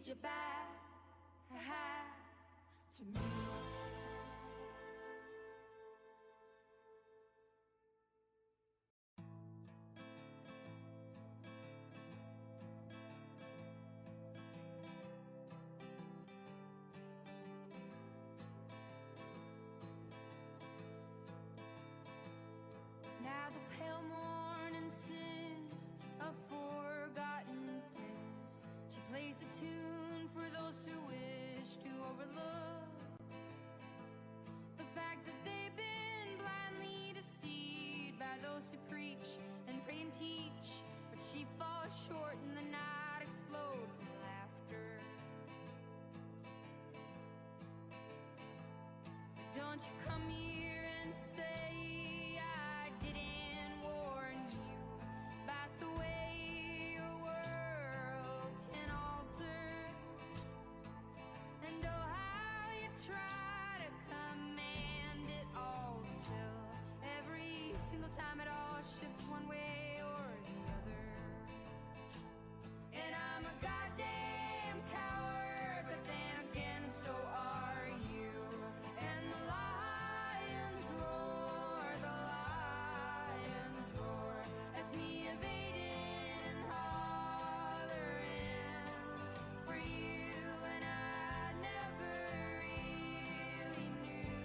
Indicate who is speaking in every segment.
Speaker 1: lead you back to me. Now the pale morning sings of forgotten things. She plays the tune for those who wish to overlook the fact that they've been blindly deceived by those who preach and pray and teach. But she falls short and the night explodes in laughter. Don't you come here and say I didn't warn you about the way your world can alter, and oh how you try to command it all still. Every single time it all shifts one way or the other. And I'm a goddamn coward, but then again so are you. And the lions roar as me evading and hollering for you. And I never really knew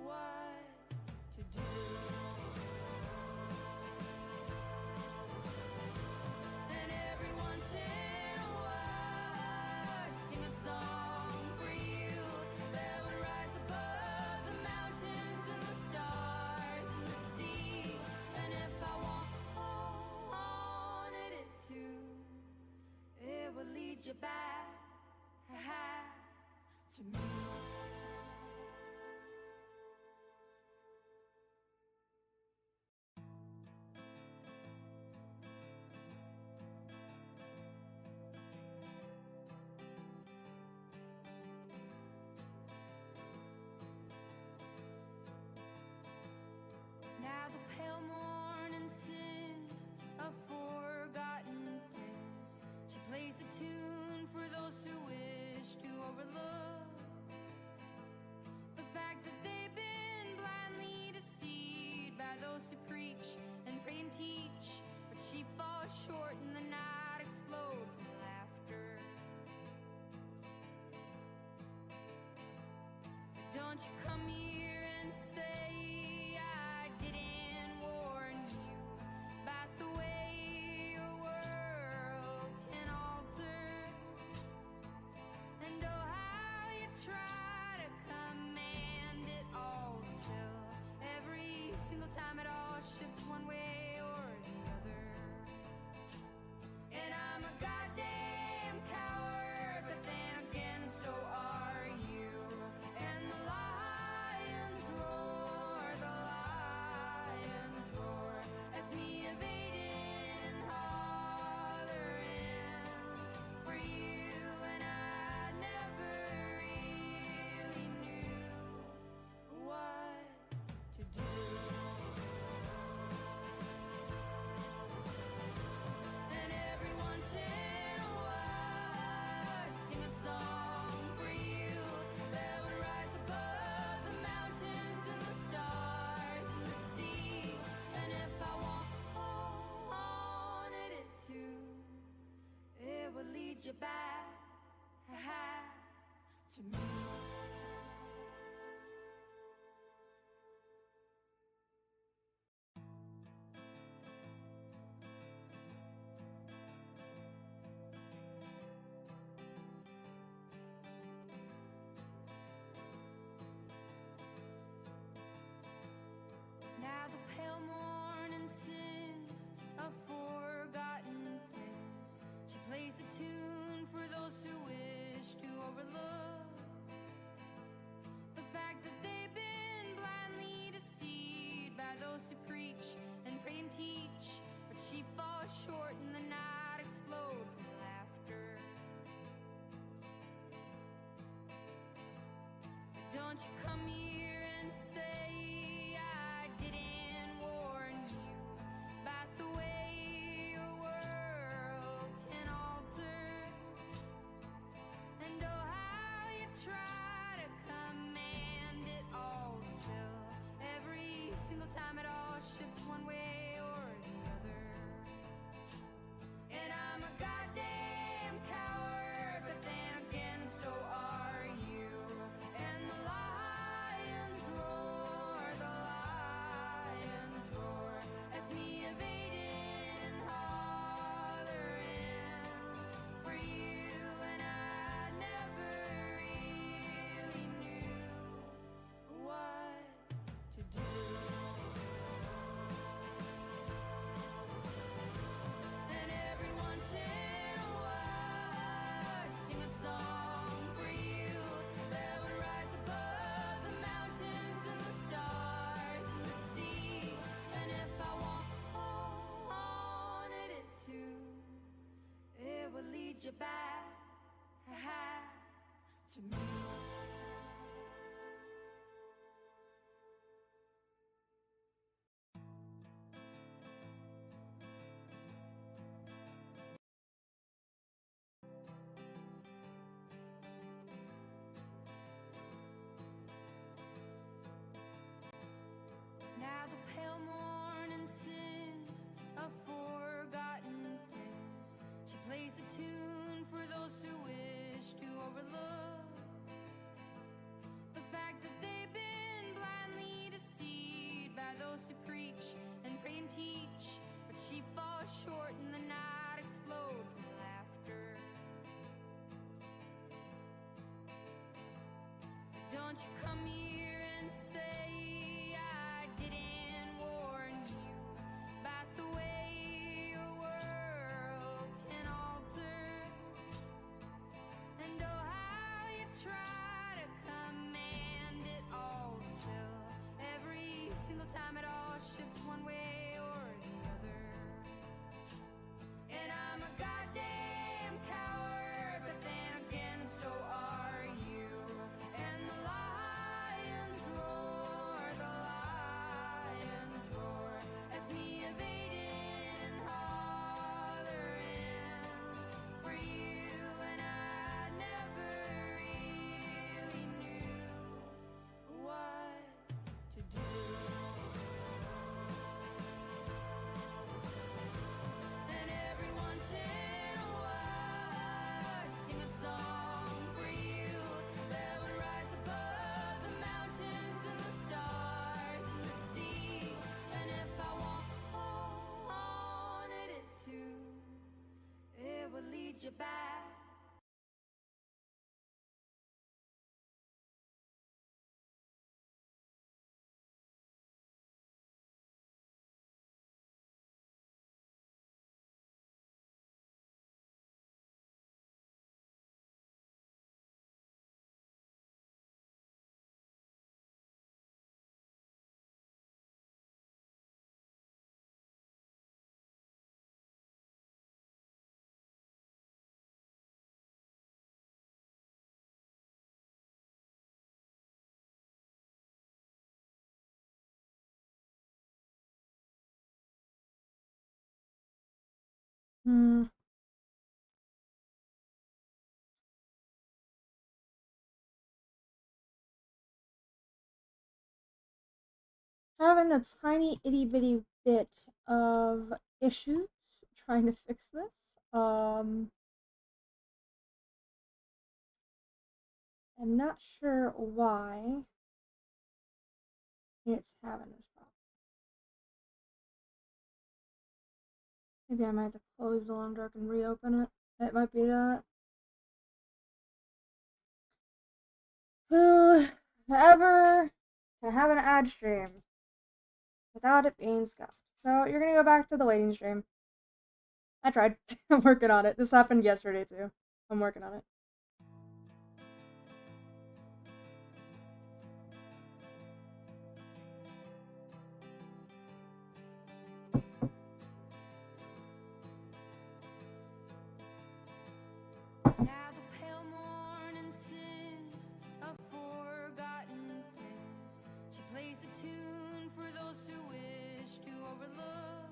Speaker 1: what to do. And every once in a while I sing a song for you that would rise above the mountains and the stars and the sea. And if I wanted it to, it would lead you back to me. Now the pale morning sings of forgotten things. She plays the tune for those who wish to overlook the fact that they've been blindly deceived by those who preach and pray and teach. But she falls short and the night explodes in laughter. Don't you come here and say I didn't warn you about the way your world can alter, and oh how you try to command it all still. Every single time it all shifts one way or the other. And I'm a goddamn coward, but then again so are you. And the lions roar as me evading and hollering for you. And I never really knew what to do. And every once in a while I sing a song for you that would rise above the mountains and the stars and the sea. And if I wanted it to, it would lead you back to me. Now the pale morning sings of forgotten things. She plays the tune for those who wish to overlook the fact that they've been blindly deceived by those who preach and pray and teach. But she falls short and the night explodes in laughter. Don't you come here and say I didn't warn you about the way your world can alter, Don't you come here and say I didn't warn you about the way your world can alter. And oh, how you try to command it all still. Every single time it all shifts one way or the other. And I'm a goddamn coward, but then again, so are you. And the lions roar as me evading and hollering for you. And I never really knew what to do. And every once in a while I sing a song for you that would rise above the mountains and the stars and the sea. And if I wanted it to, it would lead you back.
Speaker 2: Having a tiny itty bitty bit of issues trying to fix this. I'm not sure why it's having this problem. Maybe I might have to close the long dark and reopen it. It might be that. Whoever can have an ad stream without it being scuffed. So you're gonna go back to the waiting stream. I tried. I'm working on it. This happened yesterday too. I'm working on it.
Speaker 1: Now the pale morning sings of forgotten things. She plays the tune for those who wish to overlook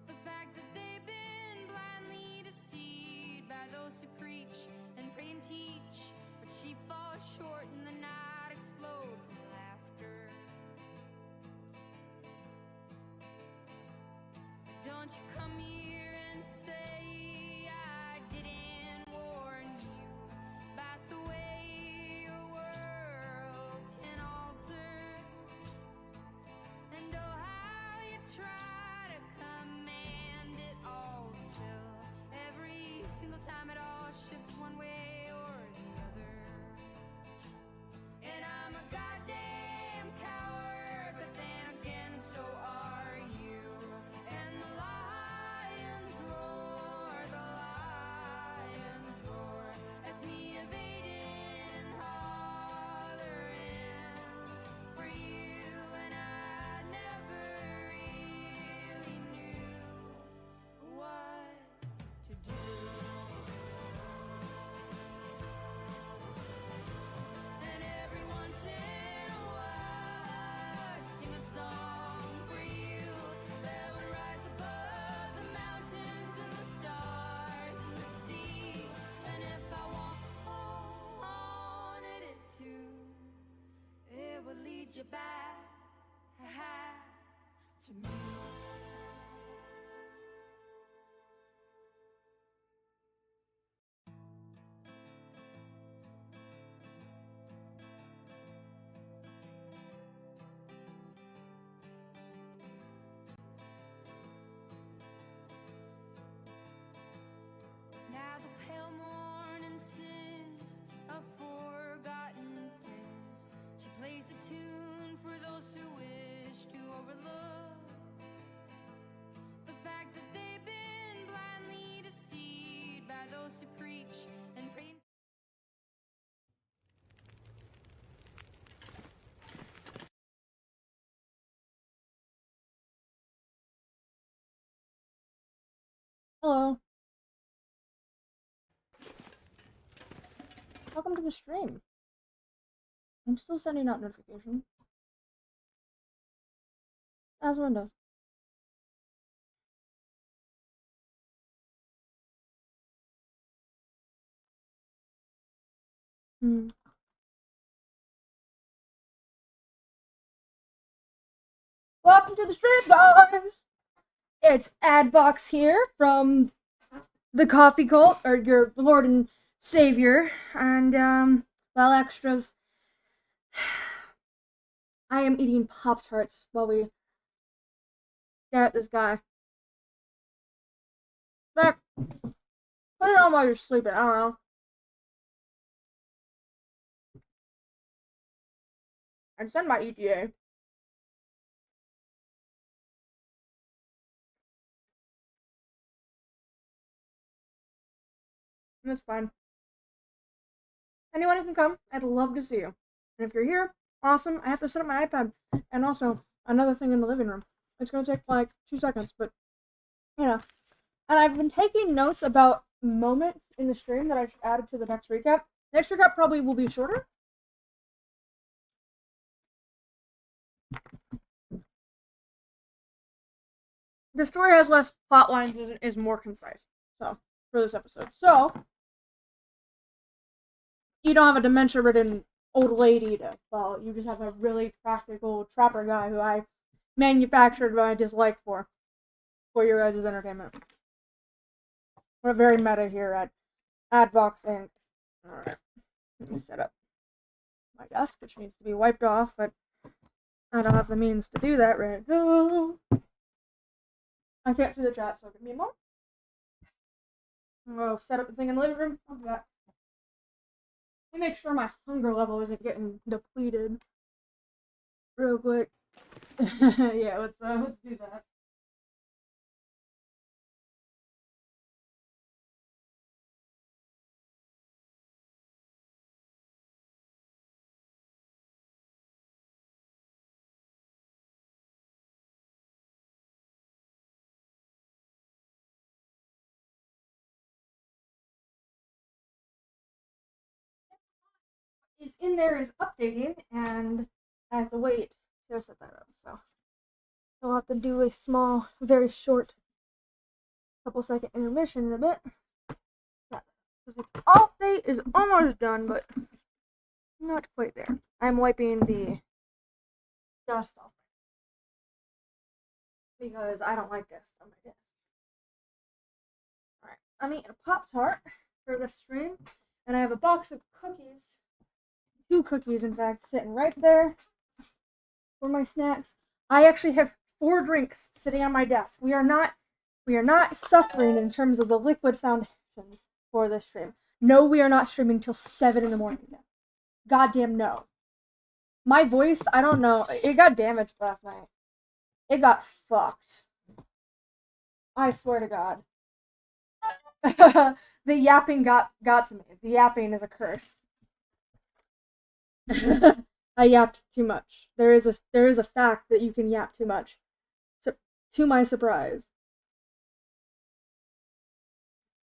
Speaker 1: the fact that they've been blindly deceived by those who preach and pray and teach. But she falls short and the night explodes in laughter. Don't you come here and say I didn't warn you about the way your world can alter. And oh, how you try to command it all still. Every single time it all shifts one way or the other. And I'm a goddamn coward, but then again, so are you. And the lions roar as me evading and hollering for you. And I never really knew what to do. And every once in a while I sing a song for you that would rise above the mountains and the stars and the sea. And if I wanted it to, it would lead you back to me. Now the pale morning sings of forgotten
Speaker 2: Hello. Welcome to the stream. I'm still sending out notifications. As Windows. Welcome to the stream, guys! It's Adbox here from the Coffee Cult, or your Lord and Savior, and, well, extras. I am eating Pop-Tarts while we get at this guy. Back. Put it on while you're sleeping, I don't know. And send my ETA. That's fine. Anyone who can come, I'd love to see you. And if you're here, awesome. I have to set up my iPad. And also, another thing in the living room. It's gonna take like 2 seconds, but, you know. And I've been taking notes about moments in the stream that I should add to the next recap. Next recap probably will be shorter. The story has less plot lines and is more concise. So, for this episode. So, you don't have a dementia-ridden old lady to follow. You just have a really practical trapper guy who I manufactured my dislike for your guys' entertainment. We're very meta here at Adbox Inc. Alright. Let me set up my desk, which needs to be wiped off, but I don't have the means to do that right now. I can't see the chat, so give me a moment. I'm gonna set up the thing in the living room. I'll do that. Let me make sure my hunger level isn't getting depleted real quick. Yeah, let's do that. Is in there is updating, and I have to wait to set that up, so I'll have to do a small, very short, couple second intermission in a bit. Because its update is almost done, but not quite there. I'm wiping the dust off because I don't like dust on my desk. Alright, I'm eating a Pop-Tart for the stream, and I have a box of cookies. 2 cookies, in fact, sitting right there for my snacks. I actually have 4 drinks sitting on my desk. We are not suffering in terms of the liquid foundation for this stream. No, we are not streaming until 7 in the morning. Goddamn no. My voice, I don't know. It got damaged last night. It got fucked. I swear to God. The yapping got to me. The yapping is a curse. I yapped too much. There is a fact that you can yap too much. So, to my surprise.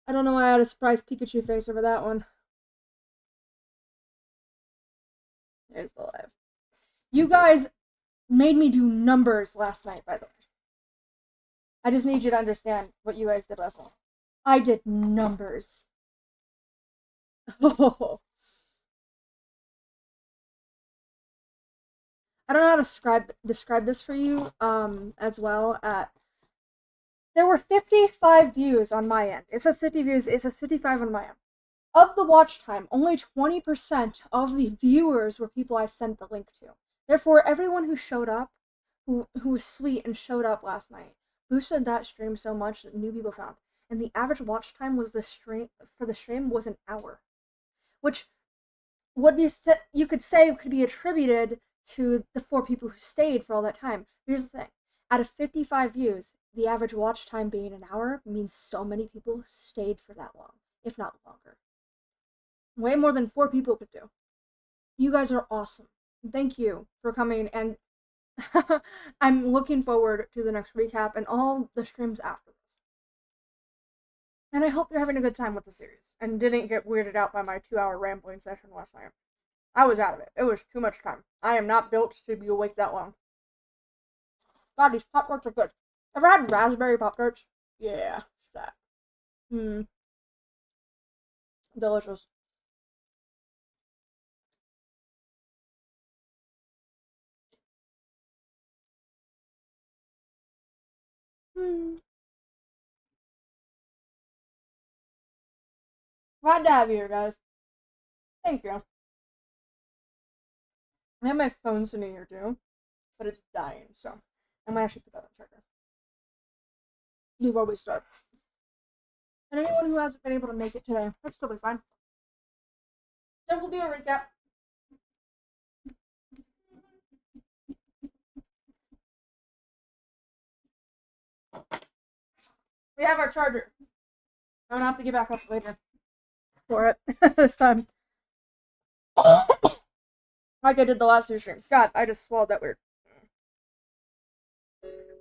Speaker 2: I don't know why I had a surprise Pikachu face over that one. There's the live. You guys made me do numbers last night, by the way. I just need you to understand what you guys did last night. I did numbers. Oh. I don't know how to describe this for you, as well. There were 55 views on my end. It says 50 views, it says 55 on my end. Of the watch time, only 20% of the viewers were people I sent the link to. Therefore, everyone who showed up, who was sweet and showed up last night, boosted that stream so much that new people found. And the average watch time was for the stream was an hour. Which would be, you could say, could be attributed to the 4 people who stayed for all that time. Here's the thing. Out of 55 views, the average watch time being an hour means so many people stayed for that long, if not longer. Way more than 4 people could do. You guys are awesome. Thank you for coming, and I'm looking forward to the next recap and all the streams after this. And I hope you're having a good time with the series and didn't get weirded out by my 2-hour rambling session last night. I was out of it. It was too much time. I am not built to be awake that long. God, these Pop-Tarts are good. Ever had raspberry Pop-Tarts? Yeah, that. Delicious. Glad to have you here, guys. Thank you. I have my phone sitting here too, but it's dying, so I might actually put that on charger. You've always start. And anyone who hasn't been able to make it today, that's totally fine. There will be a recap. We have our charger. I'm gonna have to get back up later for it this time. Like I did the last 2 streams. God, I just swallowed that weird.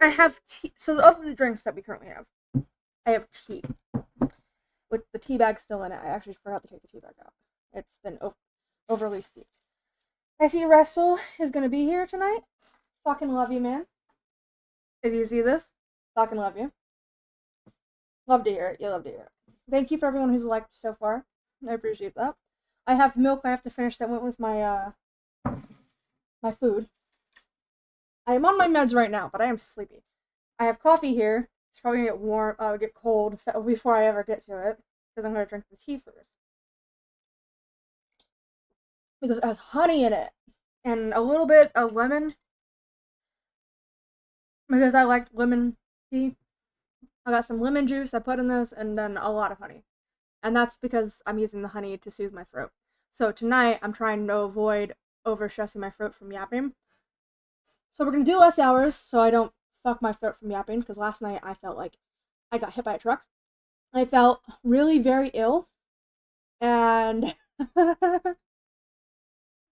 Speaker 2: I have tea. So of the drinks that we currently have, I have tea. With the tea bag still in it. I actually forgot to take the tea bag out. It's been overly steeped. I see Russell is gonna be here tonight. Fucking love you, man. If you see this, fucking love you. Love to hear it. You love to hear it. Thank you for everyone who's liked so far. I appreciate that. I have milk I have to finish that went with my my food. I am on my meds right now, but I am sleepy. I have coffee here. It's probably gonna get warm, get cold before I ever get to it, because I'm gonna drink the tea first. Because it has honey in it, and a little bit of lemon, because I like lemon tea. I got some lemon juice I put in this, and then a lot of honey. And that's because I'm using the honey to soothe my throat. So tonight, I'm trying to avoid over-stressing my throat from yapping. So we're gonna do less hours, so I don't fuck my throat from yapping, because last night I felt like I got hit by a truck. I felt really very ill, and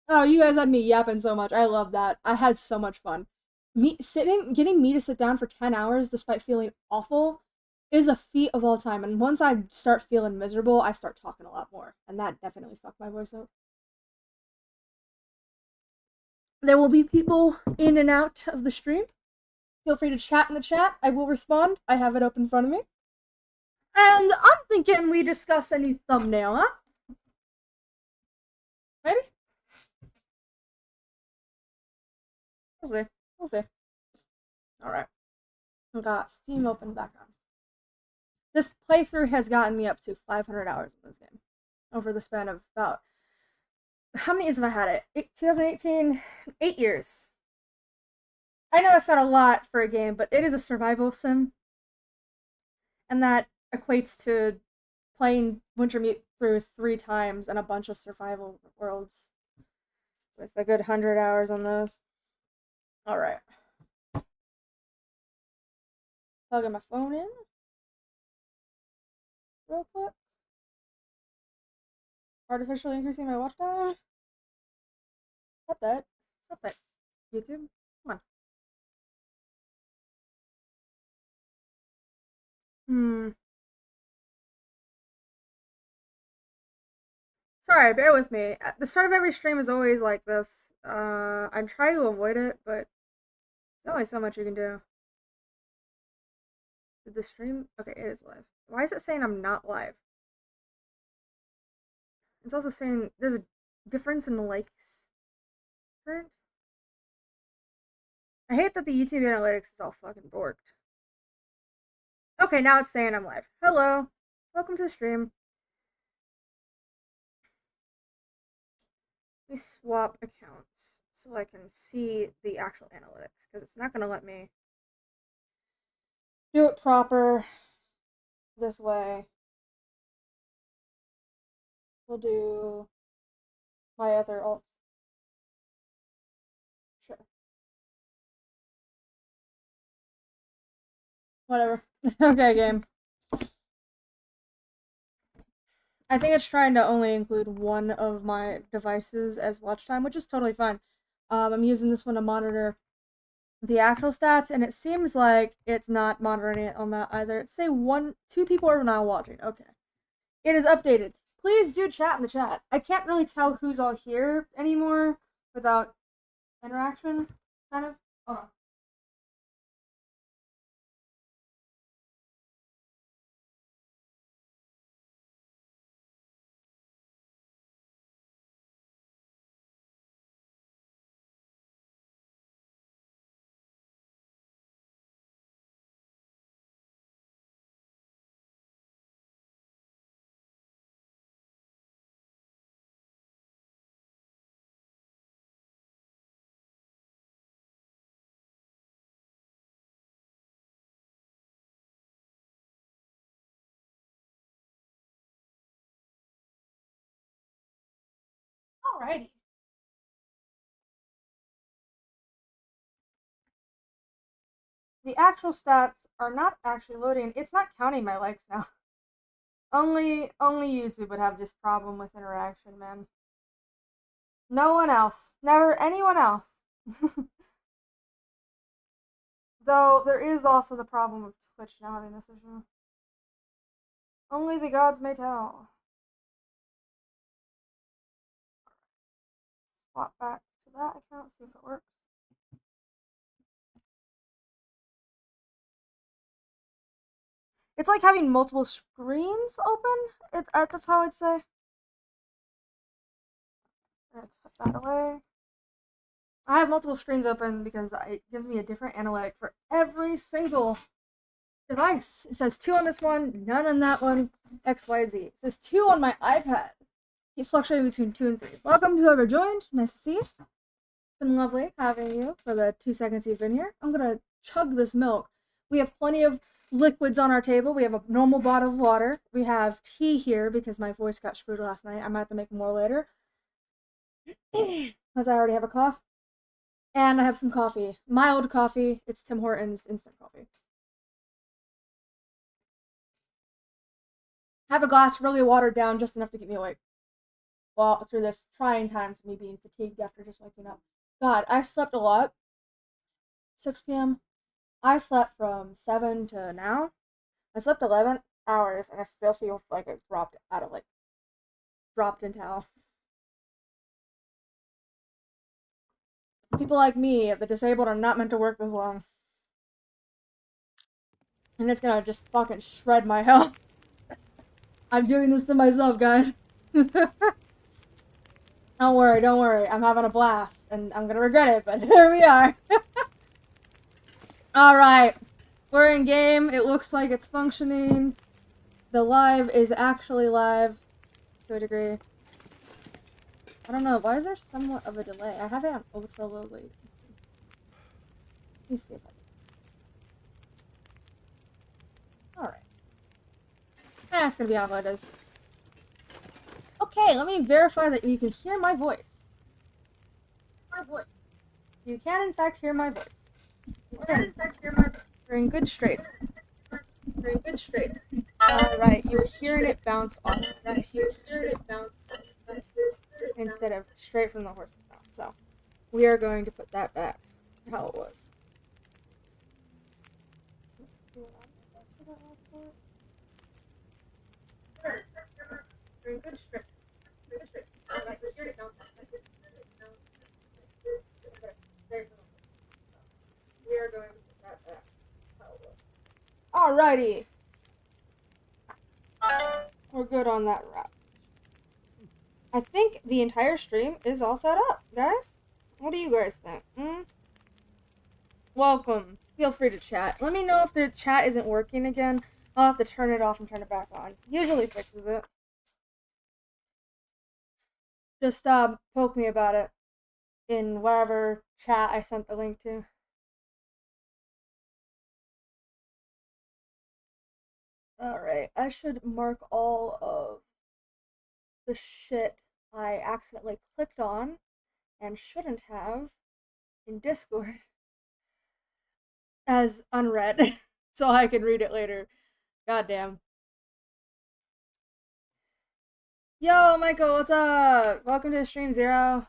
Speaker 2: oh, you guys had me yapping so much. I love that. I had so much fun. Getting me to sit down for 10 hours despite feeling awful is a feat of all time. And once I start feeling miserable, I start talking a lot more. And that definitely fucked my voice up. There will be people in and out of the stream. Feel free to chat in the chat. I will respond. I have it up in front of me. And I'm thinking we discuss a new thumbnail, huh? Maybe? We'll see. We'll see. Alright. I got Steam open back on. This playthrough has gotten me up to 500 hours in this game. Over the span of about... How many years have I had it? 2018? 8 years. I know that's not a lot for a game, but it is a survival sim. And that equates to playing Wintermute through 3 times and a bunch of survival worlds. With a good 100 hours on those. Alright. Plugging my phone in. Real quick. Artificially increasing my watch time. Stop that. Stop that. YouTube. Come on. Sorry, bear with me. At the start of every stream is always like this. I'm trying to avoid it, but there's only so much you can do. Did the stream? Okay, it is live. Why is it saying I'm not live? It's also saying there's a difference in the likes. Current? I hate that the YouTube analytics is all fucking borked. Okay, now it's saying I'm live. Hello. Welcome to the stream. Let me swap accounts so I can see the actual analytics, because it's not going to let me do it proper this way. We'll do my other alts. Sure. Whatever. Okay, game. I think it's trying to only include one of my devices as watch time, which is totally fine. I'm using this one to monitor the actual stats, and it seems like it's not monitoring it on that either. It's say two people are now watching. Okay. It is updated. Please do chat in the chat. I can't really tell who's all here anymore without interaction, kind of. Hold on. Alrighty. The actual stats are not actually loading. It's not counting my likes now. Only YouTube would have this problem with interaction, man. No one else. Never anyone else. Though there is also the problem of Twitch now having this issue. Only the gods may tell. Swap back to that account, see if it works. It's like having multiple screens open. That's how I'd say. Let's put that away. I have multiple screens open because it gives me a different analytic for every single device. It says 2 on this one, none on that one, XYZ. It says 2 on my iPad. He's fluctuating between 2 and 3. Welcome to whoever joined. Nice to see you. It's been lovely having you for the 2 seconds you've been here. I'm gonna chug this milk. We have plenty of liquids on our table. We have a normal bottle of water. We have tea here because my voice got screwed last night. I might have to make more later. Because I already have a cough. And I have some coffee. Mild coffee. It's Tim Hortons instant coffee. Have a glass really watered down, just enough to keep me awake. Well, through this trying times of me being fatigued after just waking up. God, I slept a lot. 6 p.m. I slept from 7 to now. I slept 11 hours, and I still feel like I dropped into hell. People like me, the disabled, are not meant to work this long. And it's gonna just fucking shred my health. I'm doing this to myself, guys. Don't worry. I'm having a blast, and I'm gonna regret it, but here we are. Alright. We're in game. It looks like it's functioning. The live is actually live to a degree. I don't know. Why is there somewhat of a delay? I have it on ultra low latency. Let me see if I can. Alright. It's gonna be how it is. Okay, let me verify that you can hear my voice. You can, in fact, hear my voice. We're in good straits. Alright, you're hearing it bounce off. Instead of straight from the horse's mouth. So, we are going to put that back how it was. We're in good straits. Alright, you're hearing it bounce off. We are going to put that back how it was. Alrighty. We're good on that wrap. I think the entire stream is all set up, guys. What do you guys think? Welcome. Feel free to chat. Let me know if the chat isn't working again. I'll have to turn it off and turn it back on. Usually fixes it. Just poke me about it in whatever chat I sent the link to. Alright, I should mark all of the shit I accidentally clicked on and shouldn't have in Discord as unread so I can read it later. Goddamn. Yo, Michael, what's up? Welcome to the stream, Zero.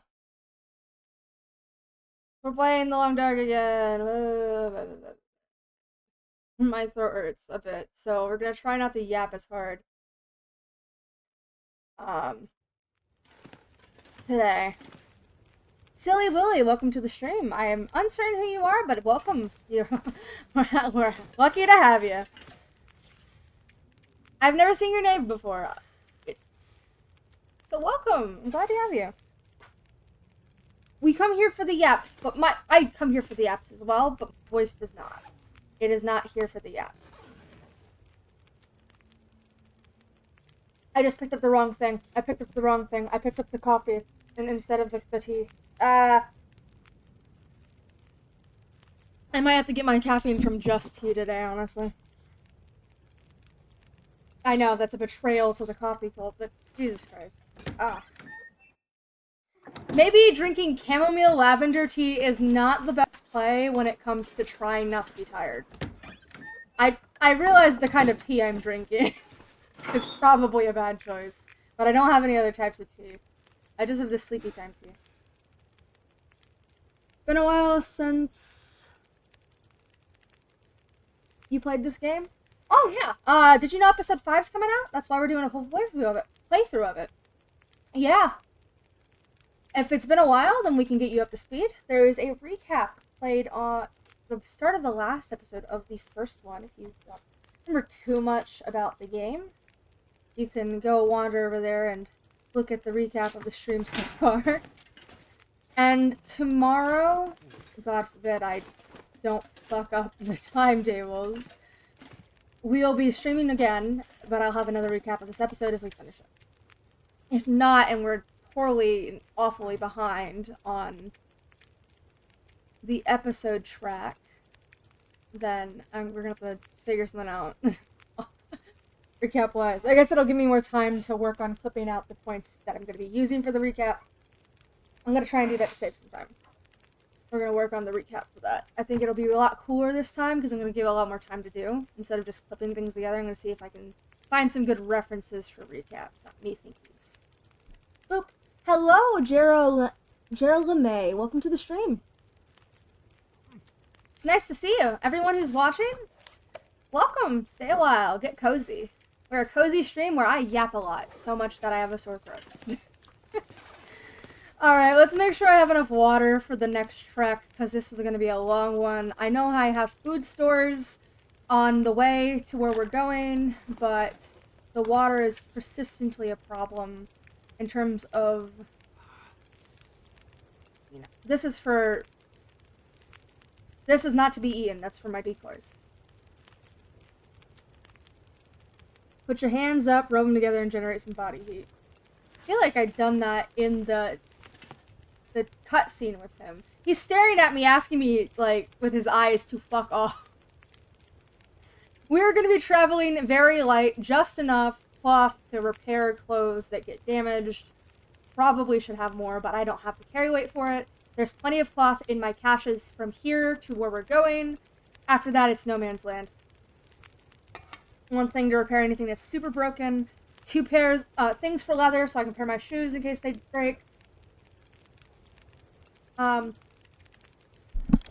Speaker 2: We're playing the long dark again. My throat hurts a bit, so we're gonna try not to yap as hard. Today. Silly Willy, welcome to the stream. I am uncertain who you are, but welcome. We're lucky to have you. I've never seen your name before. So welcome. I'm glad to have you. We come here for the yaps, but I come here for the yaps as well, but voice does not. It is not here for the yaps. I just picked up the wrong thing. I picked up the wrong thing. I picked up the coffee instead of the tea. I might have to get my caffeine from Just Tea today, honestly. I know, that's a betrayal to the coffee club, but Jesus Christ. Maybe drinking chamomile lavender tea is not the best play when it comes to trying not to be tired. I realize the kind of tea I'm drinking is probably a bad choice, but I don't have any other types of tea. I just have this sleepy time tea. Been a while since you played this game? Oh yeah. Did you know episode 5's coming out? That's why we're doing a whole playthrough of it. Yeah. If it's been a while, then we can get you up to speed. There is a recap played on the start of the last episode of the first one. If you don't remember too much about the game, you can go wander over there and look at the recap of the stream so far. And tomorrow, God forbid I don't fuck up the timetables, we'll be streaming again, but I'll have another recap of this episode if we finish it. If not, and we're poorly and awfully behind on the episode track, then we're gonna have to figure something out. Recap wise. I guess it'll give me more time to work on clipping out the points that I'm gonna be using for the recap. I'm gonna try and do that to save some time. We're gonna work on the recap for that. I think it'll be a lot cooler this time because I'm gonna give a lot more time to do. Instead of just clipping things together, I'm gonna see if I can find some good references for recaps. Not me thinkies. Boop. Hello, Gerald LeMay. Welcome to the stream. It's nice to see you. Everyone who's watching, welcome. Stay a while. Get cozy. We're a cozy stream where I yap a lot. So much that I have a sore throat. Alright, let's make sure I have enough water for the next trek, because this is going to be a long one. I know I have food stores on the way to where we're going, but the water is persistently a problem in terms of, you know, this is not to be eaten, that's for my decoys. Put your hands up, rub them together, and generate some body heat. I feel like I'd done that in the cutscene with him. He's staring at me, asking me, like, with his eyes to fuck off. We're gonna be traveling very light, just enough cloth to repair clothes that get damaged. Probably should have more, but I don't have the carry weight for it. There's plenty of cloth in my caches from here to where we're going. After that, it's no man's land. One thing to repair anything that's super broken. 2 pairs, things for leather so I can pair my shoes in case they break.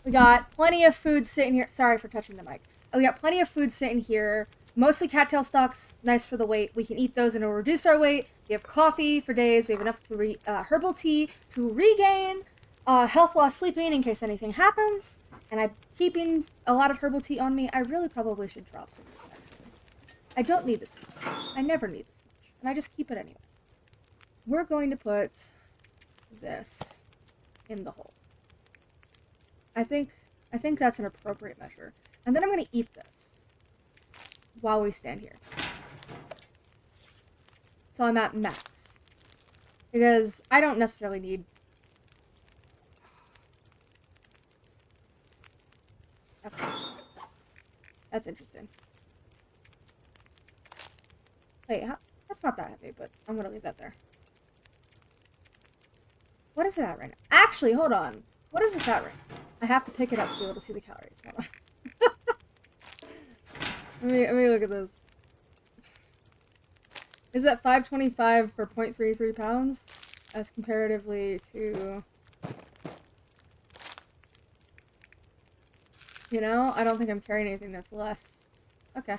Speaker 2: We got plenty of food sitting here. Sorry for touching the mic. We got plenty of food sitting here. Mostly cattail stalks, nice for the weight. We can eat those and it'll reduce our weight. We have coffee for days. We have enough to herbal tea to regain health while sleeping in case anything happens. And I'm keeping a lot of herbal tea on me. I really probably should drop some of this, actually. I don't need this much. I never need this much. And I just keep it anyway. We're going to put this in the hole. I think that's an appropriate measure. And then I'm going to eat this while we stand here. So I'm at max. Because I don't necessarily need... Okay. That's interesting. Wait, that's not that heavy, but I'm going to leave that there. What is it at right now? Actually, hold on. What is this at right now? I have to pick it up to be able to see the calories. Hold on. let me look at this. Is that 525 for 0.33 pounds? As comparatively to You know? I don't think I'm carrying anything that's less. Okay.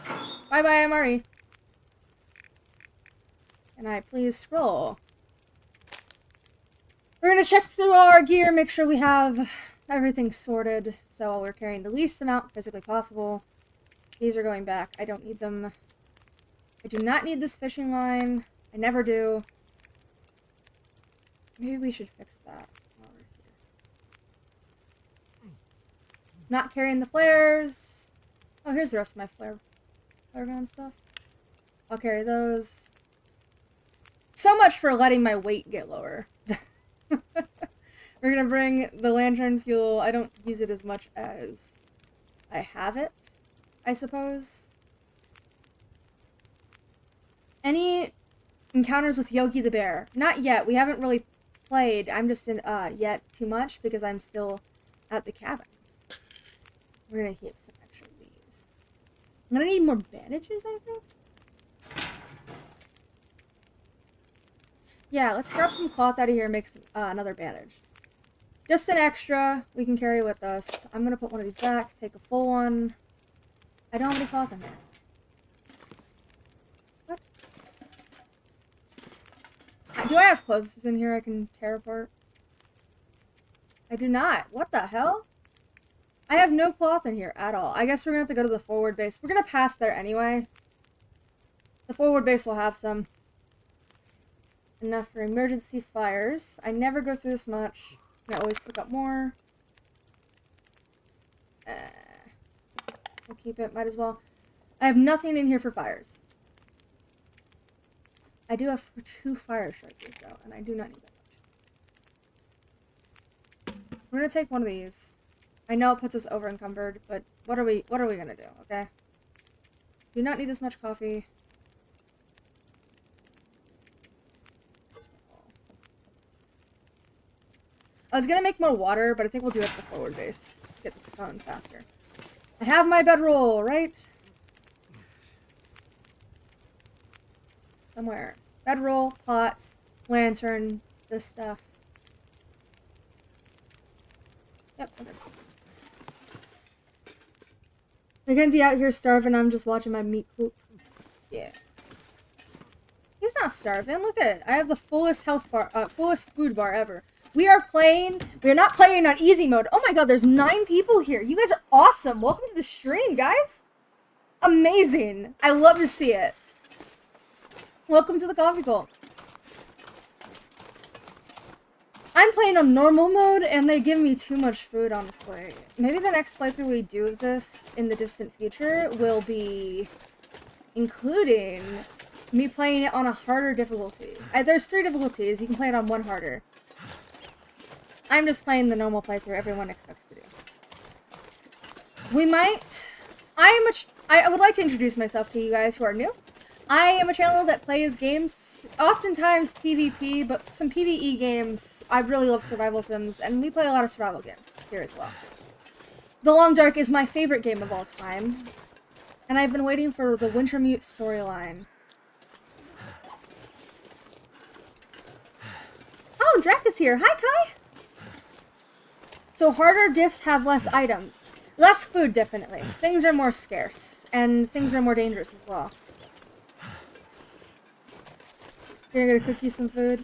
Speaker 2: Bye-bye, MRE. Can I please scroll? We're gonna check through all our gear, make sure we have everything sorted, so we're carrying the least amount physically possible. These are going back. I don't need them. I do not need this fishing line. I never do. Maybe we should fix that while we're here. Not carrying the flares. Oh, here's the rest of my flare gun stuff. I'll carry those. So much for letting my weight get lower. We're gonna bring the lantern fuel. I don't use it as much as I have it, I suppose. Any encounters with Yogi the Bear? Not yet. We haven't really played. I'm just in yet too much because I'm still at the cabin. We're gonna keep some extra of these. I'm gonna need more bandages, I think. Yeah, let's grab some cloth out of here and make some, another bandage. Just an extra we can carry with us. I'm gonna put one of these back, take a full one. I don't have any cloth in here. What? Do I have clothes in here I can tear apart? I do not. What the hell? I have no cloth in here at all. I guess we're gonna have to go to the forward base. We're gonna pass there anyway. The forward base will have some. Enough for emergency fires. I never go through this much. I always pick up more. We'll keep it, might as well. I have nothing in here for fires. I do have 2 fire strikers though, and I do not need that much. We're gonna take one of these. I know it puts us over encumbered, but what are we gonna do, okay? Do not need this much coffee. I was gonna make more water, but I think we'll do it at the forward base. Get this going faster. I have my bedroll, right? Somewhere. Bedroll, pot, lantern, this stuff. Yep, okay. Mackenzie out here starving, I'm just watching my meat cook. Yeah. He's not starving, look at it. I have the fullest fullest food bar ever. We are not playing on easy mode. Oh my god, there's 9 people here. You guys are awesome. Welcome to the stream, guys. Amazing. I love to see it. Welcome to the coffee cult. I'm playing on normal mode, and they give me too much food, honestly. Maybe the next playthrough we do of this in the distant future will be including me playing it on a harder difficulty. There's 3 difficulties. You can play it on 1 harder. I'm just playing the normal playthrough everyone expects to do. We might... I would like to introduce myself to you guys who are new. I am a channel that plays games, oftentimes PvP, but some PvE games. I really love survival sims, and we play a lot of survival games here as well. The Long Dark is my favorite game of all time, and I've been waiting for the Wintermute storyline. Oh, Drac is here. Hi, Kai! So harder diffs have less items. Less food, definitely. Things are more scarce, and things are more dangerous as well. You're gonna cook you some food?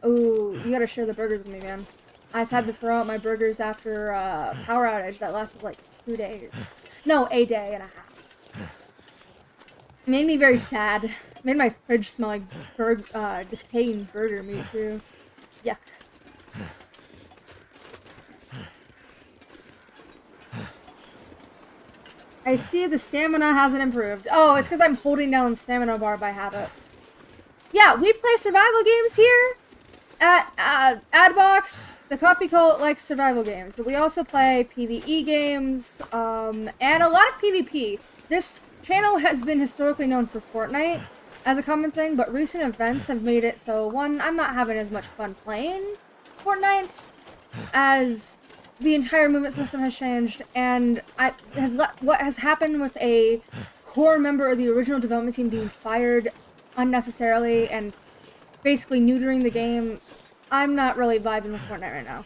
Speaker 2: Ooh, you gotta share the burgers with me, man. I've had to throw out my burgers after a power outage that lasted like 2 days. No, a day and a half. It made me very sad. It made my fridge smell like decaying burger meat, too. Yuck. I see the stamina hasn't improved. Oh, it's because I'm holding down the stamina bar by habit. Yeah, we play survival games here at Adbox. The Coffee Cult likes survival games, but we also play PvE games, and a lot of PvP. This channel has been historically known for Fortnite as a common thing, but recent events have made it so, one, I'm not having as much fun playing Fortnite as the entire movement system has changed, and what has happened with a core member of the original development team being fired unnecessarily and basically neutering the game, I'm not really vibing with Fortnite right now.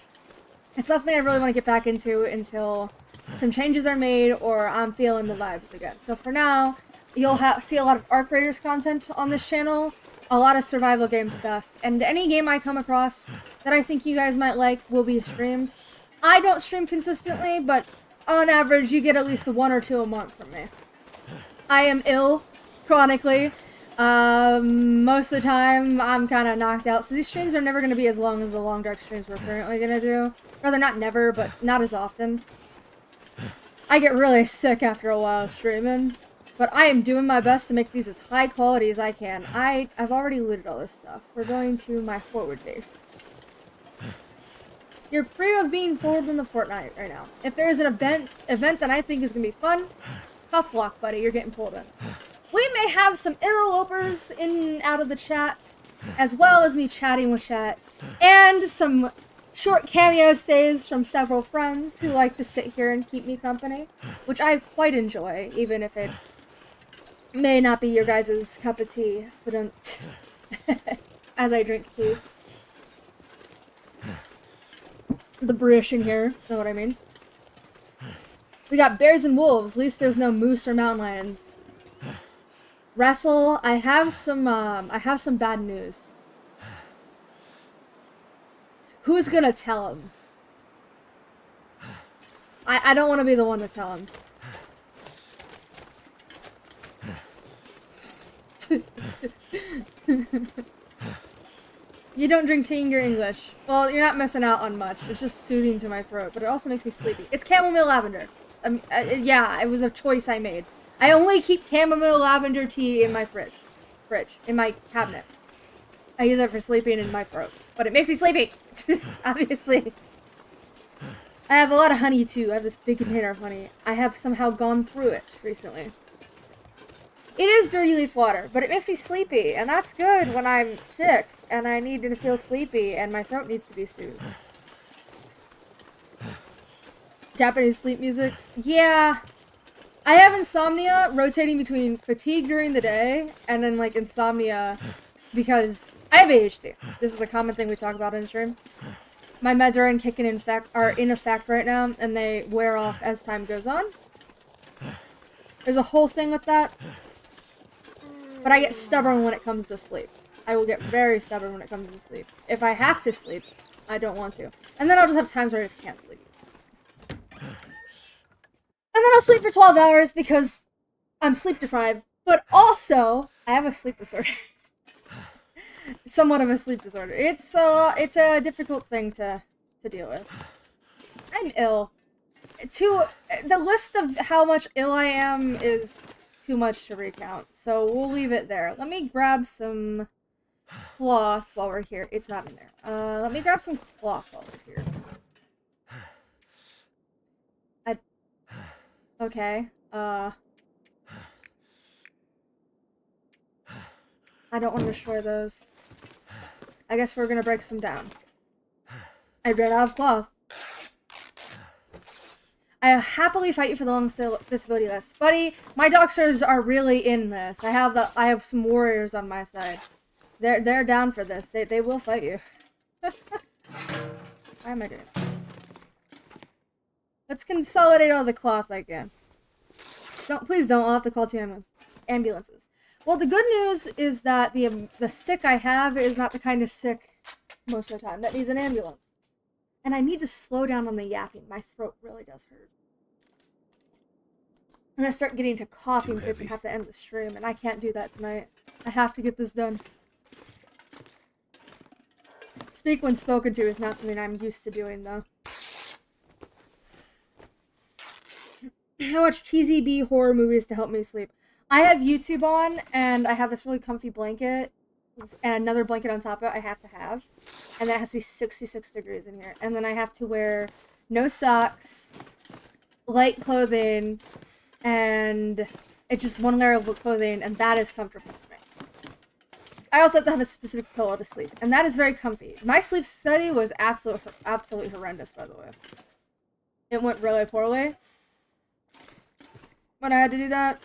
Speaker 2: It's not something I really want to get back into until some changes are made or I'm feeling the vibes again. So for now, you'll see a lot of Arc Raiders content on this channel, a lot of survival game stuff, and any game I come across that I think you guys might like will be streamed. I don't stream consistently, but on average, you get at least 1 or 2 a month from me. I am ill, chronically. Most of the time, I'm kind of knocked out, so these streams are never going to be as long as the Long Dark streams we're currently going to do. Rather, not never, but not as often. I get really sick after a while of streaming, but I am doing my best to make these as high quality as I can. I've already looted all this stuff. We're going to my forward base. You're free of being forward in the Fortnite right now. If there is an event that I think is going to be fun, tough luck, buddy. You're getting pulled in. We may have some interlopers in and out of the chats, as well as me chatting with chat, and some short cameo stays from several friends who like to sit here and keep me company, which I quite enjoy, even if it may not be your guys' cup of tea, but as I drink tea. The British in here, know what I mean? We got bears and wolves. At least there's no moose or mountain lions. Wrestle. I have some bad news. Who's gonna tell him? I don't want to be the one to tell him. You don't drink tea and you're English. Well, you're not missing out on much. It's just soothing to my throat, but it also makes me sleepy. It's chamomile lavender. Yeah, it was a choice I made. I only keep chamomile lavender tea in my fridge, in my cabinet. I use it for sleeping in my throat, but it makes me sleepy, obviously. I have a lot of honey too. I have this big container of honey. I have somehow gone through it recently. It is dirty leaf water, but it makes me sleepy, and that's good when I'm sick, and I need to feel sleepy, and my throat needs to be soothed. Japanese sleep music? Yeah. I have insomnia rotating between fatigue during the day, and then, like, insomnia because I have ADHD. This is a common thing we talk about in stream. My meds are in effect right now, and they wear off as time goes on. There's a whole thing with that. But I get stubborn when it comes to sleep. I will get very stubborn when it comes to sleep. If I have to sleep, I don't want to. And then I'll just have times where I just can't sleep. And then I'll sleep for 12 hours because I'm sleep deprived. But also, I have a sleep disorder. Somewhat of a sleep disorder. It's a difficult thing to deal with. I'm ill. The list of how much ill I am is too much to recount, so we'll leave it there. Let me grab some cloth while we're here. It's not in there. Let me grab some cloth while we're here. Okay. I don't want to destroy those. I guess we're gonna break some down. I ran out of cloth. I happily fight you for the long disability list. Buddy, my doctors are really in this. I have some warriors on my side. They're down for this. They will fight you. Why am I doing it? Let's consolidate all the cloth again. Please don't. I'll have to call 2 ambulances. Well, the good news is that the sick I have is not the kind of sick most of the time that needs an ambulance. And I need to slow down on the yapping. My throat really does hurt. I'm gonna start getting to coughing fits and have to end the stream, and I can't do that tonight. I have to get this done. Speak when spoken to is not something I'm used to doing, though. I watch cheesy B horror movies to help me sleep. I have YouTube on, and I have this really comfy blanket, and another blanket on top of it I have to have. And that has to be 66 degrees in here. And then I have to wear no socks, light clothing, and it's just one layer of clothing, and that is comfortable for me. I also have to have a specific pillow to sleep, and that is very comfy. My sleep study was absolutely horrendous, by the way. It went really poorly when I had to do that,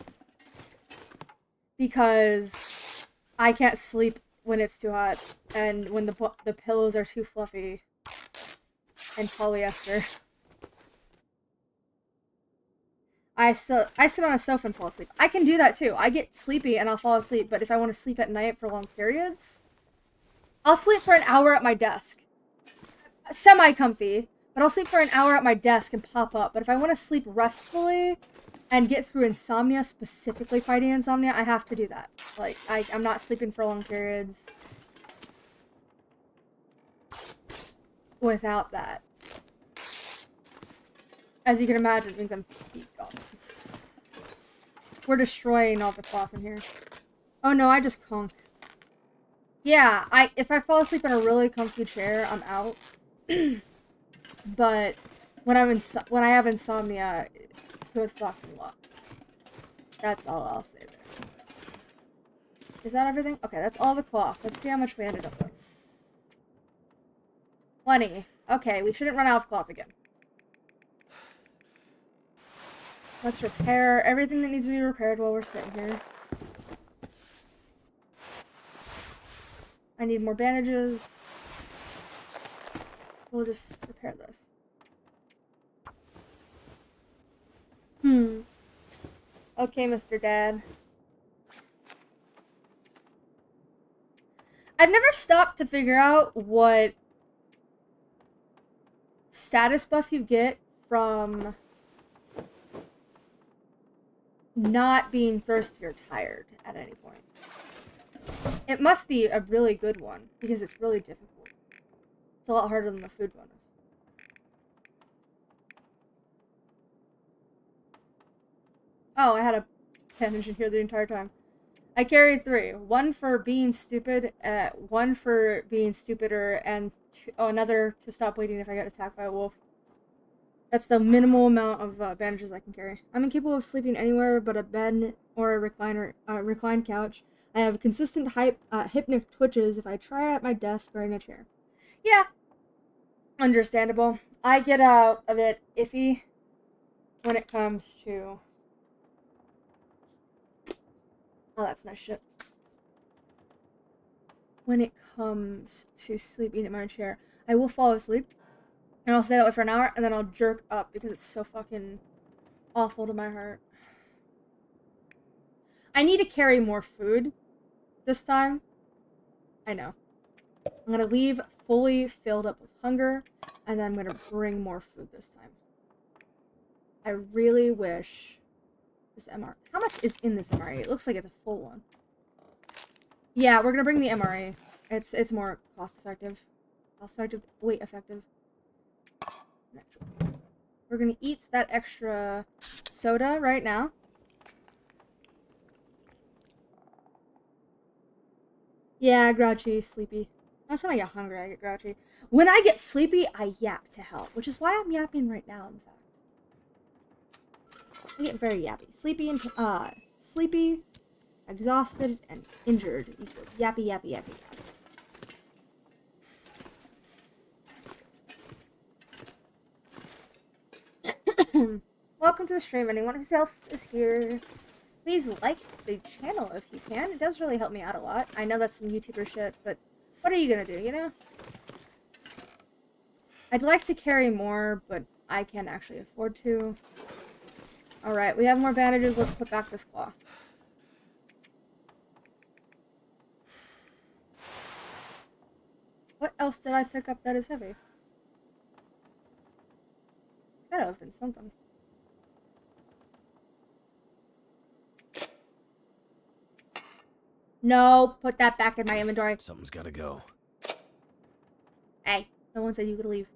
Speaker 2: because I can't sleep when it's too hot, and when the pillows are too fluffy and polyester. I sit on a sofa and fall asleep. I can do that too. I get sleepy and I'll fall asleep, but if I want to sleep at night for long periods, I'll sleep for an hour at my desk. Semi-comfy, but I'll sleep for an hour at my desk and pop up. But if I want to sleep restfully and get through insomnia, specifically fighting insomnia, I have to do that. Like, I'm not sleeping for long periods without that. As you can imagine, it means I'm fatigued off. We're destroying all the cloth in here. Oh no, I just conk. Yeah, if I fall asleep in a really comfy chair, I'm out. But when I have insomnia, good fucking luck. That's all I'll say there. Is that everything? Okay, that's all the cloth. Let's see how much we ended up with. 20. Okay, we shouldn't run out of cloth again. Let's repair everything that needs to be repaired while we're sitting here. I need more bandages. We'll just repair this. Okay, Mr. Dad. I've never stopped to figure out what status buff you get from not being thirsty or tired at any point. It must be a really good one, because it's really difficult. It's a lot harder than the food bonus. Oh, I had a bandage in here the entire time. I carried 3. 1 for being stupid, 1 for being stupider, and another to stop bleeding if I get attacked by a wolf. That's the minimal amount of bandages I can carry. I'm incapable of sleeping anywhere but a bed or a reclined couch. I have consistent hypnic twitches if I try at my desk or in a chair. Yeah, understandable. I get a bit iffy when it comes to... Oh, that's nice shit. When it comes to sleeping in my chair, I will fall asleep, and I'll stay that way for an hour, and then I'll jerk up because it's so fucking awful to my heart. I need to carry more food this time. I know. I'm gonna leave fully filled up with hunger, and then I'm gonna bring more food this time. I really wish this MRE. How much is in this MRE? It looks like it's a full one. Yeah, we're gonna bring the MRE. It's more cost effective. Weight effective. We're gonna eat that extra soda right now. Yeah, grouchy, sleepy. That's when I get hungry, I get grouchy. When I get sleepy, I yap to hell, which is why I'm yapping right now, in fact. I get very yappy. Sleepy, exhausted, and injured equals yappy, yappy, yappy, yappy. Welcome to the stream. Anyone else is here, please like the channel if you can. It does really help me out a lot. I know that's some YouTuber shit, but what are you gonna do, you know? I'd like to carry more, but I can't actually afford to. Alright, we have more bandages. Let's put back this cloth. What else did I pick up that is heavy? It's gotta have been something. No, put that back in my inventory.
Speaker 3: Something's gotta go.
Speaker 2: Hey, no one said you could leave.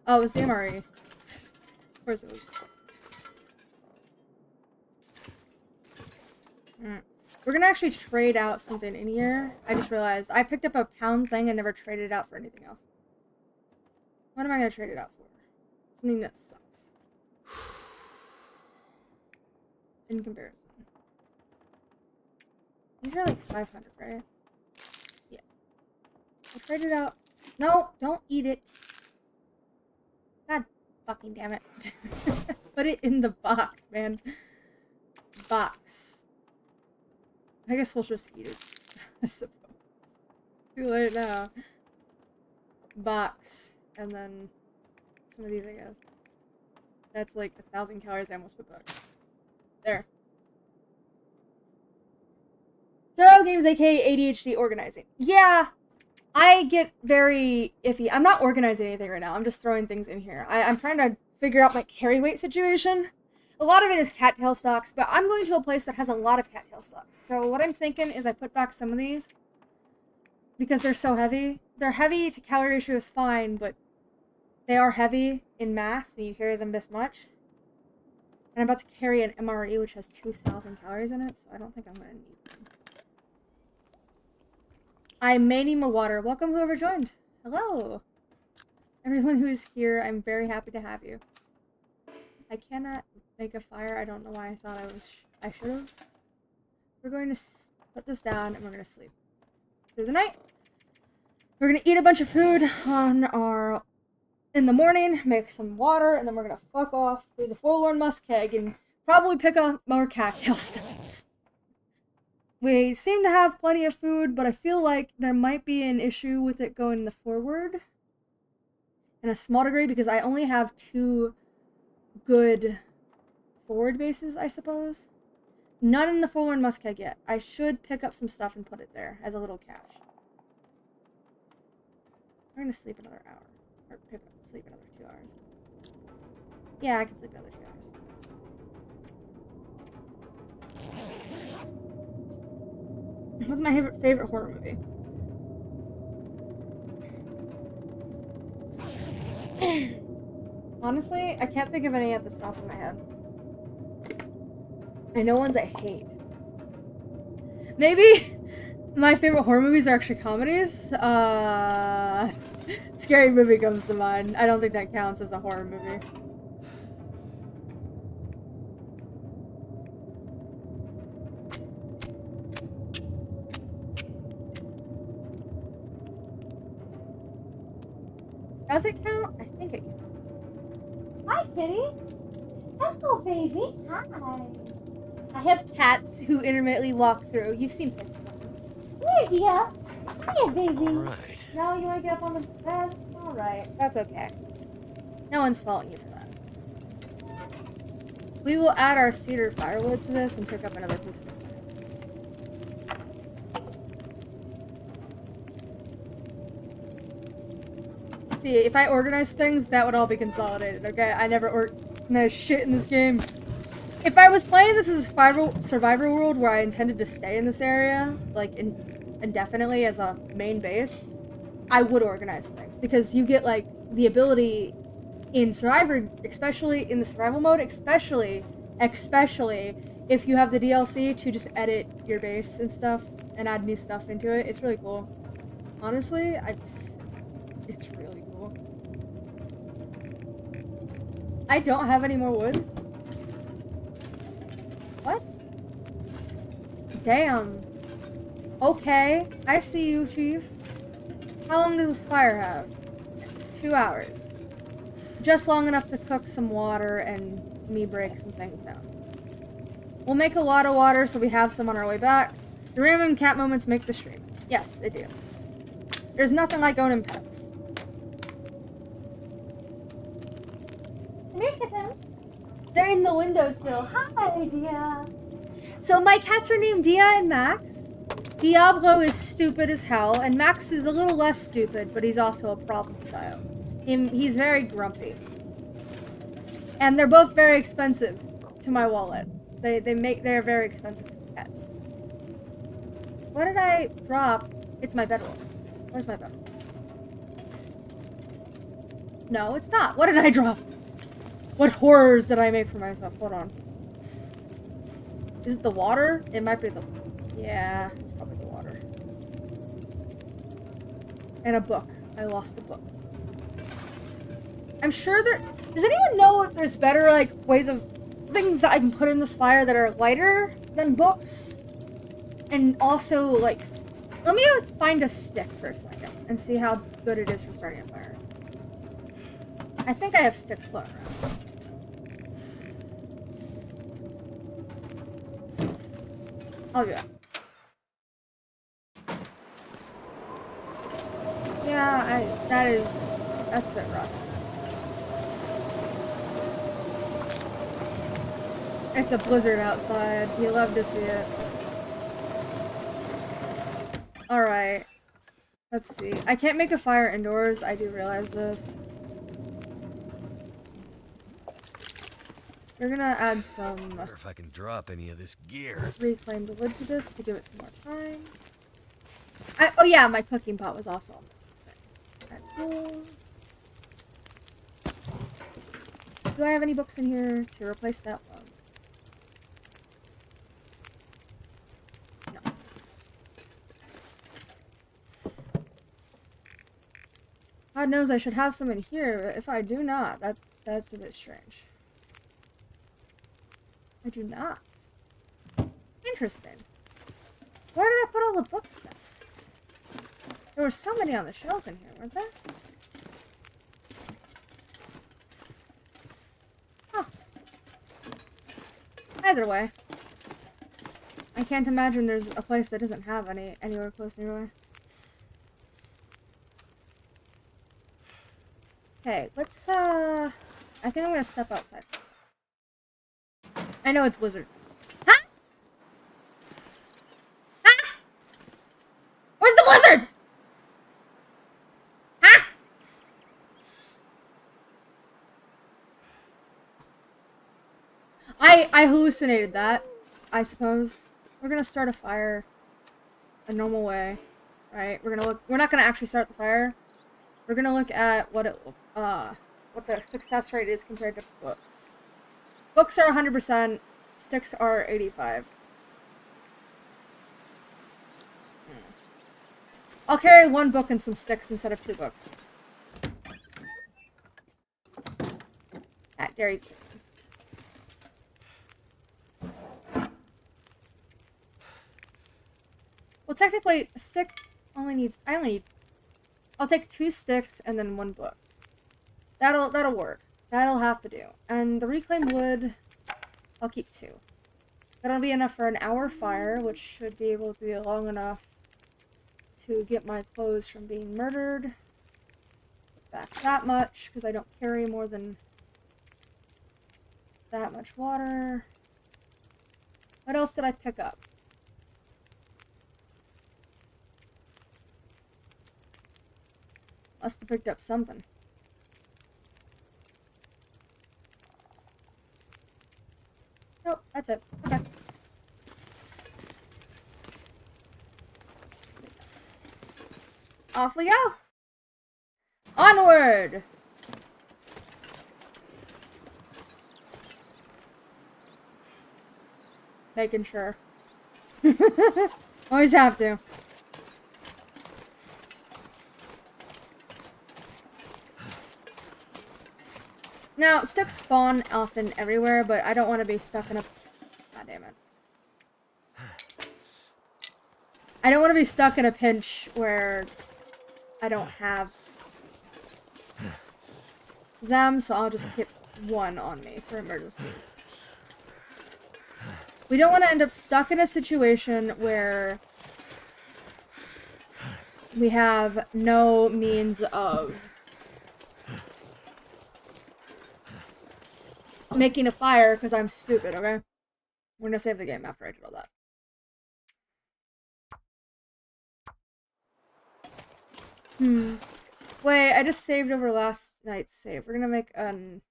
Speaker 2: Oh, it was the MRE. Of course it was. We're gonna actually trade out something in here. I just realized I picked up a pound thing and never traded it out for anything else. What am I gonna trade it out for? Something that sucks. In comparison. These are like 500, right? Yeah. I'll trade it out. No, don't eat it. God fucking damn it. Put it in the box, man. Box. I guess we'll just eat it. I suppose. It's too late now. Box. And then some of these, I guess. That's like 1,000 calories I almost put back. There. Survival games, aka ADHD organizing. Yeah, I get very iffy. I'm not organizing anything right now. I'm just throwing things in here. I'm trying to figure out my carry weight situation. A lot of it is cattail stocks, but I'm going to a place that has a lot of cattail stocks. So what I'm thinking is I put back some of these because they're so heavy. They're heavy to calorie ratio is fine, but they are heavy in mass when you carry them this much. And I'm about to carry an MRE which has 2,000 calories in it, so I don't think I'm going to need them. I may need more water. Welcome whoever joined. Hello. Everyone who is here, I'm very happy to have you. I cannot make a fire. I don't know why I thought I should have. We're going to put this down and we're going to sleep through the night. We're going to eat a bunch of food in the morning, make some water, and then we're going to fuck off through the Forlorn Muskeg and probably pick up more cattail stones. We seem to have plenty of food, but I feel like there might be an issue with it going the forward in a small degree because I only have 2 good forward bases, I suppose. None in the Forlorn Muskeg yet. I should pick up some stuff and put it there as a little cache. I'm gonna sleep another hour. Or sleep another 2 hours. Yeah, I can sleep another 2 hours. What's my favorite horror movie? Honestly, I can't think of any at the top of my head. I know ones I hate. Maybe my favorite horror movies are actually comedies. Scary Movie comes to mind. I don't think that counts as a horror movie. Does it count? I think it counts. Hi, kitty. Hello, baby. Hi. I have cats who intermittently walk through. You've seen pictures of them. Here, dear. Hiya, baby.
Speaker 3: All right.
Speaker 2: No, you want to get up on the bed? All right. That's okay. No one's faulting you for that. We will add our cedar firewood to this and pick up another piece of this. See, if I organize things, that would all be consolidated, okay? I never organize shit in this game. If I was playing this as a survivor world where I intended to stay in this area, like, indefinitely as a main base, I would organize things. Because you get, like, the ability in Survivor, especially in the survival mode, especially if you have the DLC to just edit your base and stuff and add new stuff into it. It's really cool. Honestly, it's really cool. I don't have any more wood. What? Damn. Okay, I see you, Chief. How long does this fire have? 2 hours. Just long enough to cook some water and me break some things down. We'll make a lot of water so we have some on our way back. The random cat moments make the stream. Yes, they do. There's nothing like owning pets. Come here, kitten. They're in the window still. Hi, Dia. So my cats are named Dia and Max. Diablo is stupid as hell, and Max is a little less stupid, but he's also a problem child. He's very grumpy. And they're both very expensive to my wallet. They're very expensive pets. What did I drop? It's my bedroll. Where's my bedroll? No, it's not. What did I drop? What horrors did I make for myself? Hold on. Is it the water? It might be the... Yeah, it's probably the water. And a book. I lost a book. I'm sure there... Does anyone know if there's better, like, ways of... things that I can put in this fire that are lighter than books? And also, like... Let me find a stick for a second and see how good it is for starting a fire. I think I have sticks floating around. I'll do that. Yeah, that's a bit rough. It's a blizzard outside. You love to see it. Alright. Let's see. I can't make a fire indoors. I do realize this. We're gonna add some...
Speaker 3: I wonder if I can drop any of this gear.
Speaker 2: Reclaimed wood to this to give it some more time. Oh yeah, my cooking pot was also on there. Cool. Do I have any books in here to replace that one? No. God knows I should have some in here, but if I do not, that's a bit strange. I do not. Interesting. Where did I put all the books then? There were so many on the shelves in here, weren't there? Huh. Either way. I can't imagine there's a place that doesn't have any anywhere close nearby. Okay, let's I think I'm gonna step outside. I know it's blizzard. Huh? Huh? Where's the blizzard? Huh? I hallucinated that, I suppose. We're gonna start a fire a normal way, right? We're not gonna actually start the fire. We're gonna look at what the success rate is compared to books. Books are 100%, sticks are 85. I'll carry one book and some sticks instead of 2 books. At Dairy Queen. Well, technically, a stick only needs... I'll take 2 sticks and then 1 book. That'll work. That'll have to do. And the reclaimed wood, I'll keep 2. That'll be enough for an hour fire, which should be able to be long enough to get my clothes from being murdered. Put back that much, because I don't carry more than that much water. What else did I pick up? Must have picked up something. Nope, that's it. Okay. Off we go! Onward! Making sure. Always have to. Now, sticks spawn often everywhere, but I don't want to be stuck in a... God damn it. I don't want to be stuck in a pinch where I don't have them, so I'll just keep 1 on me for emergencies. We don't want to end up stuck in a situation where we have no means of making a fire because I'm stupid, okay? We're gonna save the game after I did all that. Wait, I just saved over last night's save. We're gonna make an...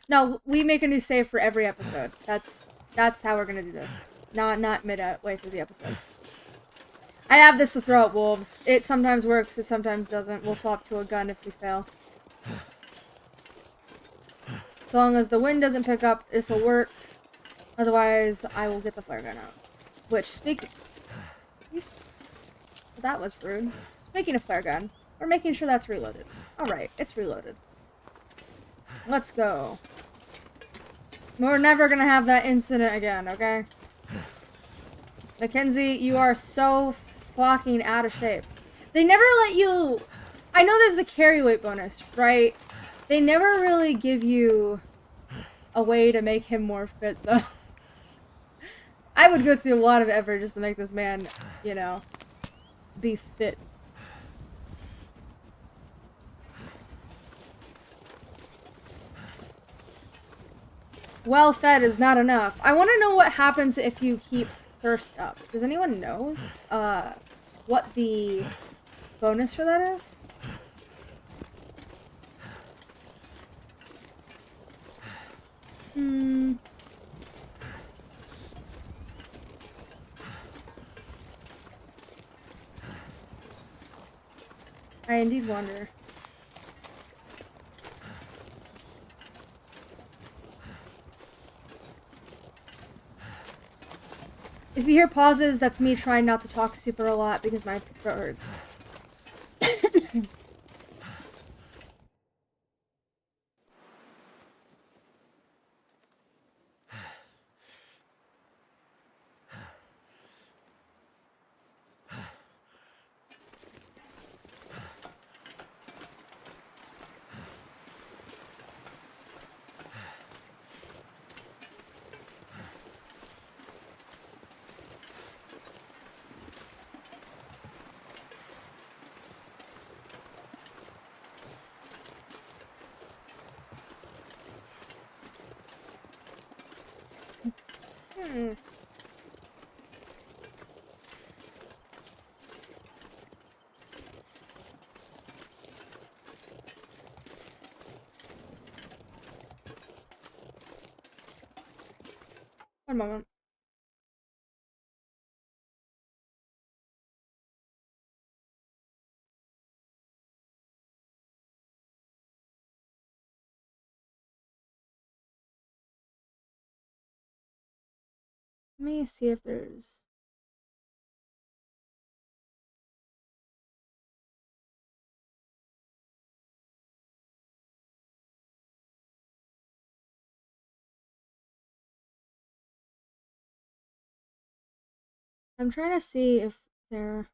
Speaker 2: No, we make a new save for every episode. That's how we're gonna do this. Not midway through the episode. I have this to throw at wolves. It sometimes works, it sometimes doesn't. We'll swap to a gun if we fail. As long as the wind doesn't pick up, this will work. Otherwise, I will get the flare gun out. Which, that was rude. Making a flare gun. We're making sure that's reloaded. Alright, it's reloaded. Let's go. We're never gonna have that incident again, okay? Mackenzie, you are so fucking out of shape. They never let you... I know there's the carry weight bonus, right? They never really give you a way to make him more fit, though. I would go through a lot of effort just to make this man, you know, be fit. well fed is not enough. I want to know what happens if you keep thirst up. Does anyone know what the bonus for that is? I indeed wonder. If you hear pauses, that's me trying not to talk super a lot because my throat hurts. One moment. Let me see if there's... I'm trying to see if there...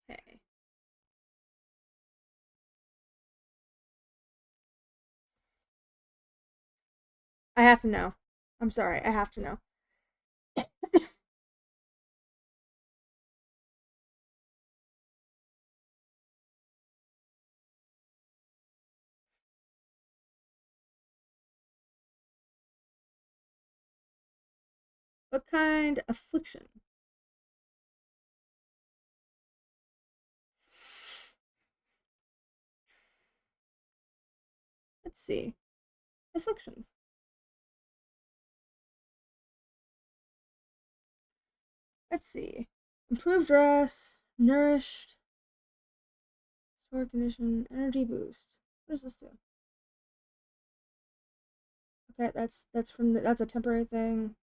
Speaker 2: Okay. I have to know. I'm sorry, I have to know. What kind of affliction? Let's see. Afflictions. Let's see. Improved rest, nourished, store condition, energy boost. What does this do? Okay, that's from the, that's a temporary thing.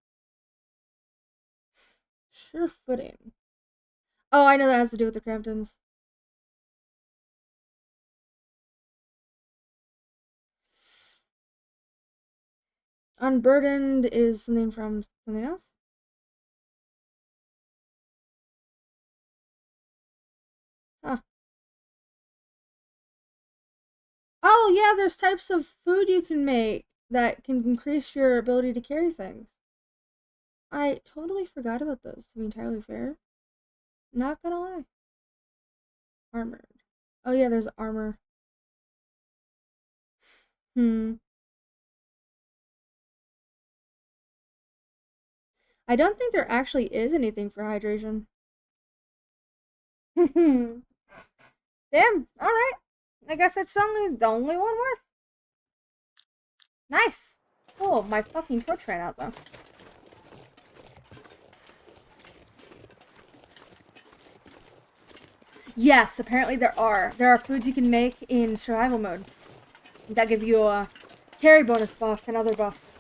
Speaker 2: Sure footing. Oh, I know that has to do with the Cramptons. Unburdened is something from something else? Huh. Oh, yeah, there's types of food you can make that can increase your ability to carry things. I totally forgot about those, to be entirely fair. Not gonna lie. Armored. Oh, yeah, there's armor. I don't think there actually is anything for hydration. Damn, alright. I guess it's only the only one worth. Nice. Oh, my fucking torch ran out, though. Yes, apparently there are. There are foods you can make in survival mode that give you a carry bonus buff and other buffs.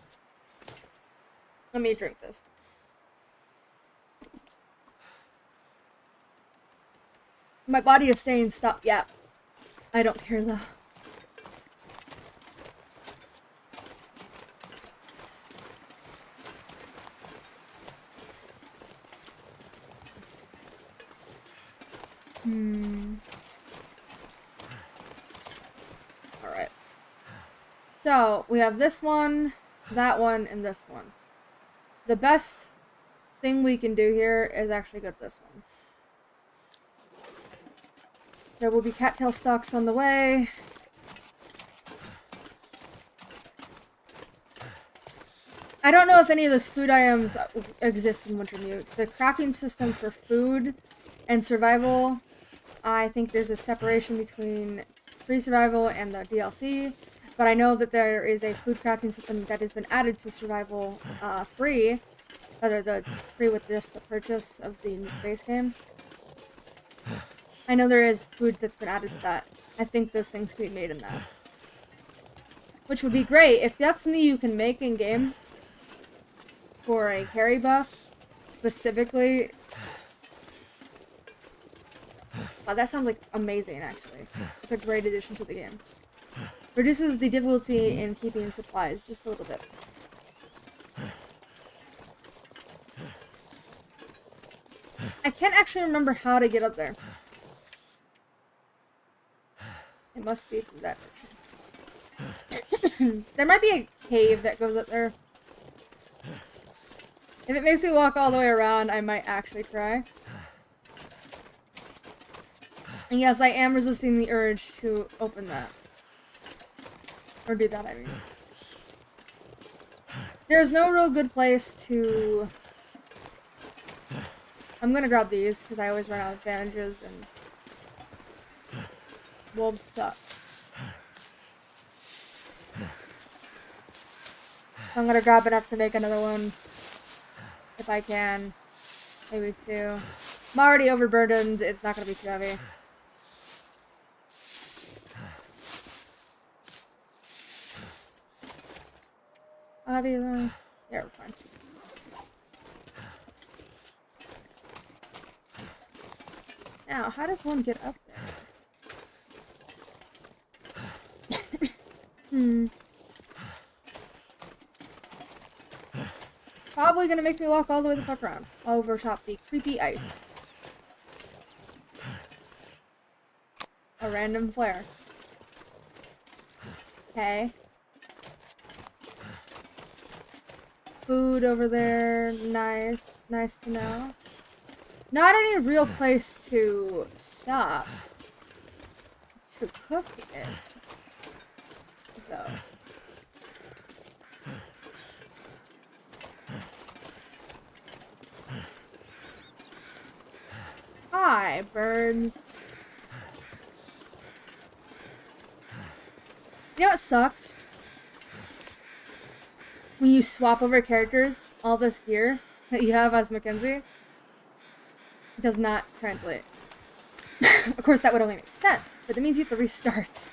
Speaker 2: Let me drink this. My body is saying stop. Yeah. I don't care though. Alright. So, we have this one, that one, and this one. the best thing we can do here is actually go to this one. There will be cattail stalks on the way. I don't know if any of those food items exist in Wintermute. The crafting system for food and survival, I think there's a separation between free survival and the DLC, but I know that there is a food crafting system that has been added to survival free, rather the free with just the purchase of the base game. I know there is food that's been added to that. I think those things can be made in that. Which would be great if that's something you can make in game for a carry buff specifically. Wow, that sounds like amazing actually. It's a great addition to the game. Reduces the difficulty in keeping supplies just a little bit. I can't actually remember how to get up there. It must be through that direction. There might be a cave that goes up there. If it makes me walk all the way around, I might actually try. And yes, I am resisting the urge to open that. Or do that, I mean. There's no real good place to... I'm gonna grab these, because I always run out of bandages, and... wolves suck. I'm gonna grab enough to make another one. If I can. Maybe two. I'm already overburdened, it's not gonna be too heavy. I'll have you yeah, we're fine. Now, how does one get up there? Probably gonna make me walk all the way the fuck around. Over top the creepy ice. A random flare. Okay. Food over there. Nice. Nice to know. Not any real place to stop. To cook it. Though. Hi, birds. You know what sucks? When you swap over characters, all this gear that you have as Mackenzie does not translate. Of course, that would only make sense, but it means you have to restart.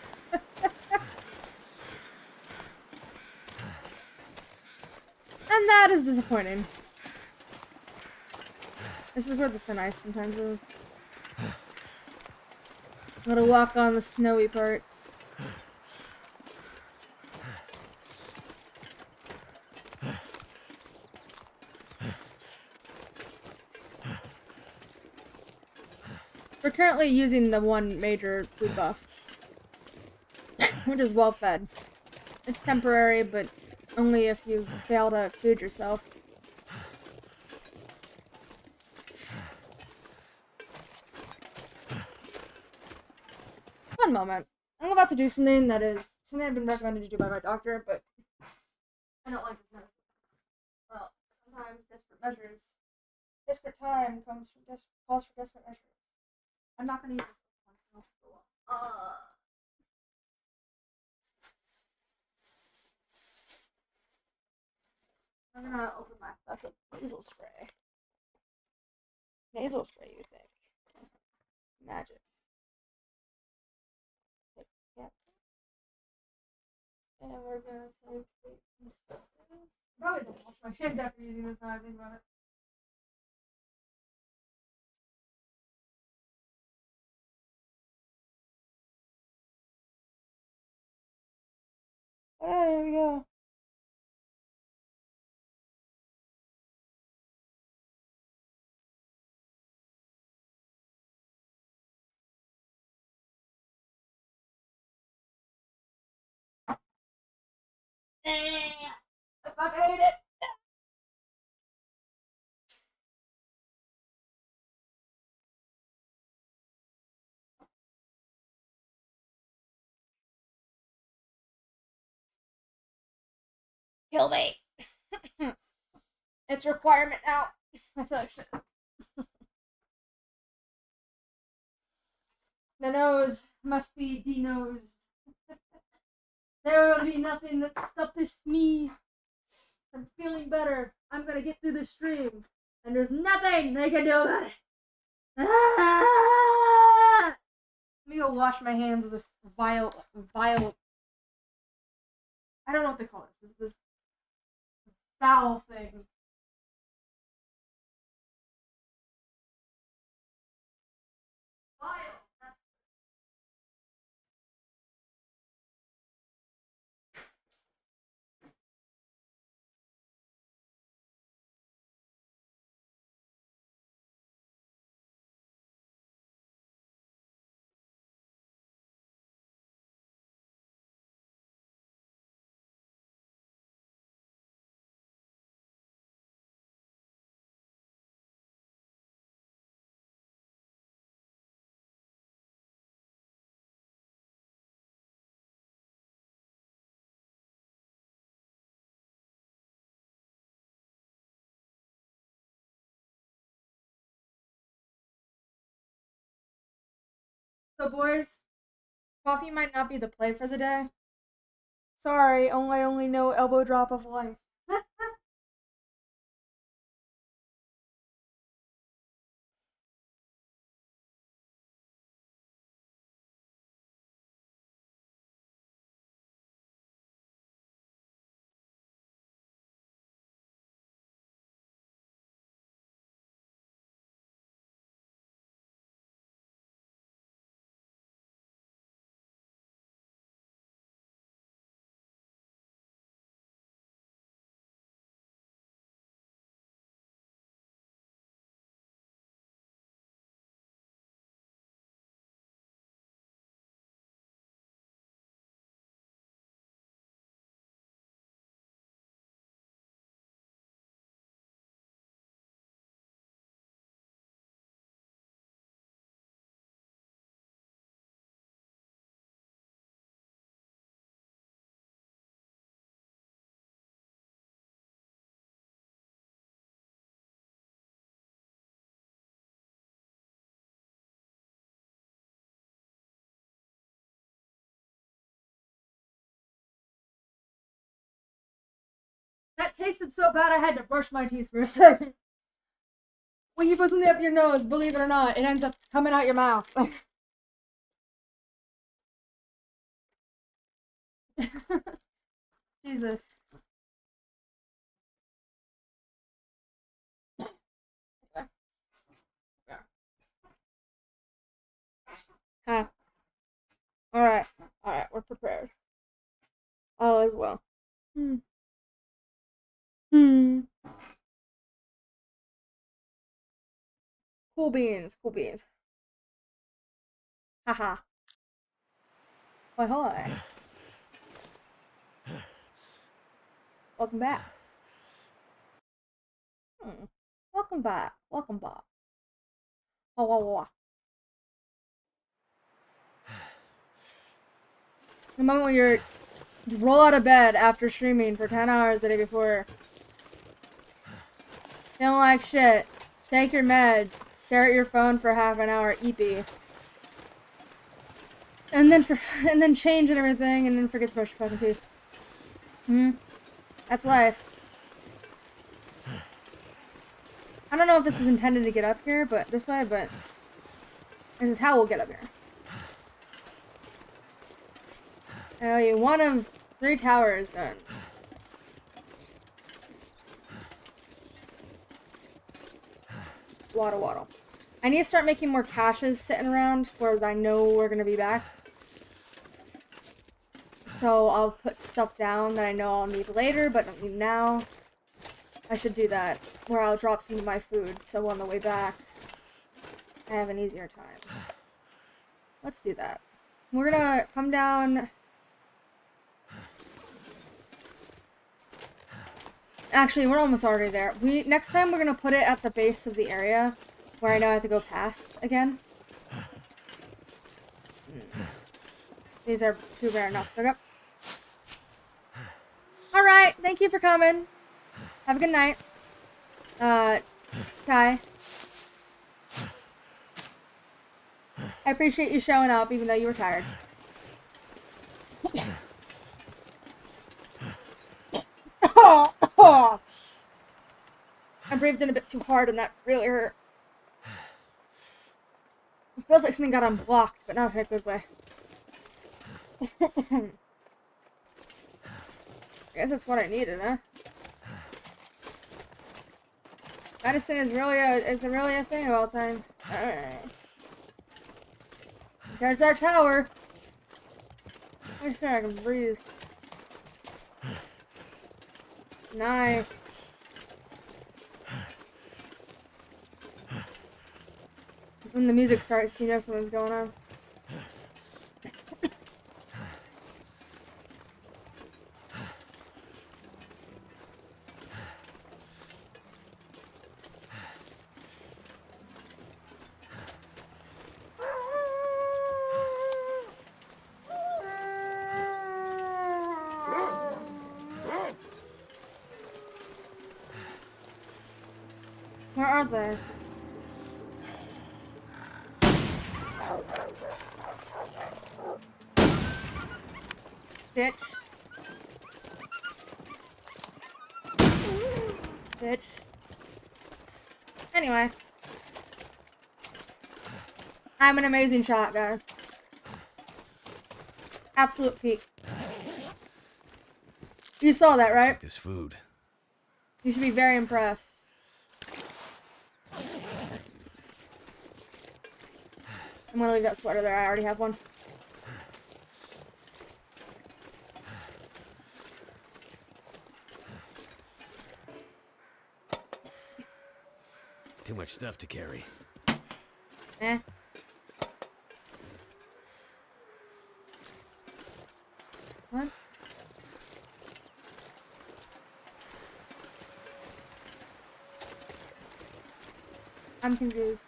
Speaker 2: And that is disappointing. This is where the thin ice sometimes is. I'm gonna walk on the snowy parts. We're currently using the one major food buff, which is well fed. It's temporary, but only if you fail to feed yourself. One moment. I'm about to do something that is something I've been recommended to do by my doctor, but I don't like this medicine. Well, sometimes desperate time calls for desperate measures. I'm not gonna use this one for a while. I'm gonna open my fucking nasal spray. Nasal spray, you think? Magic. Yep. And we're gonna take these stuff. Probably don't wash my hands after using this now I think about it. Oh, there we go. I fucking hate it. Kill me. It's a requirement now. I feel like shit. The nose must be denosed. There will be nothing that stops me from feeling better. I'm gonna get through this stream, and there's nothing they can do about it. Ah! Let me go wash my hands of this vile. I don't know what they call this. This foul thing. Vile. So boys, coffee might not be the play for the day. Sorry, I only know elbow drop of life. That tasted so bad I had to brush my teeth for a second. When you put something up your nose, believe it or not, it ends up coming out your mouth. Jesus. Huh. Alright, we're prepared. All is well. Cool beans. Haha. Ahoy. Welcome back. Welcome back. Oh. The moment when you roll out of bed after streaming for 10 hours the day before. Feeling like shit. Take your meds. Stare at your phone for half an hour. EP. And then change and everything, and then forget to brush your fucking teeth. That's life. I don't know if this was intended to get up here, but this is how we'll get up here. One of 3 towers done. Waddle. I need to start making more caches sitting around where I know we're gonna be back. So I'll put stuff down that I know I'll need later, but don't need now. I should do that, where I'll drop some of my food, so on the way back, I have an easier time. Let's do that. We're gonna come down... Actually, we're almost already there. Next time we're gonna put it at the base of the area, where I know I have to go past again. These are too rare enough. Alright, thank thank you for coming. Have a good night. Kai. I appreciate you showing up even though you were tired. I breathed in a bit too hard and that really hurt. It feels like something got unblocked, but not in a good way. I guess that's what I needed, huh? Medicine is really a thing of all time. There's our tower. Make sure I can breathe. Nice. When the music starts, you know something's going on. Where are they? Bitch. Bitch. Anyway. I'm an amazing shot, guys. Absolute peak. You saw that, right?
Speaker 3: This food.
Speaker 2: You should be very impressed. I'm gonna leave that sweater there. I already have one.
Speaker 3: Too much stuff to carry.
Speaker 2: Eh. What? I'm confused.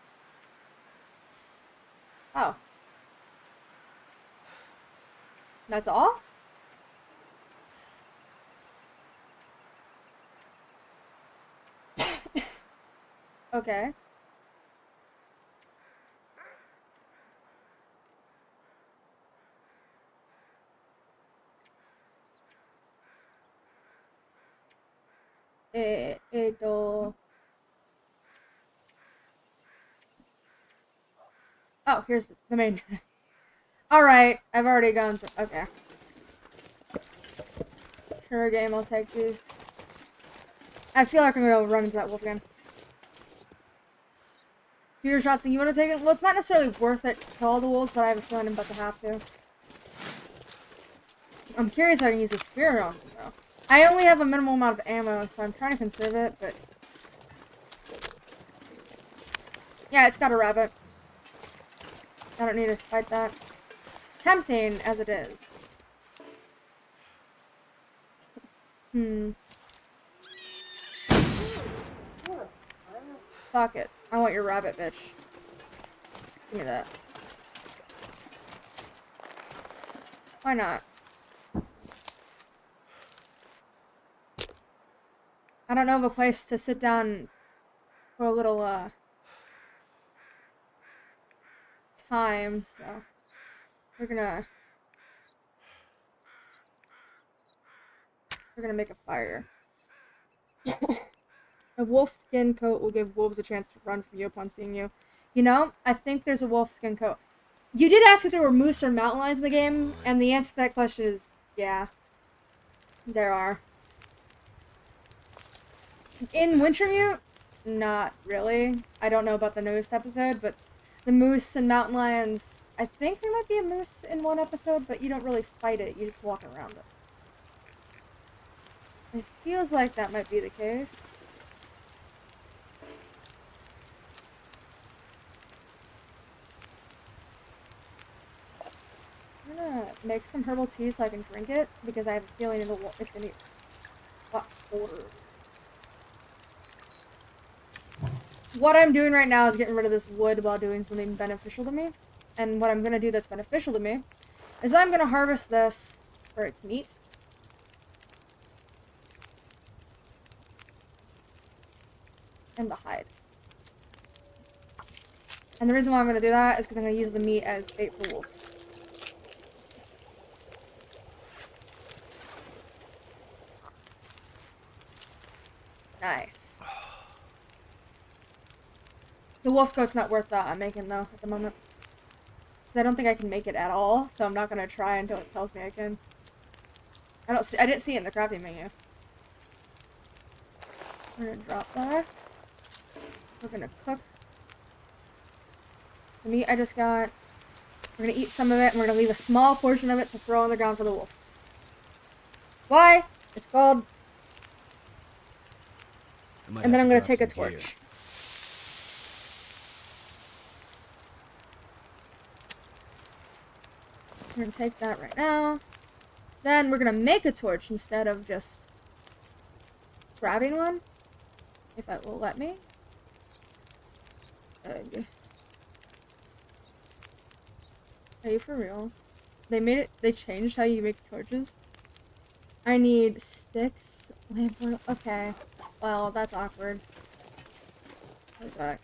Speaker 2: Oh. That's all? Okay. Oh, here's the main. Alright, I've already gone through. Okay. Sure, game, I'll take these. I feel like I'm gonna run into that wolf again. Peter shots, you wanna take it? Well, it's not necessarily worth it to kill all the wolves, but I have a feeling I'm about to have to. I'm curious how I can use a spear on them, though. I only have a minimal amount of ammo, so I'm trying to conserve it, but... Yeah, it's got a rabbit. I don't need to fight that. Tempting as it is. Fuck it. I want your rabbit, bitch. Give me that. Why not? I don't know of a place to sit down for a little, time, so we're gonna make a fire. A wolf skin coat will give wolves a chance to run from you upon seeing you. You know, I think there's a wolf skin coat. You did ask if there were moose or mountain lions in the game, and the answer to that question is yeah. There are. In Wintermute, not really. I don't know about the newest episode, but the moose and mountain lions, I think there might be a moose in one episode, but you don't really fight it, you just walk around it. It feels like that might be the case. I'm gonna make some herbal tea so I can drink it, because I have a feeling it's gonna be a lot colder. What I'm doing right now is getting rid of this wood while doing something beneficial to me. And what I'm gonna do that's beneficial to me is I'm gonna harvest this for its meat. and the hide. And the reason why I'm going to do that is because I'm going to use the meat as bait for wolves. Nice. The wolf coat's not worth that I'm making though at the moment. I don't think I can make it at all, so I'm not gonna try until it tells me I can. I didn't see it in the crafting menu. We're gonna drop that. We're gonna cook the meat I just got. We're gonna eat some of it, and we're gonna leave a small portion of it to throw on the ground for the wolf. Why? It's called. And then I'm gonna take a torch. We're gonna take that right now. Then we're gonna make a torch instead of just grabbing one. If it will let me. Ugh. Are you for real? They changed how you make torches? I need sticks, lamp oil. Okay. Well, that's awkward. What's that?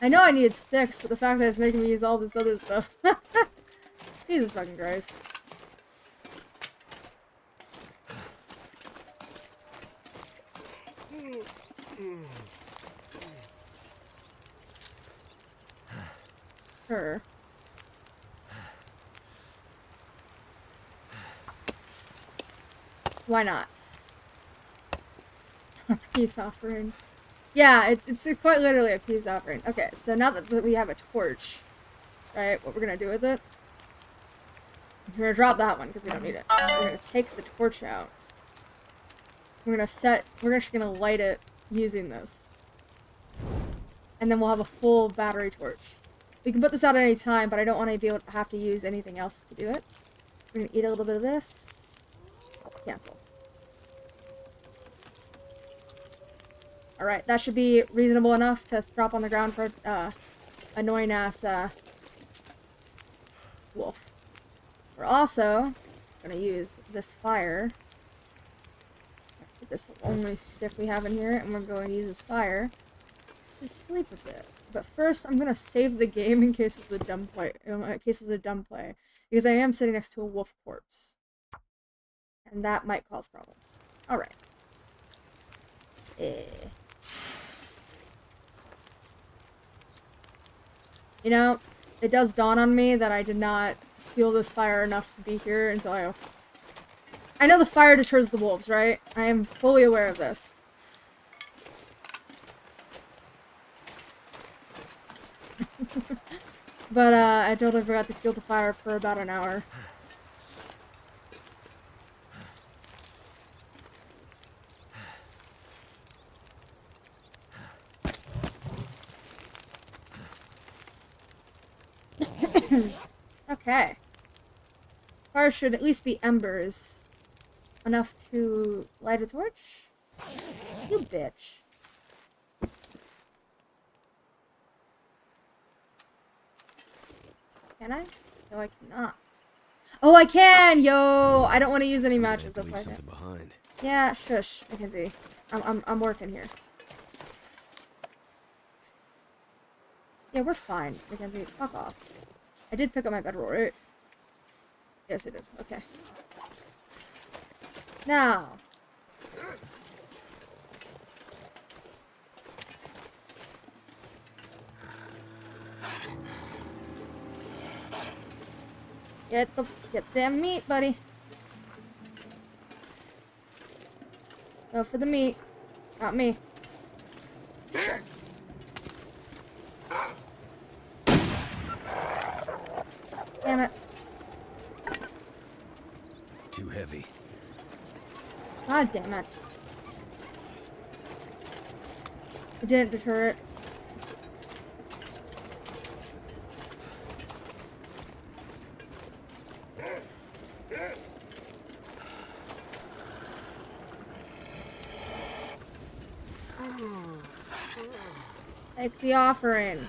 Speaker 2: I know I needed sticks, but the fact that it's making me use all this other stuff. Jesus fucking Christ. Sure. Why not? A peace offering. Yeah, it's quite literally a peace offering. Okay, so now that we have a torch, right, what we're gonna do with it, we're gonna drop that one because we don't need it. We're gonna take the torch out. We're actually gonna light it using this. And then we'll have a full battery torch. We can put this out at any time, but I don't want to be able to have to use anything else to do it. We're gonna eat a little bit of this. Cancel. Alright, that should be reasonable enough to drop on the ground for annoying ass wolf. We're also gonna use this fire. This only stick we have in here, and we're going to use this fire to sleep a bit. But first, I'm gonna save the game in case it's a dumb play. Because I am sitting next to a wolf corpse, and that might cause problems. All right. You know, it does dawn on me that I did not fuel this fire enough to be here until I know the fire deters the wolves, right? I am fully aware of this. But, I totally forgot to fuel the fire for about an hour. Okay. Fire should at least be embers. Enough to light a torch? You bitch. Can I? No, I cannot. Oh, I can! Yo! I don't want to use any matches, that's why I
Speaker 3: something behind.
Speaker 2: Yeah, shush. I can see. I'm working here. Yeah, we're fine. Mackenzie, fuck off. I did pick up my bedroll, right? Yes, I did. Okay. Now. Get them meat, buddy. Go for the meat. Not me. Damn it.
Speaker 3: Too heavy.
Speaker 2: God damn it. It didn't deter it. Take the offering.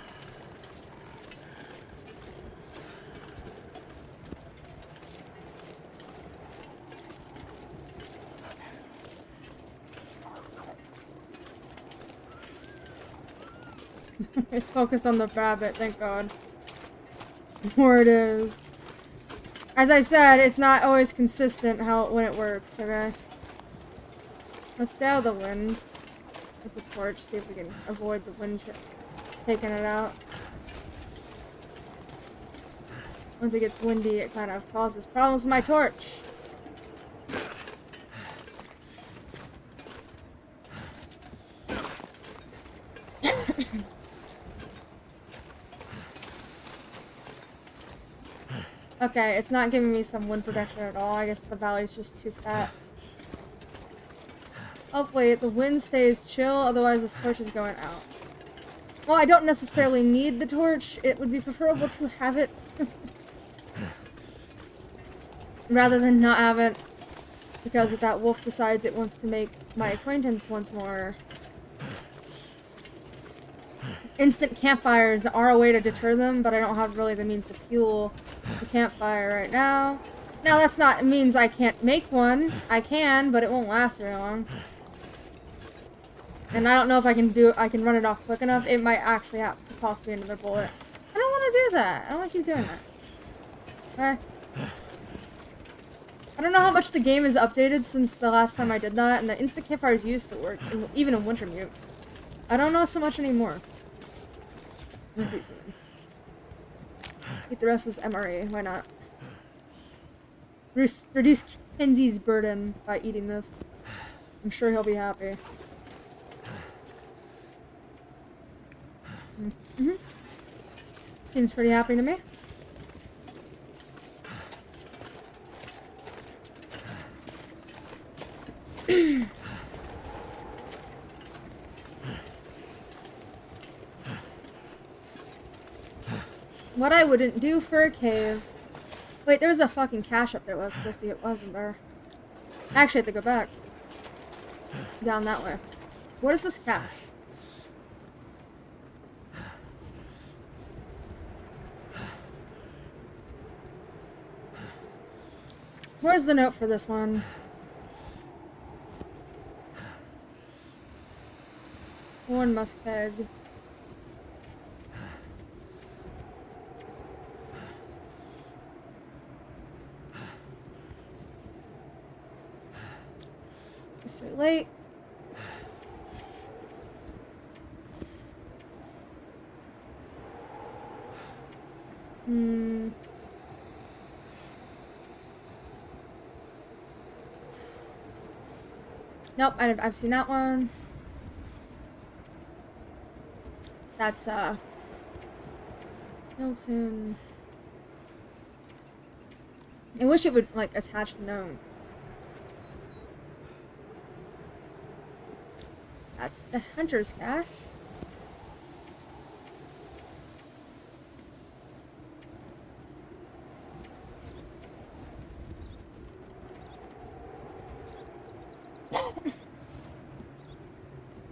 Speaker 2: Focus on the rabbit, thank God. More it is. As I said, it's not always consistent when it works, okay? Let's stay out of the wind with this torch, see if we can avoid the wind taking it out. Once it gets windy, it kind of causes problems with my torch. Okay, it's not giving me some wind protection at all. I guess the valley's just too fat. Hopefully the wind stays chill, otherwise this torch is going out. Well, I don't necessarily need the torch. It would be preferable to have it. Rather than not have it. Because if that wolf decides it wants to make my acquaintance once more. Instant campfires are a way to deter them, but I don't have really the means to fuel the campfire right now. Now that's not, it means I can't make one. I can, but it won't last very long. And I don't know if I can run it off quick enough. It might actually have to cost me another bullet. I don't want to do that. I don't want to keep doing that. I don't know how much the game is updated since the last time I did that, and the instant campfires used to work, even in Wintermute. I don't know so much anymore. Let's see something. Eat the rest of this MRE, why not? Reduce Kenzie's burden by eating this. I'm sure he'll be happy. Mm-hmm. Seems pretty happy to me. What I wouldn't do for a cave. Wait, there was a fucking cache up there. I was supposed to get, wasn't there? I actually have to go back. Down that way. What is this cache? Where's the note for this one? One muskeg. It's too late. Nope, I've seen that one. That's, Milton. I wish it would, like, attach the note. That's the hunter's cache.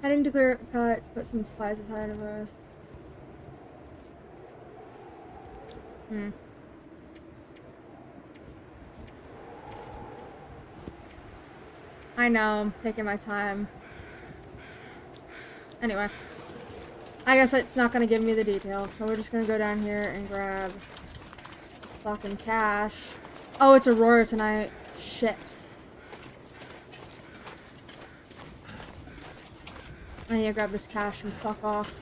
Speaker 2: Heading to clear cut, put some supplies aside of us. I know, I'm taking my time. Anyway. I guess it's not gonna give me the details, so we're just gonna go down here and grab this fucking cache. Oh, it's Aurora tonight. Shit. I need to grab this cache and fuck off.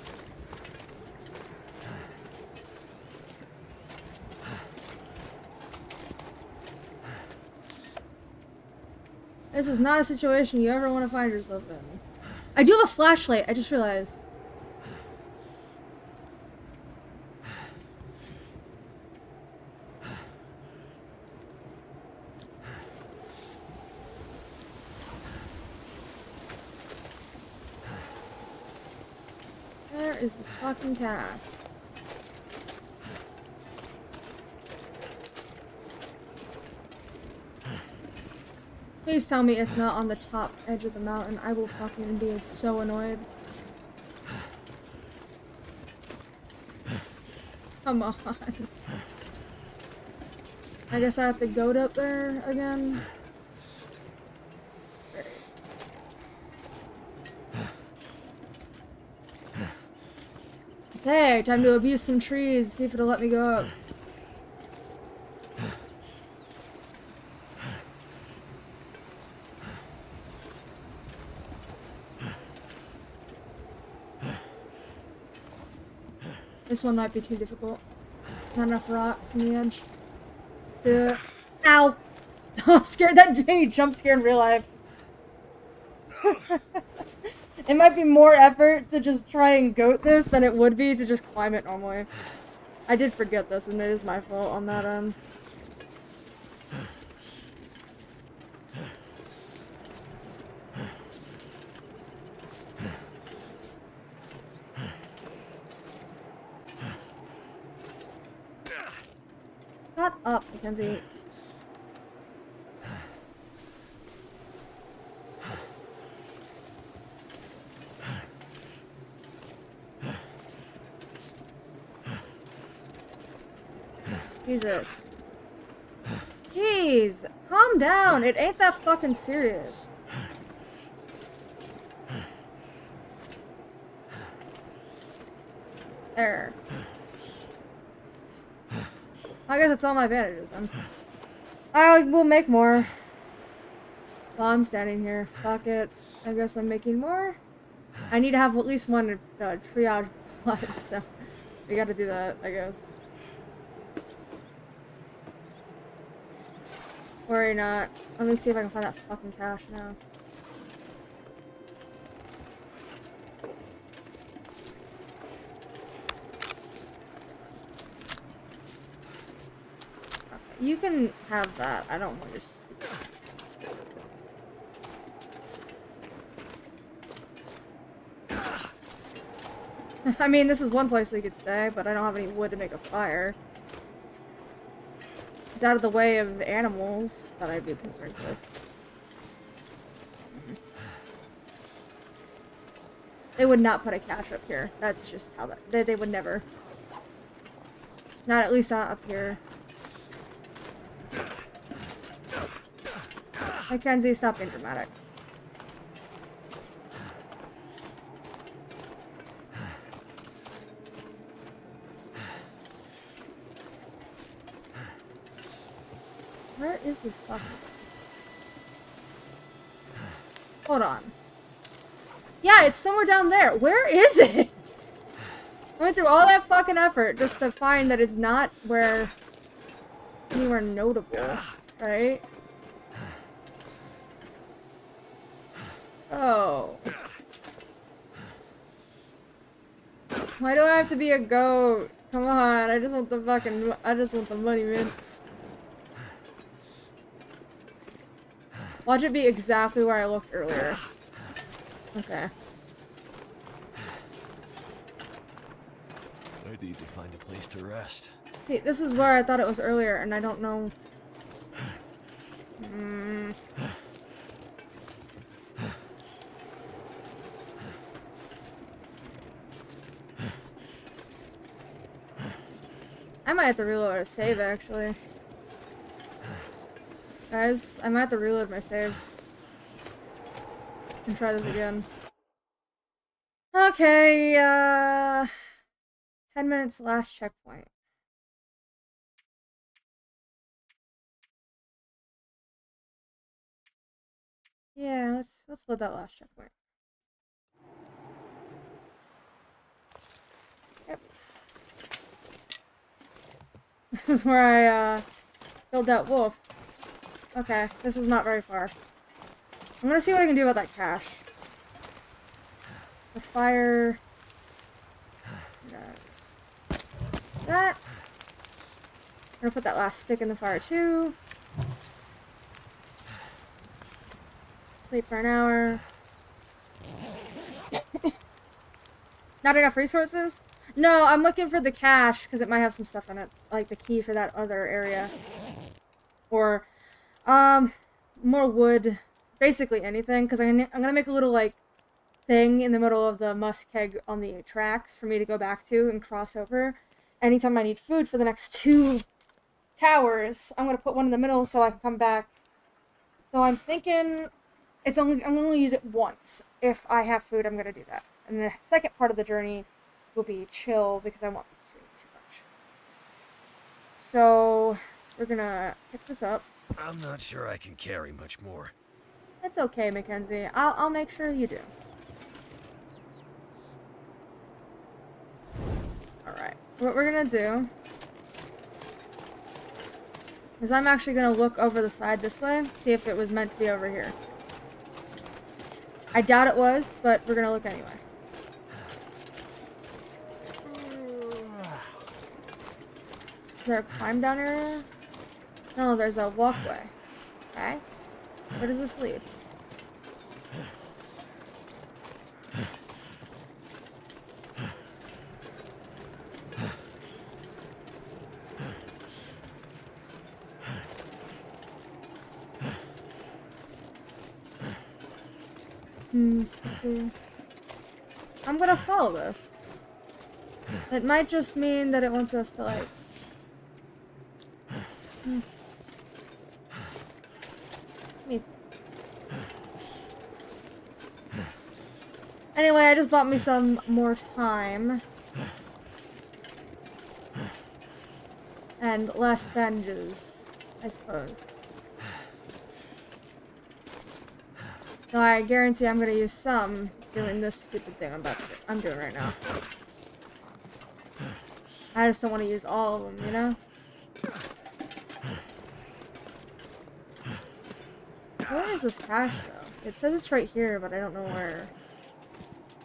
Speaker 2: This is not a situation you ever want to find yourself in. I do have a flashlight, I just realized. Where is this fucking cat? Please tell me it's not on the top edge of the mountain. I will fucking be so annoyed. Come on. I guess I have to goat up there again. Okay, time to abuse some trees, see if it'll let me go up. This one might be too difficult. Not enough rocks on the edge. Ow! Oh, scared that Jane jump scare in real life. It might be more effort to just try and goat this than it would be to just climb it normally. I did forget this, and it is my fault on that end. Shut up, Mackenzie. Jesus. Jeez, calm down. It ain't that fucking serious. There. I guess it's all my bandages then. I will make more. While I'm standing here. Fuck it. I guess I'm making more. I need to have at least one triage blood, so we gotta do that, I guess. Worry not. Let me see if I can find that fucking cache now. Okay, you can have that. I don't want your stupid. I mean, this is one place we could stay, but I don't have any wood to make a fire. It's out of the way of animals that I'd be concerned with. They would not put a cache up here. That's just how that... They would never. Not at least not up here. Mackenzie, stop being dramatic. Where is this fucking... Hold on. Yeah, it's somewhere down there. Where is it? I went through all that fucking effort just to find that it's not where... anywhere notable, right? Oh. Why do I have to be a goat? Come on, I just want the fucking... I just want the money, man. Watch it be exactly where I looked earlier. Okay.
Speaker 3: I need to find a place to rest.
Speaker 2: See, this is where I thought it was earlier, and I don't know. I might have to reload a save, actually. Guys, I might have to reload my save. And try this again. Okay, 10 minutes last checkpoint. Yeah, let's load that last checkpoint. Yep. This is where I killed that wolf. Okay, this is not very far. I'm gonna see what I can do about that cache. The fire... That. I'm gonna put that last stick in the fire too. Sleep for an hour. Not enough resources? No, I'm looking for the cache because it might have some stuff in it. Like the key for that other area. Or, more wood. Basically anything, because I'm gonna make a little, like, thing in the middle of the musk keg on the tracks for me to go back to and cross over. Anytime I need food for the next 2 towers, I'm gonna put one in the middle so I can come back. So I'm thinking I'm gonna use it once. If I have food, I'm gonna do that. And the second part of the journey, will be chill because I won't be carrying too much. So we're gonna pick this up.
Speaker 3: I'm not sure I can carry much more.
Speaker 2: It's okay, Mackenzie. I'll make sure you do. Alright. What we're gonna do is I'm actually gonna look over the side this way, see if it was meant to be over here. I doubt it was, but we're gonna look anyway. Is there a climb down area? No, there's a walkway. Okay. Where does this lead? I'm gonna follow this. It might just mean that it wants us to, like... Anyway, I just bought me some more time. And less bandages, I suppose. No, I guarantee I'm gonna use some doing this stupid thing I'm doing right now. I just don't want to use all of them, you know? Where is this cache, though? It says it's right here, but I don't know where.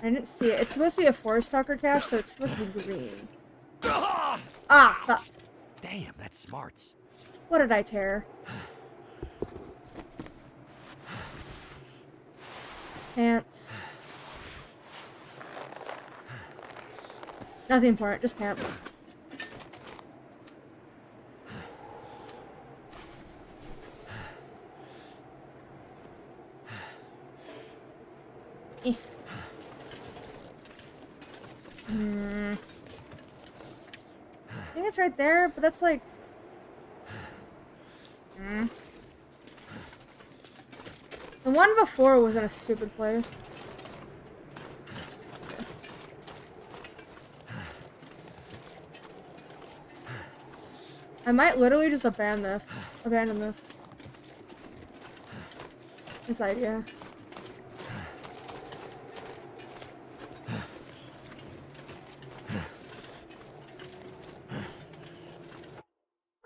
Speaker 2: I didn't see it. It's supposed to be a forest talker cache, so it's supposed to be green. Ah, fuck.
Speaker 3: Damn, that's smarts.
Speaker 2: What did I tear? Pants. Nothing important, just pants. Eh. I think it's right there, but that's like... The one before was in a stupid place. I might literally just abandon this. This idea.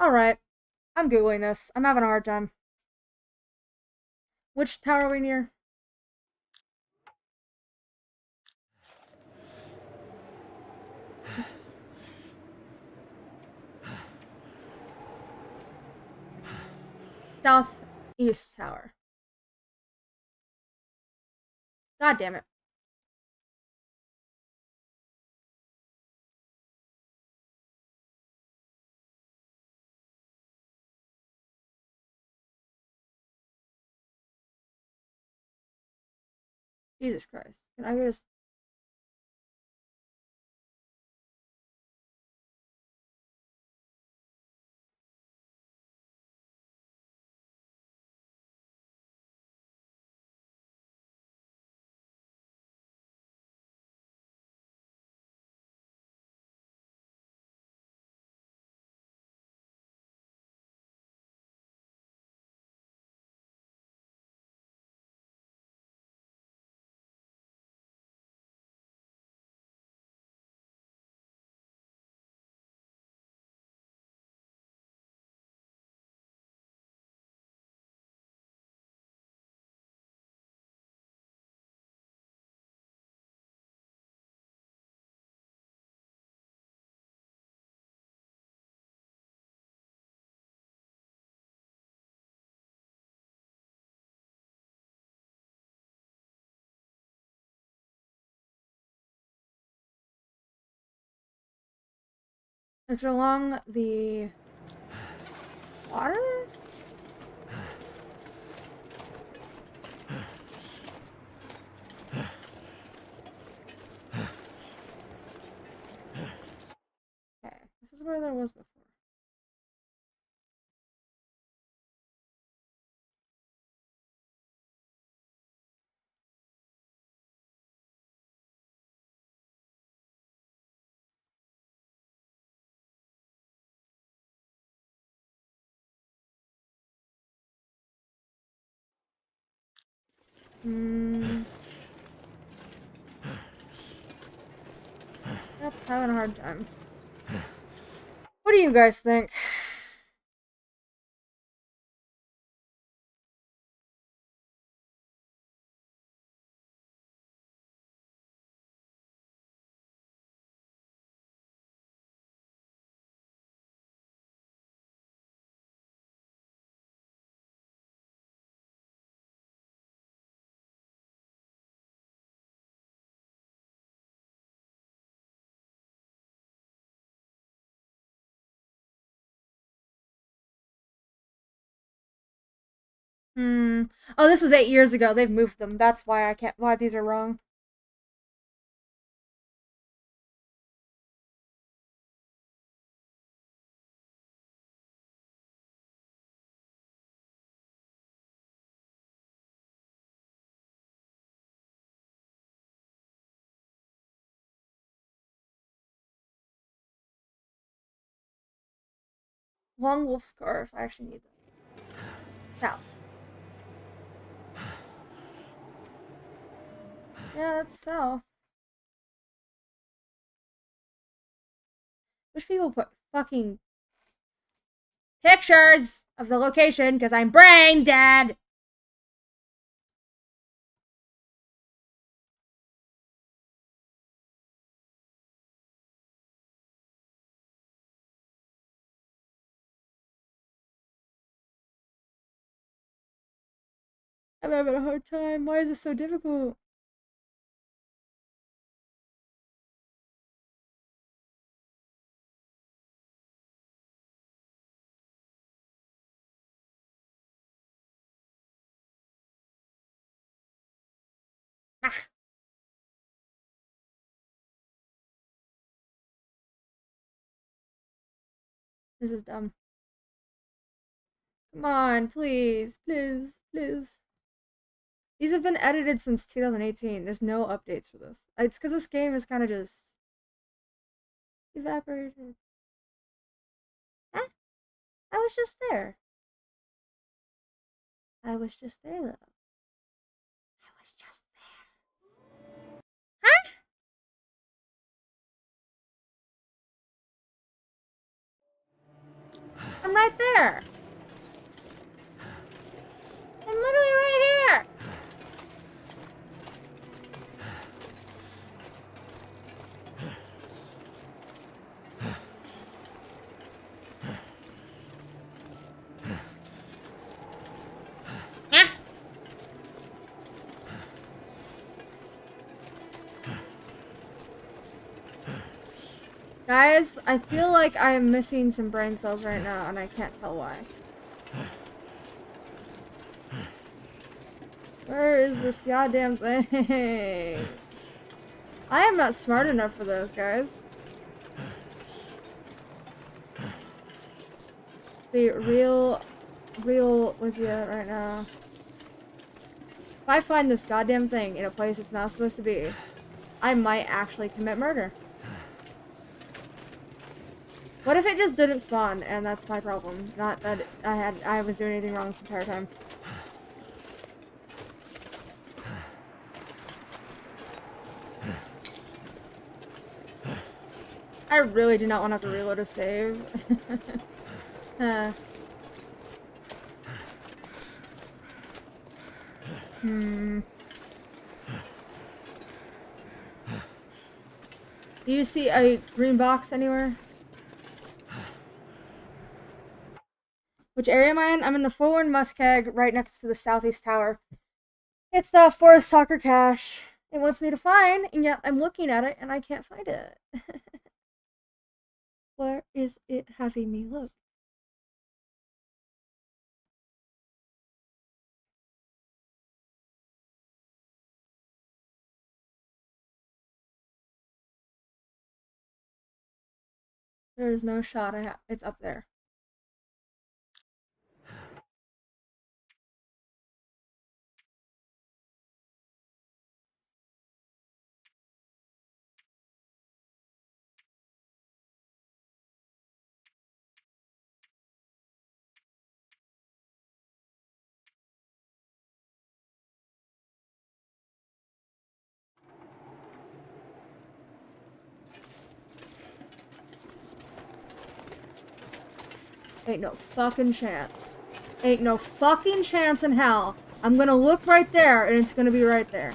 Speaker 2: Alright. I'm Googling this. I'm having a hard time. Which tower are we near? Southeast tower. God damn it. Jesus Christ. Can I just... It's along the water? Okay, this is where there was before. Yep, having a hard time. What do you guys think? Oh, this was 8 years ago. They've moved them. That's why I can't. Why these are wrong. Long wolf scarf. I actually need them. Now. Yeah, that's south. Wish people put fucking pictures of the location because I'm brain dead. I'm having a hard time. Why is this so difficult? Ah. This is dumb. Come on, please, please, please. These have been edited since 2018. There's no updates for this. It's because this game is kind of just evaporated. Huh? I was just there. I was just there, though. I was just there. Huh? I'm right there. I'm literally right here. Guys, I feel like I am missing some brain cells right now, and I can't tell why. Where is this goddamn thing? I am not smart enough for this, guys. Be real with you right now. If I find this goddamn thing in a place it's not supposed to be, I might actually commit murder. What if it just didn't spawn, and that's my problem? Not that I was doing anything wrong this entire time. I really do not want to have to reload a save. Do you see a green box anywhere? Which area am I in? I'm in the Forlorn Muskeg, right next to the Southeast Tower. It's the Forest Talker cache. It wants me to find, and yet I'm looking at it and I can't find it. Where is it having me look? There is no shot I have. It's up there. Ain't no fucking chance. Ain't no fucking chance in hell. I'm gonna look right there, and it's gonna be right there.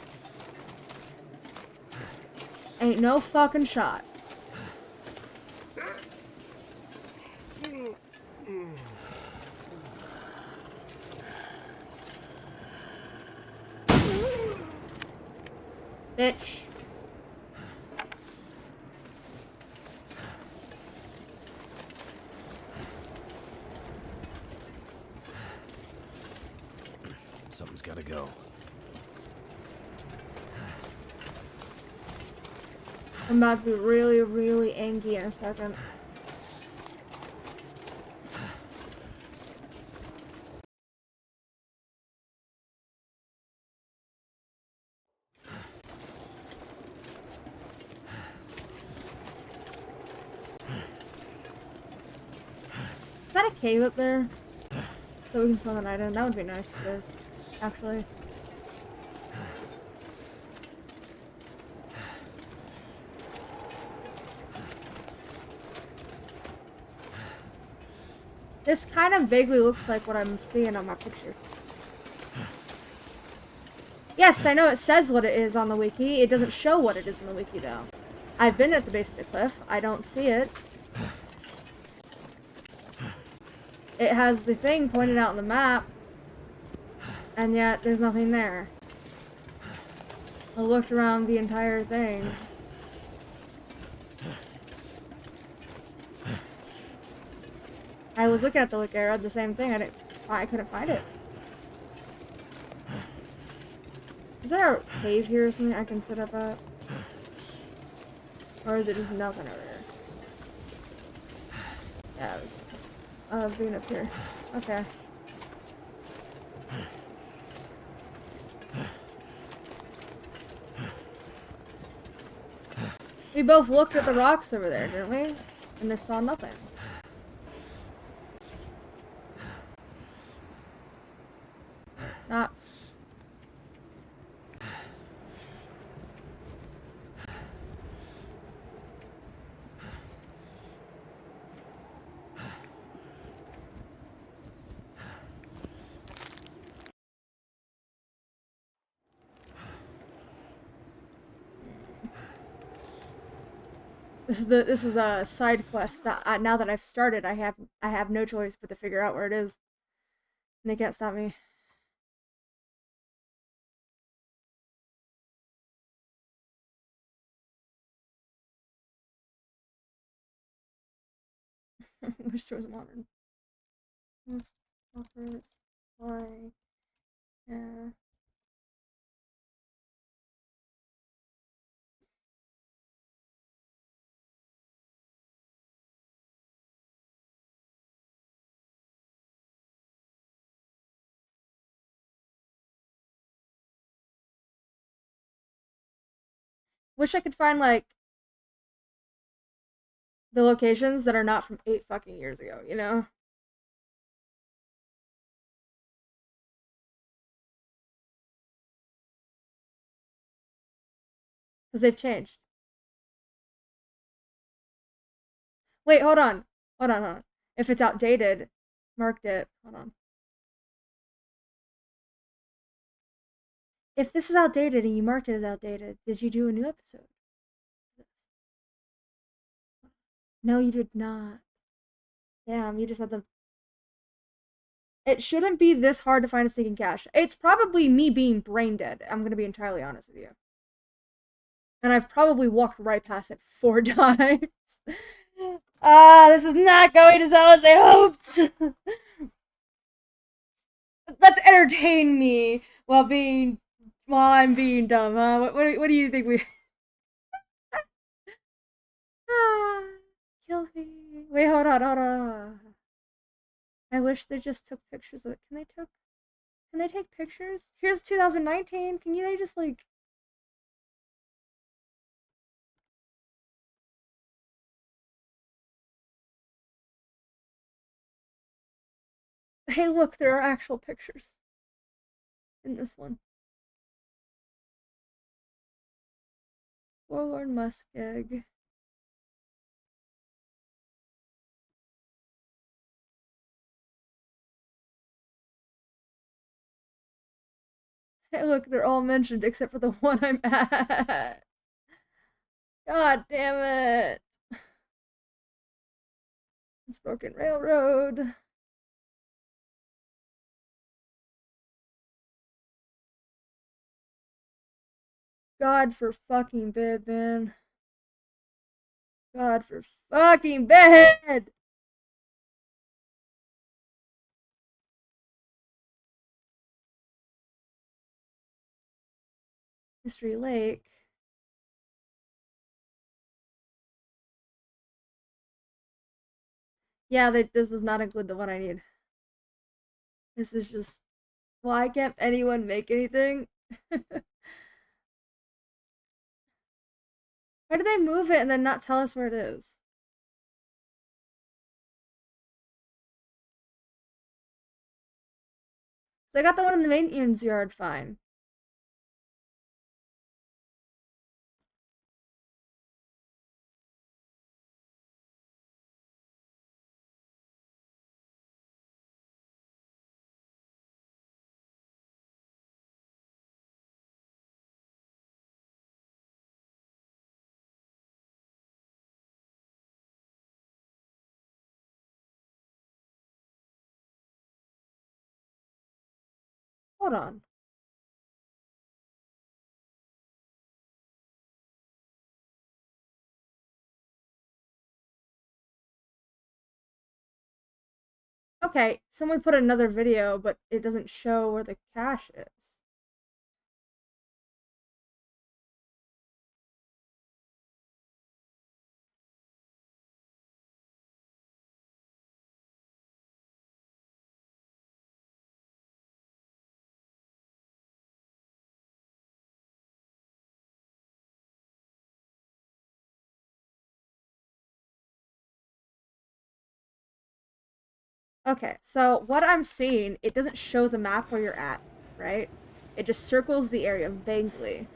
Speaker 2: Ain't no fucking shot. Bitch.
Speaker 3: Something's gotta go.
Speaker 2: I'm about to be really, really angry in a second. Is that a cave up there? So we can spend the night in? That would be nice if it is, actually. This kind of vaguely looks like what I'm seeing on my picture. Yes, I know it says what it is on the wiki. It doesn't show what it is in the wiki, though. I've been at the base of the cliff. I don't see it. It has the thing pointed out on the map, and yet there's nothing there. I looked around the entire thing. I was looking at the wiki, I read the same thing. I couldn't find it. Is there a cave here or something I can sit up at? Or is it just nothing over here? Yeah, it was being up here. Okay. We both looked at the rocks over there, didn't we? And just saw nothing. Not. This is a side quest that now that I've started, I have no choice but to figure out where it is. And they can't stop me. Wish there was modern. Most offers why yeah. Wish I could find like the locations that are not from 8 fucking years ago, you know? Because they've changed. Wait, hold on. Hold on, hold on. If it's outdated, marked it. Hold on. If this is outdated and you marked it as outdated, did you do a new episode? No, you did not. Damn, you just had the... It shouldn't be this hard to find a sneaking cache. It's probably me being brain dead. I'm gonna be entirely honest with you. And I've probably walked right past it 4 times. This is not going as well as I hoped. Let's entertain me while I'm being dumb, huh? What do you think we... Kill me. Wait, hold on. I wish they just took pictures of it. Can they take pictures? Here's 2019. Can they just like... Hey, look, there are actual pictures in this one. Forward Muskeg. Hey, look, they're all mentioned except for the one I'm at. God damn it. It's Broken Railroad. God for fucking bed, man. God for fucking bed! Mystery Lake. Yeah, this does not include the one I need. This is just... Why can't anyone make anything? Why did they move it and then not tell us where it is? So I got the one in the maintenance yard fine. Hold on. Okay, someone put another video, but it doesn't show where the cache is. Okay, so what I'm seeing, it doesn't show the map where you're at, right? It just circles the area vaguely.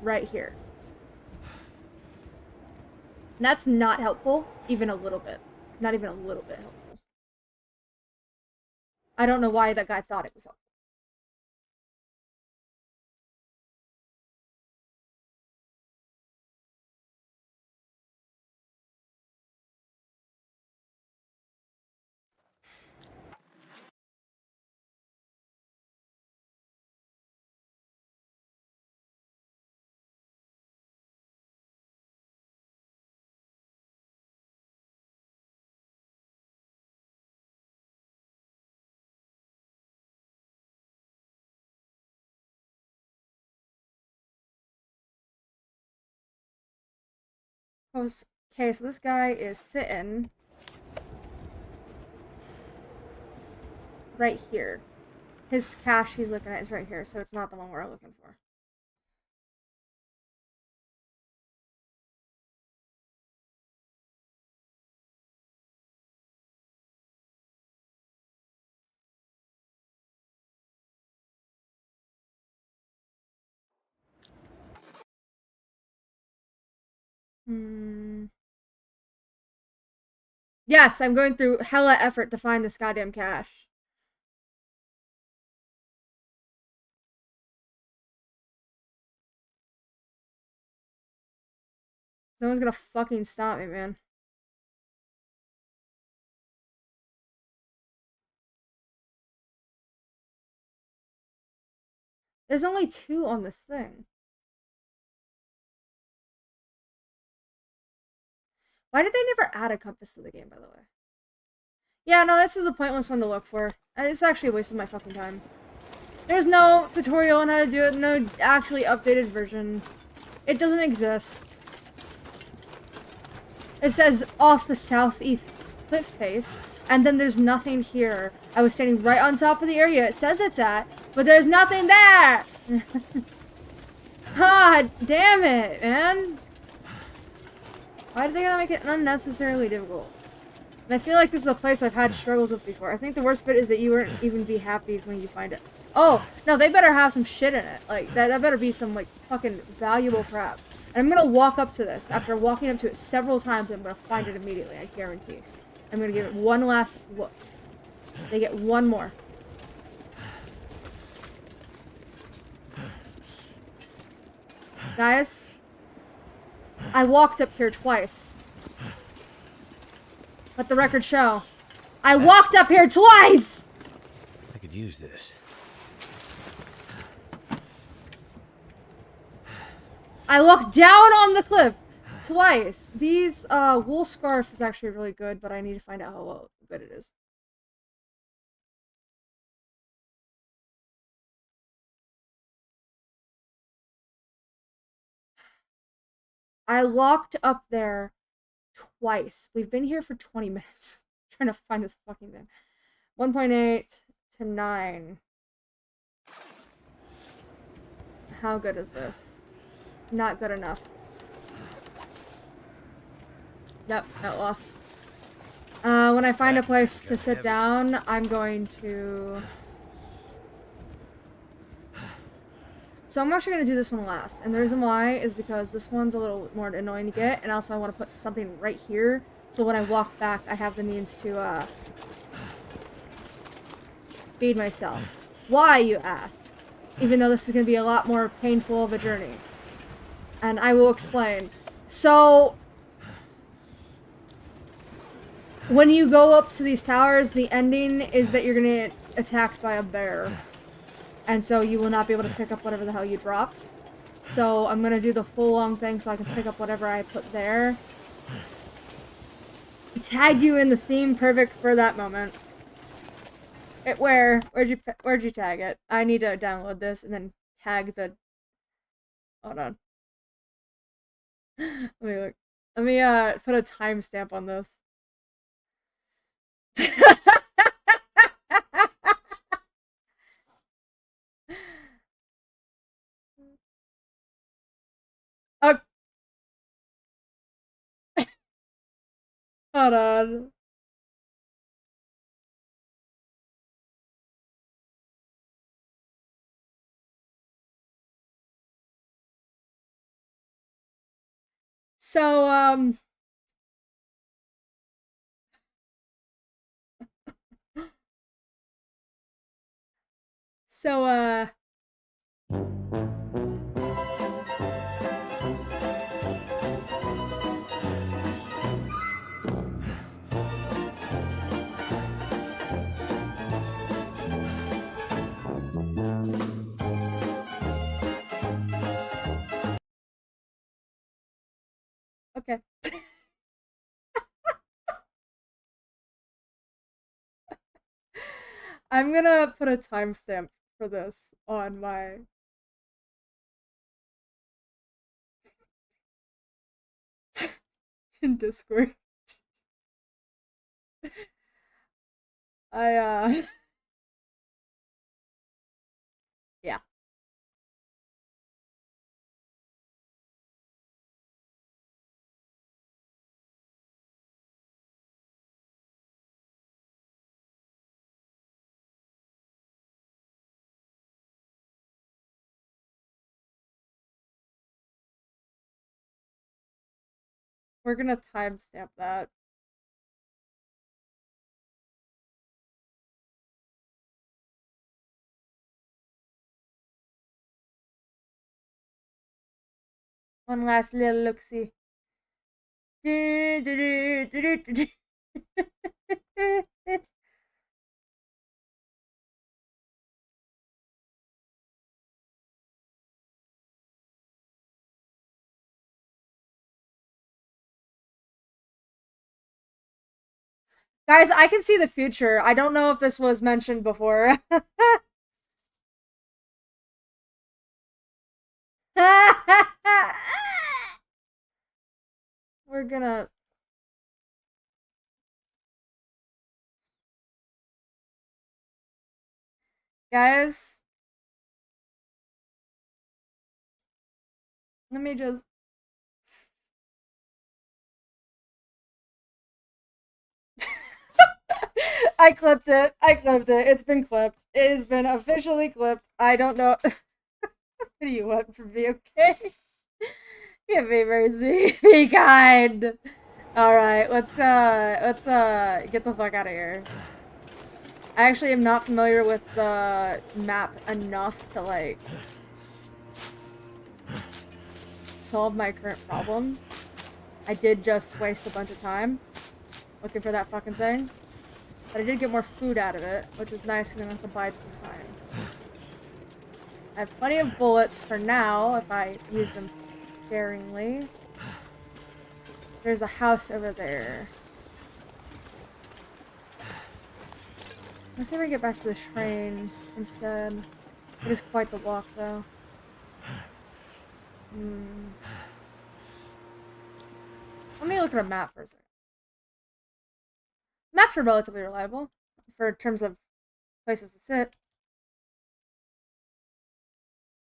Speaker 2: Right here. And that's not helpful, even a little bit. Not even a little bit helpful. I don't know why that guy thought it was helpful. Okay, so this guy is sitting right here. His cache he's looking at is right here, so it's not the one we're looking for. Yes, I'm going through hella effort to find this goddamn cache. Someone's gonna fucking stop me, man. There's only 2 on this thing. Why did they never add a compass to the game, by the way? Yeah, no, this is a pointless one to look for. It's actually a waste of my fucking time. There's no tutorial on how to do it, no actually updated version. It doesn't exist. It says off the southeast cliff face, and then there's nothing here. I was standing right on top of the area it says it's at, but there's nothing there! God damn it, man! Why did they gotta make it unnecessarily difficult? And I feel like this is a place I've had struggles with before. I think the worst bit is that you won't even be happy when you find it. Oh, no, they better have some shit in it. Like, that better be some, like, fucking valuable crap. And I'm gonna walk up to this. After walking up to it several times, I'm gonna find it immediately, I guarantee. I'm gonna give it one last look. They get one more. Guys, I walked up here twice. Let the record show. I walked up here twice!
Speaker 3: I could use this.
Speaker 2: I walked down on the cliff twice. These, wool scarf is actually really good, but I need to find out how good it is. I locked up there twice. We've been here for 20 minutes trying to find this fucking thing. 1.8 to 9. How good is this? Not good enough. Yep, that loss. When I find a place to sit down, I'm going to... So I'm actually going to do this one last. And the reason why is because this one's a little more annoying to get. And also I want to put something right here. So when I walk back, I have the means to feed myself. Why, you ask? Even though this is going to be a lot more painful of a journey. And I will explain. So... when you go up to these towers, the ending is that you're going to get attacked by a bear. And so you will not be able to pick up whatever the hell you dropped. So I'm going to do the full long thing so I can pick up whatever I put there. I tagged you in the theme, perfect for that moment. Where'd you tag it? I need to download this and then tag the... Hold on. Let me look. Let me put a timestamp on this. Hold on. So, okay. I'm gonna put a timestamp for this on my... in Discord. Yeah. We're gonna timestamp that. One last little look-see. Guys, I can see the future. I don't know if this was mentioned before. We're gonna... Guys, let me just... I clipped it. I clipped it. It's been clipped. It has been officially clipped. I don't know... What do you want from me, okay? Give me mercy. Be kind. Alright, let's get the fuck out of here. I actually am not familiar with the map enough to, like... solve my current problem. I did just waste a bunch of time looking for that fucking thing. But I did get more food out of it, which is nice because I don't have to bide some time. I have plenty of bullets for now, if I use them sparingly. There's a house over there. Let's see if I can get back to the train instead. It is quite the walk, though. Let me look at a map for a second. Maps are relatively reliable for terms of places to sit.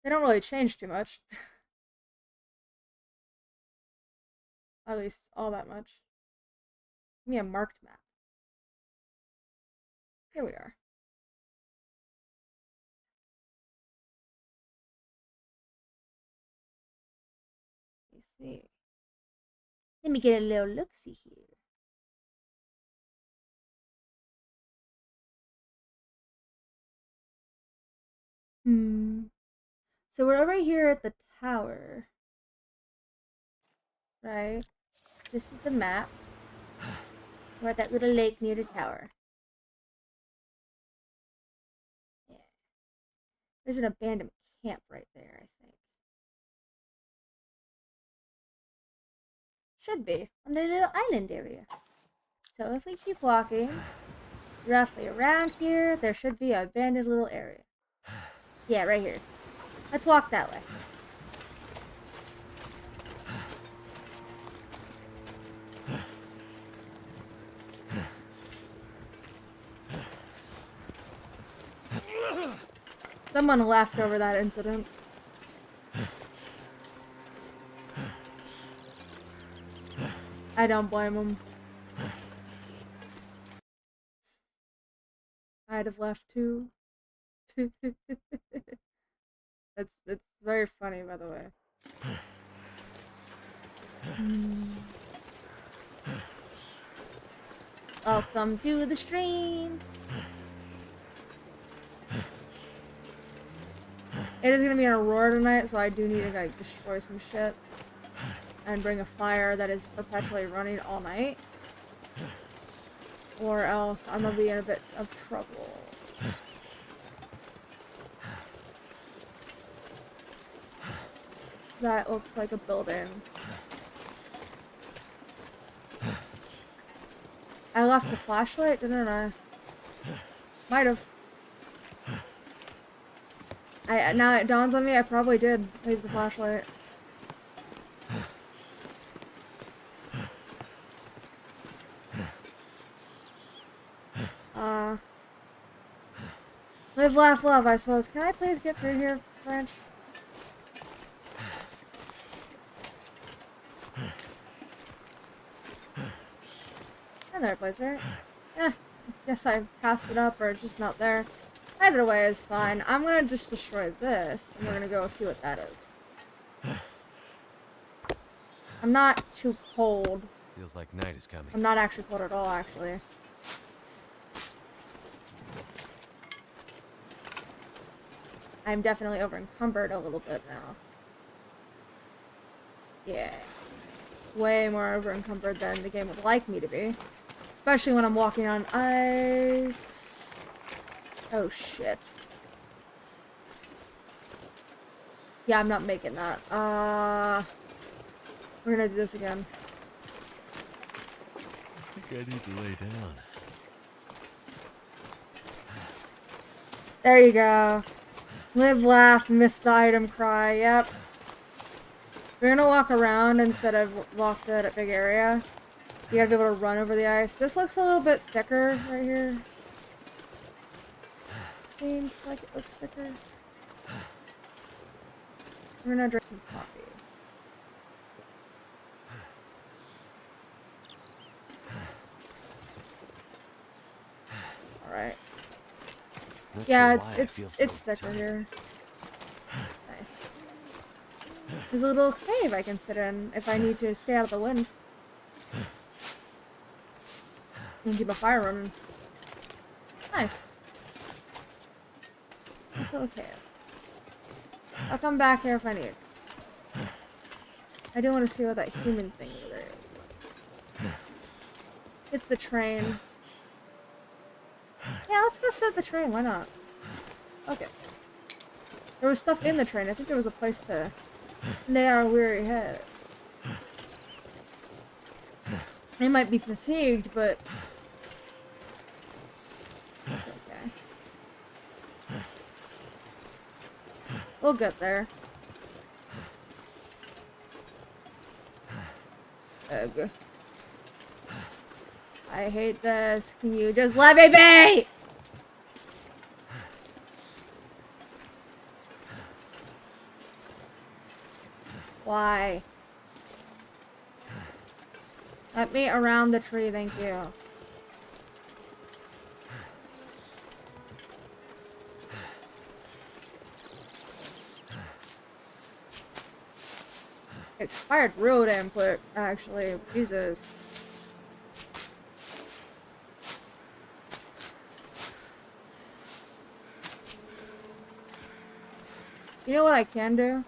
Speaker 2: They don't really change too much. At least all that much. Give me a marked map. Here we are. Let me see. Let me get a little look-see here. So we're over here at the tower. Right? This is the map. We're at that little lake near the tower. Yeah. There's an abandoned camp right there, I think. Should be. On the little island area. So if we keep walking, roughly around here, there should be an abandoned little area. Yeah, right here. Let's walk that way. Someone laughed over that incident. I don't blame them. I'd have left too. It's very funny, by the way. Welcome to the stream. It is gonna be an Aurora tonight, so I do need to like destroy some shit and bring a fire that is perpetually running all night, or else I'm gonna be in a bit of trouble. That looks like a building. I left the flashlight, didn't I? Might have. Now it dawns on me, I probably did leave the flashlight. Live, laugh, love, I suppose. Can I please get through here, French? Another place, right? Guess I passed it up or it's just not there. Either way is fine. I'm gonna just destroy this and we're gonna go see what that is. I'm not too cold.
Speaker 3: Feels like night is coming.
Speaker 2: I'm not actually cold at all, actually. I'm definitely over encumbered a little bit now. Yeah. Way more over encumbered than the game would like me to be. Especially when I'm walking on ice. Oh shit. Yeah, I'm not making that. We're gonna do this again.
Speaker 3: I think I need to lay down.
Speaker 2: There you go. Live, laugh, miss the item, cry. Yep. We're gonna walk around instead of walk that big area. You gotta be able to run over the ice. This looks a little bit thicker right here. Seems like it looks thicker. We're gonna drink some coffee. Alright. Yeah, it's thicker here. Nice. There's a little cave I can sit in if I need to stay out of the wind. And keep a fire running. Nice. It's okay. I'll come back here if I need. I do want to see what that human thing over there is. It's the train. Yeah, let's go sit at the train. Why not? Okay. There was stuff in the train. I think there was a place to lay our weary head. I might be fatigued, but it's okay. We'll get there. Ugh. I hate this. Can you just let me be? Why? Let me around the tree, thank you. Expired real damn quick, actually. Jesus. You know what I can do?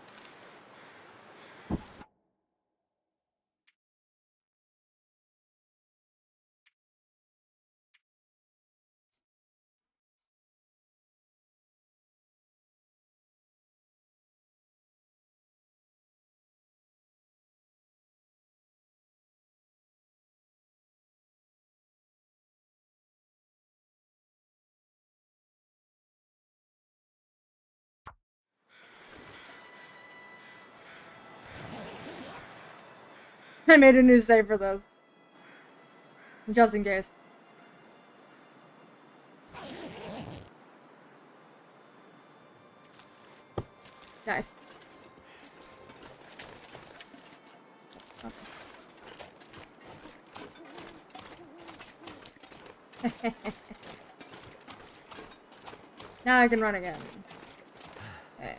Speaker 2: I made a new save for this. Just in case. Nice. Okay. Now I can run again. Okay.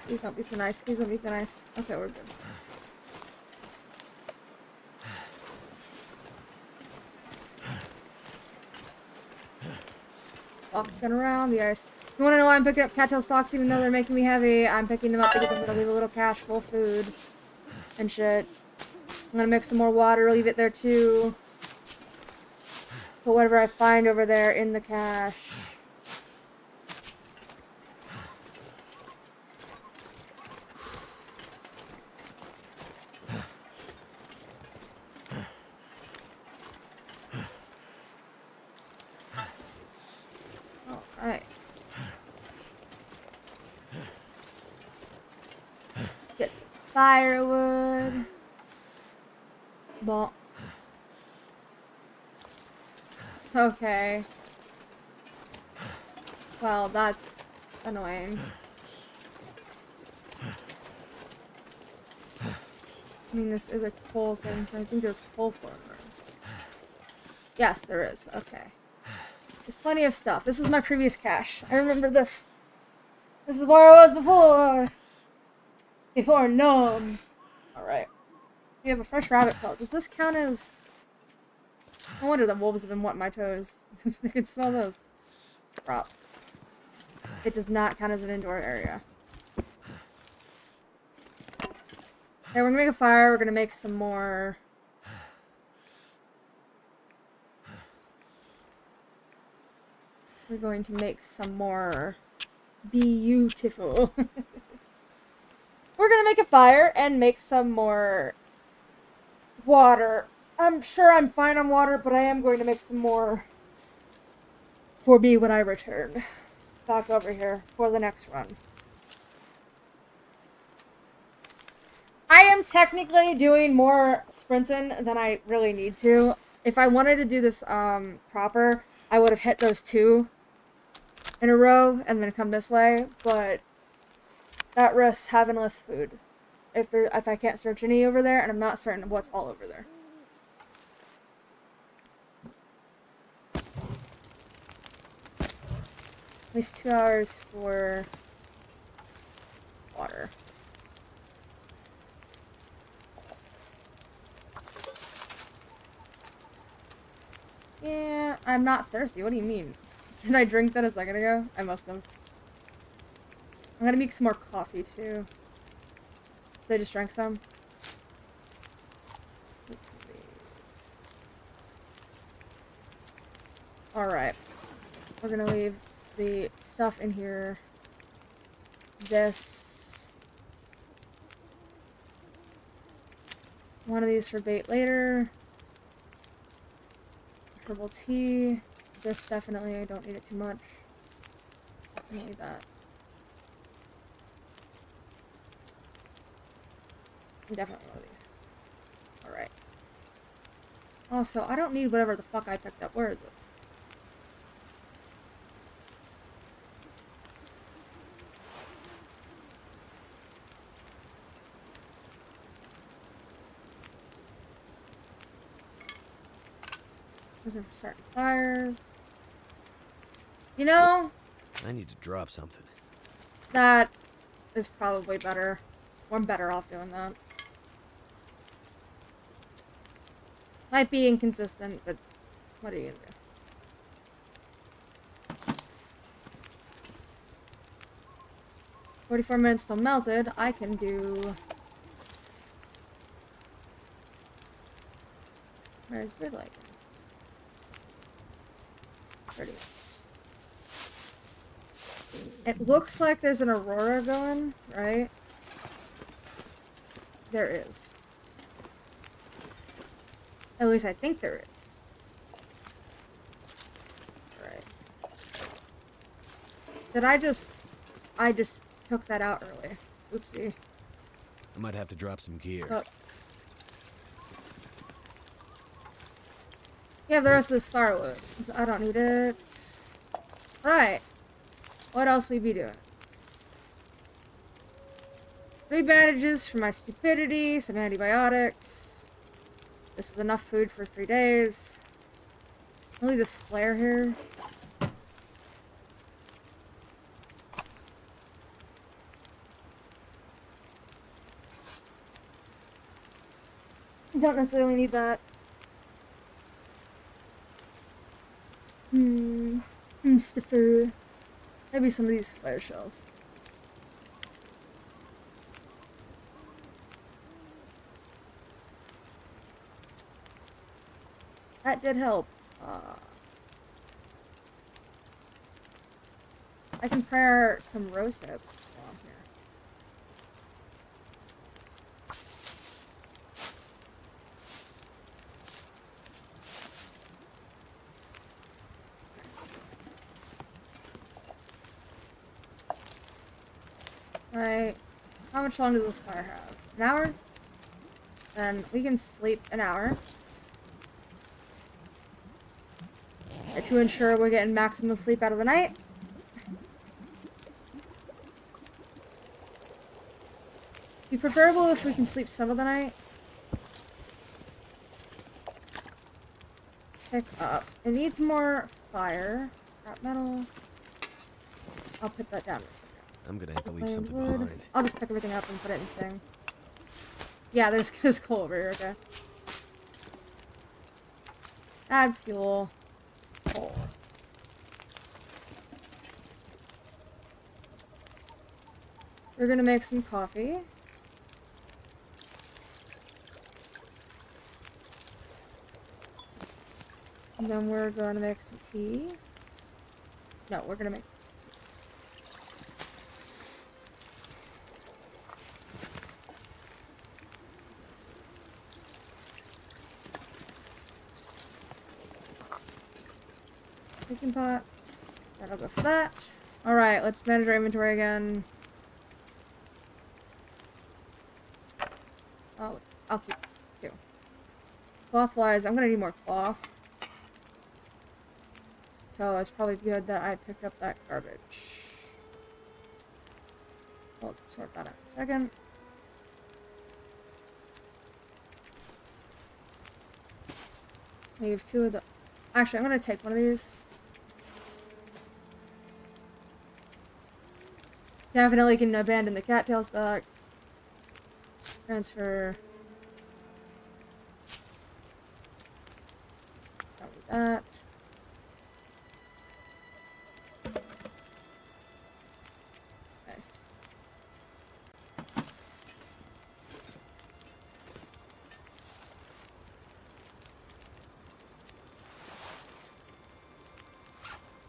Speaker 2: Please don't be so nice. Please don't be so nice. Okay, we're good. Walking around the ice. You wanna know why I'm picking up cattail stalks even though they're making me heavy? I'm picking them up because I'm gonna leave a little cache full of food and shit. I'm gonna mix some more water, leave it there too. Put whatever I find over there in the cache. Alright. Get some firewood. Well. Okay. Well, that's annoying. I mean, this is a coal thing, so I think there's coal for it. Yes, there is. Okay. There's plenty of stuff. This is my previous cache. I remember this. This is where I was before. Before Gnome. Alright. We have a fresh rabbit pelt. Does this count as... No wonder the wolves have been wanting my toes. They can smell those. Crap. It does not count as an indoor area. Okay, we're gonna make a fire. We're gonna make some more... We're going to make some more... Beautiful. We're gonna make a fire and make some more... water. I'm sure I'm fine on water, but I am going to make some more for me when I return back over here for the next run. I am technically doing more sprinting than I really need to. If I wanted to do this proper, I would have hit those 2 in a row and then come this way, but that risks having less food. If I can't search any over there, and I'm not certain of what's all over there. At least 2 hours for water. Yeah, I'm not thirsty. What do you mean? Did I drink that a second ago? I must have. I'm gonna make some more coffee too. They just drank some. Alright. We're gonna leave the stuff in here. This. One of these for bait later. Herbal tea. This definitely, I don't need it too much. Definitely that. Definitely one of these. Alright. Also, I don't need whatever the fuck I picked up. Where is it? Those are for starting fires. You know,
Speaker 3: I need to drop something.
Speaker 2: that is probably better. I'm better off doing that. Might be inconsistent, but what are you gonna do? 44 minutes till melted. I can do... Where's Bird Lake? 30 minutes. It looks like there's an aurora going, right? There is. At least I think there is. Right. Did I just took that out early. Oopsie.
Speaker 3: I might have to drop some gear.
Speaker 2: Oh. Yeah, the rest of this firewood. So I don't need it. Right. What else we be doing? 3 bandages for my stupidity, some antibiotics. This is enough food for 3 days. I'll leave this flare here. Don't necessarily need that. Stiffer. Maybe some of these fire shells. That did help. I can prepare some rose hips while I'm here. Right. How much longer does this fire have? An hour? Then we can sleep an hour. To ensure we're getting maximum sleep out of the night. Be preferable if we can sleep some of the night. Pick up. It needs more fire. Scrap metal. I'll put that down in a second.
Speaker 3: I'm gonna have to leave something
Speaker 2: Wood.
Speaker 3: behind.
Speaker 2: I'll just pick everything up and put it in the thing. Yeah, there's coal over here, okay. Add fuel. Coal. We're gonna make some coffee. And then we're gonna make some tea. No, we're gonna make cooking pot. That'll go for that. Alright, let's manage our inventory again. I'll keep 2. Cloth-wise, I'm gonna need more cloth. So it's probably good that I picked up that garbage. We'll sort that out in a second. Leave 2 of the... Actually, I'm gonna take one of these. Definitely can abandon the cattail stocks. Transfer. Don't need that. Nice.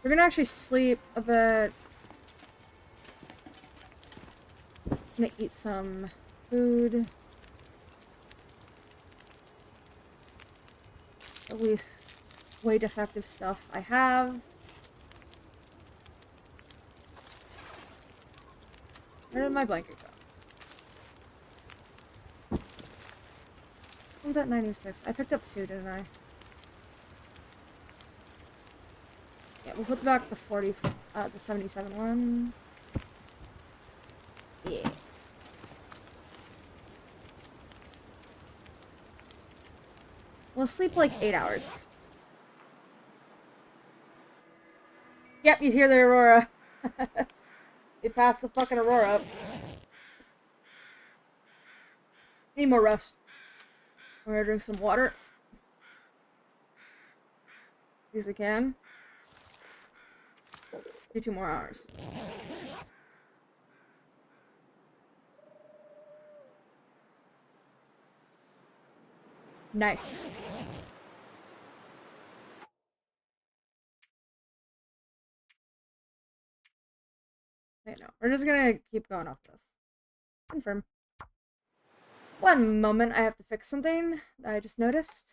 Speaker 2: We're gonna actually sleep a bit. I'm gonna eat some food. At least weight effective stuff I have. Where did my blanket go? This one's at 96. I picked up 2, didn't I? Yeah, we'll put back the 40, the 77 one. Yeah. We'll sleep like 8 hours. Yep, you hear the aurora. We passed the fucking aurora up. Need more rest. We're gonna drink some water. As we can. Do 2 more hours. Nice. Wait, no. We're just gonna keep going off this. Confirm. One moment, I have to fix something that I just noticed.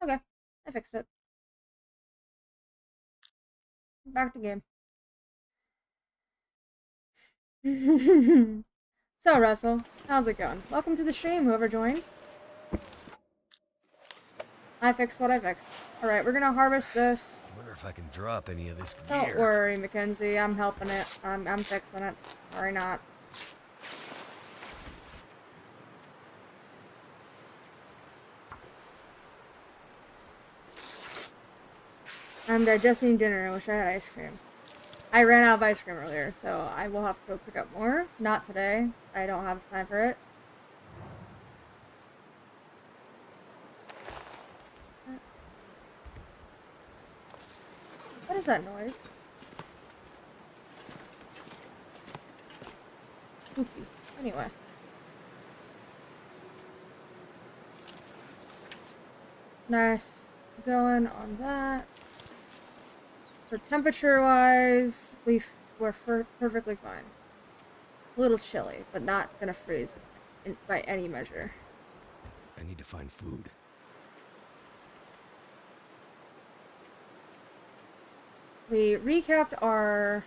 Speaker 2: Okay, I fixed it. Back to game. So, Russell, how's it going? Welcome to the stream, whoever joined. I fixed what I fixed. Alright, we're gonna harvest this.
Speaker 3: I wonder if I can drop any of this gear.
Speaker 2: Don't worry, Mackenzie. I'm helping it. I'm fixing it. Worry not. I'm digesting dinner. I wish I had ice cream. I ran out of ice cream earlier, so I will have to go pick up more. Not today. I don't have time for it. What is that noise? Spooky. Anyway. Nice. Going on that. For temperature-wise, we're perfectly fine. A little chilly, but not gonna freeze by any measure.
Speaker 3: I need to find food.
Speaker 2: We recapped our...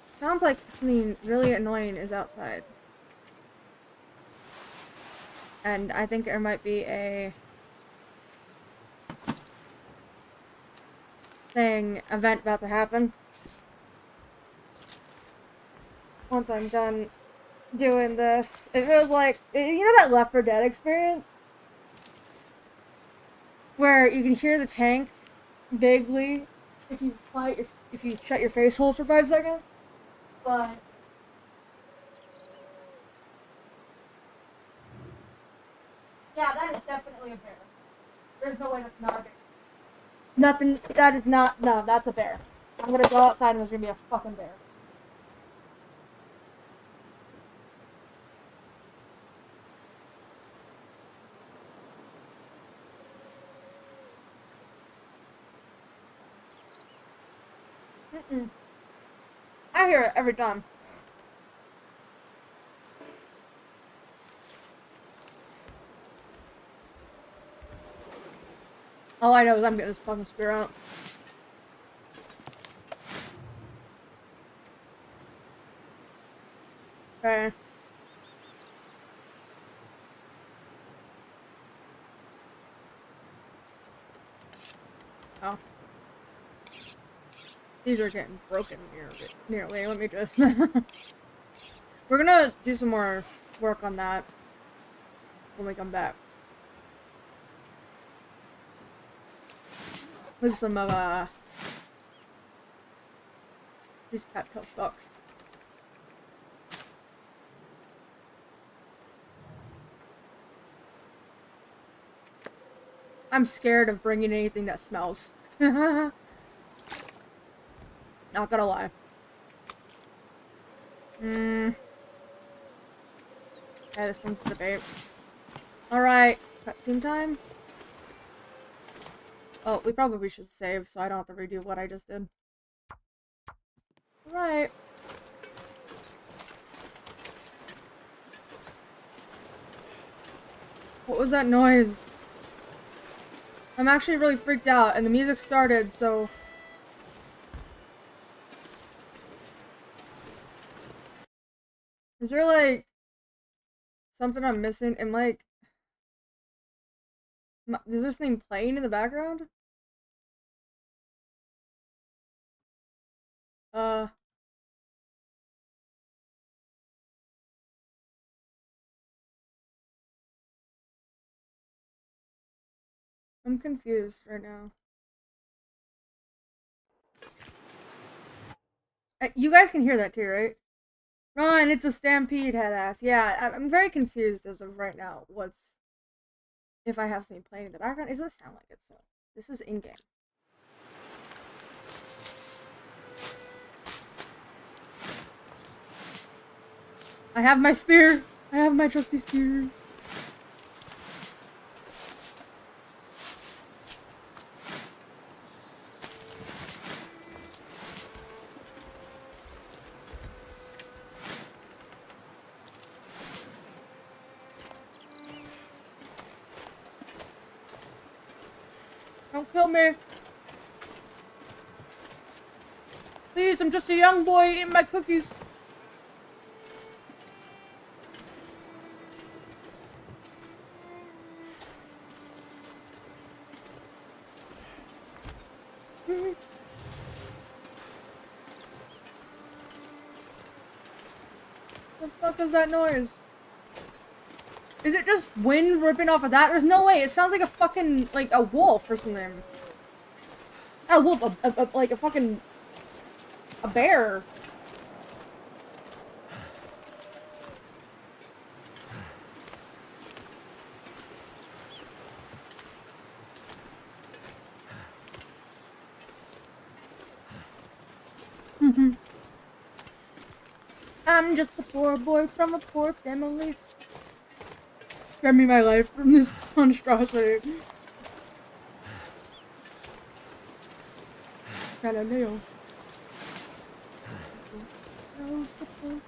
Speaker 2: Sounds like something really annoying is outside. And I think there might be a... event about to happen. Once I'm done doing this. It feels like, you know that Left 4 Dead experience? Where you can hear the tank vaguely if you shut your face hole for 5 seconds. But yeah, that is definitely a bear. There's no way that's not a bear. Nothing, that is not, no, that's a bear. I'm gonna go outside and there's gonna be a fucking bear. I hear it every time. All I know is I'm getting this fucking spear out. Okay. Oh. These are getting broken nearly. Let me just... We're gonna do some more work on that when we come back. With some of, these cattail stalks. I'm scared of bringing anything that smells. Not gonna lie. Yeah, this one's the debate. Alright, cutscene time. Oh, we probably should save so I don't have to redo what I just did. Alright. What was that noise? I'm actually really freaked out and the music started, so... Is there like... something I'm missing? Am like... Is this thing playing in the background? I'm confused right now. You guys can hear that too, right? Run, it's a stampede, head ass. Yeah, I'm very confused as of right now. What's... if I have something playing in the background? It doesn't sound like it, so... This is in-game. I have my spear! I have my trusty spear! Don't kill me! Please, I'm just a young boy eating my cookies! The fuck is that noise? Is it just wind ripping off of that? There's no way. It sounds like a fucking, like, a wolf or something. Not a wolf, like a fucking... a bear. I'm just a poor boy from a poor family. Spare me my life from this monstrosity. Galileo. No support.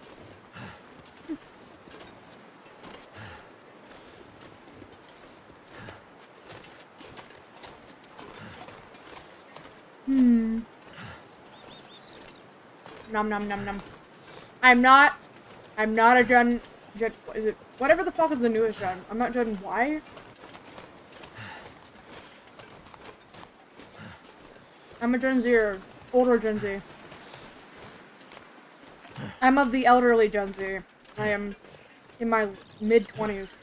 Speaker 2: Nom nom nom nom. I'm not a Gen, what is it? Whatever the fuck is the newest Gen. I'm not Gen Y. I'm a Gen Z, older Gen Z. I'm of the elderly Gen Z. I am in my mid-20s.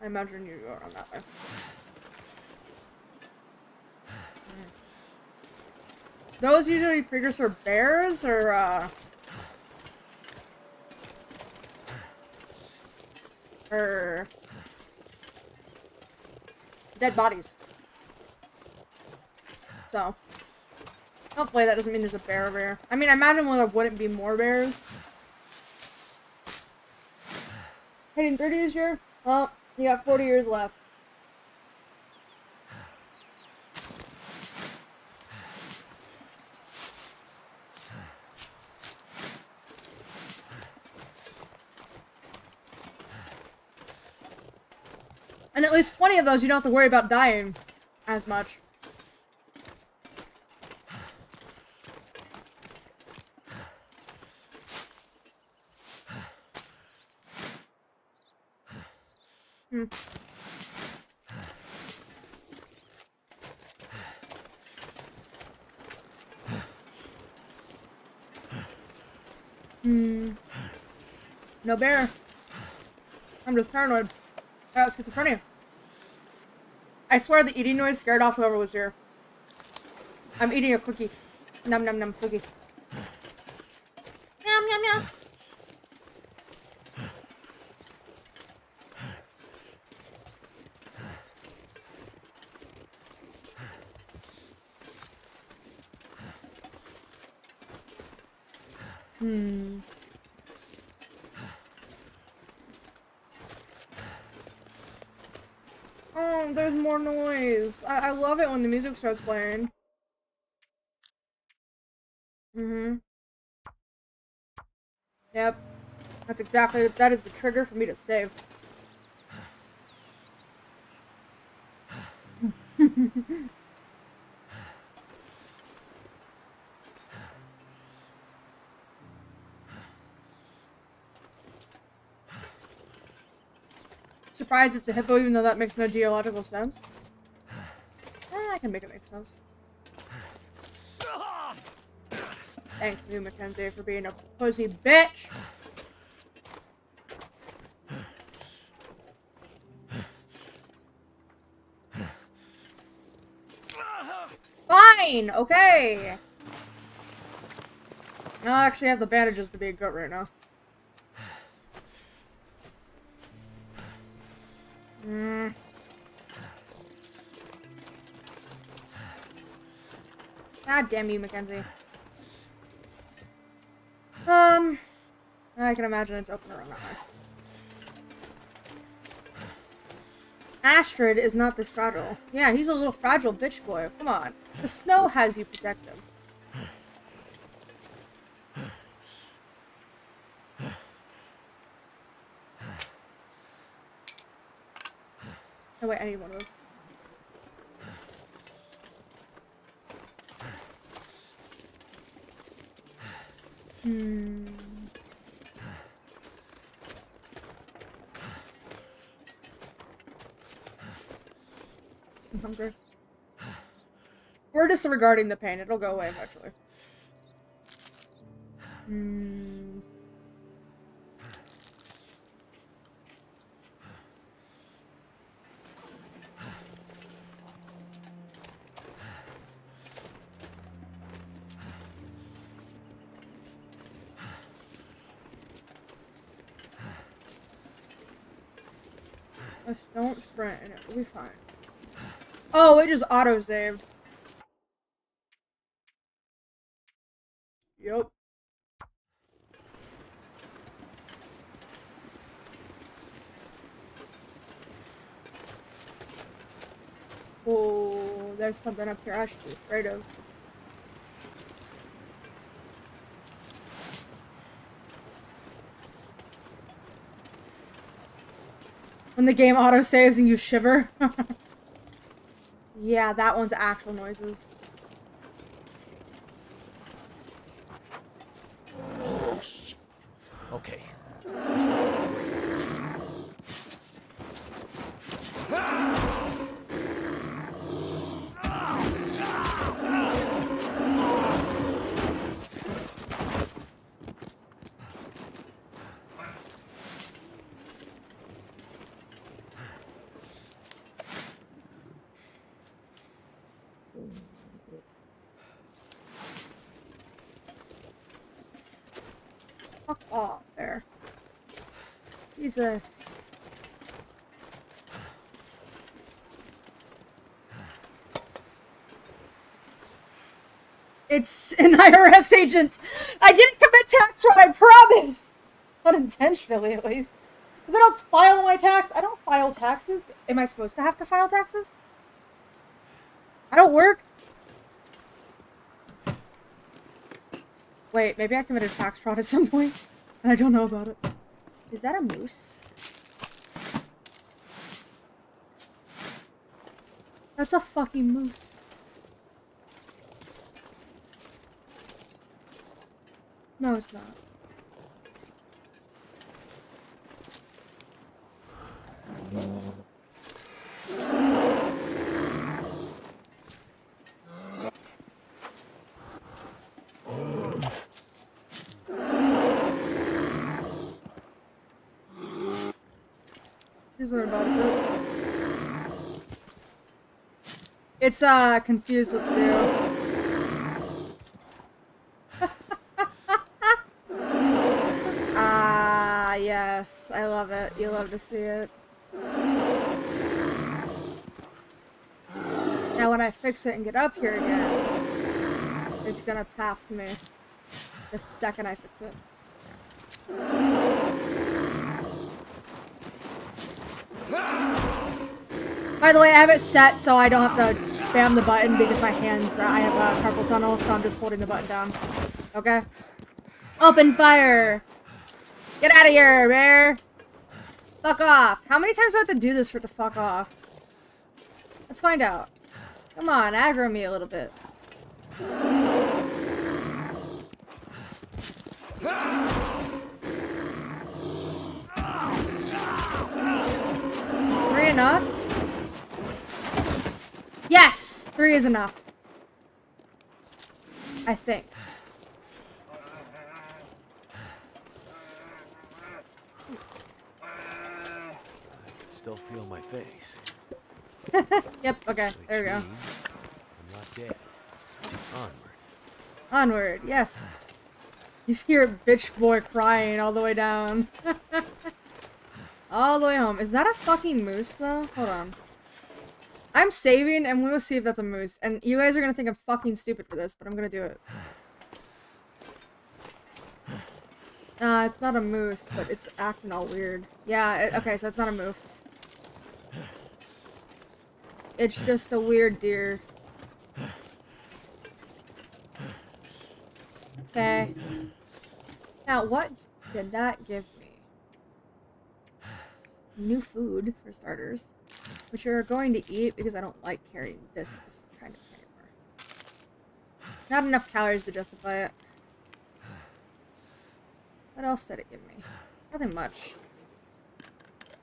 Speaker 2: I imagine you go around that way. Those usually precursor bears, or dead bodies. So, hopefully that doesn't mean there's a bear over here. I mean, I imagine there wouldn't be more bears. Hitting 30 this year? Well, you got 40 years left. And at least 20 of those you don't have to worry about dying as much. No bear. I'm just paranoid. I got schizophrenia. I swear the eating noise scared off whoever was here. I'm eating a cookie. Num num num cookie. Yum yum yum. Oh, there's more noise. I love it when the music starts playing. Yep. That is the trigger for me to save. Surprised it's a hippo, even though that makes no geological sense. I can make it make sense. Thank you, Mackenzie, for being a pussy bitch! Fine! Okay! I actually have the bandages to be a goat right now. God damn you, Mackenzie. I can imagine it's open around that way. Astrid is not this fragile. Yeah, he's a little fragile bitch boy. Come on. The snow has you protected. Oh wait, I need one of those. I'm hungry. We're disregarding the pain. It'll go away eventually. Just don't sprint and it'll be fine. Oh, it just auto-saved. Yup. Oh, there's something up here I should be afraid of. When the game auto-saves and you shiver. Yeah, that one's actual noises.
Speaker 3: Okay.
Speaker 2: Fuck off there. Jesus. It's an IRS agent. I didn't commit tax fraud, I promise. Not intentionally, at least. Because I don't file my tax. I don't file taxes. Am I supposed to have to file taxes? I don't work. Wait, maybe I committed tax fraud at some point, and I don't know about it. Is that a moose? That's a fucking moose. No, it's not. He's learning about it. It's confused what to do. Ah, yes. I love it. You love to see it. Now when I fix it and get up here again, it's gonna path me the second I fix it. By the way, I have it set so I don't have to spam the button because my hands, I have carpal tunnel, so I'm just holding the button down. Okay? Open fire! Get out of here, bear! Fuck off! How many times do I have to do this for it to fuck off? Let's find out. Come on, aggro me a little bit. Is 3 enough? Yes! 3 is enough. I think.
Speaker 3: I can still feel my face.
Speaker 2: Yep, okay,
Speaker 3: Which
Speaker 2: there we go.
Speaker 3: means I'm not dead. Onward.
Speaker 2: Onward, yes. You hear a bitch boy crying all the way down. All the way home. Is that a fucking moose, though? Hold on. I'm saving, and I'm gonna see if that's a moose. And you guys are gonna think I'm fucking stupid for this, but I'm gonna do it. It's not a moose, but it's acting all weird. Yeah, okay, so it's not a moose. It's just a weird deer. Okay. Now, what did that give me? New food, for starters. Which you're going to eat because I don't like carrying this specific kind of anymore. Not enough calories to justify it. What else did it give me? Nothing much.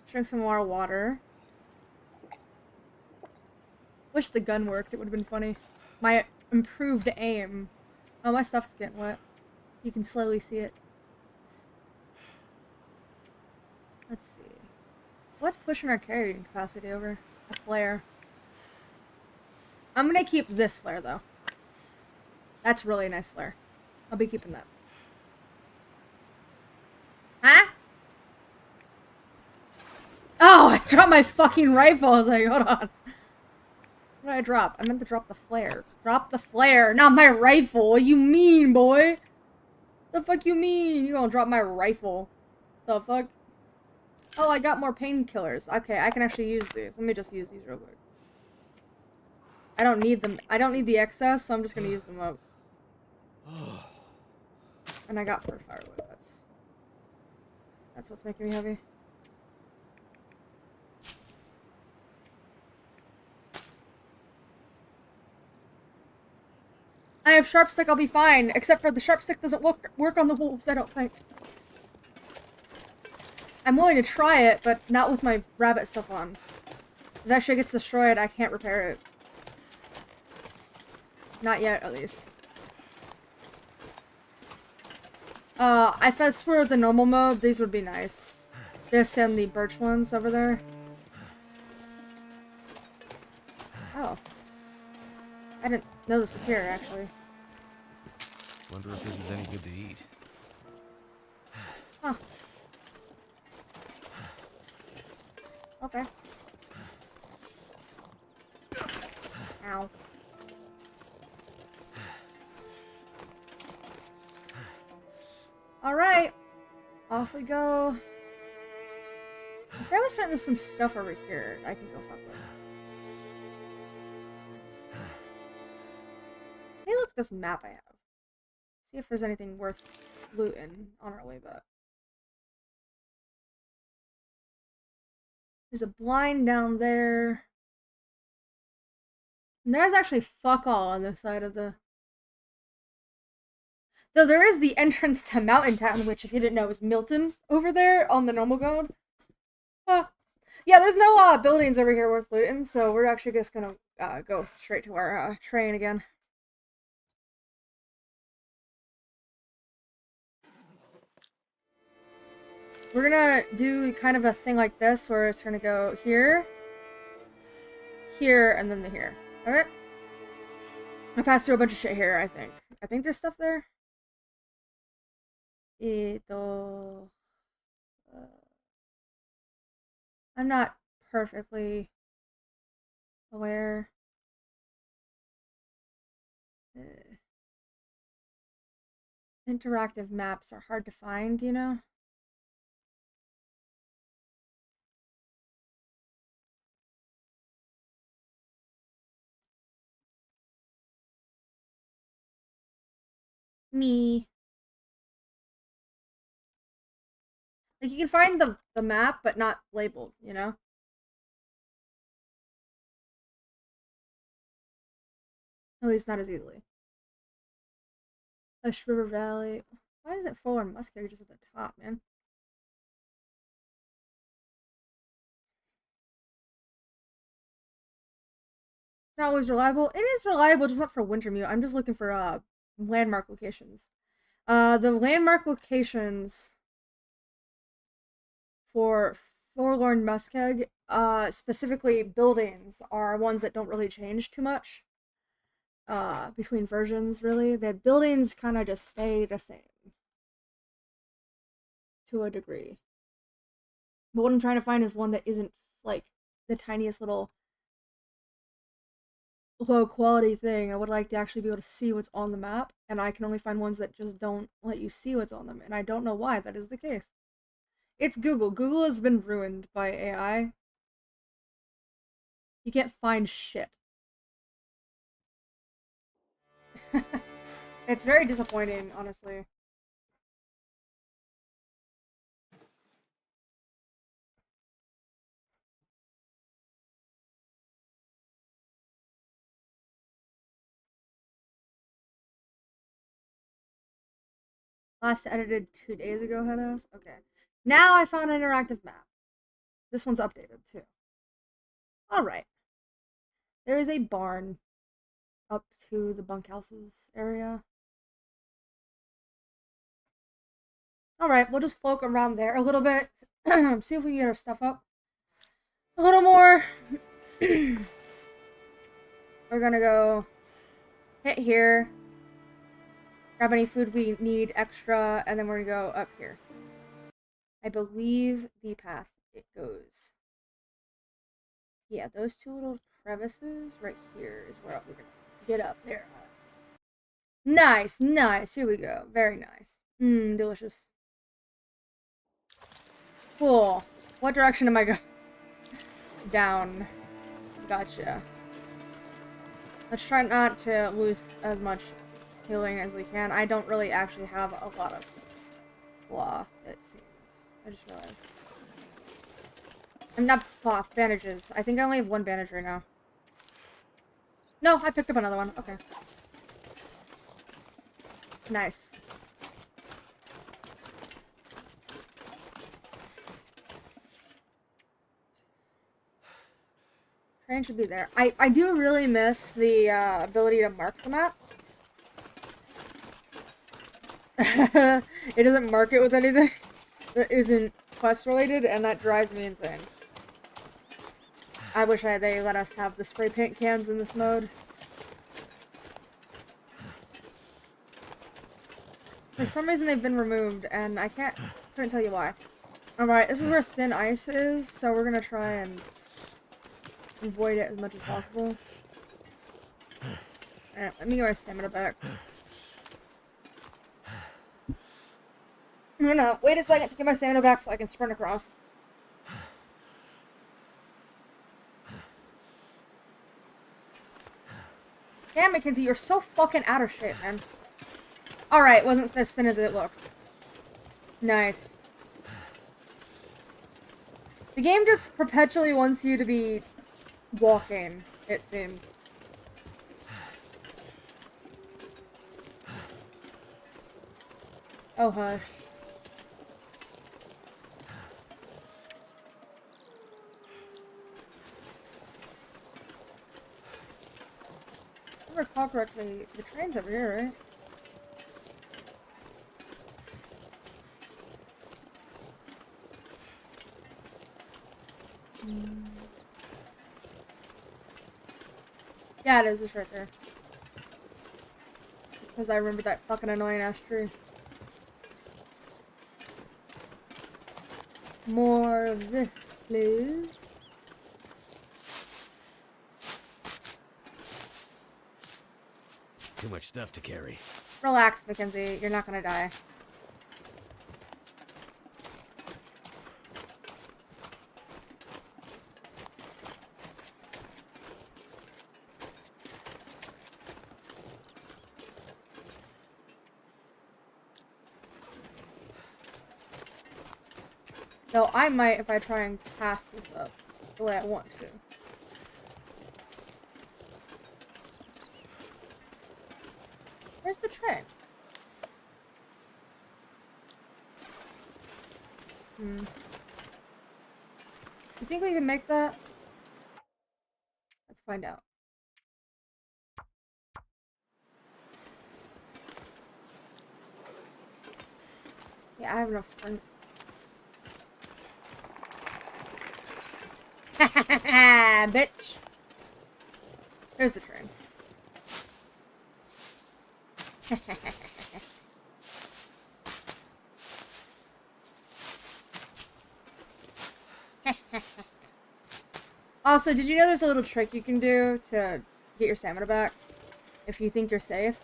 Speaker 2: Drink some more water. Wish the gun worked, it would have been funny. My improved aim. Oh, my stuff is getting wet. You can slowly see it. Let's see. What's pushing our carrying capacity over? A flare. I'm gonna keep this flare, though. That's really a nice flare. I'll be keeping that. Huh? Oh, I dropped my fucking rifle. I was like, hold on. What did I drop? I meant to drop the flare. Drop the flare, not my rifle. What you mean, boy? The fuck you mean? You gonna drop my rifle? The fuck? Oh, I got more painkillers. Okay, I can actually use these. Let me just use these real quick. I don't need them. I don't need the excess, so I'm just gonna use them up. And I got 4 firewood. That's what's making me heavy. I have sharp stick, I'll be fine. Except for the sharp stick doesn't work on the wolves, I don't think. I'm willing to try it, but not with my rabbit stuff on. If that shit gets destroyed, I can't repair it. Not yet, at least. If that's for the normal mode, these would be nice. This and the birch ones over there. Oh. I didn't know this was here, actually.
Speaker 3: Wonder if this is any good to eat.
Speaker 2: Huh. Okay. Ow. Alright. Off we go. If I was starting with some stuff over here, I can go fuck with. Let me look at this map I have. See if there's anything worth looting on our way back. There's a blind down there. And there's actually fuck all on this side of the... Though there is the entrance to Mountain Town, which, if you didn't know, is Milton over there on the normal mode. Yeah, there's no buildings over here worth looting, so we're actually just gonna go straight to our train again. we're gonna do kind of a thing like this, where it's gonna go here, here, and then the here. Alright? I passed through a bunch of shit here, I think. I think there's stuff there. I'm not perfectly aware. Interactive maps are hard to find, you know? Me. Like, you can find the map, but not labeled, you know? At least not as easily. Hush River Valley. Why is it full on muskeg just at the top, man? It's not always reliable. It is reliable, just not for Wintermute. I'm just looking for landmark locations. The landmark locations for Forlorn Muskeg, specifically buildings, are ones that don't really change too much. Between versions, really. The buildings kind of just stay the same. To a degree. But what I'm trying to find is one that isn't, like, the tiniest little low quality thing. I would like to actually be able to see what's on the map, and I can only find ones that just don't let you see what's on them, and I don't know why that is the case. It's Google. Google has been ruined by AI. You can't find shit. It's very disappointing, honestly. Last edited 2 days ago, Hedos. Okay. Now I found an interactive map. This one's updated, too. Alright. There is a barn up to the bunkhouses area. Alright, we'll just float around there a little bit. See if we can get our stuff up a little more. We're gonna go hit here. Grab any food we need extra, and then we're gonna go up here. I believe the path it goes. Yeah, those two little crevices right here is where we're gonna get up there. Nice, nice. Here we go. Very nice. Mmm, delicious. Cool. What direction am I going? Down. Gotcha. Let's try not to lose as much healing as we can. I don't really actually have a lot of cloth, it seems. I just realized. I'm not cloth, bandages. I think I only have one bandage right now. No, I picked up another one. Okay. Nice. Train should be there. I do really miss the ability to mark the map. It doesn't mark it with anything that isn't quest related, and that drives me insane. I wish they let us have the spray paint cans in this mode. For some reason they've been removed, and I couldn't tell you why. Alright, this is where thin ice is, so we're gonna try and avoid it as much as possible. And let me get my stamina back. I'm gonna wait a second to get my stamina back so I can sprint across. Damn, Mackenzie, you're so fucking out of shape, man. Alright, wasn't as thin as it looked. Nice. The game just perpetually wants you to be walking, it seems. Oh, hush. If I recall correctly, the train's over here, right? Yeah, it is. It's right there. Because I remember that fucking annoying ass tree. More of this, please.
Speaker 3: Too much stuff to carry.
Speaker 2: Relax, Mackenzie. You're not gonna die. Though I might if I try and pass this up the way I want to. Where's the train? You think we can make that? Let's find out. Yeah, I have enough sprint. Bitch! There's the train. Also, did you know there's a little trick you can do to get your stamina back? If you think you're safe,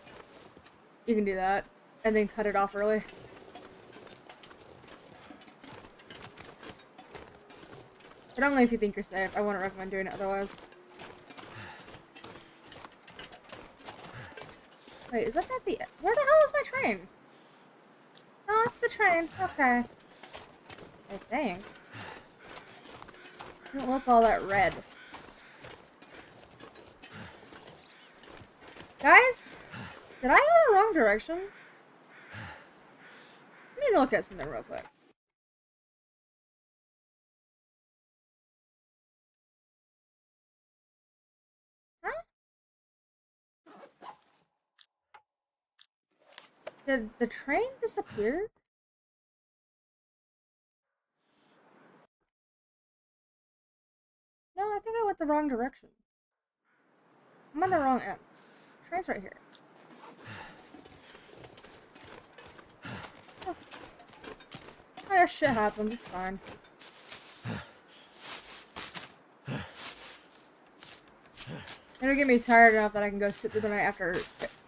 Speaker 2: you can do that, and then cut it off early. But only if you think you're safe. I wouldn't recommend doing it otherwise. Wait, is that not the... Where the hell is my train? No, it's the train. Okay. I think. It doesn't look all that red. Guys? Did I go the wrong direction? Let me look at something real quick. Did the train disappear? No, I think I went the wrong direction. I'm on the wrong end. Train's right here. Oh, yeah, shit happens. It's fine. It'll get me tired enough that I can go sit through the night after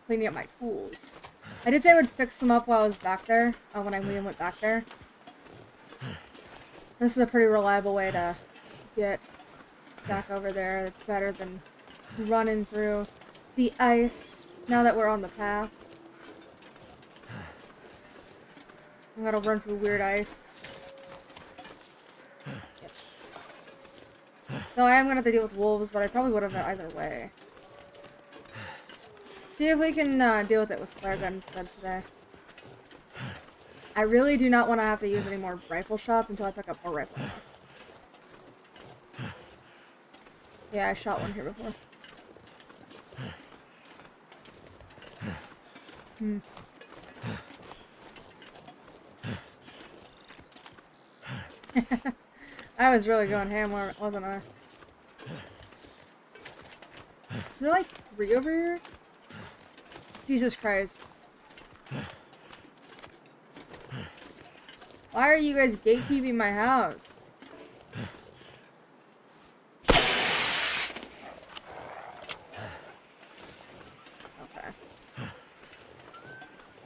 Speaker 2: cleaning up my tools. I did say I would fix them up while I was back there, when I went back there. This is a pretty reliable way to get back over there. It's better than running through the ice, now that we're on the path. I gotta run through weird ice. Yep. Though I am gonna have to deal with wolves, but I probably would have either way. See if we can deal with it with flare gun instead today. I really do not want to have to use any more rifle shots until I pick up more rifle shots. Yeah, I shot one here before. I was really going ham, wasn't I? Is there like 3 over here? Jesus Christ. Why are you guys gatekeeping my house? Okay.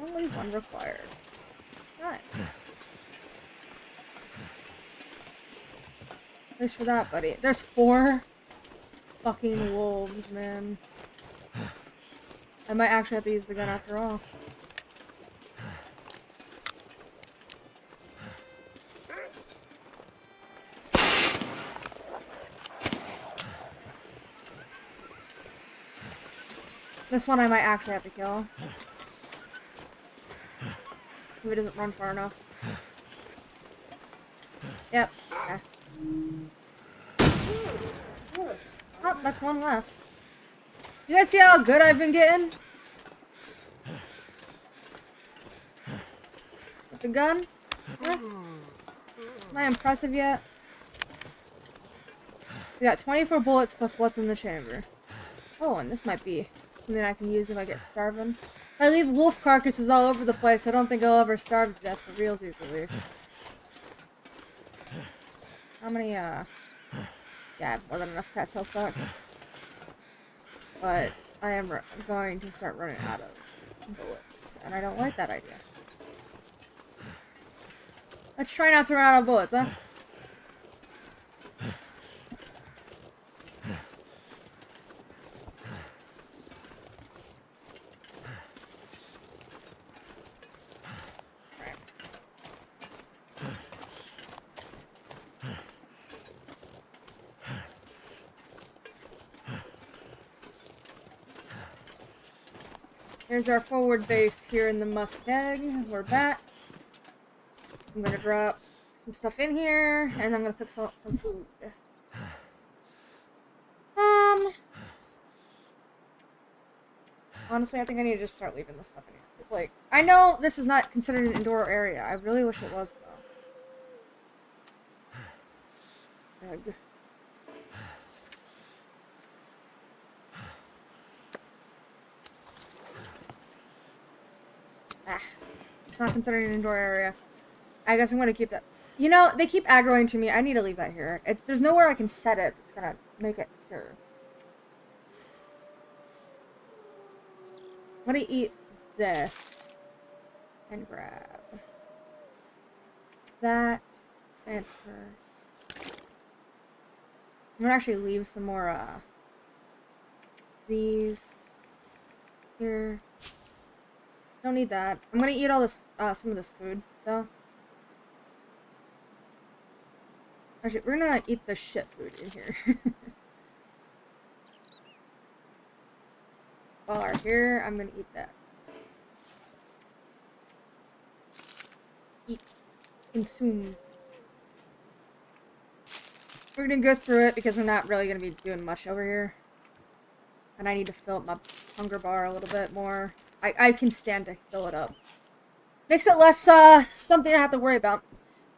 Speaker 2: Only one required. Nice. Thanks for that, buddy. There's 4 fucking wolves, man. I might actually have to use the gun after all. This one I might actually have to kill. If it doesn't run far enough. Yep. Okay. Oh, that's one less. You guys see how good I've been getting? With the gun? Huh? Am I impressive yet? We got 24 bullets plus what's in the chamber. Oh, and this might be something I can use if I get starving. If I leave wolf carcasses all over the place, I don't think I'll ever starve to death for realsies at least. How many, yeah, I have more than enough cattail stocks. But I am going to start running out of bullets, and I don't like that idea. Let's try not to run out of bullets, huh? Here's our forward base here in the musk bag. We're back. I'm gonna drop some stuff in here, and I'm gonna cook some food. Honestly, I think I need to just start leaving this stuff in here. It's like, I know this is not considered an indoor area. I really wish it was, though. Ugh. It's not considered an indoor area. I guess I'm gonna keep that. You know, they keep aggroing to me. I need to leave that here. There's nowhere I can set it that's gonna make it here. I'm gonna eat this and grab that. Transfer. I'm gonna actually leave some more these here. Don't need that. I'm gonna eat all this some of this food though. Actually, we're gonna eat the shit food in here. While we're here, I'm gonna eat that. Eat. Consume. We're gonna go through it because we're not really gonna be doing much over here. And I need to fill up my hunger bar a little bit more. I can stand to fill it up. Makes it less something I have to worry about.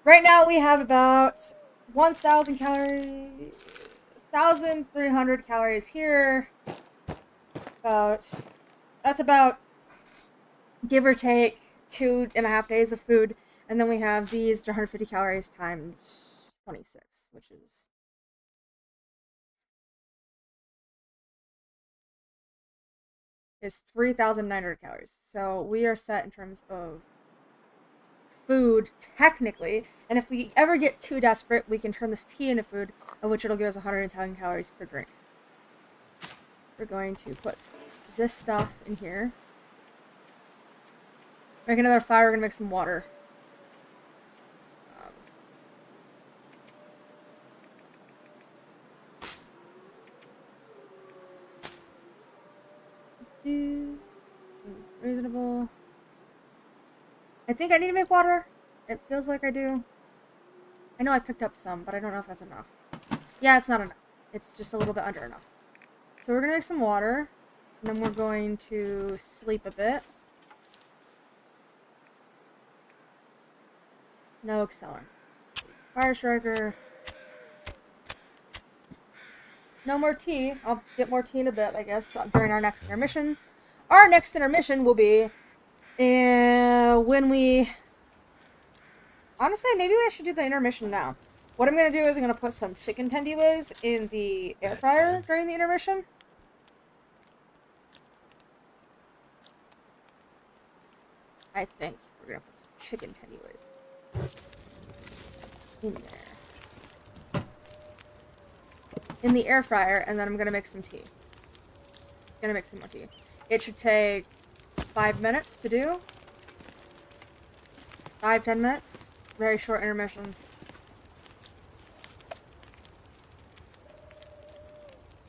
Speaker 2: Right now we have about 1,000 calories, 1,300 calories here. That's about, give or take, 2.5 days of food. And then we have these 150 calories times 26, which is 3,900 calories. So we are set in terms of food, technically. And if we ever get too desperate, we can turn this tea into food, of which it'll give us 110 calories per drink. We're going to put this stuff in here. Make another fire. We're gonna make some water. Reasonable. I think I need to make water. It feels like I do. I know I picked up some, but I don't know if that's enough. Yeah, it's not enough. It's just a little bit under enough. So we're gonna make some water, and then we're going to sleep a bit. No accelerant. Fire striker. No more tea. I'll get more tea in a bit, I guess, during our next intermission. Our next intermission will be when we... Honestly, maybe I should do the intermission now. What I'm going to do is I'm going to put some chicken tendies in the air fryer during the intermission. I think we're going to put some chicken tendies in there. In the air fryer, and then I'm going to make some tea. Gonna make some more tea. It should take 5 minutes to do. 5-10 minutes. Very short intermission.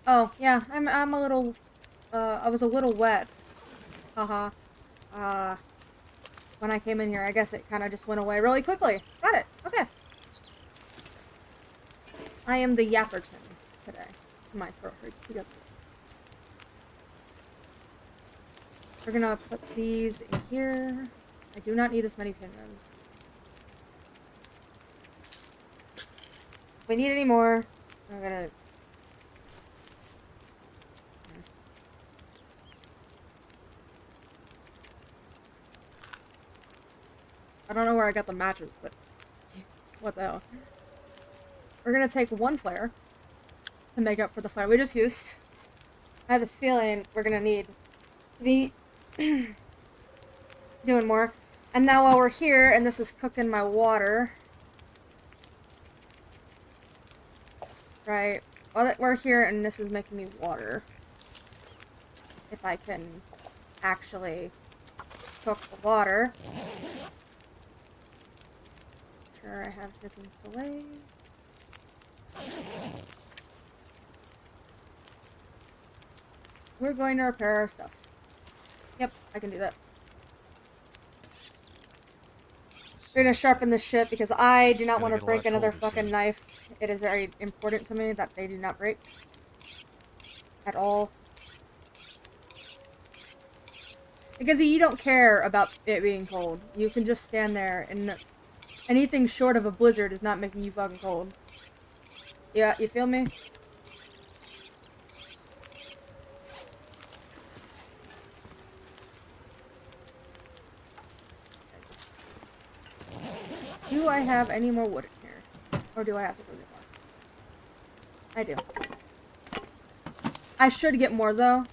Speaker 2: Oh, yeah, I'm a little, I was a little wet. Haha. When I came in here, I guess it kind of just went away really quickly. Got it. Okay. I am the Yapperton today. My throat hurts because we're gonna put these in here. I do not need this many pinwheels. If we need any more, I'm gonna I don't know where I got the matches, but what the hell. We're gonna take one flare to make up for the flare we just used. I have this feeling we're gonna need to be doing more. And now while we're here, and this is cooking my water, right? While we're here, and this is making me water. If I can actually cook the water. Sure, I have cooking fillet. We're going to repair our stuff. Yep, I can do that. We're gonna sharpen this shit because I do not want to break another fucking knife. It is very important to me that they do not break. At all. Because you don't care about it being cold. You can just stand there and anything short of a blizzard is not making you fucking cold. Yeah, you feel me? Do I have any more wood in here? Or do I have to go get more? I do. I should get more though.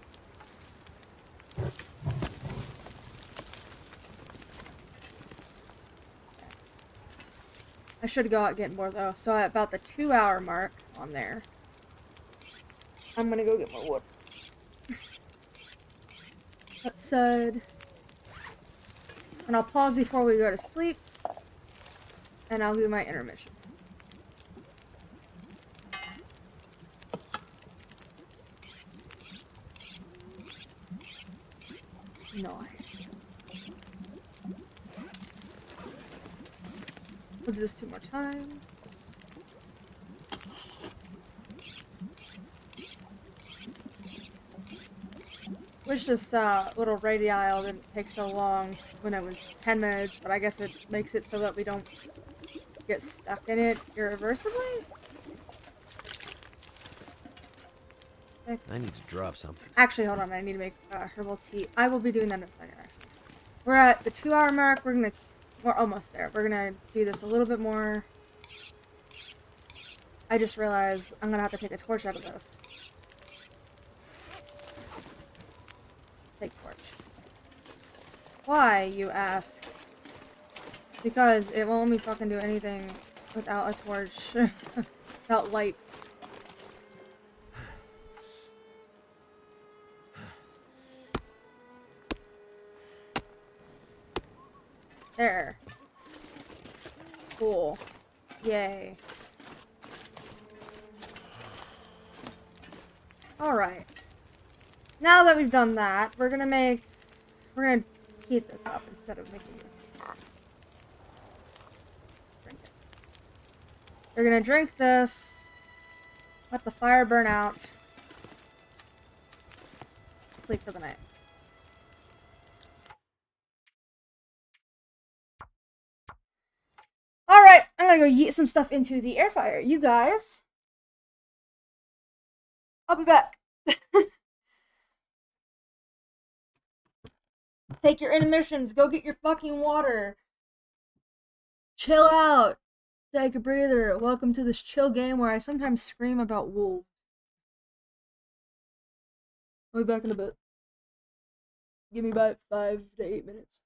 Speaker 2: I should go out and get more though. So at about the 2-hour mark on there, I'm gonna go get more wood. That said, and I'll pause before we go to sleep, and I'll do my intermission. Nice. We'll do this 2 more times. Wish this little radial didn't take so long when it was 10 minutes, but I guess it makes it so that we don't get stuck in it irreversibly?
Speaker 3: I need to drop something.
Speaker 2: Actually, hold on, I need to make herbal tea. I will be doing that in a second, actually. We're at the 2-hour mark, we're almost there. We're gonna do this a little bit more. I just realized I'm gonna have to take a torch out of this. Take torch. Why, you ask? Because it won't let me fucking do anything without a torch. Without light. There. Cool. Yay. Alright. Now that we've done that, we're gonna heat this up instead of making it. Drink it. We're gonna drink this, let the fire burn out, sleep for the night. Alright, I'm gonna go yeet some stuff into the air fryer. You guys, I'll be back. Take your intermissions. Go get your fucking water. Chill out. Take a breather. Welcome to this chill game where I sometimes scream about wolves. I'll be back in a bit. Give me about 5 to 8 minutes.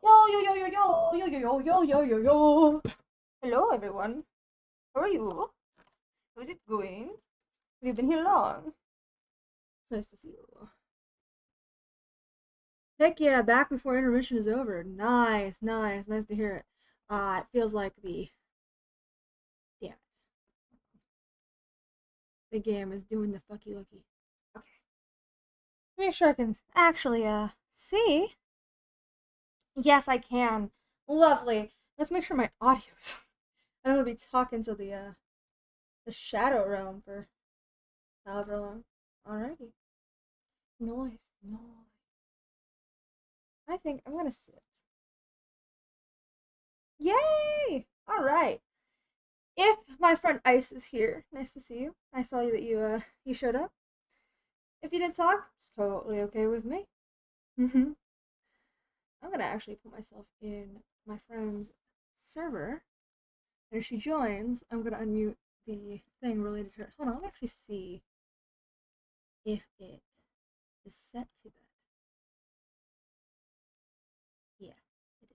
Speaker 2: Yo, yo, yo, yo, yo, yo, yo, yo, yo, yo, yo. Hello, everyone. How are you? How's it going? Have you been here long? It's nice to see you. Heck yeah, back before intermission is over. Nice, nice, nice to hear it. It feels like the... Damn it. The game is doing the fucky looky. Okay. Make sure I can actually, see. Yes, I can. Lovely. Let's make sure my audio's... I don't want to be talking to the shadow realm for however long. Alrighty. Noise, noise. I think I'm gonna sit. Yay! Alright. If my friend Ice is here, nice to see you. I saw you that you showed up. If you didn't talk, it's totally okay with me. I'm gonna actually put myself in my friend's server. And if she joins, I'm gonna unmute the thing related to her. Hold on, let me actually see if it is set to that. Yeah, it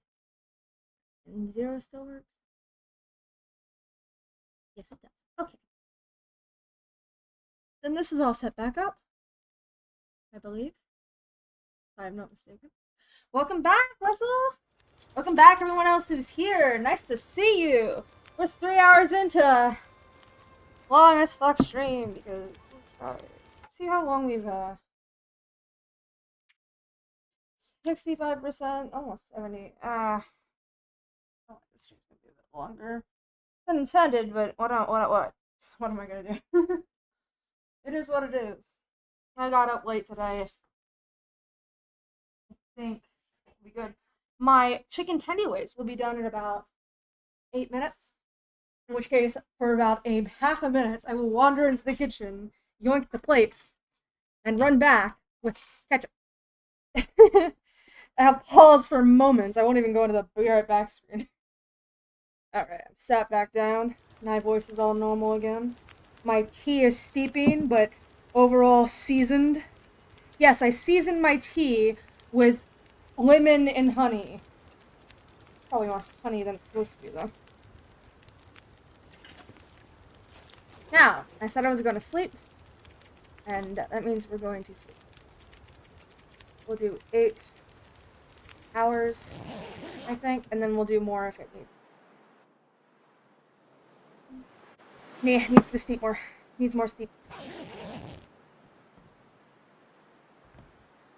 Speaker 2: is. And 0 still works? Yes, it does. Okay. Then this is all set back up, I believe. If I'm not mistaken. Welcome back, Russell! Welcome back, everyone else who's here. Nice to see you. We're 3 hours into long as fuck stream because let's see how long we've 65%, almost 70. I want this stream to be a bit longer than intended, but what am I gonna do? It is what it is. I got up late today. I think it'll be good. My chicken tenderways will be done in about 8 minutes. In which case, for about a half a minute, I will wander into the kitchen, yoink the plate, and run back with ketchup. I have pause for moments. I won't even go into the be right back screen. Alright, I'm sat back down. My voice is all normal again. My tea is steeping, but overall seasoned. Yes, I seasoned my tea with lemon and honey. Probably more honey than it's supposed to be, though. Now, I said I was going to sleep, and that means we're going to sleep. We'll do 8 hours, I think, and then we'll do more if it needs. Yeah, needs to steep more. Needs more steep.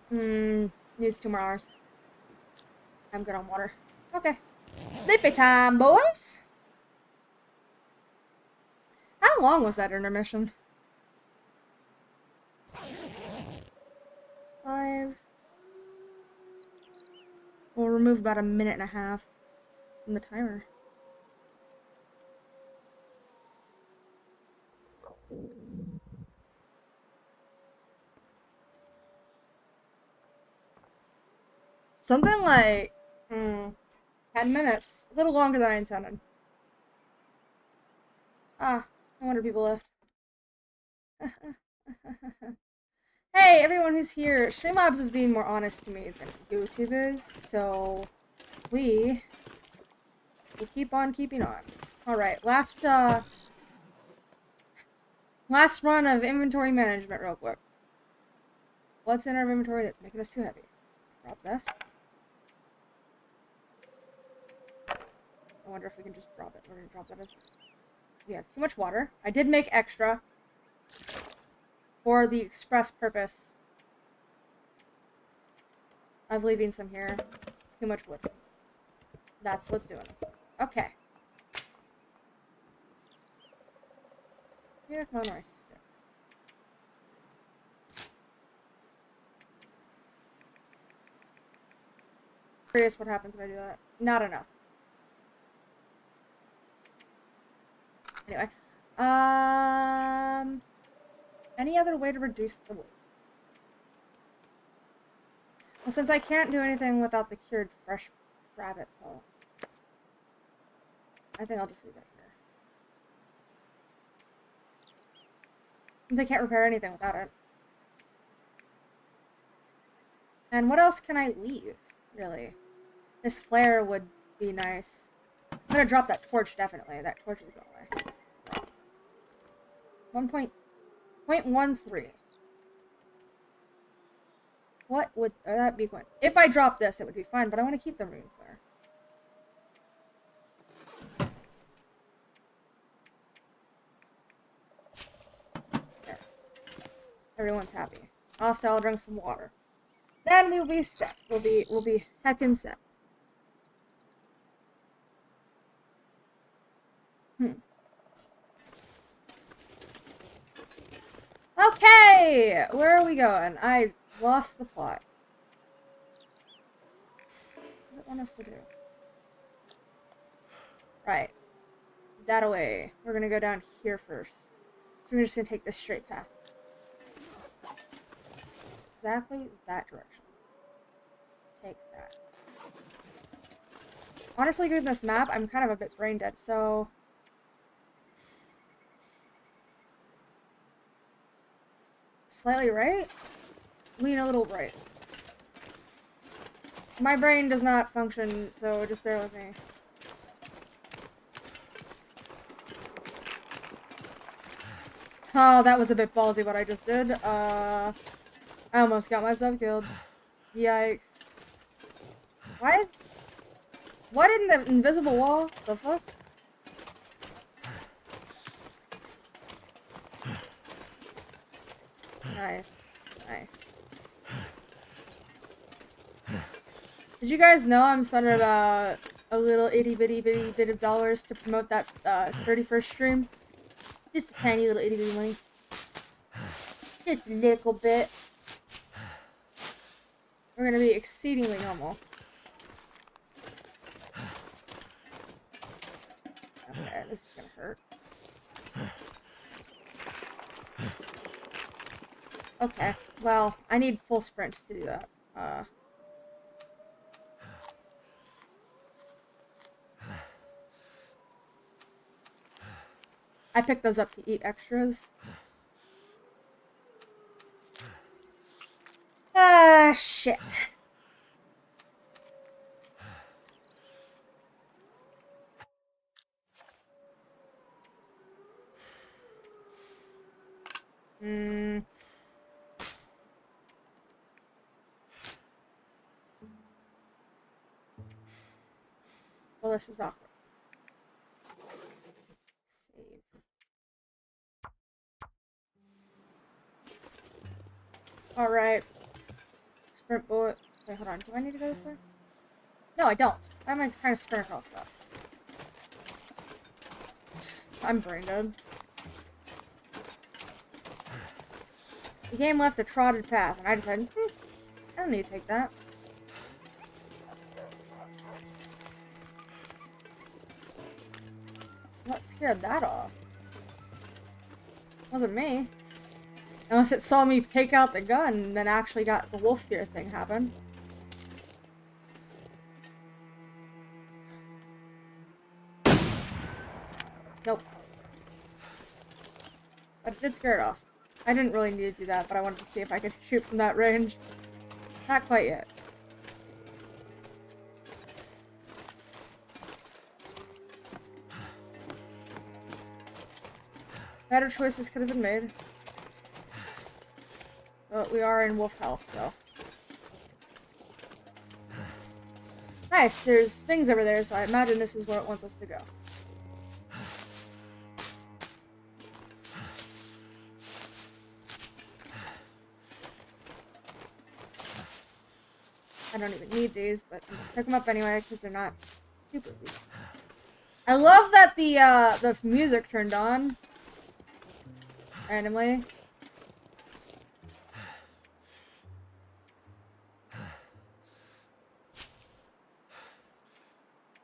Speaker 2: Needs 2 more hours. I'm good on water. Okay. Sleepy time, boys! How long was that intermission? 5. We'll remove about 1.5 minutes from the timer. Something like 10 minutes. A little longer than I intended. Ah, no wonder people left. Hey, everyone who's here. Streamlabs is being more honest to me than YouTube is, so we will keep on keeping on. Alright, last run of inventory management real quick. What's in our inventory that's making us too heavy? Drop this. I wonder if we can just drop it. We're gonna drop that as... We have too much water. I did make extra for the express purpose of leaving some here. Too much wood. That's what's doing this. Okay. Here, no nice sticks. Curious what happens if I do that. Not enough. Anyway. Any other way to reduce the weight? Well, since I can't do anything without the cured fresh rabbit pole, I think I'll just leave that here. Since I can't repair anything without it. And what else can I leave, really? This flare would be nice. I'm gonna drop that torch, definitely. That torch is going away. 1.13. What would that be going? If I drop this, it would be fine, but I want to keep the rune flare. There. Everyone's happy. Also, I'll drink some water. Then we'll be set. We'll be heckin' set. Okay! Where are we going? I lost the plot. What does it want us to do? Right. That away. We're gonna go down here first. So we're just gonna take this straight path. Exactly that direction. Take that. Honestly, doing this map, I'm kind of a bit brain dead, so... Slightly right? Lean a little right. My brain does not function, so just bear with me. Oh, that was a bit ballsy what I just did. I almost got myself killed. Yikes. Why is... What in the invisible wall? The fuck? Nice. Nice. Did you guys know I'm spending about a little itty bitty bit of dollars to promote that 31st stream? Just a tiny little itty bitty money. Just a little bit. We're gonna be exceedingly normal. Okay, this is gonna hurt. Okay, well, I need full sprint to do that. I picked those up to eat extras. Ah, shit. Well, this is awkward. Save. Alright. Sprint bullet. Wait, hold on. Do I need to go this way? No, I don't. Why am I trying to sprint across stuff? I'm brain dead. The game left a trotted path, and I decided, I don't need to take that. What scared that off? Wasn't me. Unless it saw me take out the gun and then actually got the wolf fear thing happen. Nope. But it did scare it off. I didn't really need to do that, but I wanted to see if I could shoot from that range. Not quite yet. Better choices could have been made. But we are in wolf health, so. Nice, there's things over there, so I imagine this is where it wants us to go. I don't even need these, but I'm gonna pick them up anyway, because they're not super weak. I love that the music turned on. Randomly.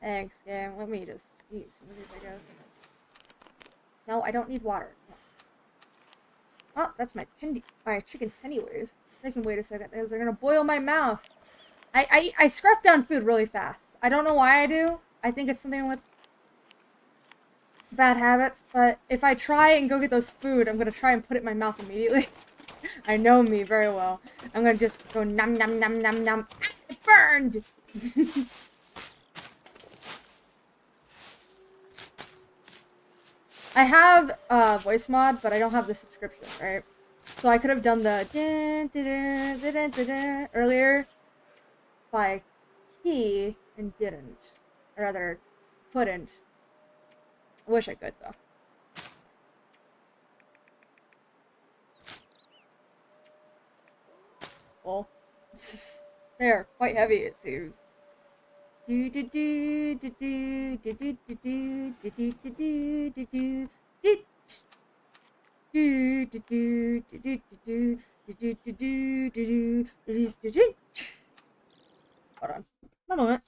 Speaker 2: Thanks, game. Let me just eat some of these, I guess. No, I don't need water. No. Oh, that's my chicken tendies. They can wait a second, because they're gonna boil my mouth. I scruff down food really fast. I don't know why I do. I think it's something with bad habits, but if I try and go get those food, I'm gonna try and put it in my mouth immediately. I know me very well. I'm gonna just go nom nom nom nom nom. Ah, it burned! I have voice mod, but I don't have the subscription, right? So I could have done the earlier by key and didn't. Or rather, couldn't. I wish I could, though. Well, they're quite heavy, it seems. Do do do do do do do do do do do do do do do. Do do do do do do do do do do do do do do. Hold on. One moment.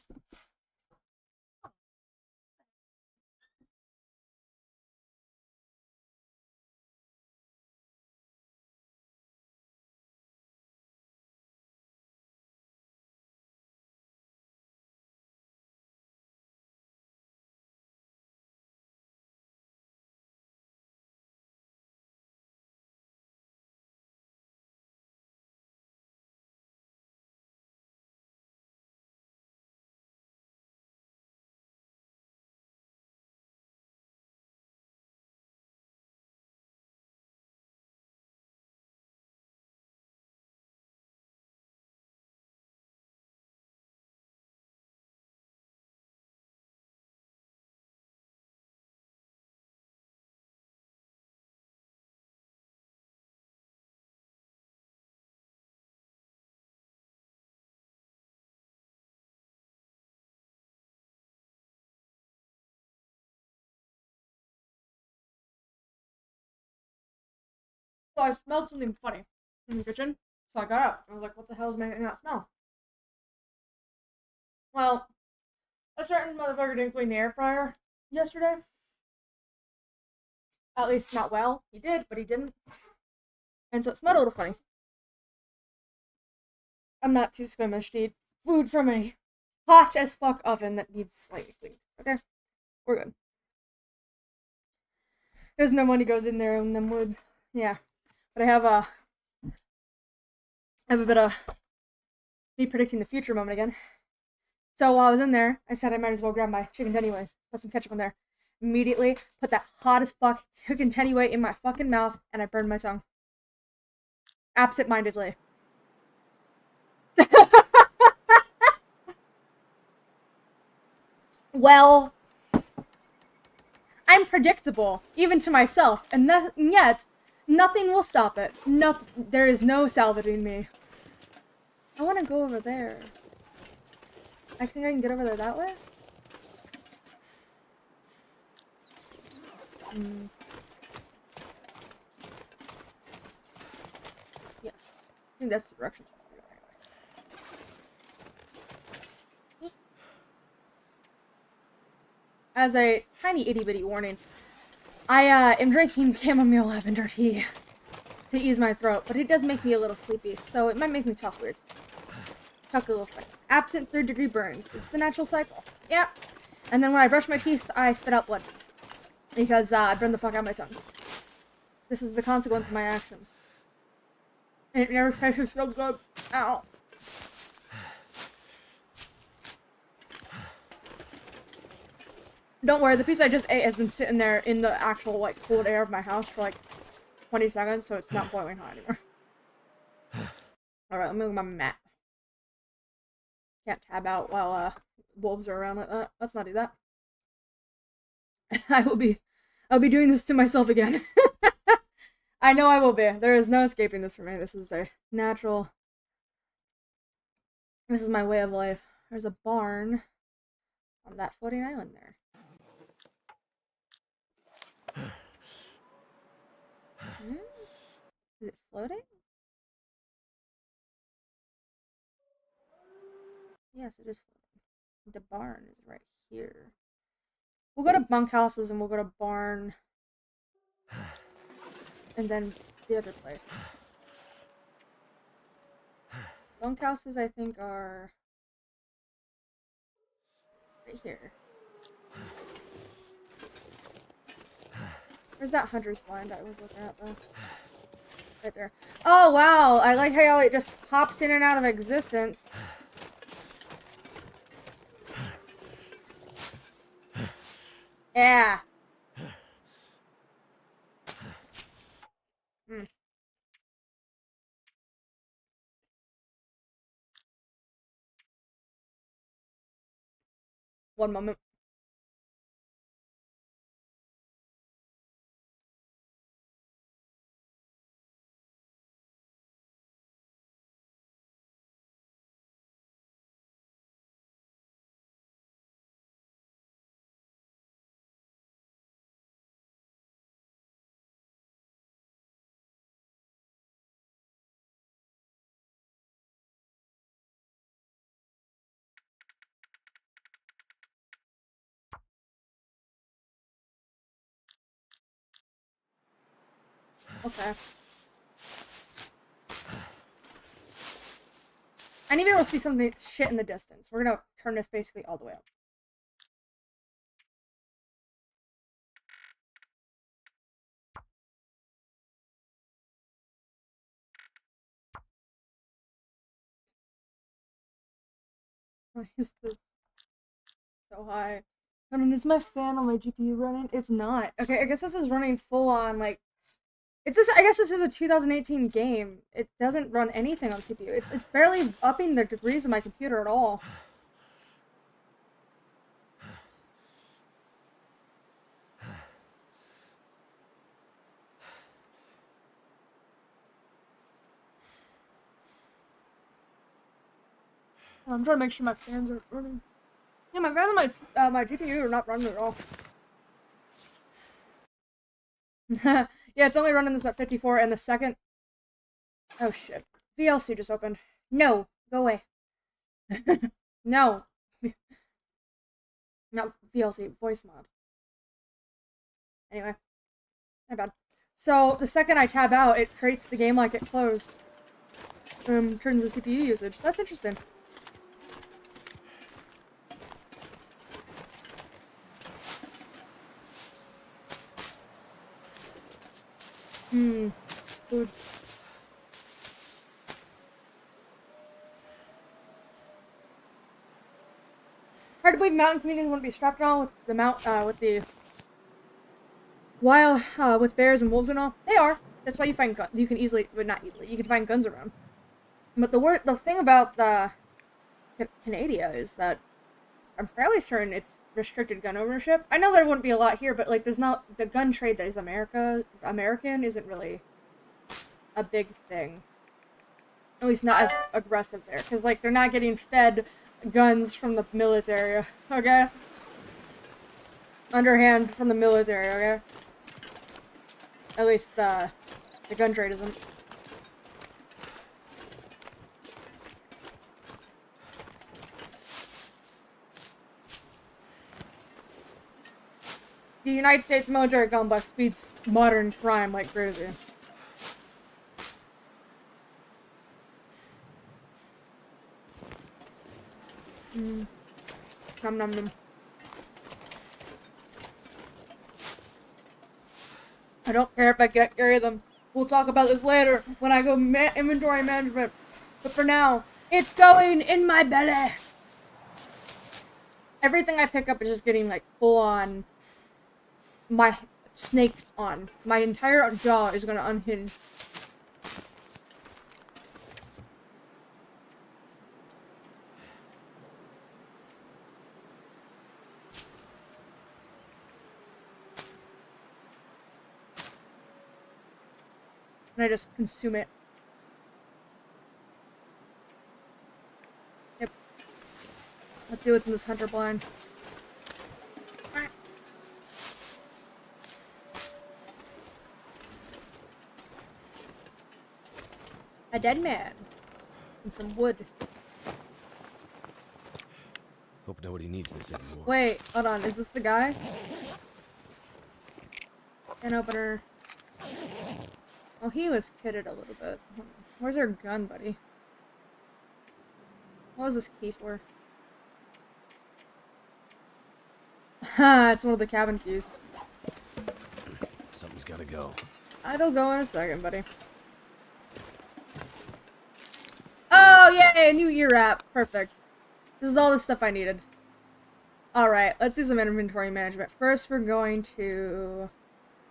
Speaker 2: So I smelled something funny in the kitchen. So I got up. I was like, what the hell is making that smell? Well, a certain motherfucker didn't clean the air fryer yesterday. At least not well. He did, but he didn't. And so it smelled a little funny. I'm not too squeamish to eat food from a hot as fuck oven that needs slightly cleaned. Okay? We're good. There's no money goes in there in them woods. Yeah. But I have a bit of me predicting the future moment again. So while I was in there, I said I might as well grab my chicken tennyways. Put some ketchup on there. Immediately put that hot as fuck chicken tennyway in my fucking mouth, and I burned my tongue. Absent-mindedly. Well, I'm predictable, even to myself, and yet, nothing will stop it. There is no salvaging me. I want to go over there. I think I can get over there that way? Yes. I think that's the direction. As a tiny itty-bitty warning, I am drinking chamomile lavender tea to ease my throat, but it does make me a little sleepy, so it might make me talk weird. Talk a little funny. Absent third-degree burns. It's the natural cycle. Yeah. And then when I brush my teeth, I spit out blood. Because I burned the fuck out of my tongue. This is the consequence of my actions. And it never tastes so good. Ow. Don't worry, the piece I just ate has been sitting there in the actual, like, cold air of my house for, like, 20 seconds, so it's not boiling hot anymore. Alright, let me look at my map. Can't tab out while, wolves are around like that. Let's not do that. I'll be doing this to myself again. I know I will be. There is no escaping this for me. This is a natural... This is my way of life. There's a barn on that floating island there. Is it floating? Yes, it is floating. The barn is right here. We'll go to bunkhouses and we'll go to barn. And then the other place. Bunkhouses, I think, are right here. Where's that hunter's blind I was looking at, though? Right there. Oh, wow! I like how it just pops in and out of existence. Yeah. One moment. Okay. I need to be able to see something shit in the distance. We're gonna turn this basically all the way up. Why is this so high? I mean, is my fan on my GPU running? It's not. Okay, I guess this is running full on, like... It's this. I guess this is a 2018 game. It doesn't run anything on CPU. It's barely upping the degrees of my computer at all. I'm trying to make sure my fans are running. Yeah, my fans on my GPU are not running at all. Yeah, it's only running this at 54, and the second... Oh shit. VLC just opened. No! Go away. No! Not VLC, voice mod. Anyway. My bad. So, the second I tab out, it creates the game like it closed. Turns the CPU usage. That's interesting. Food. Hard to believe mountain communities wouldn't be strapped around with the with the wild with bears and wolves and all. They are. That's why you find guns. You can easily, but not easily. You can find guns around. But the thing about the Canada is that I'm fairly certain it's restricted gun ownership. I know there wouldn't be a lot here, but like there's not the gun trade that is American isn't really a big thing. At least not as aggressive there, because like they're not getting fed guns from the military, okay? Underhand from the military, okay? At least the gun trade isn't. The United States military complex beats modern crime like crazy. Nom nom nom. I don't care if I carry them. We'll talk about this later when I go inventory management. But for now, it's going in my belly. Everything I pick up is just getting like full on. My snake on. My entire jaw is gonna unhinge. And I just consume it. Yep. Let's see what's in this hunter blind. A dead man. And some wood.
Speaker 3: Hope nobody needs this anymore.
Speaker 2: Wait, hold on. Is this the guy? Can opener. Oh, he was kitted a little bit. Where's our gun, buddy? What was this key for? Ha! It's one of the cabin keys.
Speaker 3: Something's gotta go.
Speaker 2: It'll go in a second, buddy. Oh, yay! A new ear app. Perfect. This is all the stuff I needed. Alright, let's do some inventory management. First, we're going to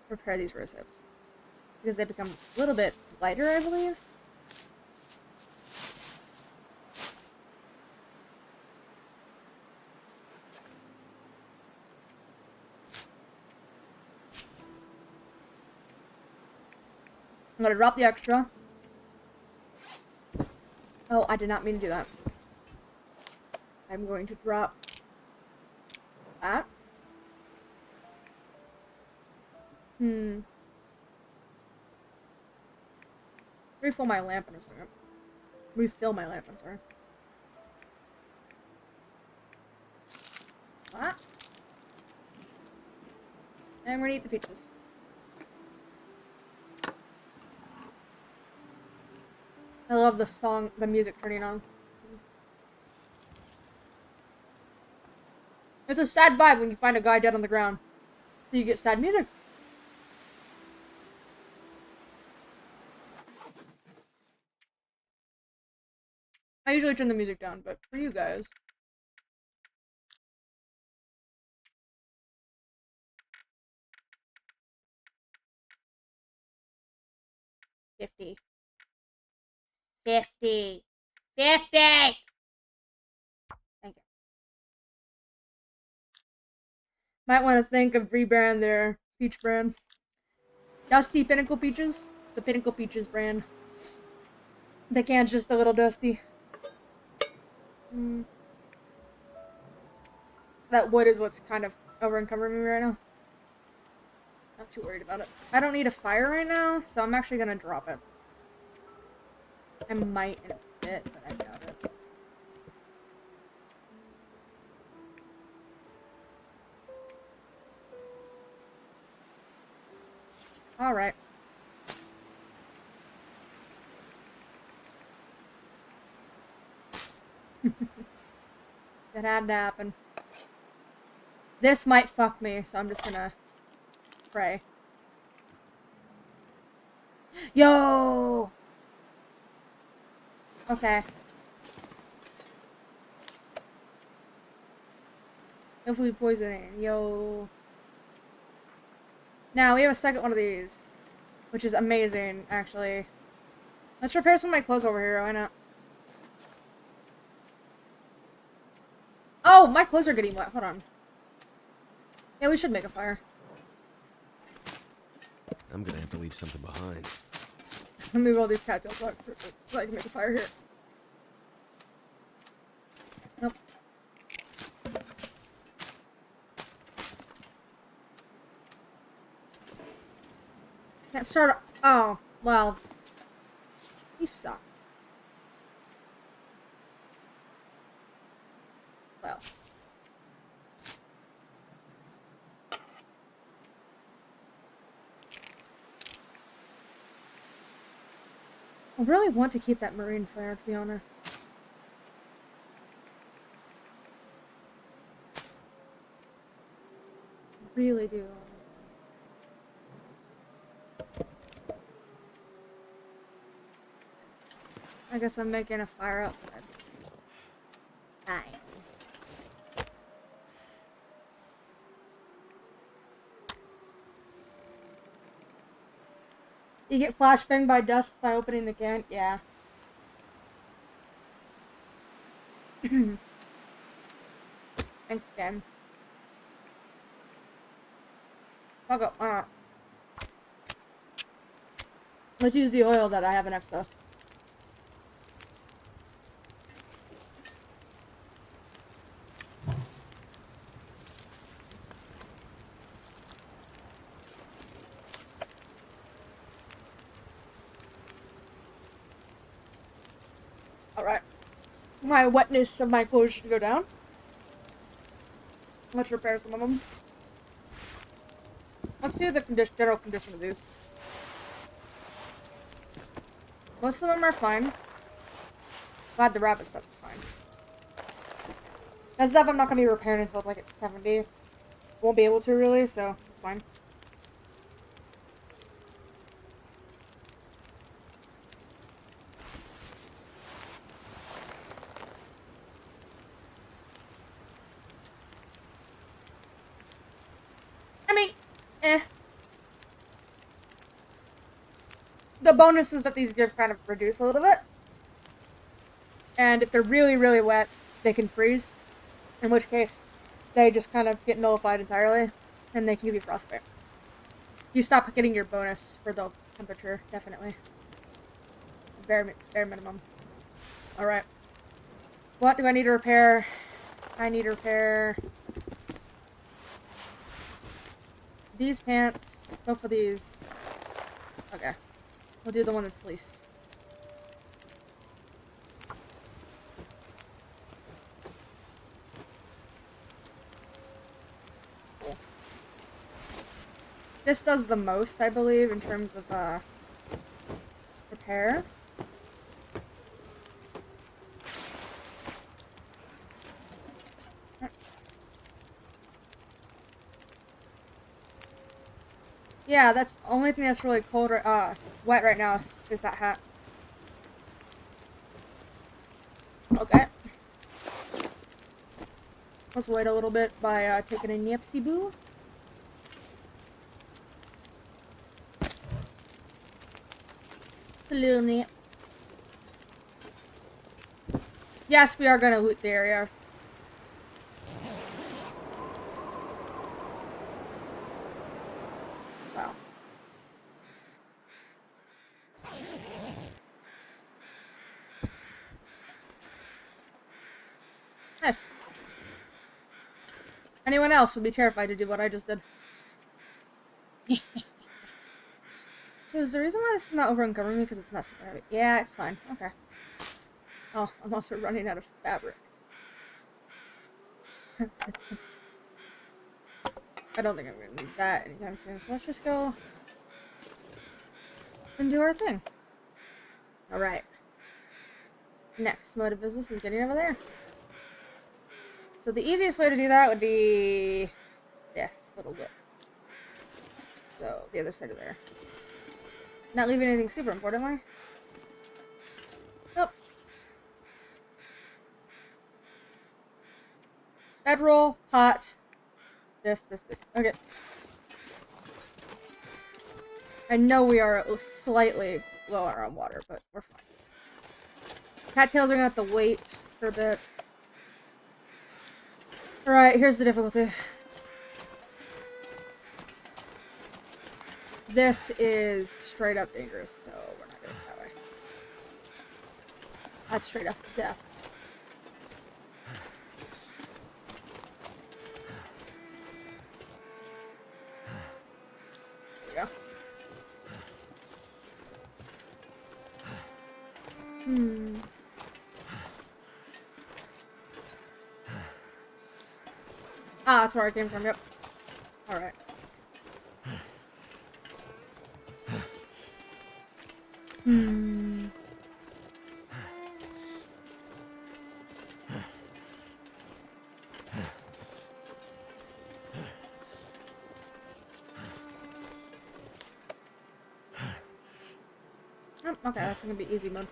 Speaker 2: repair these recips. Because they become a little bit lighter, I believe. I'm gonna drop the extra. Oh, I did not mean to do that. I'm going to drop that. Refill my lamp in a second. Refill my lamp, I'm sorry. That. And we're gonna eat the peaches. I love the song, the music turning on. It's a sad vibe when you find a guy dead on the ground. So you get sad music. I usually turn the music down, but for you guys. $50. $50. Thank you. Might want to think of rebrand their peach brand. Dusty Pinnacle Peaches. The Pinnacle Peaches brand. The can's just a little dusty. That wood is what's kind of over encumbering me right now. Not too worried about it. I don't need a fire right now, so I'm actually gonna drop it. I might in a bit, but I doubt it. Alright. That had to happen. This might fuck me, so I'm just gonna pray. Yo! Okay. Hopefully poisoning. Yo. Now, we have a second one of these. Which is amazing, actually. Let's repair some of my clothes over here, why not? Oh, my clothes are getting wet. Hold on. Yeah, we should make a fire.
Speaker 3: I'm gonna have to leave something behind.
Speaker 2: Let me move all these cattails out so I can make a fire here. Nope. Can't start. Oh, well. You suck. Well. I really want to keep that marine flare, to be honest. I really do, honestly. I guess I'm making a fire outside. Fine. You get flashbanged by dust by opening the can? Yeah. Thanks, Jen. I'll go. Let's use the oil that I have in excess. Alright. My wetness of my clothes should go down. Let's repair some of them. Let's do the general condition of these. Most of them are fine. Glad the rabbit stuff is fine. That stuff I'm not going to be repairing until it's like at 70. Won't be able to really, so it's fine. I mean, The bonuses that these give kind of reduce a little bit. And if they're really, really wet, they can freeze. In which case, they just kind of get nullified entirely. And they can give you frostbite. You stop getting your bonus for the temperature, definitely. Bare minimum. Alright. What do I need to repair? I need to repair these pants. Both of these. Okay. We'll do the one that's least. Cool. This does the most, I believe, in terms of repair. Yeah, that's the only thing that's really cold or wet right now is that hat. Okay. Let's wait a little bit by taking a nipsy boo. It's a little nip. Yes, we are gonna loot the area. Wow. Nice. Anyone else would be terrified to do what I just did. So is the reason why this is not over uncovering me because it's not super heavy? Yeah, it's fine. Okay. Oh, I'm also running out of fabric. I don't think I'm gonna need that anytime soon, so let's just go and do our thing. Alright. Next mode of business is getting over there. So the easiest way to do that would be this little bit. So the other side of there. Not leaving anything super important, am I? Nope. Bedroll, pot. This. Okay. I know we are slightly lower on water, but we're fine. Cattails are gonna have to wait for a bit. Alright, here's the difficulty. This is straight up dangerous, so we're not doing it that way. That's straight up death. There we go. Ah, that's where I came from, yep. Alright. Oh, okay, that's gonna be easy mode.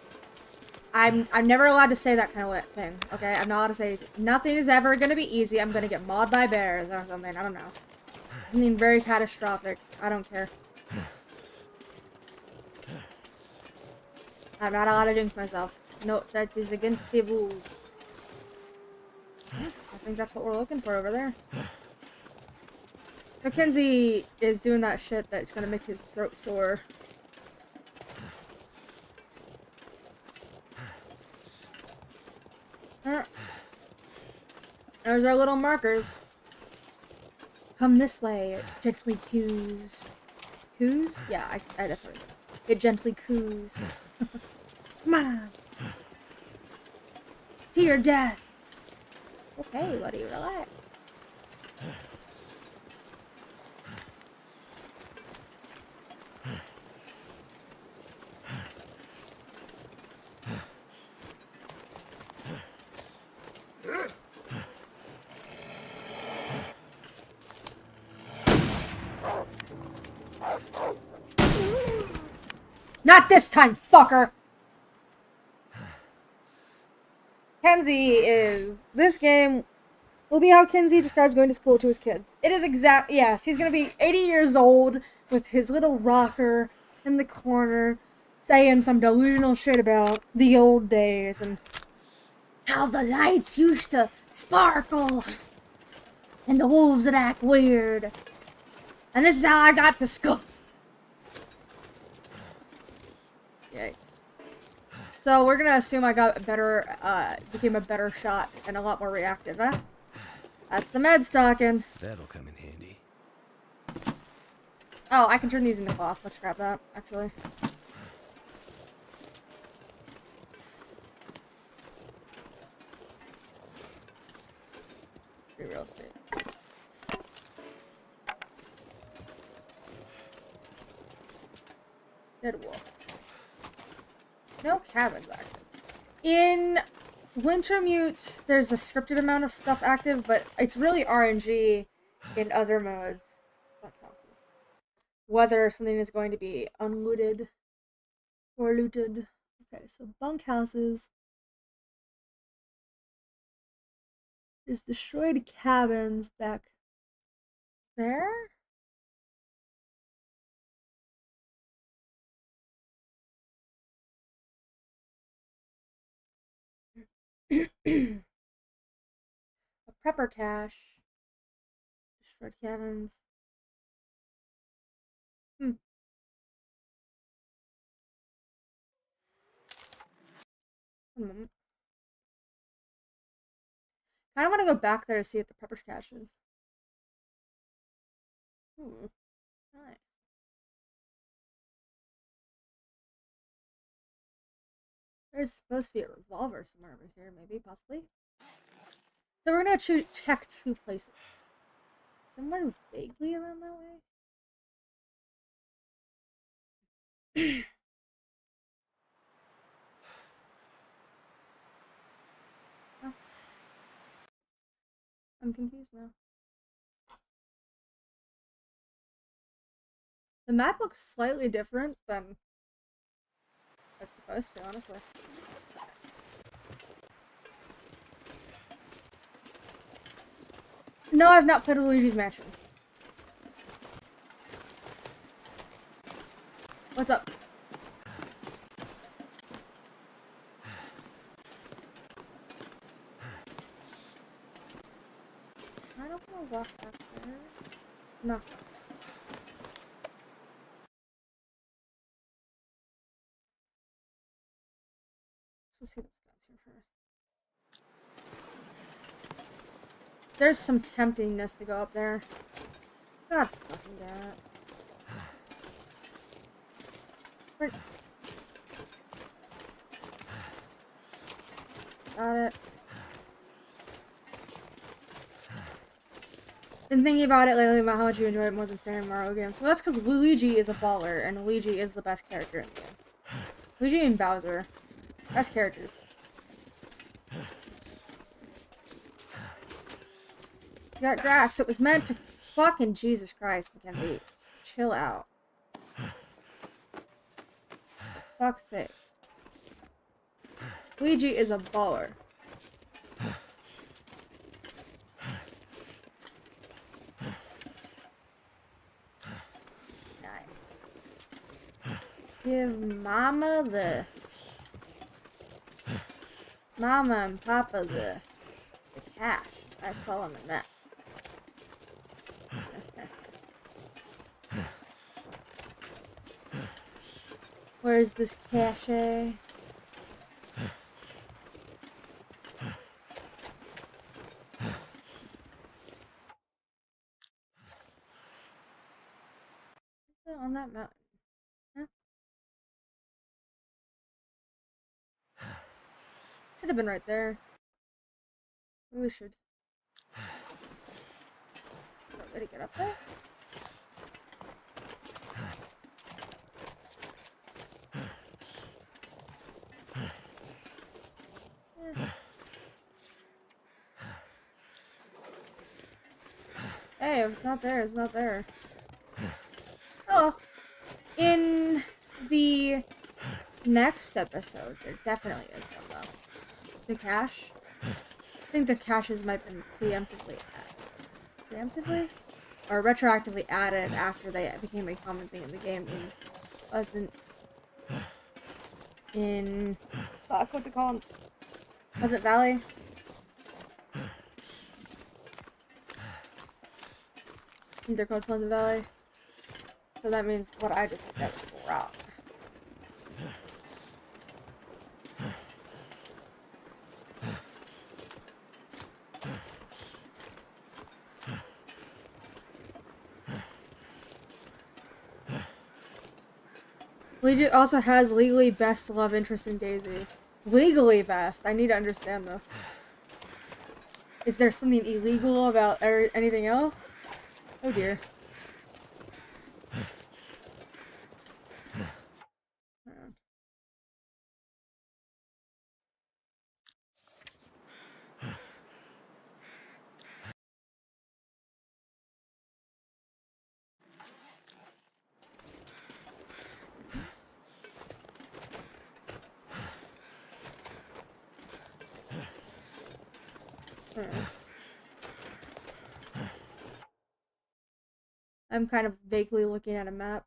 Speaker 2: I'm never allowed to say that kind of thing, okay? I'm not allowed to say easy. Nothing is ever gonna be easy. I'm gonna get mauled by bears or something. I don't know. Something very catastrophic. I don't care. I'm not allowed to jinx myself. No, that is against the rules. I think that's what we're looking for over there. Mackenzie is doing that shit that's gonna make his throat sore. There's our little markers. Come this way. It gently coos. Coos? Yeah, that's what it gently coos. Come on. To your death. Okay, buddy, relax. Not this time, fucker! Kenzie is... This game will be how Kenzie describes going to school to his kids. It is yes, he's gonna be 80 years old with his little rocker in the corner saying some delusional shit about the old days and how the lights used to sparkle and the wolves would act weird. And this is how I got to school. So we're gonna assume I got better, became a better shot and a lot more reactive, huh? That's the meds talking.
Speaker 3: That'll come in handy.
Speaker 2: Oh, I can turn these into cloth. Let's grab that, actually. Free real estate. Dead wolf. No cabins active. In Wintermute, there's a scripted amount of stuff active, but it's really RNG in other modes. Bunkhouses. Whether something is going to be unlooted or looted. Okay, so bunkhouses. There's destroyed cabins back there. A prepper cache. Destroyed cabins. One moment. I don't want to go back there to see what the prepper cache is. Ooh, nice. There's supposed to be a revolver somewhere over here, maybe, possibly. So we're gonna check two places. Somewhere vaguely around that way. Oh. I'm confused now. The map looks slightly different than it's supposed to, honestly. No, I've not played Luigi's Mansion. What's up? I don't want to walk back there. No. Let's see this guy's here first. There's some temptingness to go up there. God fucking damn it. Got it. Been thinking about it lately about how much you enjoy it more than staring Mario games. Well, that's because Luigi is a baller, and Luigi is the best character in the game. Luigi and Bowser. Best characters. It's got grass. It was meant to fucking Jesus Christ, Mackenzie. Chill out. For fuck's sake. Luigi is a baller. Nice. Give Mama and Papa the cash I saw on the map. Where's this cache? On that mountain. Huh? Should have been right there. Maybe we should. Way to get up there? Yeah. Hey, if it's not there, it's not there. Oh, in the next episode, there definitely is one though. The cache. I think the caches might have been preemptively or retroactively added after they became a common thing in the game. In fuck, what's it called? Pleasant Valley. I think they're called Pleasant Valley. So that means what I just said was wrong. Luigi also has legally best love interest in Daisy. Legally best. I need to understand this. Is there something illegal about anything else? Oh dear. I'm kind of vaguely looking at a map.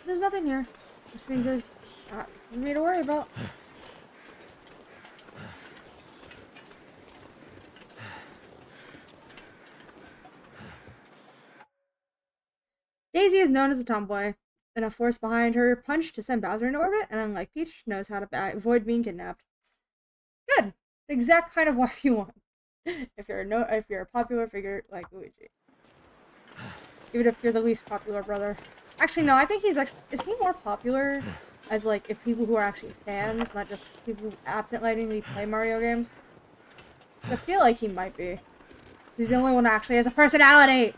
Speaker 2: There's nothing here, which means there's not for me to worry about. Daisy is known as a tomboy, and a force behind her punch to send Bowser into orbit, and unlike Peach, knows how to avoid being kidnapped. Good! The exact kind of wife you want. If you're a popular figure like Luigi. Even if you're the least popular brother. Actually, no, I think is he more popular as, like, if people who are actually fans, not just people who absent-mindedly play Mario games? I feel like he might be. He's the only one that actually has a personality!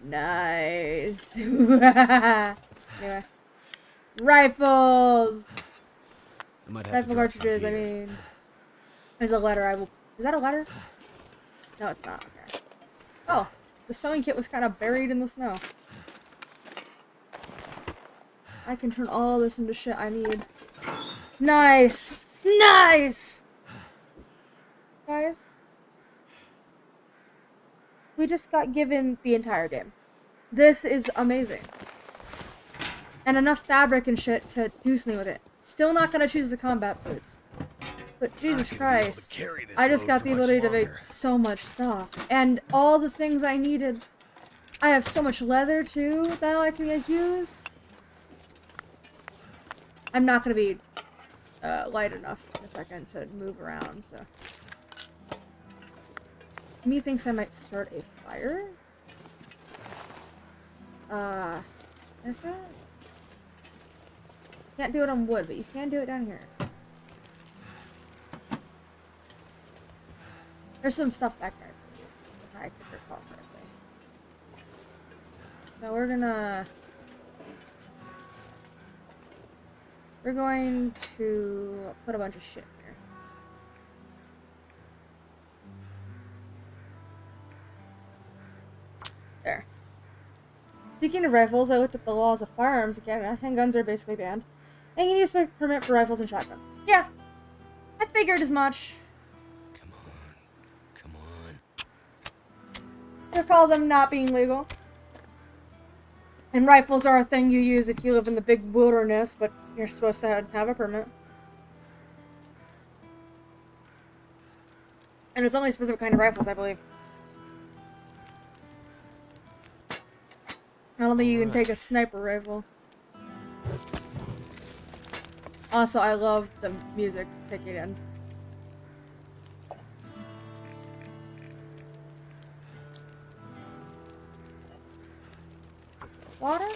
Speaker 2: Nice. Anyway. Rifles! Rifle cartridges, I mean. There's a letter, is that a letter? No, it's not. Okay. Oh. The sewing kit was kind of buried in the snow. I can turn all this into shit I need. Nice! Nice! Guys. We just got given the entire game. This is amazing. And enough fabric and shit to do something with it. Still not gonna choose the combat boots. But Jesus Christ, I just got the ability to make so much stuff. And all the things I needed. I have so much leather, too, that I can use. I'm not going to be light enough in a second to move around, so. Me thinks I might start a fire? There's that? Can't do it on wood, but you can do it down here. There's some stuff back there, if I could recall correctly. So we're going to put a bunch of shit here. There. Speaking of rifles, I looked at the laws of firearms in Canada. Handguns are basically banned. And you need a permit for rifles and shotguns. Yeah, I figured as much. Recall them not being legal. And rifles are a thing you use if you live in the big wilderness, but you're supposed to have a permit. And it's only a specific kind of rifles, I believe. I don't think you can take a sniper rifle. Also, I love the music kicking in. Water?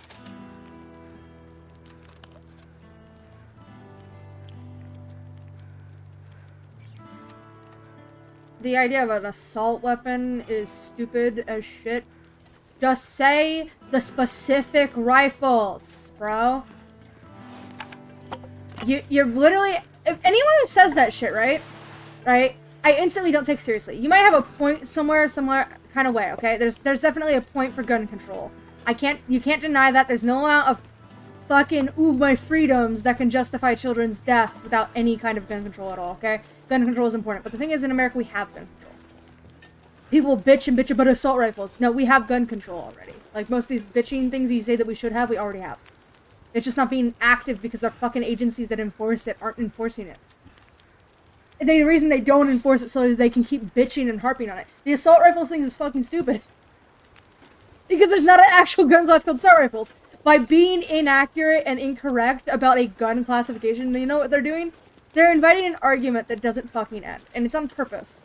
Speaker 2: The idea of an assault weapon is stupid as shit. Just say the specific rifles, bro. You're literally... If anyone who says that shit, right? I instantly don't take seriously. You might have a point somewhere kind of way, okay? There's definitely a point for gun control. You can't deny that. There's no amount of fucking, ooh, my freedoms that can justify children's deaths without any kind of gun control at all, okay? Gun control is important. But the thing is, in America, we have gun control. people bitch and bitch about assault rifles. No, we have gun control already. Like, most of these bitching things you say that we should have, we already have. It's just not being active because our fucking agencies that enforce it aren't enforcing it. And the reason they don't enforce it so that they can keep bitching and harping on it. The assault rifles thing is fucking stupid. Because there's not an actual gun class called assault rifles. By being inaccurate and incorrect about a gun classification, you know what they're doing? They're inviting an argument that doesn't fucking end. And it's on purpose.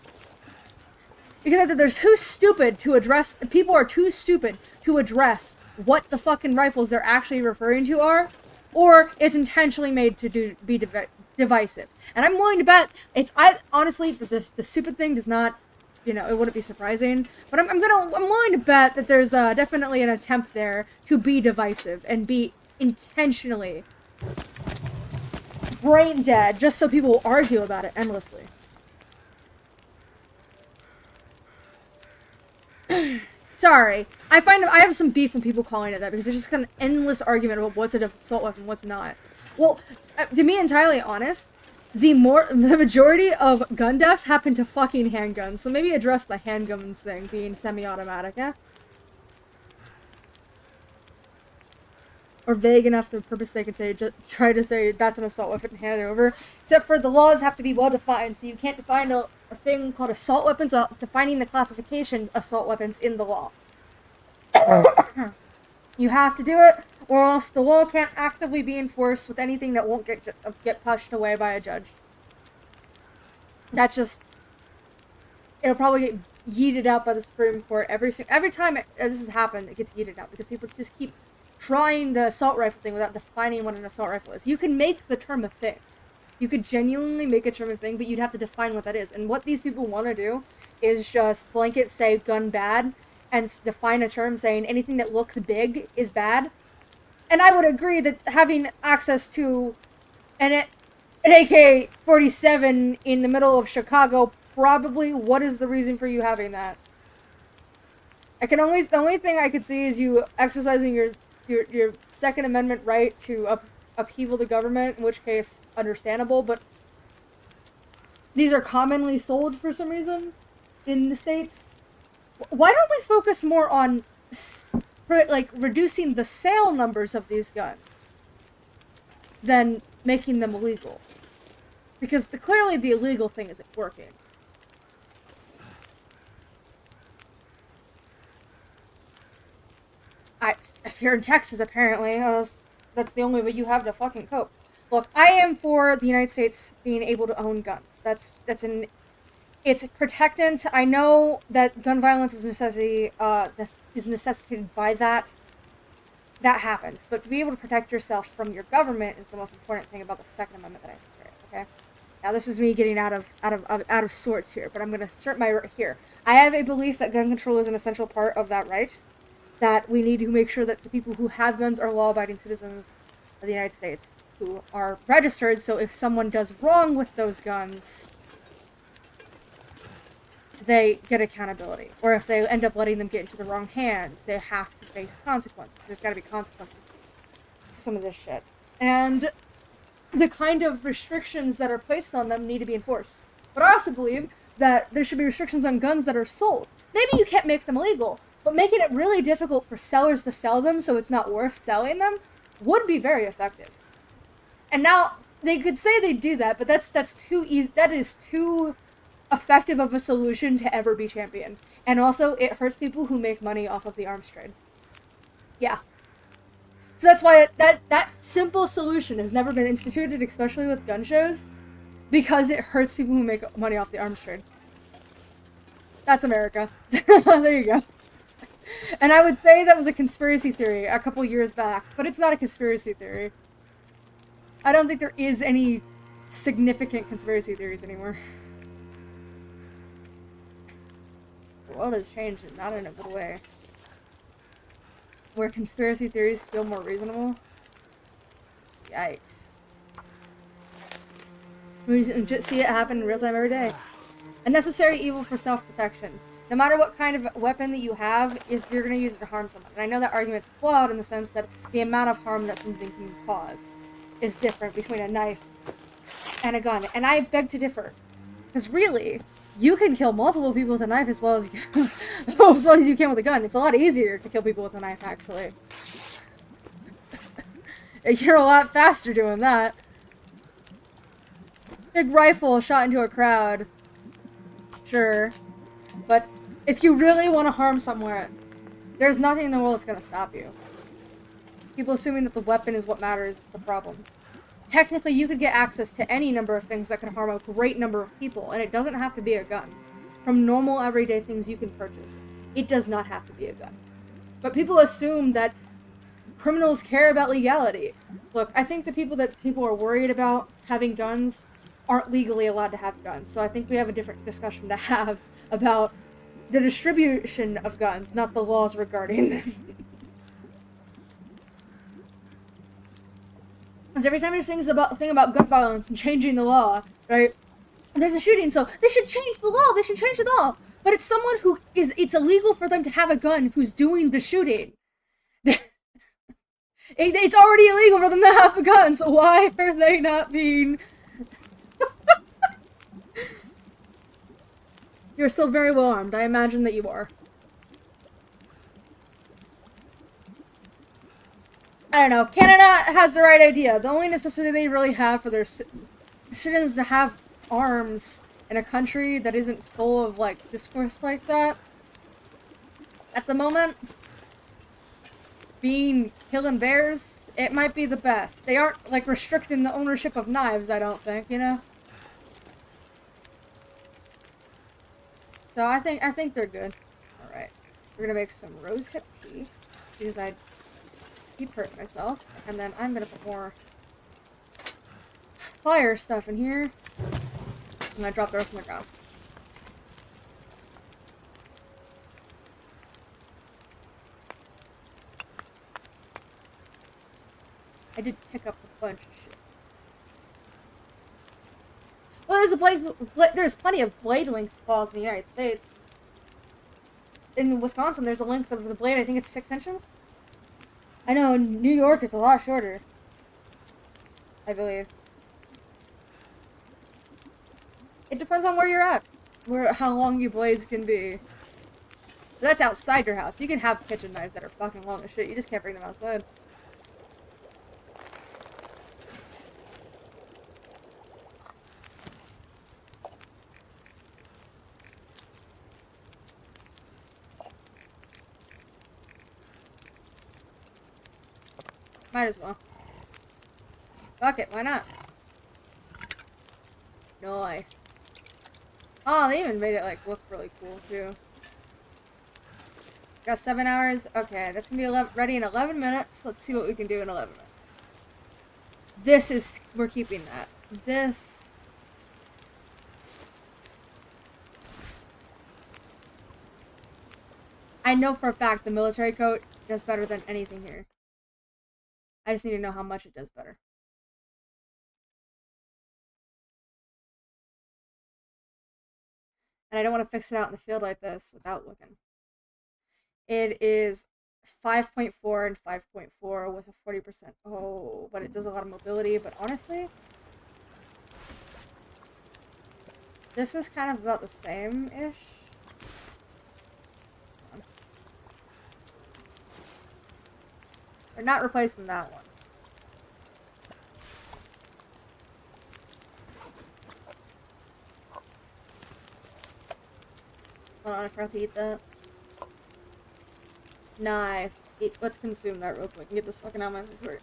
Speaker 2: Because they're too stupid to address... People are too stupid to address what the fucking rifles they're actually referring to are. Or it's intentionally made to be divisive. And I'm willing to bet honestly, the stupid thing does not... You know, it wouldn't be surprising. But I'm willing to bet that there's definitely an attempt there to be divisive and be intentionally brain dead just so people will argue about it endlessly. Sorry. I have some beef when people calling it that because it's just kind of endless argument about what's an assault weapon, what's not. Well, to be entirely honest, the majority of gun deaths happen to fucking handguns, so maybe address the handguns thing being semi-automatic, yeah? Or vague enough to the purpose they can say, just try to say that's an assault weapon and hand it over. Except for the laws have to be well defined, so you can't define a thing called assault weapons without defining the classification assault weapons in the law. You have to do it, or else the law can't actively be enforced with anything that won't get pushed away by a judge. That's just... It'll probably get yeeted out by the Supreme Court every time this has happened. It gets yeeted out because people just keep trying the assault rifle thing without defining what an assault rifle is. You can make the term a thing. You could genuinely make a term a thing, but you'd have to define what that is. And what these people want to do is just blanket say gun bad and define a term saying anything that looks big is bad. And I would agree that having access to an AK-47 in the middle of Chicago, probably, what is the reason for you having that? The only thing I could see is you exercising your Second Amendment right to upheaval the government, in which case, understandable, but these are commonly sold for some reason in the States. Why don't we focus more on, like, reducing the sale numbers of these guns than making them illegal? Because clearly the illegal thing isn't working. If you're in Texas, apparently, that's the only way you have to fucking cope. Look, I am for the United States being able to own guns. It's protectant. I know that gun violence is necessitated by that. That happens. But to be able to protect yourself from your government is the most important thing about the Second Amendment that I think, okay? Now, this is me getting out of sorts here, but I'm going to assert my right here. I have a belief that gun control is an essential part of that right. That we need to make sure that the people who have guns are law-abiding citizens of the United States who are registered, so if someone does wrong with those guns, they get accountability. Or if they end up letting them get into the wrong hands, they have to face consequences. There's gotta be consequences to some of this shit. And the kind of restrictions that are placed on them need to be enforced. But I also believe that there should be restrictions on guns that are sold. Maybe you can't make them illegal, but making it really difficult for sellers to sell them so it's not worth selling them would be very effective. And now, they could say they do that, but that's too easy. That is too effective of a solution to ever be championed. And also, it hurts people who make money off of the arms trade. Yeah. So that's why that simple solution has never been instituted, especially with gun shows, because it hurts people who make money off the arms trade. That's America. There you go. And I would say that was a conspiracy theory a couple years back, but it's not a conspiracy theory. I don't think there is any significant conspiracy theories anymore. The world has changed, and not in a good way. Where conspiracy theories feel more reasonable. Yikes. We just see it happen in real time every day. A necessary evil for self-protection. No matter what kind of weapon that you have, you're going to use it to harm someone. And I know that argument's flawed in the sense that the amount of harm that something can cause is different between a knife and a gun. And I beg to differ. Because really, you can kill multiple people with a knife as well as you can with a gun. It's a lot easier to kill people with a knife, actually. You're a lot faster doing that. Big rifle shot into a crowd. Sure. But if you really want to harm someone, there's nothing in the world that's going to stop you. People assuming that the weapon is what matters is the problem. Technically, you could get access to any number of things that can harm a great number of people, and it doesn't have to be a gun. From normal, everyday things you can purchase. It does not have to be a gun. But people assume that criminals care about legality. Look, I think the people are worried about having guns aren't legally allowed to have guns, so I think we have a different discussion to have about the distribution of guns, not the laws regarding them. Because every time there's thing about gun violence and changing the law, right? There's a shooting, so they should change the law. They should change the law. But it's someone who is. It's illegal for them to have a gun who's doing the shooting. It's already illegal for them to have a gun, so why are they not being? You're still very well armed. I imagine that you are. I don't know. Canada has the right idea. The only necessity they really have for their citizens to have arms in a country that isn't full of, like, discourse like that, at the moment, being killing bears, it might be the best. They aren't, like, restricting the ownership of knives, I don't think, you know? So I think they're good. Alright. We're gonna make some rosehip tea, because I keep hurting myself, and then I'm gonna put more fire stuff in here. I'm gonna drop the rest on the ground. I did pick up a bunch of shit. Well, there's plenty of blade length laws in the United States. In Wisconsin, there's a length of the blade, I think it's 6 inches? I know, in New York, it's a lot shorter. I believe. It depends on where you're at. How long your blades can be. That's outside your house. You can have kitchen knives that are fucking long as shit. You just can't bring them outside. Might as well. Fuck it, why not? Nice. Oh, they even made it, like, look really cool, too. Got 7 hours. Okay, that's gonna be ready in 11 minutes. Let's see what we can do in 11 minutes. We're keeping that. This... I know for a fact the military coat does better than anything here. I just need to know how much it does better. And I don't want to fix it out in the field like this without looking. It is 5.4 and 5.4 with a 40%. Oh, but it does a lot of mobility. But honestly, this is kind of about the same-ish. We're not replacing that one. Hold on, I forgot to eat that. Nice. Let's consume that real quick and get this fucking out of my inventory.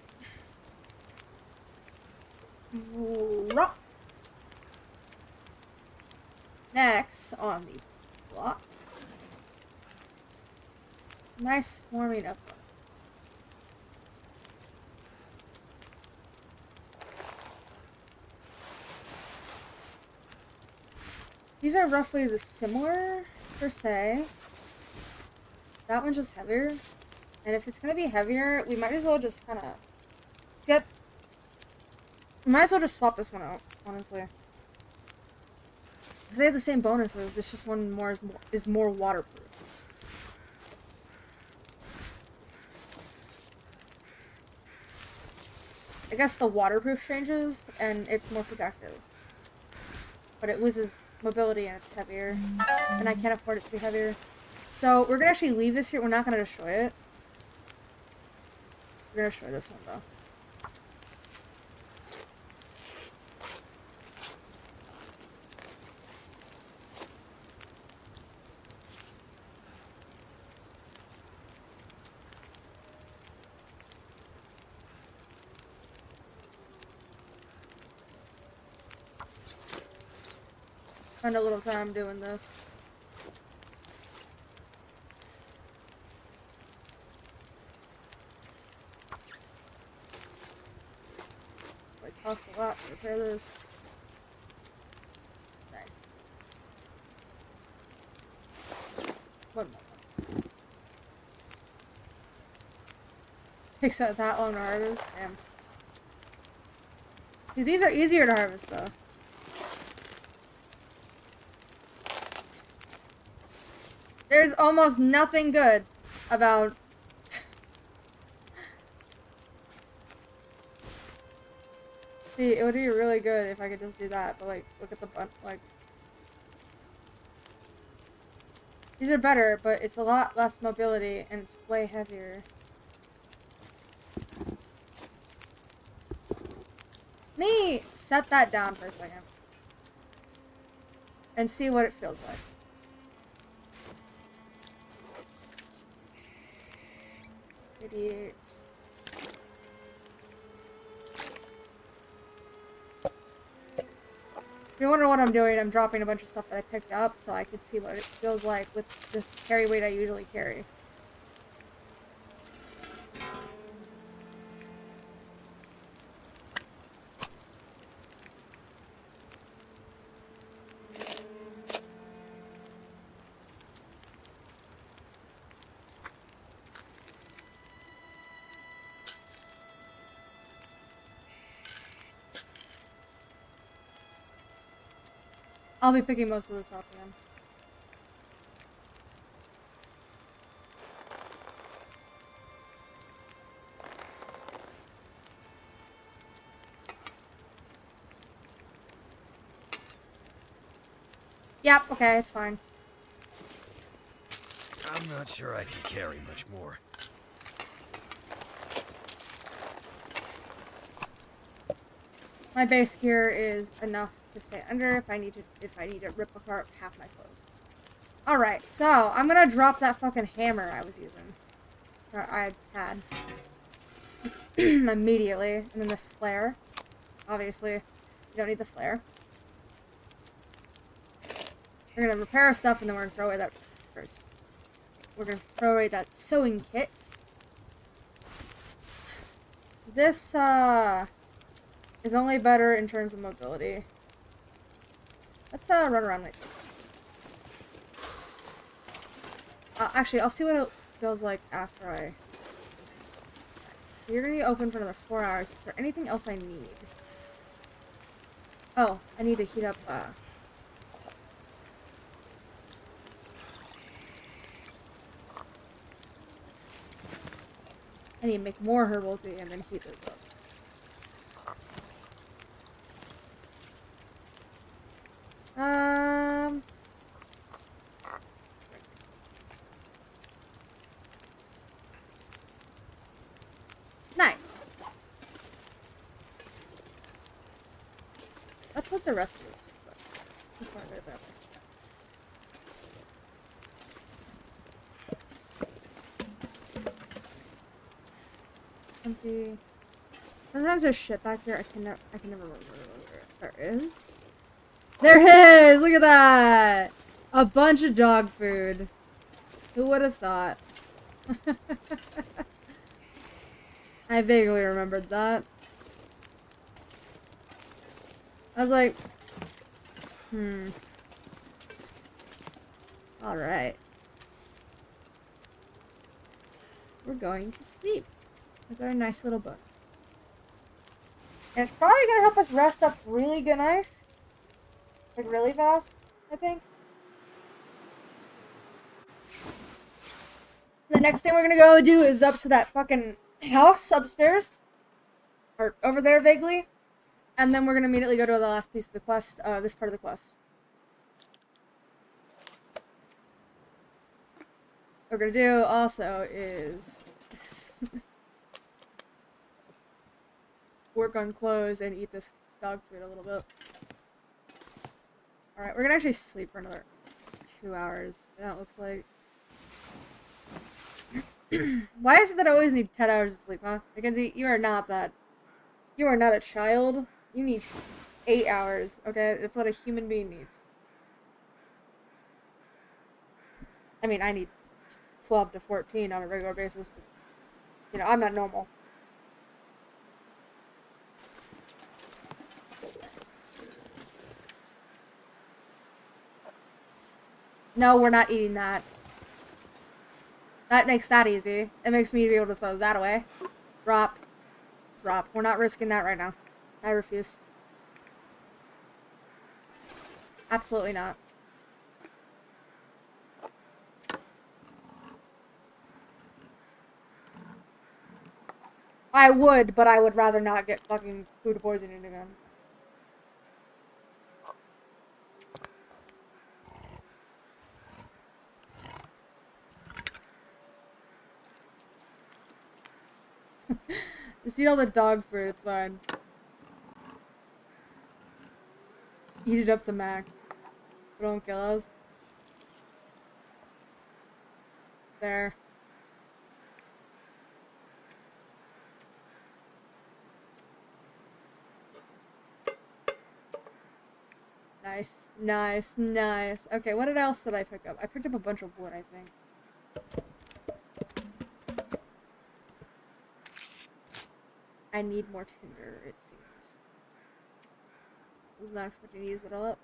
Speaker 2: Next on the block. Nice warming up. These are roughly the similar, per se. That one's just heavier. And if it's gonna be heavier, we might as well just kind of we might as well just swap this one out, honestly. Because they have the same bonuses, it's just one more is more waterproof. I guess the waterproof changes, and it's more protective. But it loses mobility and it's heavier. And I can't afford it to be heavier. So we're gonna actually leave this here. We're not gonna destroy it. We're gonna destroy this one though. Spend a little time doing this. Like, cost a lot to repair this. Nice. One more. Takes that long to harvest? Damn. See, these are easier to harvest though. There's almost nothing good about See, it would be really good if I could just do that, but like, look at the like these are better, but it's a lot less mobility and it's way heavier. Let me set that down for a second and see what it feels like. If you wonder what I'm doing, I'm dropping a bunch of stuff that I picked up so I could see what it feels like with the carry weight I usually carry. I'll be picking most of this up again. Yep, okay, it's fine.
Speaker 3: I'm not sure I can carry much more.
Speaker 2: My base gear is enough to stay under if I need to rip apart half my clothes. Alright, so I'm gonna drop that fucking hammer I was using. Or I had. Immediately. And then this flare. Obviously, you don't need the flare. We're gonna repair our stuff and then we're gonna throw away that first. We're gonna throw away that sewing kit. This, is only better in terms of mobility. Let's run around like this. Actually, I'll see what it feels like after I... You're gonna be open for another 4 hours. Is there anything else I need? Oh, I need to heat up, I need to make more herbal tea and then heat those up. Nice. Let's let the rest of this before I go that way. Empty. Sometimes there's shit back there. I can never remember where there is. There is! Look at that! A bunch of dog food. Who would have thought? I vaguely remembered that. I was like, Alright. We're going to sleep. With our nice little books. And it's probably gonna help us rest up really good nice. Like really fast, I think. The next thing we're gonna go do is up to that fucking house upstairs. Or over there vaguely. And then we're gonna immediately go to the last piece of the quest, this part of the quest. we're gonna do also is work on clothes and eat this dog food a little bit. Alright, we're gonna actually sleep for another 2 hours. That looks like. Why is it that I always need 10 hours of sleep, huh? Mackenzie, you are not that. You are not a child. You need 8 hours, okay? That's what a human being needs. I mean, I need 12 to 14 on a regular basis, but, you know, I'm not normal. No, we're not eating that. That makes that easy. It makes me be able to throw that away. Drop. Drop. We're not risking that right now. I refuse. Absolutely not. I would, but I would rather not get fucking food poisoning again. Just eat all the dog food, it's fine. Just eat it up to max. Don't kill us. There. Nice, nice, nice. Okay, what else did I pick up? I picked up a bunch of wood, I think. I need more tinder, it seems. I was not expecting to use it all up.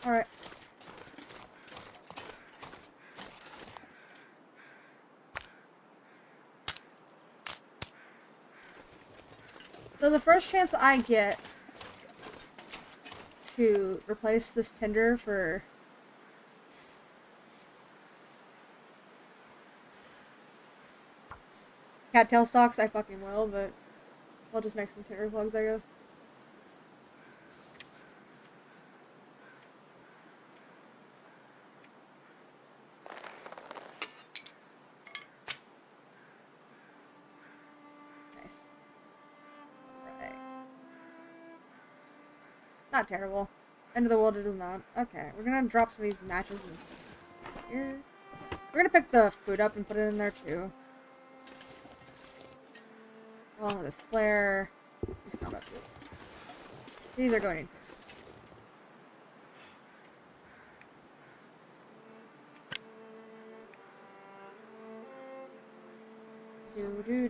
Speaker 2: Alright. So the first chance I get to replace this tinder for cattail stalks, I fucking will, but I'll just make some tinder plugs, I guess. Nice. Alright. Not terrible. End of the world, it is not. Okay, we're gonna drop some of these matches and stuff here. We're gonna pick the food up and put it in there too. Along with this flare. These combat boots. These are going in here.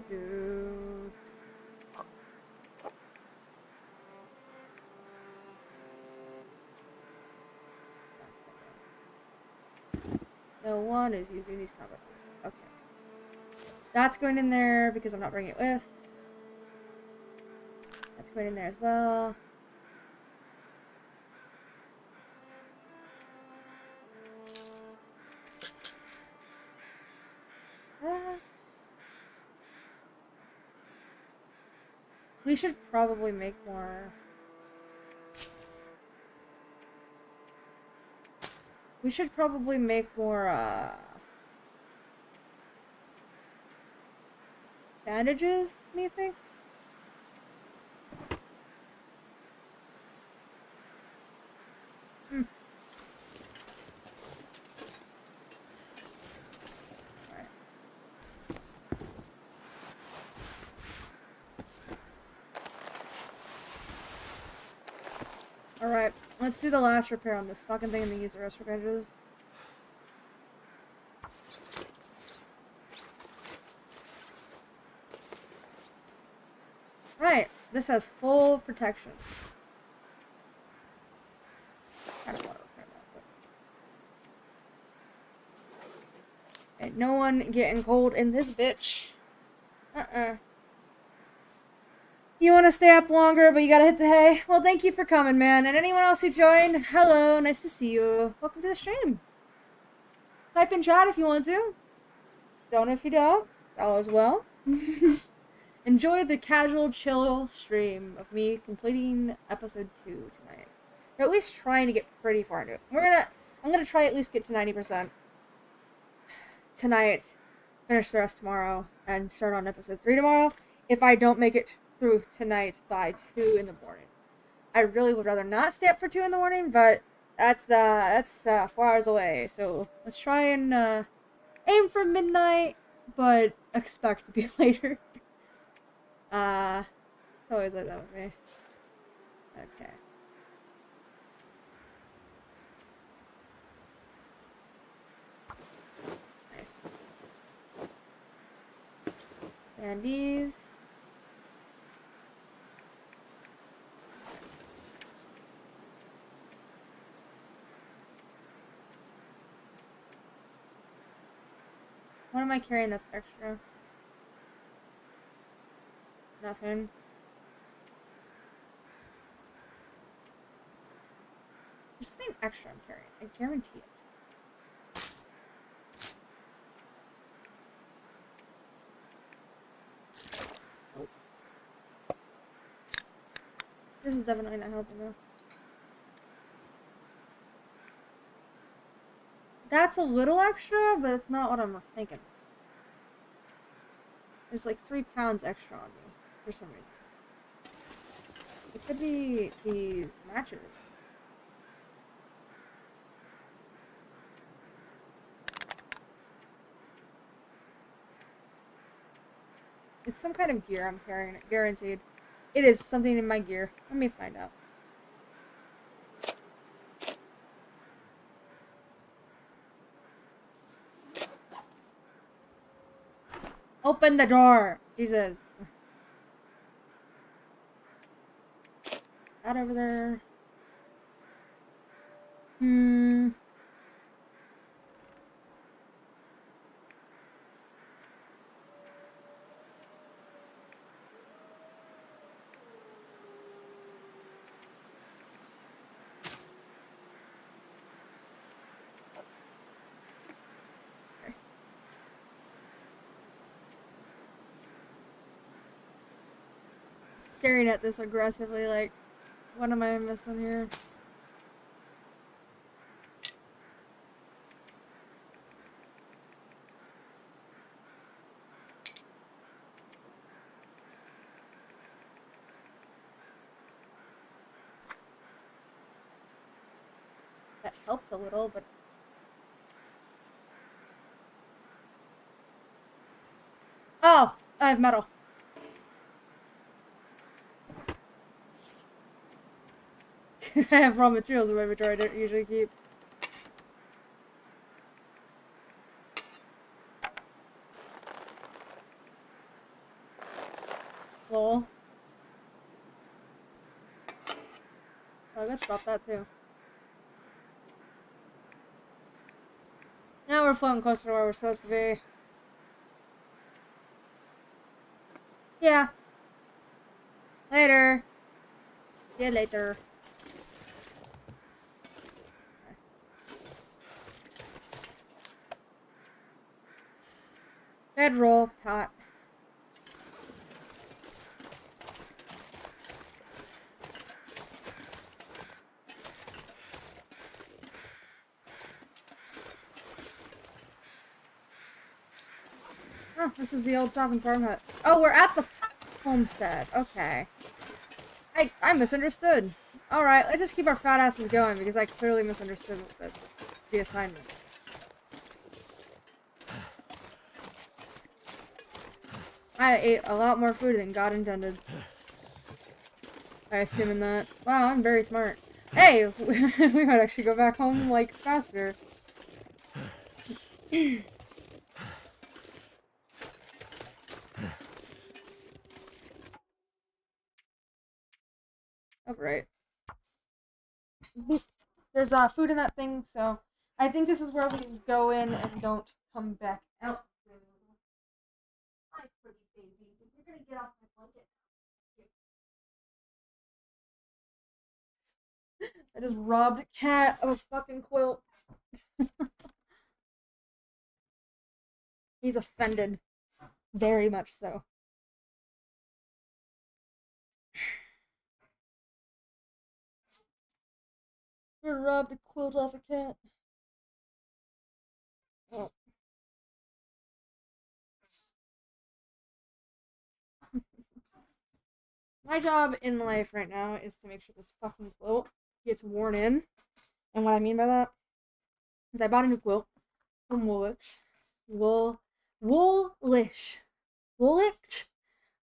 Speaker 2: Do. No one is using these combat boots. Okay. That's going in there because I'm not bringing it with. That's going in there as well. We should probably make more. We should probably make more, bandages, methinks? Alright, let's do the last repair on this fucking thing and then use the rest for bandages. Right, this has full protection. I don't want to repair that, but... Ain't no one getting cold in this bitch. You want to stay up longer, but you gotta hit the hay? Well, thank you for coming, man. And anyone else who joined, hello, nice to see you. Welcome to the stream. Type in chat if you want to. Don't if you don't. All is well. Enjoy the casual, chill stream of me completing episode 2 tonight. Or at least trying to get pretty far into it. I'm gonna try at least get to 90% tonight, finish the rest tomorrow, and start on episode 3 tomorrow. If I don't make it through tonight by 2 in the morning. I really would rather not stay up for 2 in the morning, but that's 4 hours away. So let's try and aim for midnight, but expect to be later. It's always like that with me. Okay. Nice. And these. What am I carrying that's extra? Nothing. There's something extra I'm carrying. I guarantee it. Oh. This is definitely not helping though. That's a little extra, but it's not what I'm thinking. There's like 3 pounds extra on me for some reason. It could be these matches. It's some kind of gear I'm carrying, guaranteed. It is something in my gear. Let me find out. Open the door! Jesus. That over there. Staring at this aggressively, like, what am I missing here? That helped a little, but... Oh! I have metal. I have raw materials in my inventory I don't usually keep. Lol. Oh, let's drop that too. Now we're floating closer to where we're supposed to be. Yeah. Later. See you later. Bedroll pot. Oh, this is the old softened farm hut. Oh, we're at the homestead. Okay. I misunderstood. Alright, let's just keep our fat asses going because I clearly misunderstood the assignment. I ate a lot more food than God intended. I assume in that. Wow, I'm very smart. Hey! We might actually go back home, like, faster. Alright. There's food in that thing, so I think this is where we go in and don't come back out. Hi, pretty baby. You're gonna get off my blanket. I just robbed a cat of a fucking quilt. He's offended. Very much so. We're robbed a quilt off a cat. Oh. My job in life right now is to make sure this fucking quilt gets worn in. And what I mean by that is I bought a new quilt from Woolwich. Woolwich.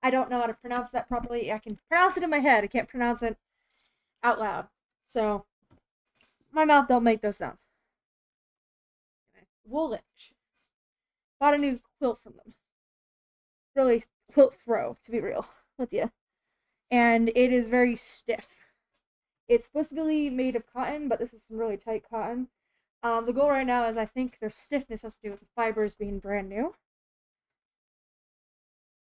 Speaker 2: I don't know how to pronounce that properly. I can pronounce it in my head. I can't pronounce it out loud. So, my mouth don't make those sounds. Woolwich. Bought a new quilt from them. Really quilt throw, to be real with you. And it is very stiff. It's supposed to be made of cotton, but this is some really tight cotton. The goal right now is I think their stiffness has to do with the fibers being brand new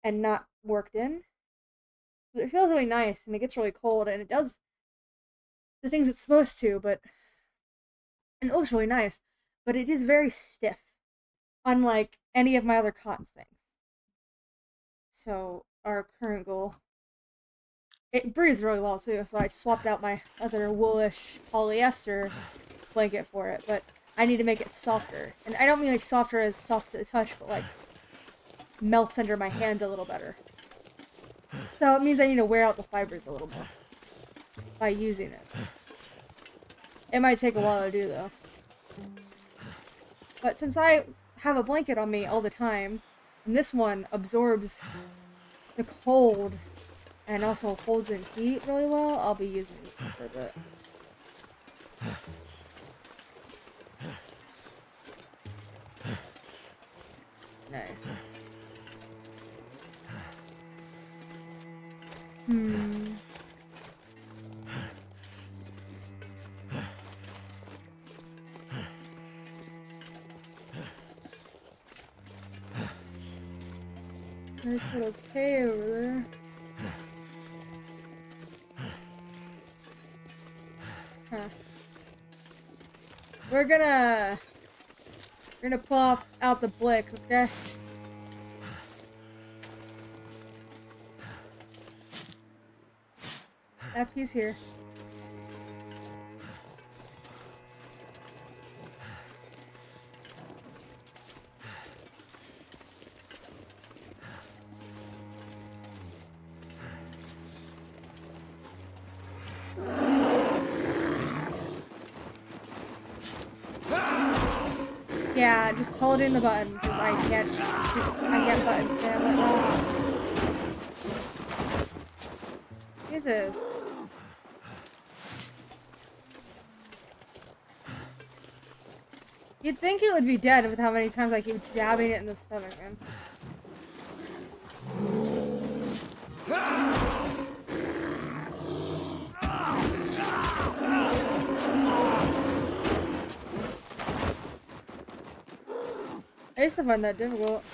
Speaker 2: and not worked in. It feels really nice, and it gets really cold, and it does the things it's supposed to, and it looks really nice, but it is very stiff, unlike any of my other cotton things. So, our current goal... It breathes really well, too, so I swapped out my other woolish polyester blanket for it, but I need to make it softer. And I don't mean like softer as soft to the touch, but like melts under my hand a little better. So it means I need to wear out the fibers a little more by using it. It might take a while to do, though. But since I have a blanket on me all the time, and this one absorbs the cold and also holds in heat really well, I'll be using this one for a bit. Nice. Nice little K over there. Huh. We're gonna pull out the blick, okay? That piece here. Yeah, just holding the button because I can't button spam right now. Jesus. You'd think it would be dead with how many times I keep jabbing it in the stomach, man. I used to find that difficult.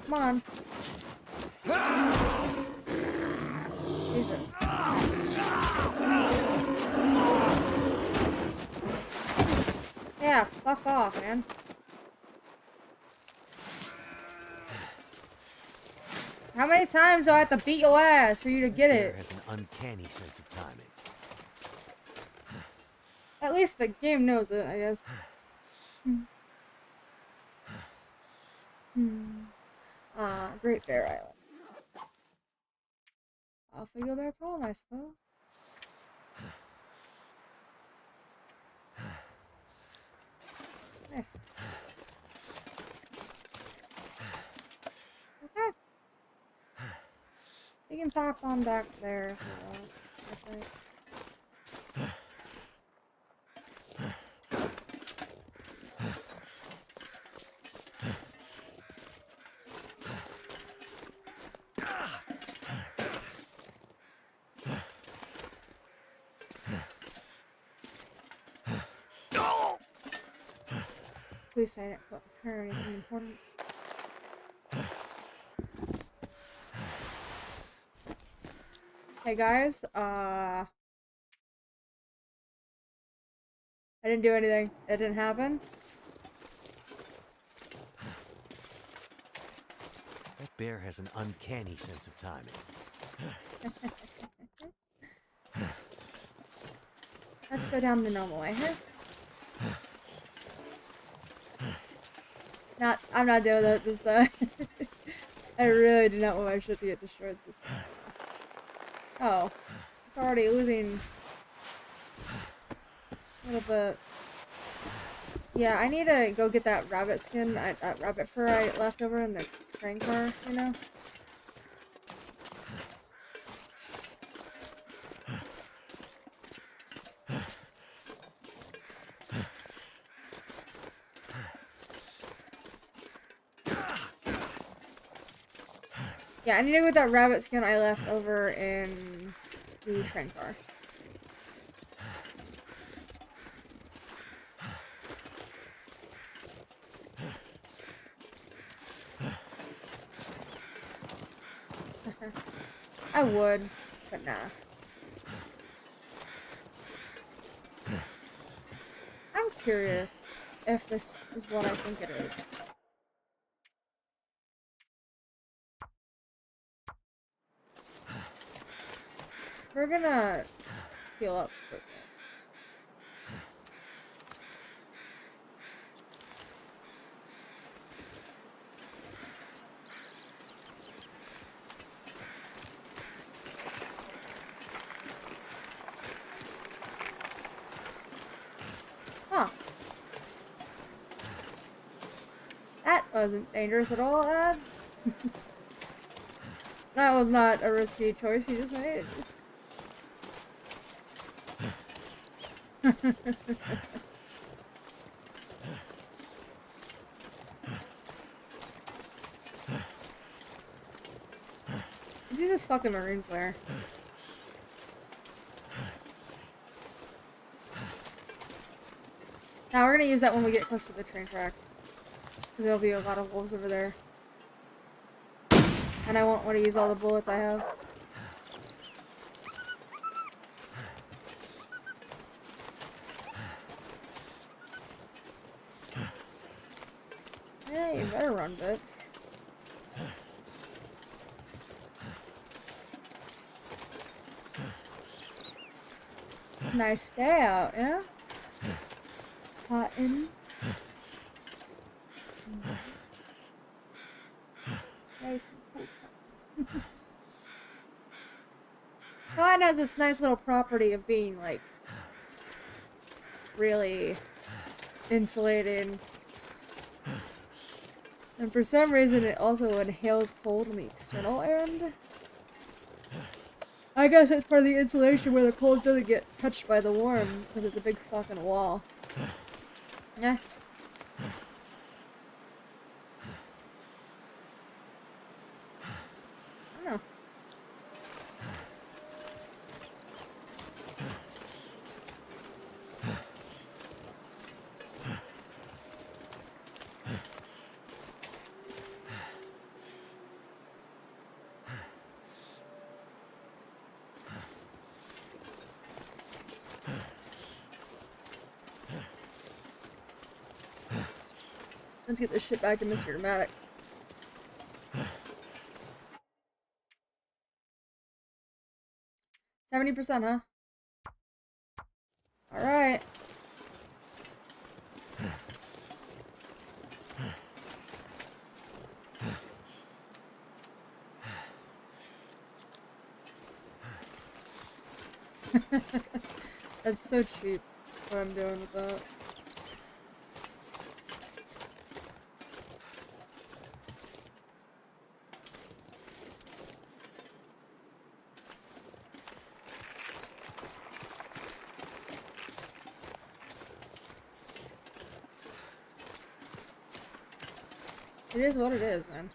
Speaker 2: Come on. Jesus. Yeah, fuck off, man. How many times do I have to beat your ass for you to get it?
Speaker 3: Has an uncanny sense of timing.
Speaker 2: At least the game knows it, I guess. Great Bear Island. Off we go back home, I suppose. Nice. Okay. We can pop on back there. I think. Please say it, but her anything important. Hey guys, I didn't do anything. It didn't happen.
Speaker 3: That bear has an uncanny sense of timing.
Speaker 2: Let's go down the normal way here. I'm not doing that this time. I really do not want my shit to get destroyed this time. Oh. It's already oozing a little bit. Yeah, I need to go get that rabbit skin, that rabbit fur I left over in the train car, you know? Yeah, I need to go get that rabbit skin I left over in the train car. I would, but nah. I'm curious if this is what I think it is. We're gonna heal up for a second. Huh. That wasn't dangerous at all, Ad. That was not a risky choice you just made. Let's use this fucking marine flare. Now we're gonna use that when we get close to the train tracks. Because there'll be a lot of wolves over there. And I won't want to use all the bullets I have. Yeah, you better run, bitch. Nice day out, yeah? Cotton. Nice and cool. Cotton has this nice little property of being, like, really insulated. And for some reason it also inhales cold on the external end. I guess it's part of the insulation where the cold doesn't get touched by the warm, because it's a big fucking wall. Yeah. I don't know. Let's get this shit back to Mr. Dramatic. %, huh? Alright. That's so cheap, what I'm doing with that. It is what it is, man.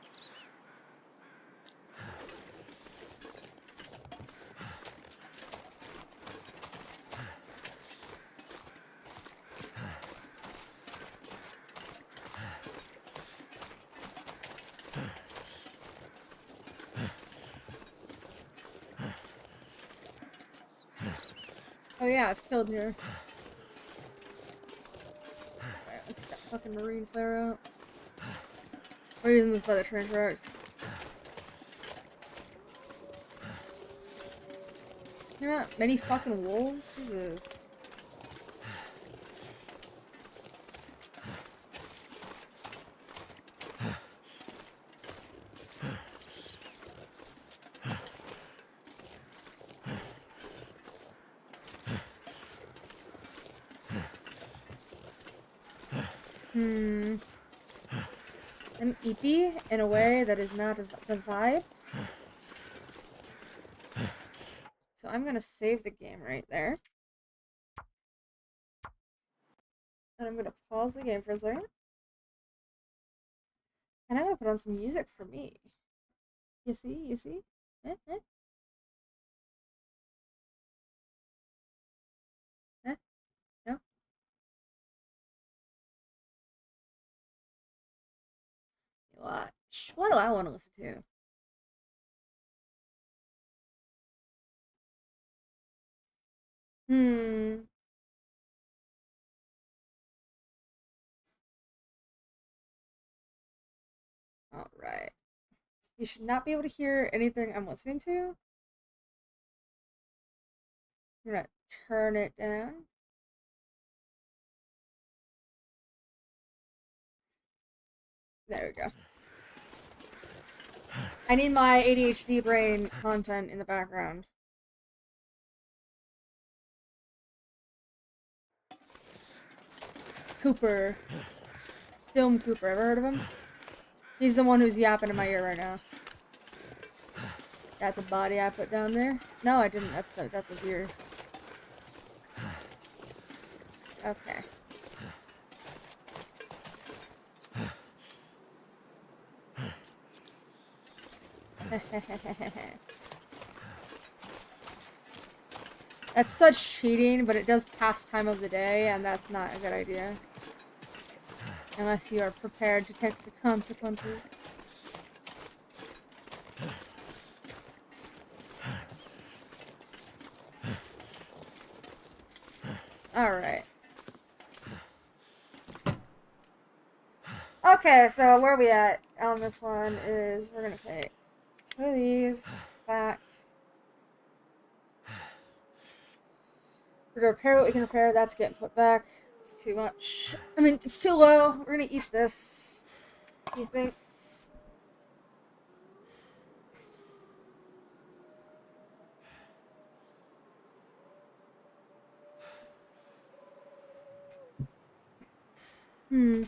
Speaker 2: Oh yeah, I've killed her. Fucking marine flare out. We're using this by the train tracks. Yeah, many fucking wolves? Jesus. I'm eepy in a way that is not the vibes. So I'm gonna save the game right there. And I'm gonna pause the game for a second. And I'm gonna put on some music for me. You see? You see? Eh? Eh? Eh? No? Watch. What do I want to listen to? Hmm. Alright. You should not be able to hear anything I'm listening to. I'm gonna turn it down. There we go. I need my ADHD brain content in the background. Cooper. Film Cooper, ever heard of him? He's the one who's yapping in my ear right now. That's a body I put down there. No, I didn't. That's a deer. Okay. That's such cheating, but it does pass time of the day, and that's not a good idea. Unless you are prepared to take the consequences. Alright. Okay, so where are we at on this one is we're gonna take two of these back. We're gonna repair what we can repair. That's getting put back. It's too much. I mean, it's too low. We're gonna eat this. He thinks. Hmm.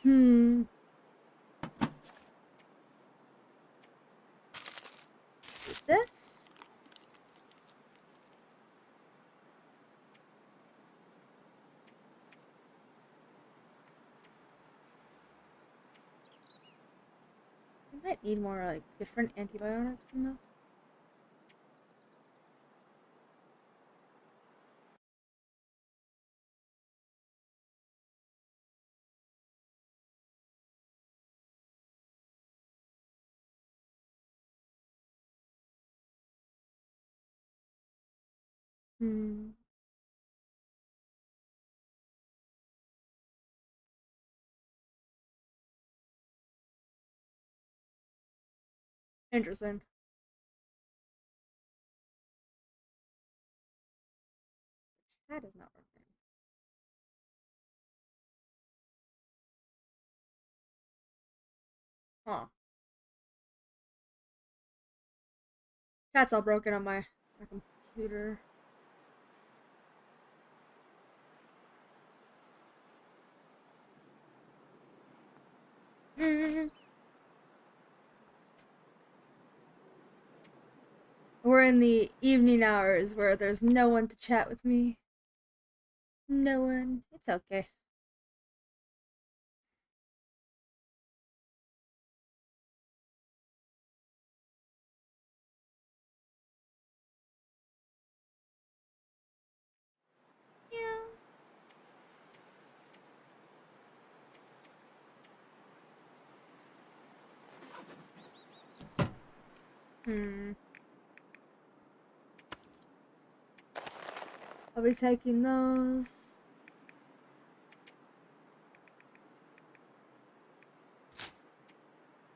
Speaker 2: Hmm. Eat this. I might need more, like, different antibiotics in this. Hmm. Interesting. That is not working. Huh. That's all broken on my computer. We're in the evening hours where there's no one to chat with me. No one. It's okay. Yeah. Hmm. I'll be taking those.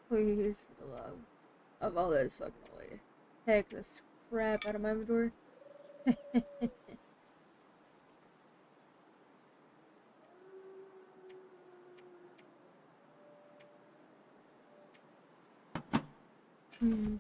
Speaker 2: Please, for the love of all that is fucking away, take this crap out of my inventory. Hmm.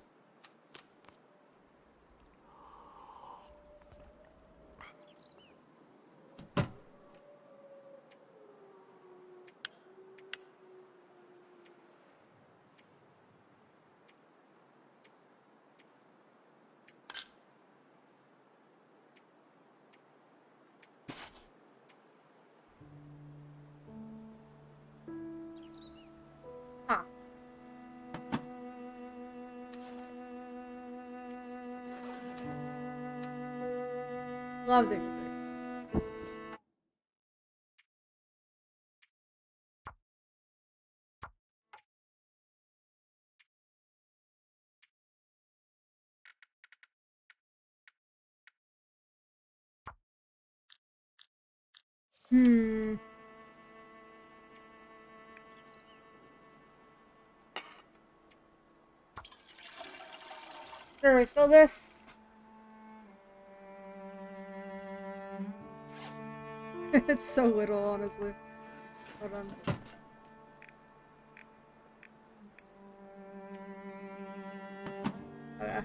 Speaker 2: Ah. Love the music. Hmm. Should I refill this? It's so little, honestly. Hold on. Okay.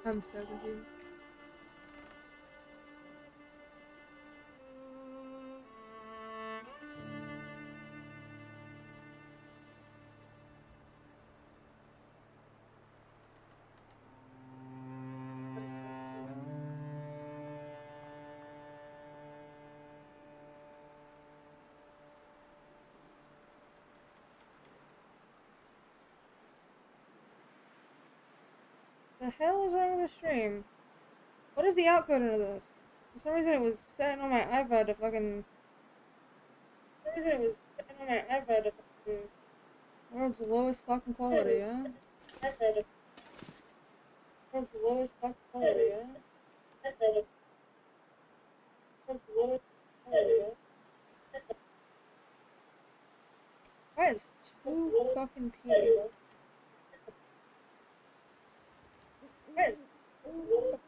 Speaker 2: I'm so confused. The hell is wrong with the stream? What is the outcode into this? For some reason it was setting on my iPad to fucking... For some reason it was setting on my iPad to fucking... World's lowest fucking quality, yeah? World's lowest fucking quality, yeah? World's lowest quality, yeah? Why is 2 fucking p? Why is 2...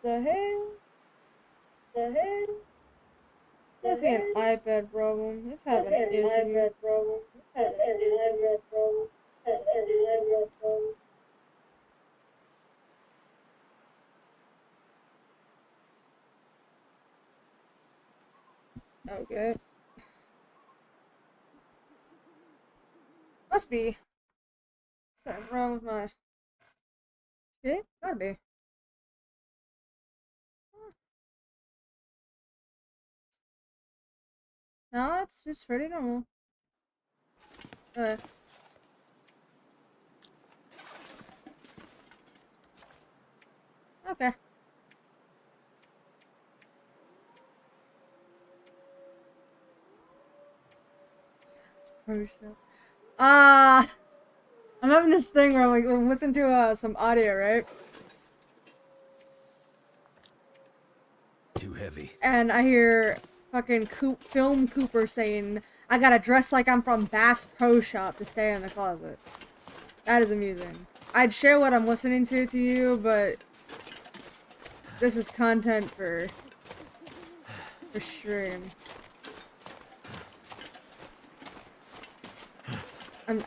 Speaker 2: The hell? The hell? It's an iPad problem. It's having an issue. iPad problem. It's having an iPad problem. It's having an iPad problem. Okay. Must be something wrong with my shit. Gotta be. No, it's pretty normal. Okay. It's pro show. I'm having this thing where I'm listening to some audio, right?
Speaker 3: Too heavy.
Speaker 2: And I hear fucking Film Cooper saying, I gotta dress like I'm from Bass Pro Shop to stay in the closet. That is amusing. I'd share what I'm listening to you, but this is content for stream.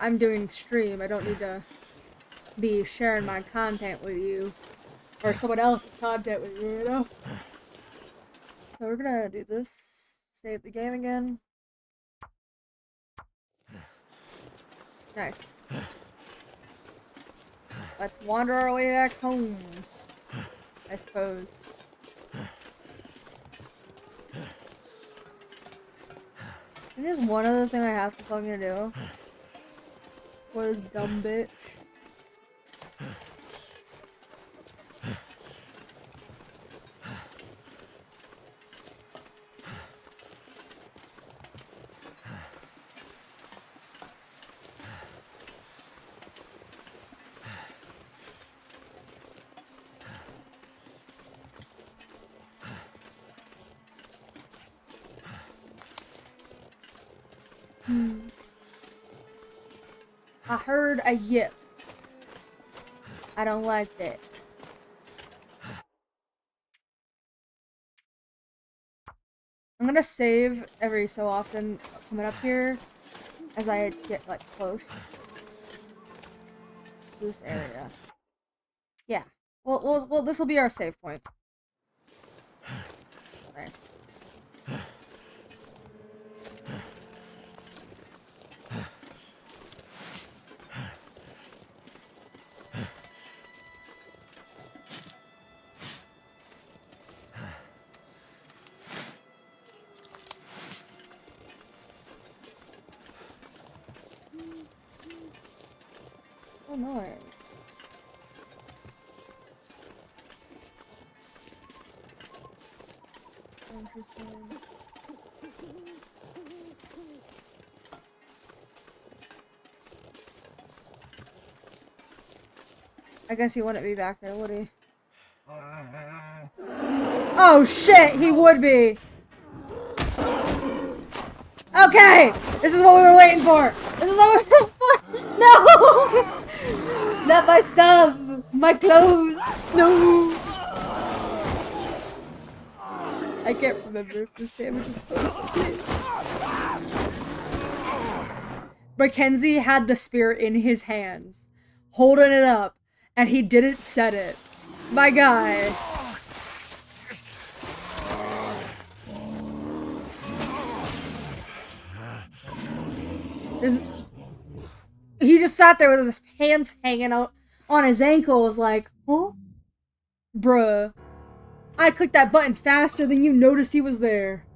Speaker 2: I'm doing stream. I don't need to be sharing my content with you. Or someone else's content with you, you know? So we're gonna do this. Save the game again. Nice. Let's wander our way back home. I suppose. And there's one other thing I have to fucking do. For this dumb bitch. I heard a yip. I don't like that. I'm gonna save every so often coming up here as I get like close to this area. Yeah. Well, this will be our save point. Nice. Oh, noise. Interesting. I guess he wouldn't be back there, would he? Oh shit, he would be! Okay! This is what we were waiting for! This is what we were waiting for! No! Not my stuff! My clothes! No! I can't remember if this damage is supposed to be. Mackenzie had the spear in his hands, holding it up, and he didn't set it. My guy. He just sat there with his hands hanging out on his ankles like, huh? Bruh. I clicked that button faster than you noticed he was there.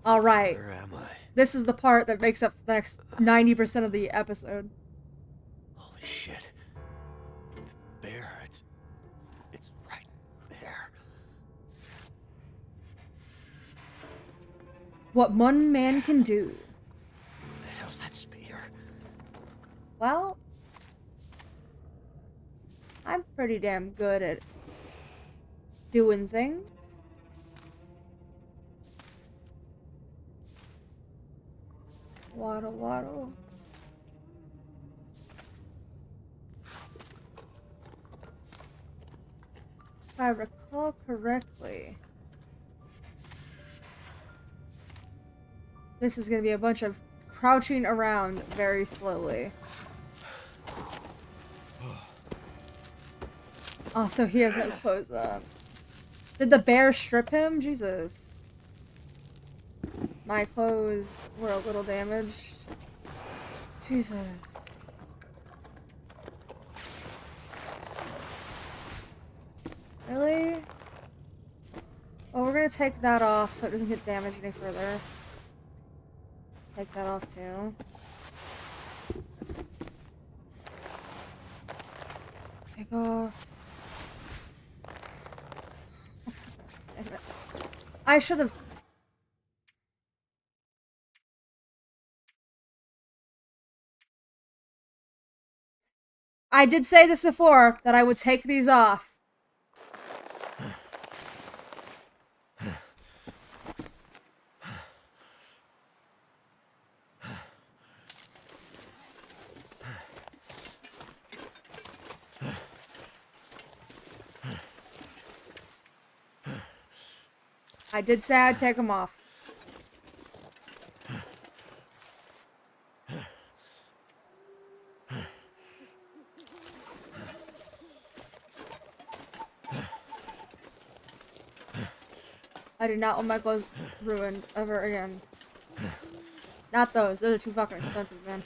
Speaker 2: Alright.
Speaker 3: Where am I?
Speaker 2: This is the part that makes up the next 90% of the episode.
Speaker 3: Holy shit. The bear, it's right there.
Speaker 2: What one man can do.
Speaker 3: What the hell's that spear?
Speaker 2: Well, I'm pretty damn good at doing things. Waddle, waddle. If I recall correctly, this is gonna be a bunch of crouching around very slowly. Also, he has no clothes up. Did the bear strip him? Jesus. My clothes were a little damaged. Jesus. Really? Well, we're gonna take that off so it doesn't get damaged any further. Take that off too. Take off. Damn it. I should have. I did say this before, that I would take these off. I did say I'd take them off. I do not want my clothes ruined ever again. Not those. Those are too fucking expensive, man.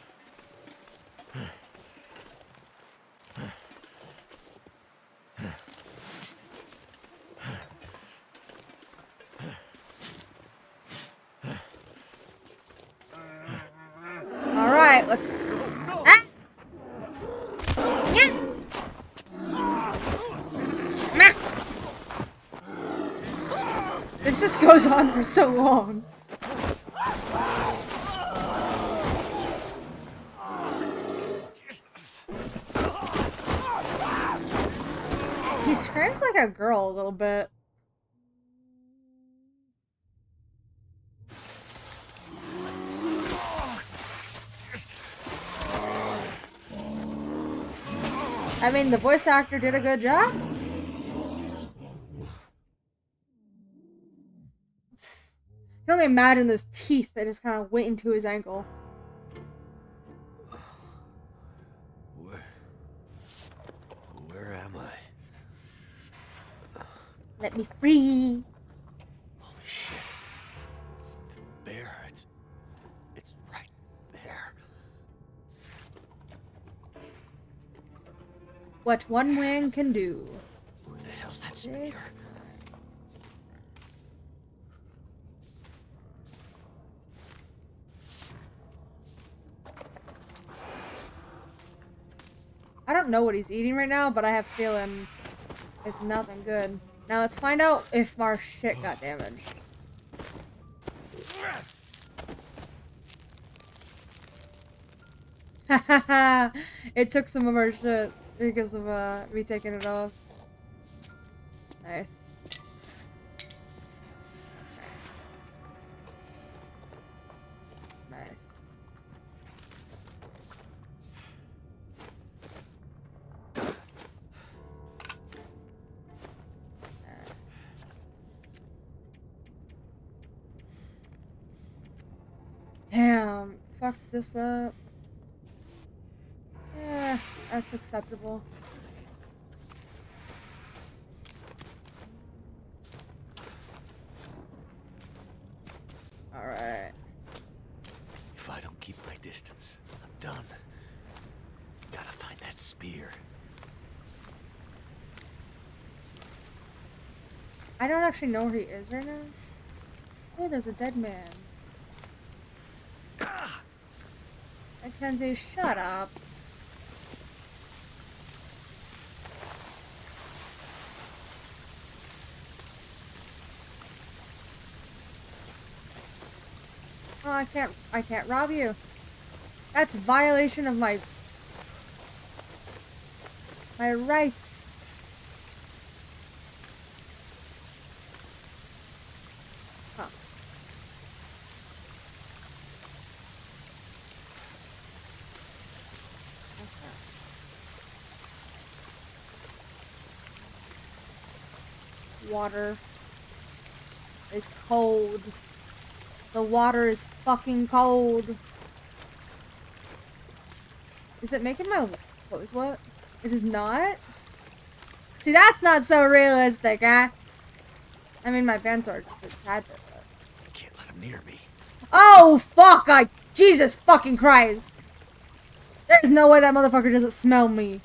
Speaker 2: let's... Ah! Yeah! Meh. This just goes on for so long. He screams like a girl a little bit. I mean, the voice actor did a good job. I can only imagine those teeth that just kind of went into his ankle.
Speaker 3: Where am I?
Speaker 2: Let me free.
Speaker 3: Holy shit. The bear, it's right there.
Speaker 2: What one man can do.
Speaker 3: Where the hell's that spear?
Speaker 2: I don't know what he's eating right now, but I have a feeling it's nothing good. Now let's find out if our shit got damaged. Hahaha! It took some of our shit because of me taking it off. Nice. Nice. Damn, fucked this up. Yeah, that's acceptable. Alright.
Speaker 3: If I don't keep my distance, I'm done. Gotta find that spear.
Speaker 2: I don't actually know where he is right now. Oh, there's a dead man. Mackenzie, shut up. Oh, I can't rob you. That's a violation of my rights. Huh. Water is cold. The water is fucking cold. Is it making my clothes wet? It is not? See, that's not so realistic, huh? I mean, my pants are just a tad bit wet.
Speaker 3: I can't let him near me.
Speaker 2: Oh, fuck! Jesus fucking Christ! There's no way that motherfucker doesn't smell me.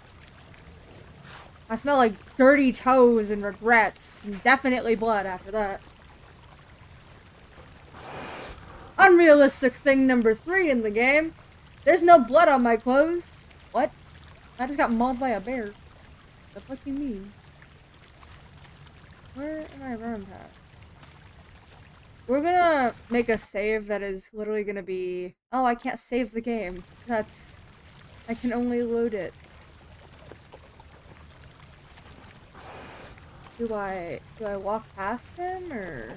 Speaker 2: I smell like dirty toes and regrets, and definitely blood after that. Unrealistic thing number 3 in the game. There's no blood on my clothes. What? I just got mauled by a bear. The fuck you mean? Where am I running past? We're gonna make a save that is literally gonna be... Oh, I can't save the game. I can only load it. Do I walk past him, or...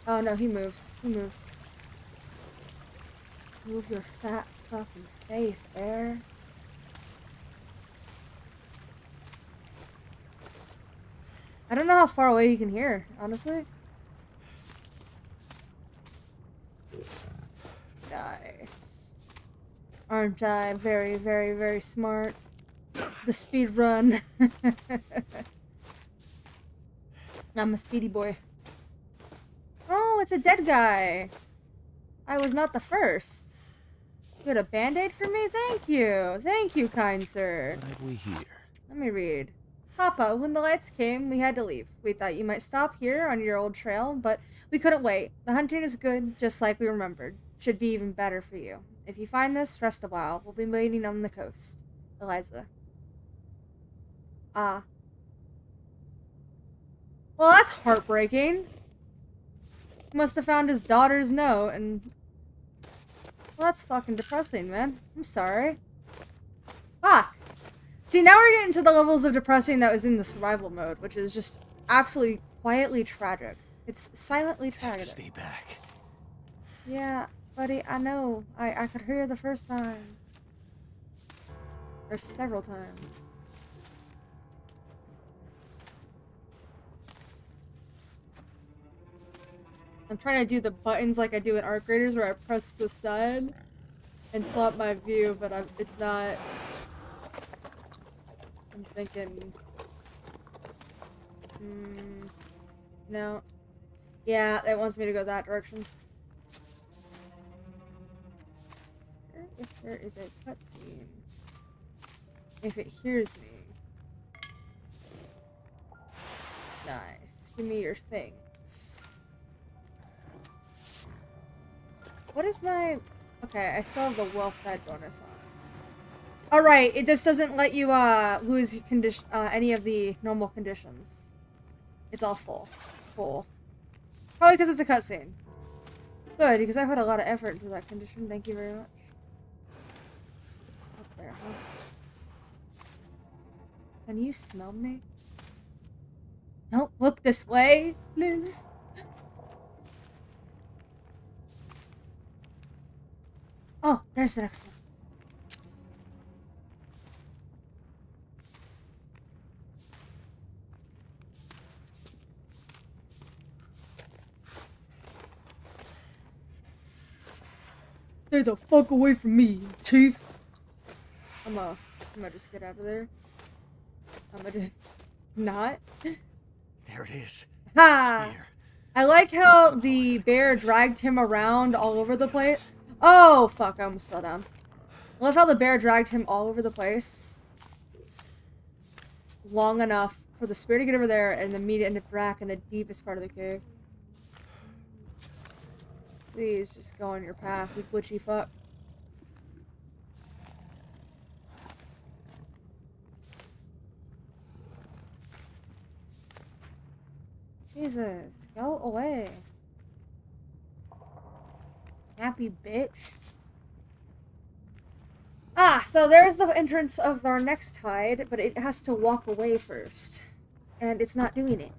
Speaker 2: Oh no, he moves. He moves. Move your fat fucking face, bear. I don't know how far away you can hear, honestly. Nice. Aren't I very, very, very smart? The speed run. I'm a speedy boy. Oh, it's a dead guy. I was not the first. You had a band-aid for me? Thank you. Thank you, kind sir.
Speaker 3: What have we here?
Speaker 2: Let me read. Papa, when the lights came, we had to leave. We thought you might stop here on your old trail, but we couldn't wait. The hunting is good, just like we remembered. should be even better for you. If you find this, rest a while. We'll be waiting on the coast. Eliza. Ah. Well, that's heartbreaking. He must have found his daughter's note and... Well, that's fucking depressing, man. I'm sorry. Fuck. See, now we're getting to the levels of depressing that was in the survival mode, which is just absolutely quietly tragic. It's silently tragic.
Speaker 3: Stay back.
Speaker 2: Yeah, buddy, I know. I could hear the first time. Or several times. I'm trying to do the buttons like I do in Art Graders where I press the side and swap my view, but it's not... I'm thinking... No. Yeah, it wants me to go that direction. If there is a cutscene. If it hears me. Nice. Give me your things. What is my... Okay, I still have the well-fed bonus on. Alright, this doesn't let you lose any of the normal conditions. It's all full. Full. Probably because it's a cutscene. Good, because I put a lot of effort into that condition. Thank you very much. Up there, huh? Can you smell me? Don't look this way, Liz. Oh, there's the next one. Stay the fuck away from me, Chief. I'm gonna just get out of there. I'm gonna just not.
Speaker 3: There it is.
Speaker 2: Ha!
Speaker 3: Spear.
Speaker 2: I like how the bear dragged him around all over the place. Oh, fuck, I almost fell down. I love how the bear dragged him all over the place. Long enough for the spear to get over there and then me to end up back in the deepest part of the cave. Please, just go on your path, you glitchy fuck. Jesus, go away. Happy bitch. Ah, so there's the entrance of our next hide, but it has to walk away first. And it's not doing it.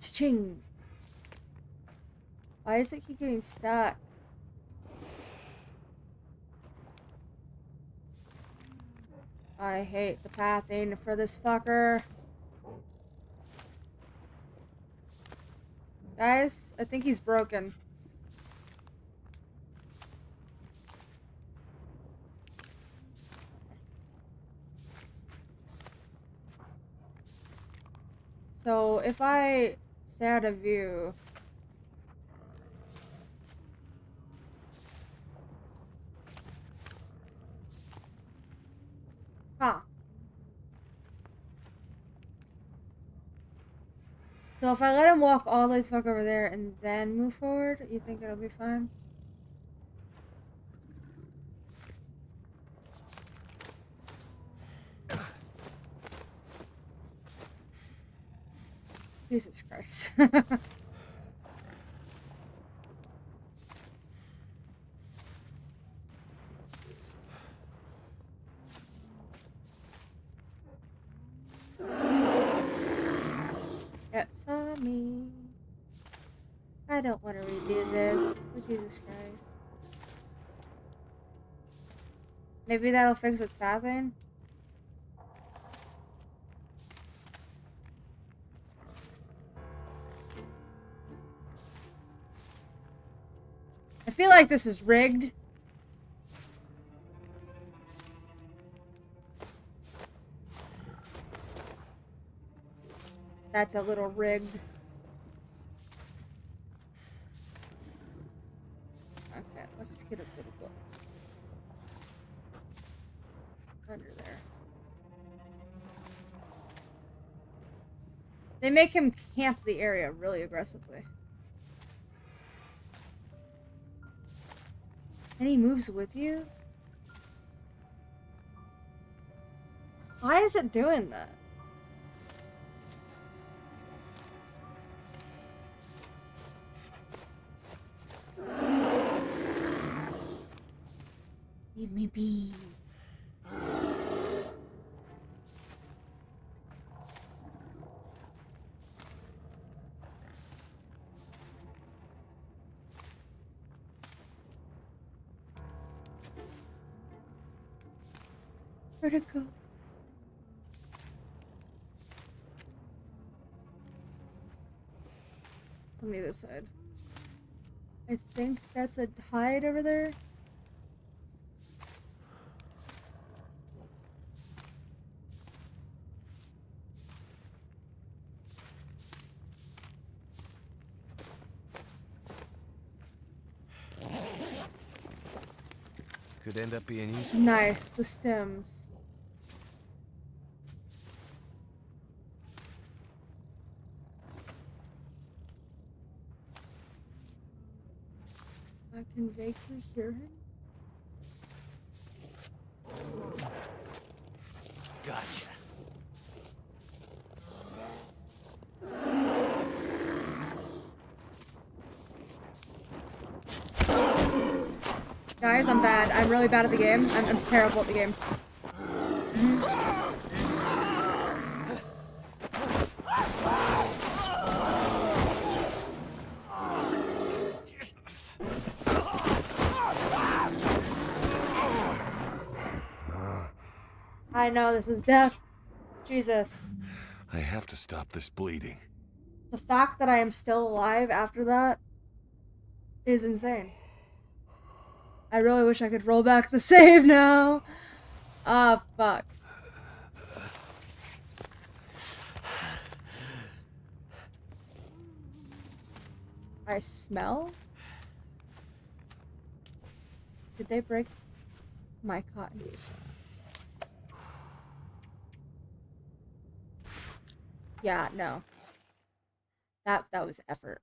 Speaker 2: Cha-ching. Why does it keep getting stuck? I hate the pathing for this fucker. Guys, I think he's broken. So if I stay out of view... Huh. So if I let him walk all the way the fuck over there and then move forward, you think it'll be fine? Jesus Christ. It's on me. I don't want to redo this. Oh, Jesus Christ. Maybe that'll fix its pathing? I feel like this is rigged. That's a little rigged. Okay, let's get a little bit under there. They make him camp the area really aggressively. And he moves with you? Why is it doing that? Leave me be. Where'd it go? On the other side. I think that's a hide over there.
Speaker 3: Could end up being useful.
Speaker 2: Nice, the stems. I can vaguely hear him.
Speaker 3: Gotcha.
Speaker 2: Guys, I'm bad. I'm really bad at the game. I'm terrible at the game. I know this is death. Jesus.
Speaker 3: I have to stop this bleeding.
Speaker 2: The fact that I am still alive after that is insane. I really wish I could roll back the save now. Ah, fuck. I smell? Did they break my cotton? Yeah, no. That was effort.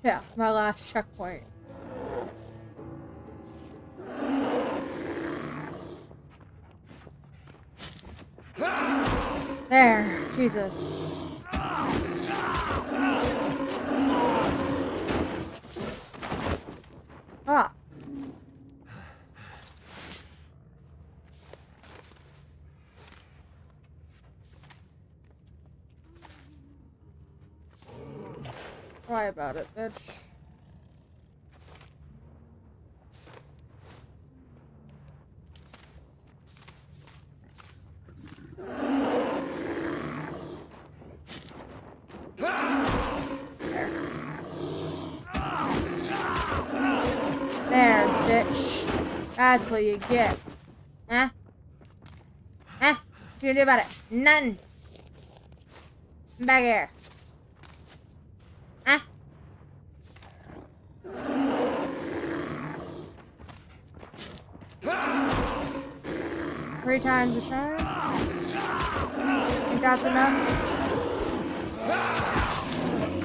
Speaker 2: Yeah, my last checkpoint. There, Jesus. Ah. Cry about it, bitch. There, bitch. That's what you get. Huh? Huh? What you gonna do about it? Nothing. Come back here. Huh? 3 times a charm? Think that's enough?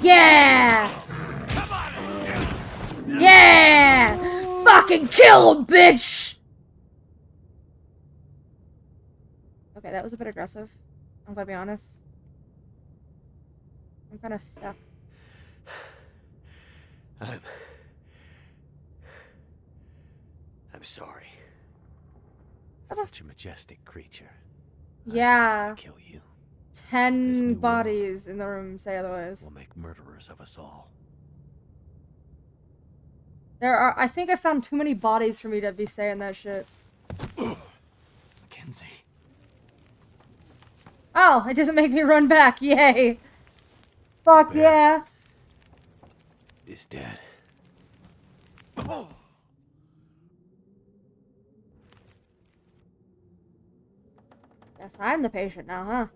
Speaker 2: Yeah! Yeah! Fucking kill him, bitch! Okay, that was a bit aggressive. I'm gonna be honest. I'm kinda stuck.
Speaker 3: I'm sorry. Such a majestic creature.
Speaker 2: Yeah.
Speaker 3: Kill you.
Speaker 2: 10 bodies in the room say otherwise.
Speaker 3: Will make murderers of us all.
Speaker 2: I think I found too many bodies for me to be saying that shit.
Speaker 3: Mackenzie.
Speaker 2: Oh, it doesn't make me run back. Yay. Fuck yeah.
Speaker 3: Is dead.
Speaker 2: Guess I'm the patient now, huh?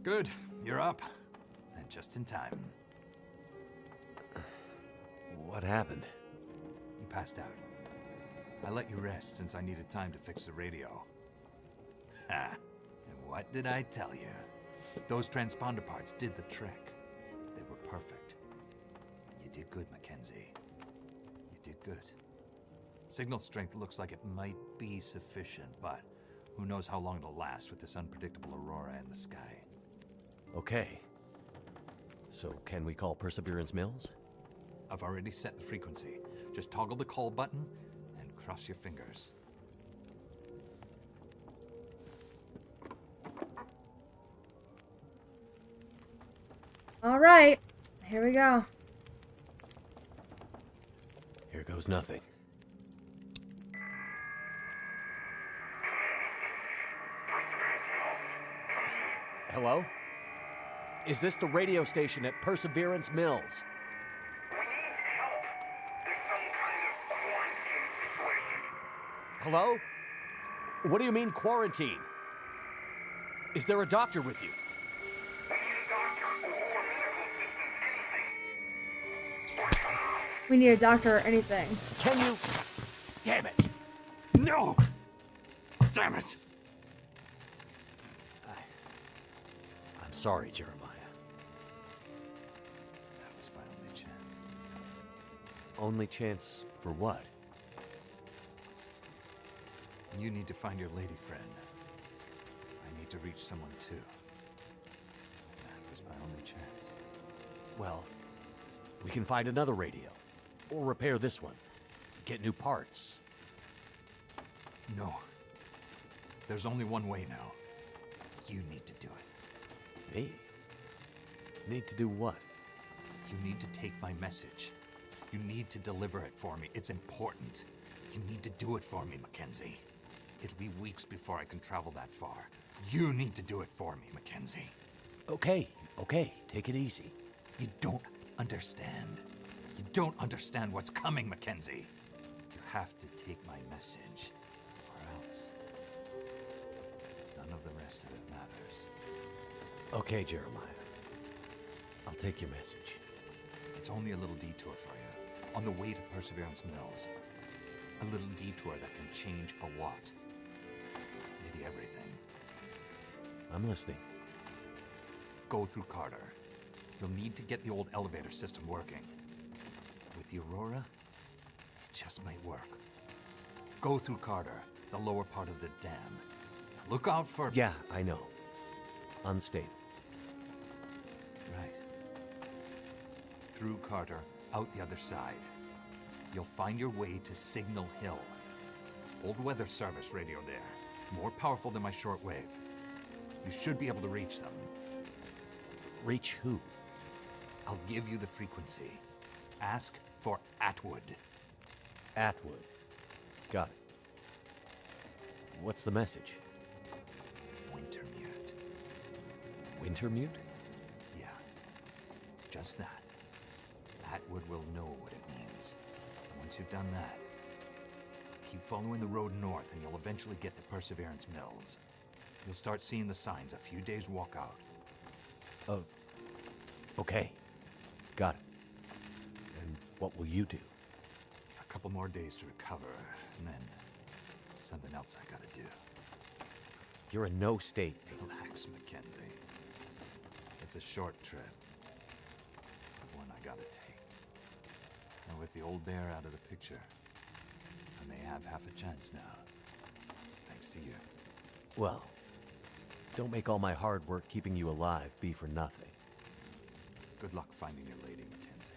Speaker 4: Good, you're up. And just in time.
Speaker 3: What happened?
Speaker 4: You passed out. I let you rest since I needed time to fix the radio. Ha! And what did I tell you? Those transponder parts did the trick. They were perfect. You did good, Mackenzie. You did good. Signal strength looks like it might be sufficient, but who knows how long it'll last with this unpredictable aurora in the sky.
Speaker 3: Okay. So can we call Perseverance Mills?
Speaker 4: I've already set the frequency. Just toggle the call button and cross your fingers.
Speaker 2: All right, here we go.
Speaker 3: Here goes nothing. Hello? Is this the radio station at Perseverance Mills? Hello? What do you mean quarantine? Is there a doctor with you?
Speaker 2: We need a doctor or anything.
Speaker 3: Can you? Damn it!
Speaker 4: No! Damn it!
Speaker 3: I'm sorry, Jeremiah.
Speaker 4: That was my only chance.
Speaker 3: Only chance for what?
Speaker 4: You need to find your lady friend. I need to reach someone too. That was my only chance.
Speaker 3: Well, we can find another radio. Or repair this one. Get new parts.
Speaker 4: No. There's only one way now. You need to do it.
Speaker 3: Me? Need to do what?
Speaker 4: You need to take my message. You need to deliver it for me. It's important. You need to do it for me, Mackenzie. It'll be weeks before I can travel that far. You need to do it for me, Mackenzie.
Speaker 3: Okay, take it easy.
Speaker 4: You don't understand. You don't understand what's coming, Mackenzie. You have to take my message, or else none of the rest of it matters.
Speaker 3: Okay, Jeremiah. I'll take your message.
Speaker 4: It's only a little detour for you, on the way to Perseverance Mills. A little detour that can change a lot. Maybe everything.
Speaker 3: I'm listening.
Speaker 4: Go through Carter. You'll need to get the old elevator system working. With the Aurora, it just might work. Go through Carter, the lower part of the dam. Look out for...
Speaker 3: Yeah, I know. Unstable.
Speaker 4: Right. Through Carter, out the other side. You'll find your way to Signal Hill. Old weather service radio there. More powerful than my shortwave. You should be able to reach them.
Speaker 3: Reach who?
Speaker 4: I'll give you the frequency. Ask for Atwood.
Speaker 3: Atwood. Got it. What's the message?
Speaker 4: Wintermute.
Speaker 3: Wintermute?
Speaker 4: Yeah. Just that. Atwood will know what it means. And once you've done that, keep following the road north and you'll eventually get to Perseverance Mills. You'll start seeing the signs a few days walk out.
Speaker 3: Okay. Got it. And what will you do?
Speaker 4: A couple more days to recover, and then something else I gotta do.
Speaker 3: You're in no state to...
Speaker 4: Relax, Mackenzie. It's a short trip, but one I gotta take. And with the old bear out of the picture, I may have half a chance now. Thanks to you.
Speaker 3: Well, don't make all my hard work keeping you alive be for nothing.
Speaker 4: Good luck finding your lady, Mackenzie.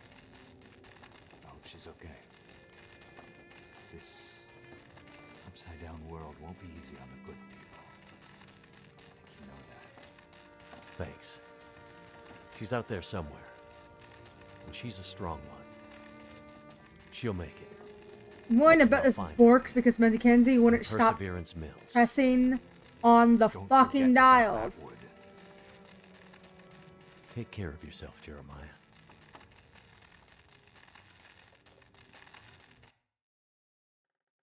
Speaker 4: I hope she's okay. This upside-down world won't be easy on the good people. I think you know that.
Speaker 3: Thanks. She's out there somewhere. And she's a strong one. She'll make it.
Speaker 2: I'm going to bet this
Speaker 3: Fine.
Speaker 2: worked because Mackenzie wouldn't stop
Speaker 3: Perseverance Mills.
Speaker 2: pressing on the
Speaker 4: Don't
Speaker 2: fucking
Speaker 4: forget about
Speaker 2: dials.
Speaker 4: Atwood.
Speaker 3: Take care of yourself, Jeremiah.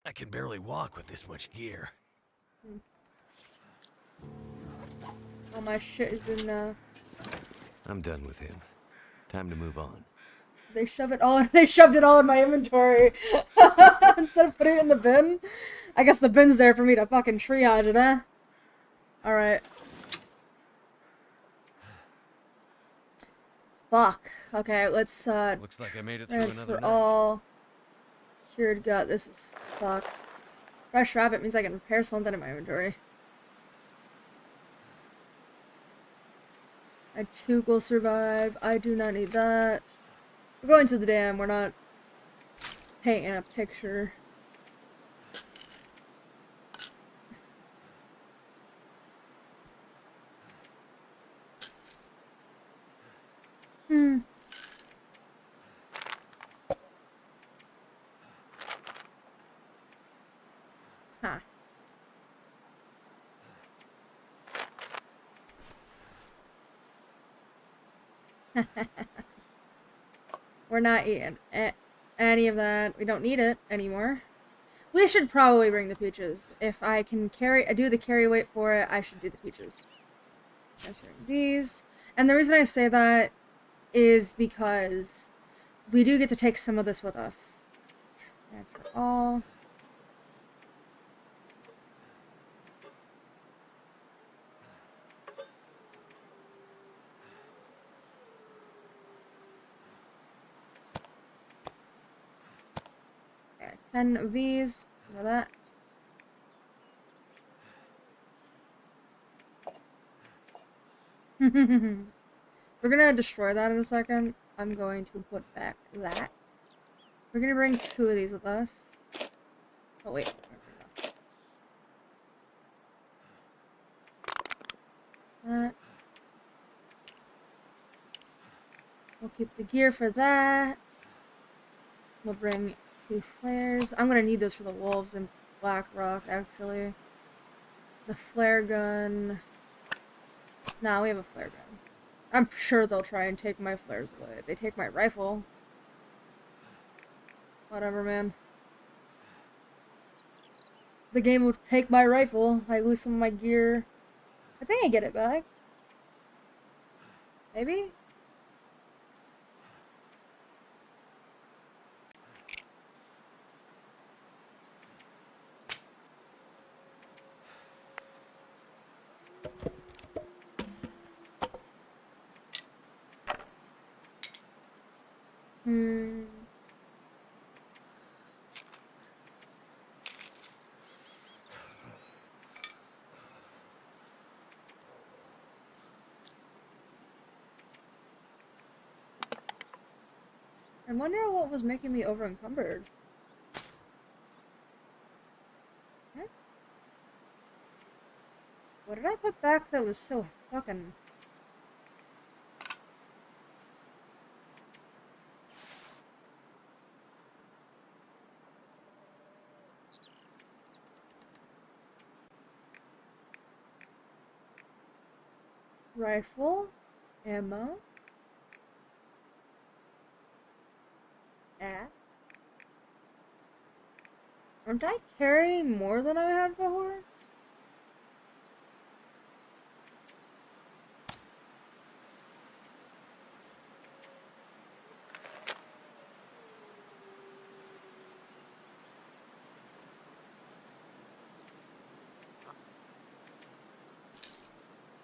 Speaker 3: I can barely walk with this much gear.
Speaker 2: All my shit is in
Speaker 3: I'm done with him. Time to move on.
Speaker 2: They shove it all. They shoved it all in my inventory instead of putting it in the bin. I guess the bin's there for me to fucking triage it, eh? All right. Fuck. Okay, let's
Speaker 3: Looks like I made it through another
Speaker 2: transfer
Speaker 3: night.
Speaker 2: all. Cured gut. This is fuck. Fresh rabbit means I can repair something in my inventory. A tooth will survive. I do not need that. We're going to the dam. We're not painting a picture. Hmm. Huh. We're not eating any of that. We don't need it anymore. We should probably bring the peaches. If I can do the carry weight for it, I should do the peaches. Transferring these. And the reason I say that is because we do get to take some of this with us. Transfer all. Okay, 10 of these. Some of that. We're gonna destroy that in a second. I'm going to put back that. We're gonna bring 2 of these with us. Oh wait. That. We'll keep the gear for that. We'll bring 2 flares. I'm gonna need this for the wolves in Black Rock, actually. The flare gun. Nah, we have a flare gun. I'm sure they'll try and take my flares away. They take my rifle. Whatever, man. The game will take my rifle. I lose some of my gear. I think I get it back. Maybe? I wonder what was making me over encumbered. Huh? What did I put back that was so fucking... Rifle, ammo, aren't I carrying more than I had before?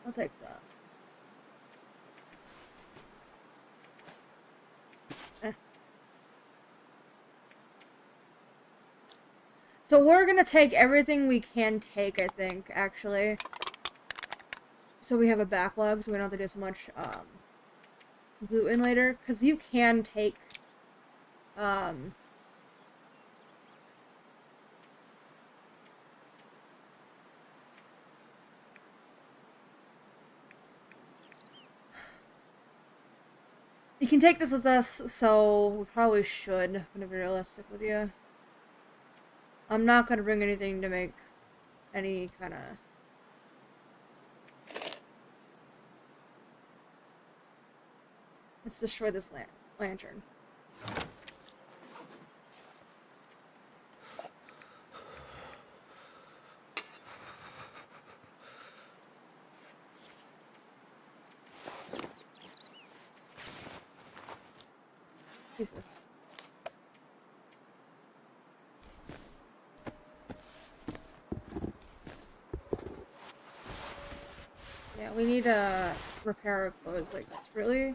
Speaker 2: I'll take that. So we're gonna take everything we can take, I think, actually. So we have a backlog, so we don't have to do so much, gluten later. Because you can take, you can take this with us, so we probably should. I'm gonna be realistic with you. I'm not gonna bring anything to make any kind of... Let's destroy this lantern. Jesus. Yeah, we need to repair our clothes like this, really.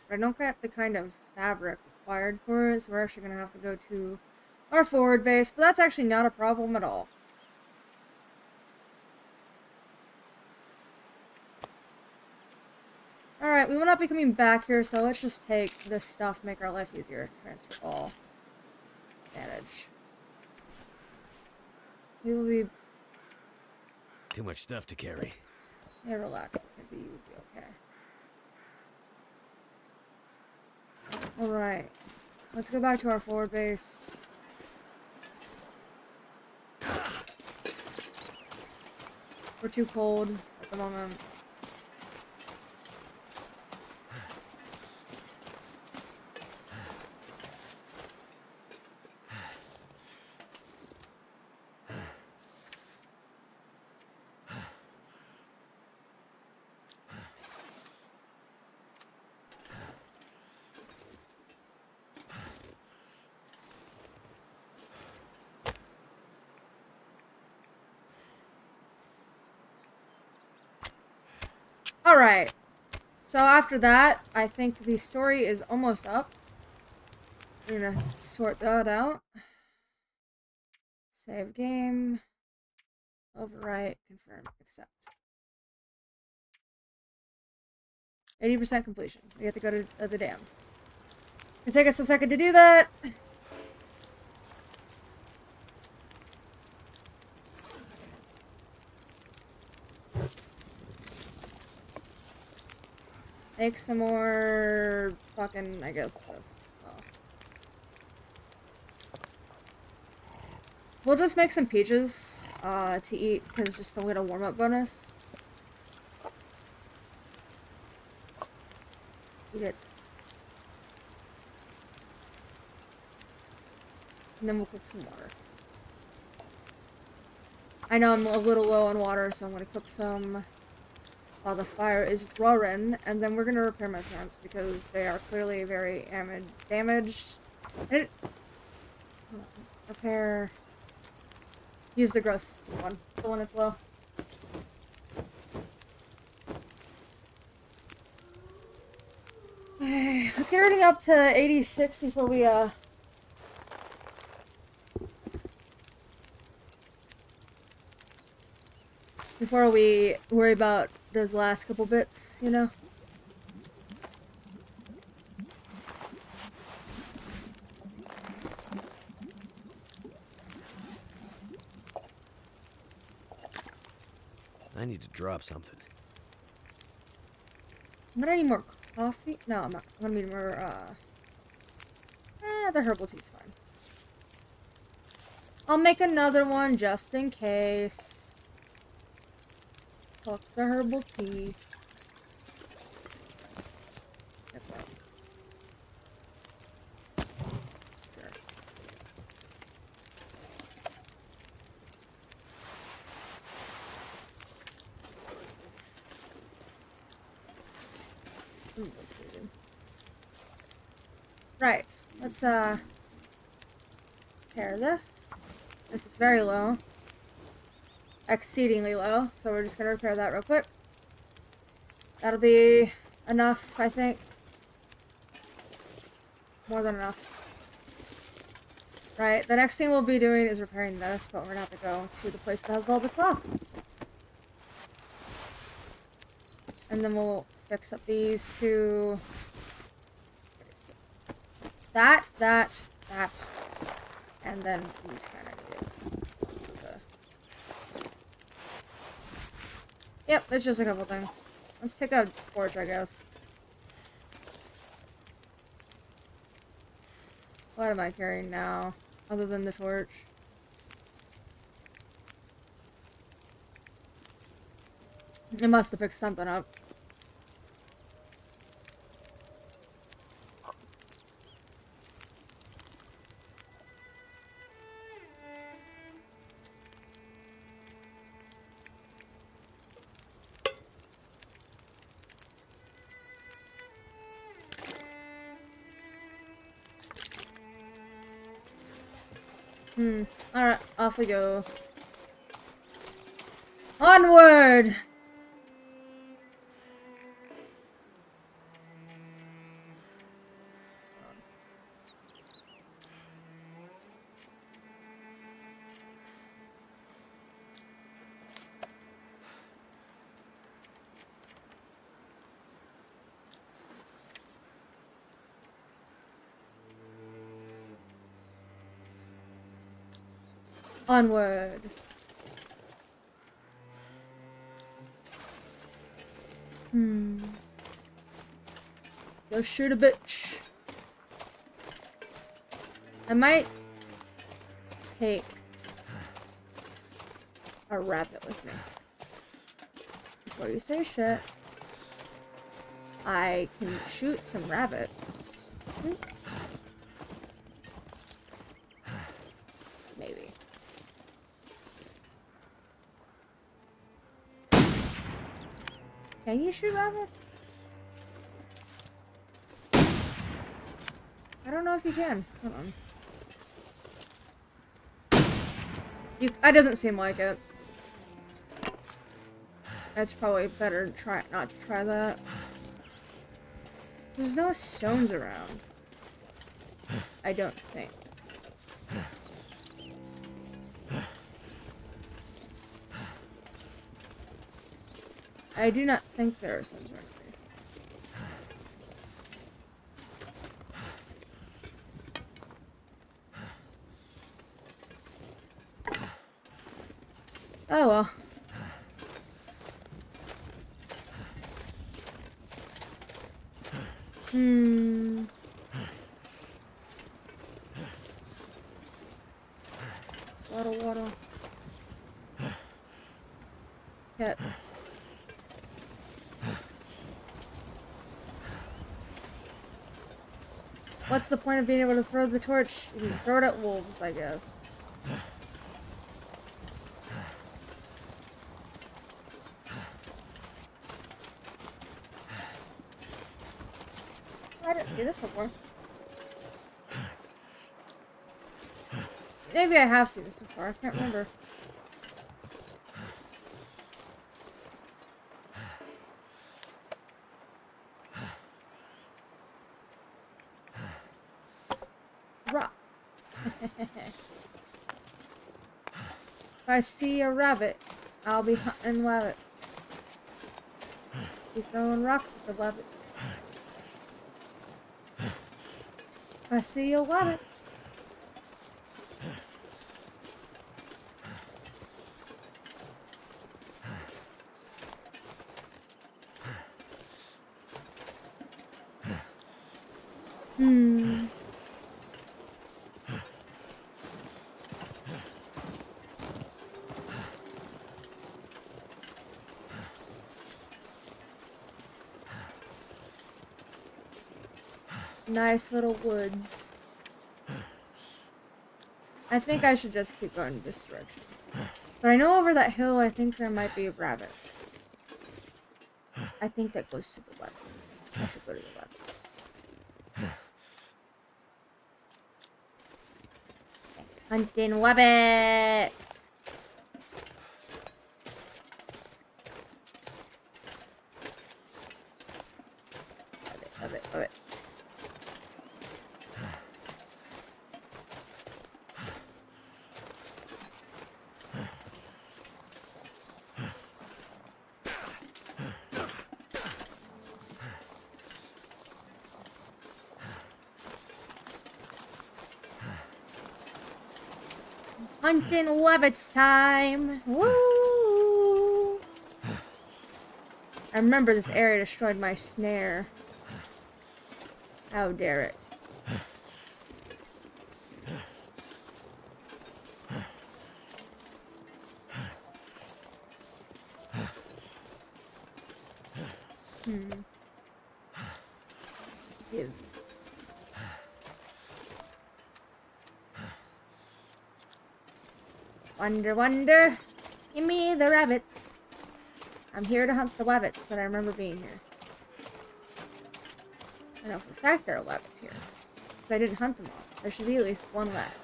Speaker 2: But I don't get the kind of fabric required for it, so we're actually gonna have to go to our forward base, but that's actually not a problem at all. Alright, we will not be coming back here, so let's just take this stuff, make our life easier. Transfer all. Manage. We will be...
Speaker 3: Too much stuff to carry.
Speaker 2: Yeah, relax, Mackenzie, you will be okay. Alright. Let's go back to our forward base. We're too cold at the moment. Alright, so after that, I think the story is almost up. We're gonna sort that out. Save game. Overwrite, confirm, accept. 80% completion. We have to go to the dam. It'll take us a second to do that. Make some more fucking, I guess, this. Oh. We'll just make some peaches to eat, because it's just a little warm-up bonus. Eat it. And then we'll cook some water. I know I'm a little low on water, so I'm going to cook some while the fire is roaring, and then we're going to repair my pants because they are clearly very damaged. Repair. Use the gross one, the one that's low. Okay, let's get everything up to 86 before we worry about those last couple bits, you know?
Speaker 3: I need to drop something.
Speaker 2: I'm gonna need more coffee. No, I'm not. I'm gonna need more, the herbal tea's fine. I'll make another one just in case. Cook the herbal tea. Get that. Sure. Right, let's pair this. This is very low. Exceedingly low, so we're just gonna repair that real quick. That'll be enough, I think. More than enough. Right, the next thing we'll be doing is repairing this, but we're gonna have to go to the place that has all the cloth. And then we'll fix up these two. That, and then these kind of needed. Yep, it's just a couple things. Let's take a torch, I guess. What am I carrying now, other than the torch? I must have picked something up. Alright, off we go. Onward! Onward. Go shoot a bitch. I might take a rabbit with me. Before you say shit, I can shoot some rabbits. Maybe. Can you shoot rabbits? I don't know if you can. Hold on. That doesn't seem like it. That's probably better not to try that. There's no stones around. I don't think. I do not think there are stones around this. Oh well. Water. Yep. What's the point of being able to throw the torch? You can throw it at wolves, I guess. I didn't see this before. Maybe I have seen this before, I can't remember. Rock. If I see a rabbit, I'll be hunting rabbits. Be throwing rocks at the rabbits. If I see a rabbit. Nice little woods. I think I should just keep going this direction. But I know over that hill, I think there might be rabbits. I think that goes to the rabbits. I should go to the rabbits. Hunting rabbits! Rabbit. Hunting rabbits time! Woo! I remember this area destroyed my snare. How dare it. Give. Wonder. Give me the rabbits. I'm here to hunt the rabbits that I remember being here. I know for a fact there are rabbits here. Because I didn't hunt them all. There should be at least one left.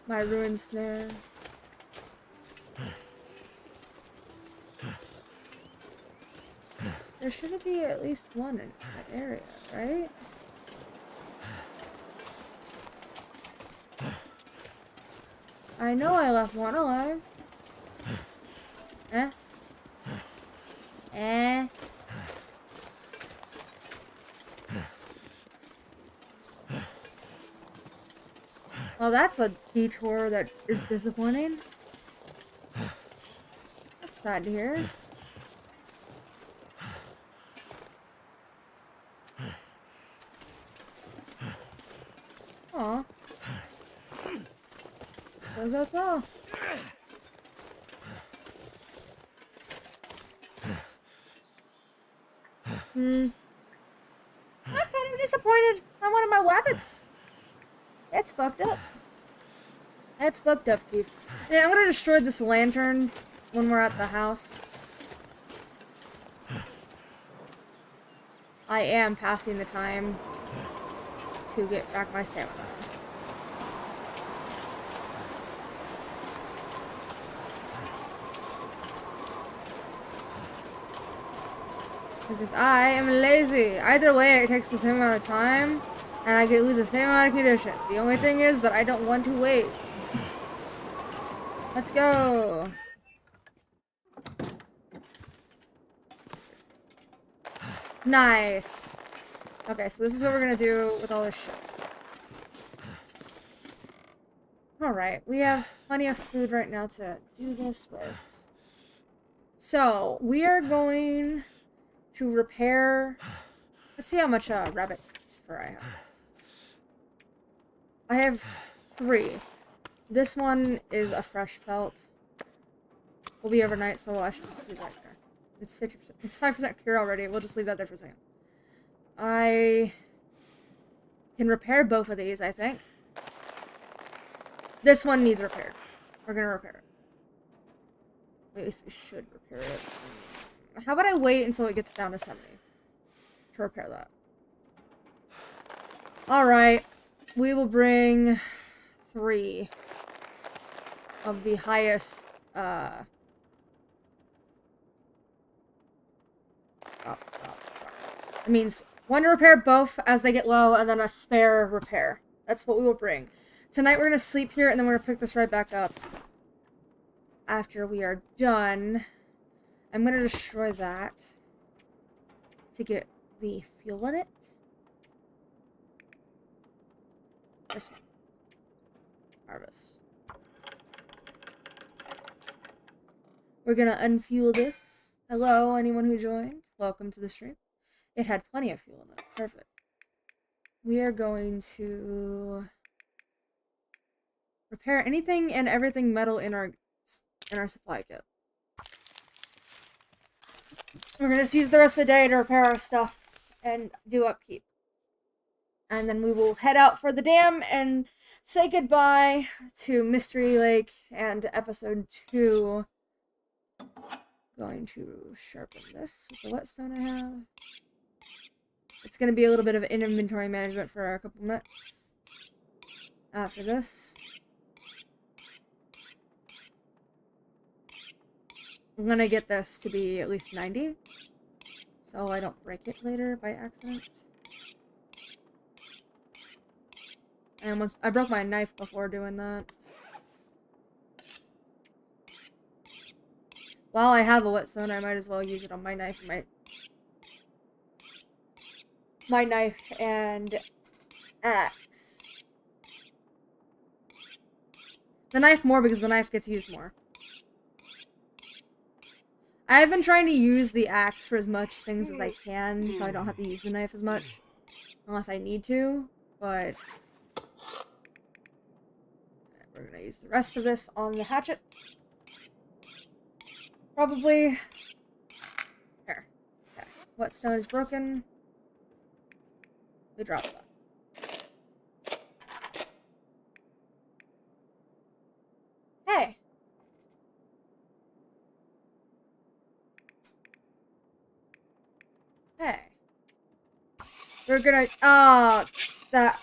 Speaker 2: My ruined snare. There should be at least one in that area, right? I know I left one alive. Eh? Eh? Well, that's a detour that is disappointing. That's sad to hear. Aw. So that's all. I'm kind of disappointed on one of my weapons. That's fucked up. That's fucked up, Chief. Yeah, I'm gonna destroy this lantern when we're at the house. I am passing the time to get back my stamina. Because I am lazy. Either way, it takes the same amount of time, and I lose the same amount of condition. The only thing is that I don't want to wait. Let's go. Nice. Okay, so this is what we're gonna do with all this shit. Alright, we have plenty of food right now to do this with. So, we are going to repair... Let's see how much rabbit fur I have. I have 3. This one is a fresh pelt. Will be overnight, so I should just leave that there. It's 50%. It's 5% cured already. We'll just leave that there for a second. I can repair both of these, I think. This one needs repaired. We're gonna repair it. At least we should repair it. How about I wait until it gets down to 70 to repair that? Alright. We will bring 3 of the highest, That means 1 to repair both as they get low, and then a spare repair. That's what we will bring. Tonight we're going to sleep here, and then we're going to pick this right back up. After we are done, I'm going to destroy that to get the fuel in it. This one. Harvest. We're going to unfuel this. Hello, anyone who joined. Welcome to the stream. It had plenty of fuel in it. Perfect. We are going to repair anything and everything metal in our supply kit. We're going to use the rest of the day to repair our stuff and do upkeep. And then we will head out for the dam and say goodbye to Mystery Lake and episode 2. Going to sharpen this with the whetstone I have. It's going to be a little bit of inventory management for a couple minutes after this. I'm going to get this to be at least 90, so I don't break it later by accident. And I broke my knife before doing that. While I have a whetstone, I might as well use it on my knife. My knife and axe. The knife more because the knife gets used more. I've been trying to use the axe for as much things as I can, so I don't have to use the knife as much. Unless I need to, but... we're gonna use the rest of this on the hatchet. Probably... There. Okay. Whetstone is broken. We drop that. Hey! Hey. We're gonna,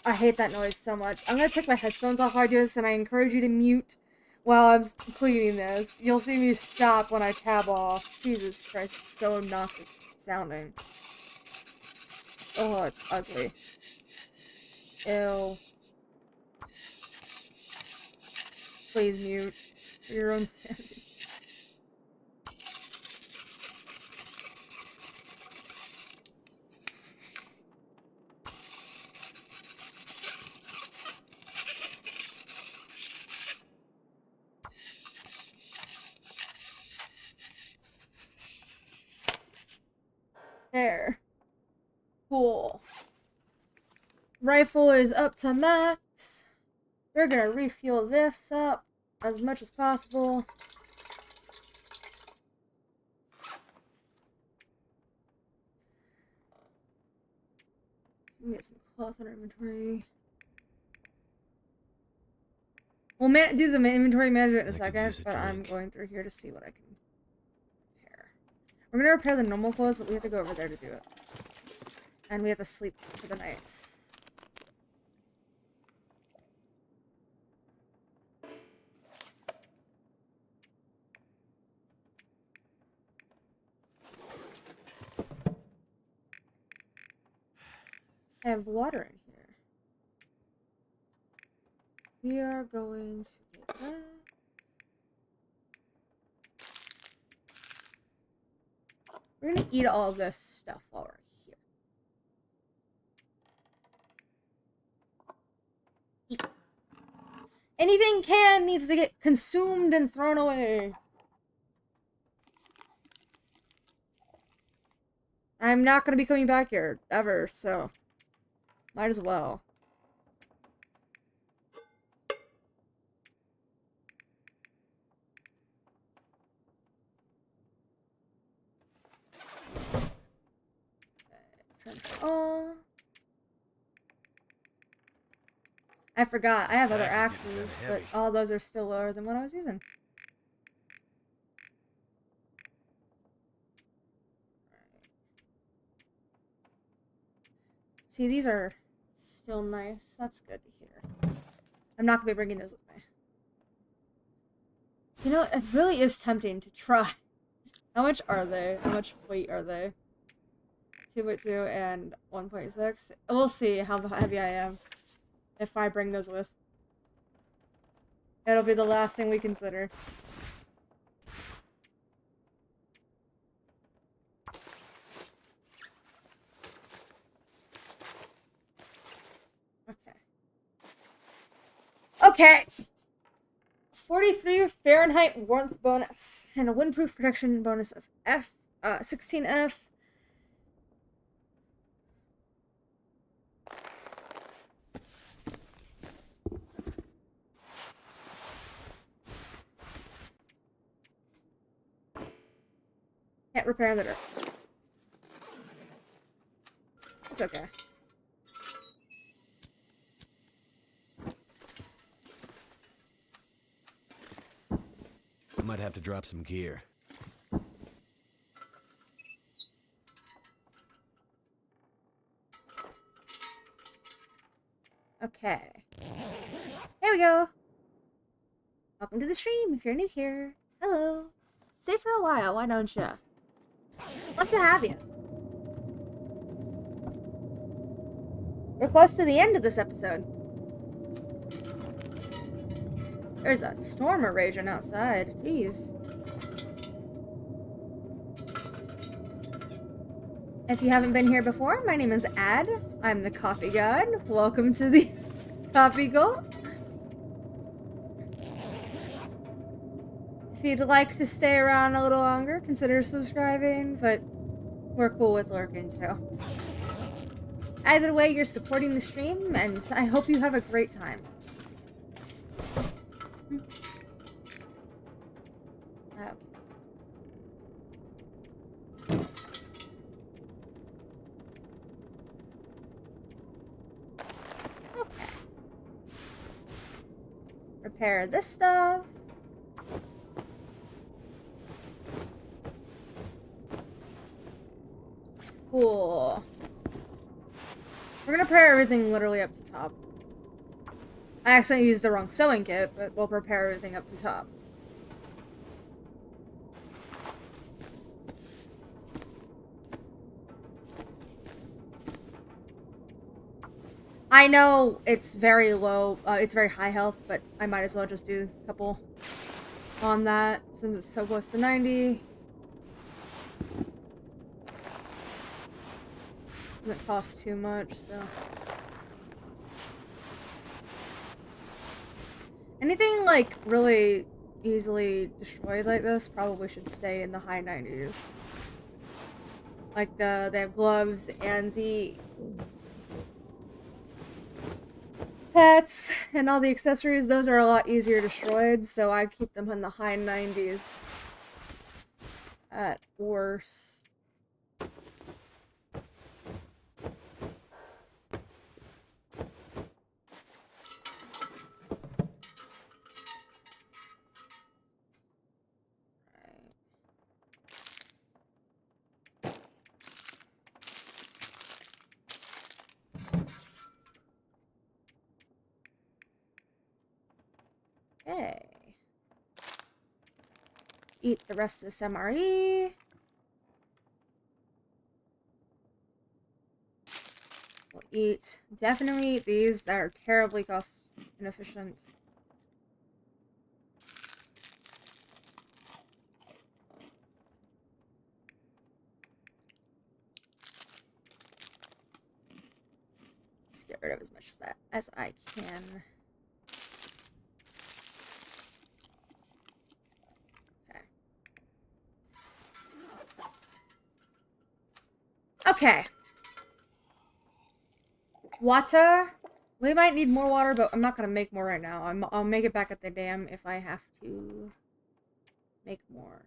Speaker 2: I hate that noise so much. I'm gonna take my headphones off while I do this, and I encourage you to mute while I'm cleaning this. You'll see me stop when I tab off. Jesus Christ, it's so obnoxious sounding. Oh, it's ugly. Ew. Please mute for your own sanity. There. Cool. Rifle is up to max. We're gonna refuel this up as much as possible. Let me get some cloth in our inventory. We'll do the inventory management in a second, but I'm going through here to see what I can repair. We're gonna repair the normal clothes, but we have to go over there to do it. And we have to sleep for the night. I have water in here. We are going to get that. We're gonna eat all of this stuff while we're here. Eat. Anything canned needs to get consumed and thrown away. I'm not gonna be coming back here ever, so might as well. Oh, I forgot. I have other axes, but all those are still lower than what I was using. See, these are still nice. That's good to hear. I'm not gonna be bringing those with me. You know, it really is tempting to try. How much are they? How much weight are they? 2.2 and 1.6. We'll see how heavy I am if I bring those with. It'll be the last thing we consider. Okay. Okay. 43 Fahrenheit warmth bonus and a windproof protection bonus of 16F. Can't repair the dirt. It's okay.
Speaker 3: I might have to drop some gear.
Speaker 2: Okay. Here we go. Welcome to the stream if you're new here. Hello. Stay for a while, why don't you? Love to have you. We're close to the end of this episode. There's a storm raging outside. Jeez. If you haven't been here before, my name is Ad. I'm the Coffee God. Welcome to the Coffee Gulp. If you'd like to stay around a little longer, consider subscribing, but we're cool with lurking too. Either way, you're supporting the stream, and I hope you have a great time. Okay. Okay. Repair this stuff. Cool. prepare everything literally up to top. I accidentally used the wrong sewing kit, but we'll prepare everything up to top. I know it's very low, it's very high health, but I might as well just do a couple on that since it's so close to 90. Doesn't cost too much, so. Anything like really easily destroyed like this probably should stay in the high 90s. Like they have gloves and the pets and all the accessories, those are a lot easier destroyed, so I keep them in the high 90s at worst. Okay. Eat the rest of this MRE. We'll definitely eat these that are terribly cost inefficient. Let's get rid of as much of that as I can. Okay. Water. We might need more water, but I'm not gonna make more right now. I'll make it back at the dam if I have to make more.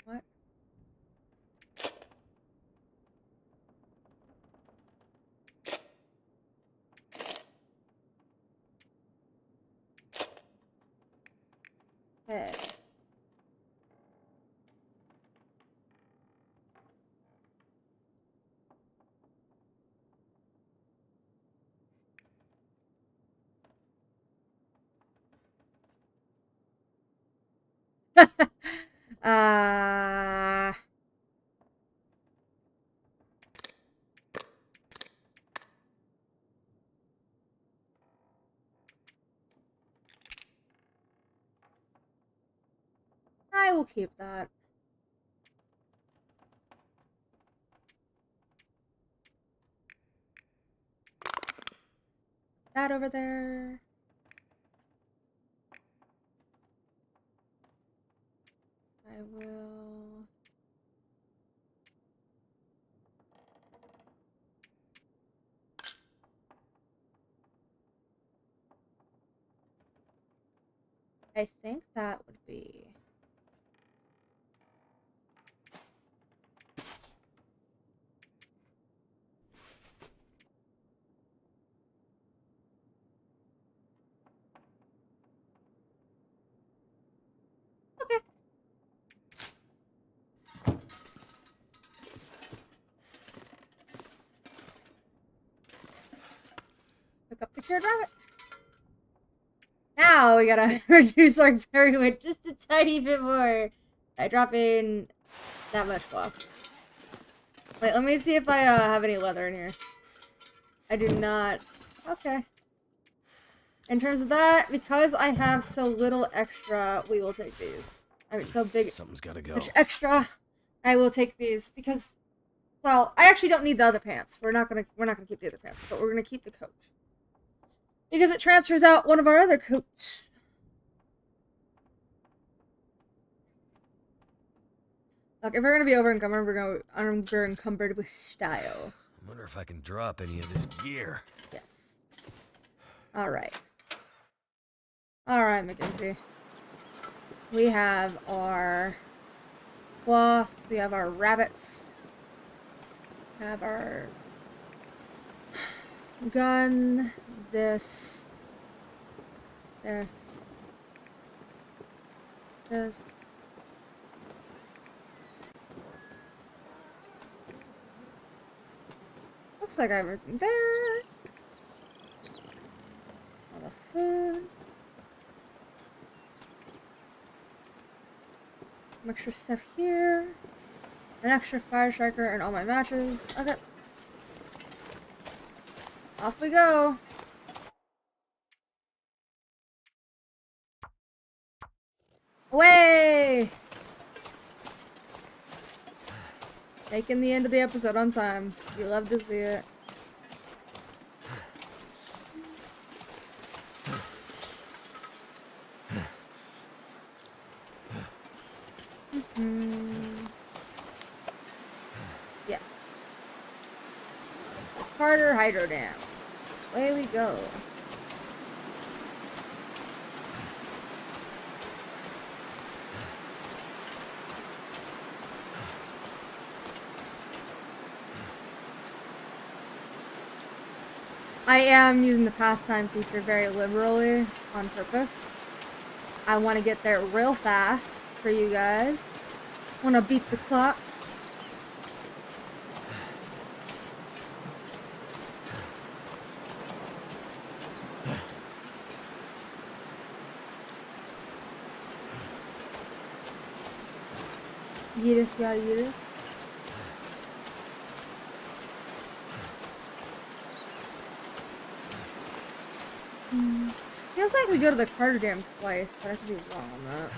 Speaker 2: What? Okay. uh... I will keep that. That over there. I will... I think that would be... Okay. Pick up the cured rabbit. Now we gotta reduce our berry weight just a tiny bit more. I drop in that much cloth. Wait, let me see if I have any leather in here. I do not. Okay. In terms of that, because I have so little extra, we will take these. I mean, so big.
Speaker 3: Something's gotta go.
Speaker 2: Much extra. I will take these because, well, I actually don't need the other pants. We're not gonna keep the other pants, but we're gonna keep the coat because it transfers out one of our other coats. Look, if we're gonna be over encumbered, we're gonna under encumbered with style.
Speaker 3: I wonder if I can drop any of this gear.
Speaker 2: Yes. Alright. Alright, Mackenzie. We have our cloth, we have our rabbits, we have our gun, this, This. This. Looks like I have everything there. All the food. Some extra stuff here. An extra fire striker and all my matches. Okay. Off we go. Away! Making the end of the episode on time. You love to see it. Yes. Carter Hydro Dam. Away we go. I am using the pastime feature very liberally on purpose. I want to get there real fast for you guys. Want to beat the clock. Addith, yeah, Addith. Feels like we go to the Carter Dam twice, but I could be wrong on that.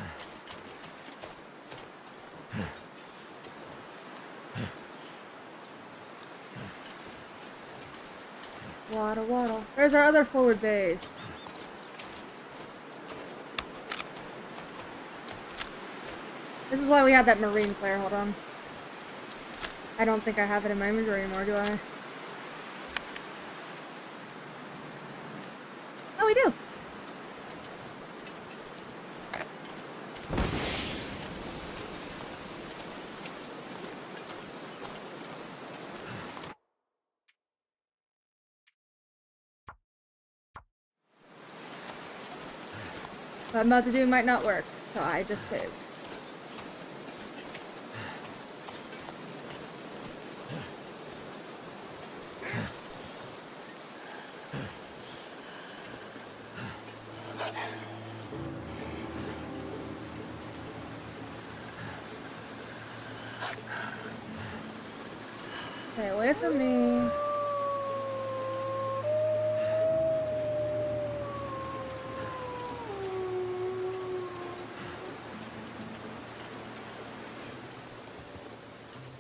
Speaker 2: Waddle, waddle. There's our other forward base. This is why we had that marine flare. Hold on. I don't think I have it in my inventory anymore, do I? Oh, we do. What I'm about to do might not work, so I just saved. Stay away from me.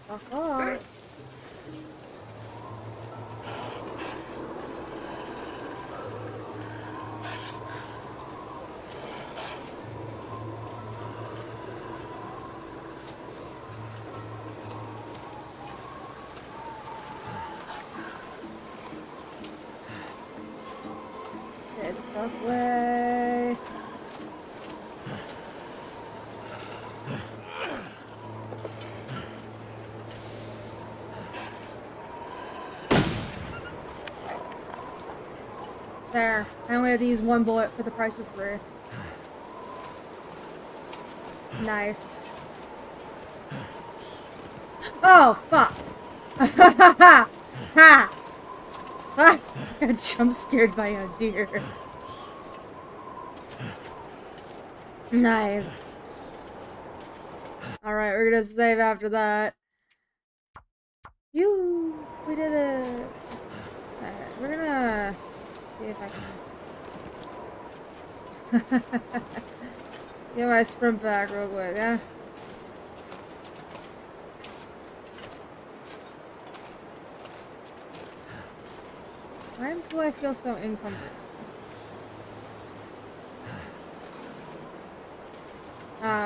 Speaker 2: Fuck off. Get the fuck away. There. I only had to use one bullet for the price of 3. Nice. Oh, fuck. Ha! Ha! I got jump scared by a deer. Nice. Alright, we're gonna save after that. We did it. Alright, we're gonna see if I can get my sprint back real quick, yeah? Why do I feel so encumbered?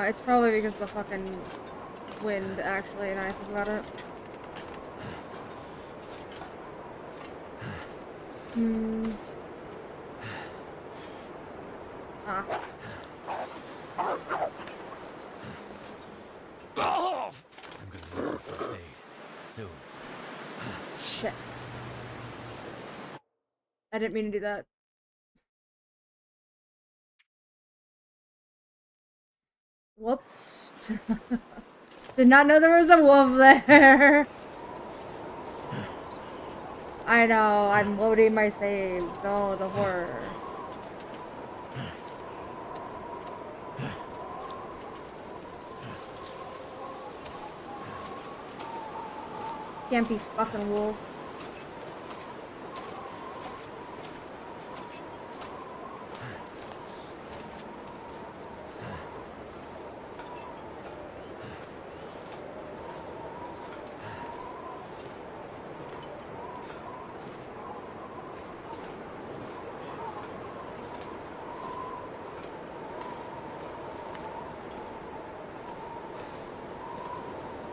Speaker 2: It's probably because of the fucking wind, actually, and I think about it. Ah.
Speaker 3: I'm gonna need some first aid soon.
Speaker 2: Shit. I didn't mean to do that. Whoops. Did not know there was a wolf there. I know, I'm loading my saves. Oh, the horror. Can't be fucking wolf.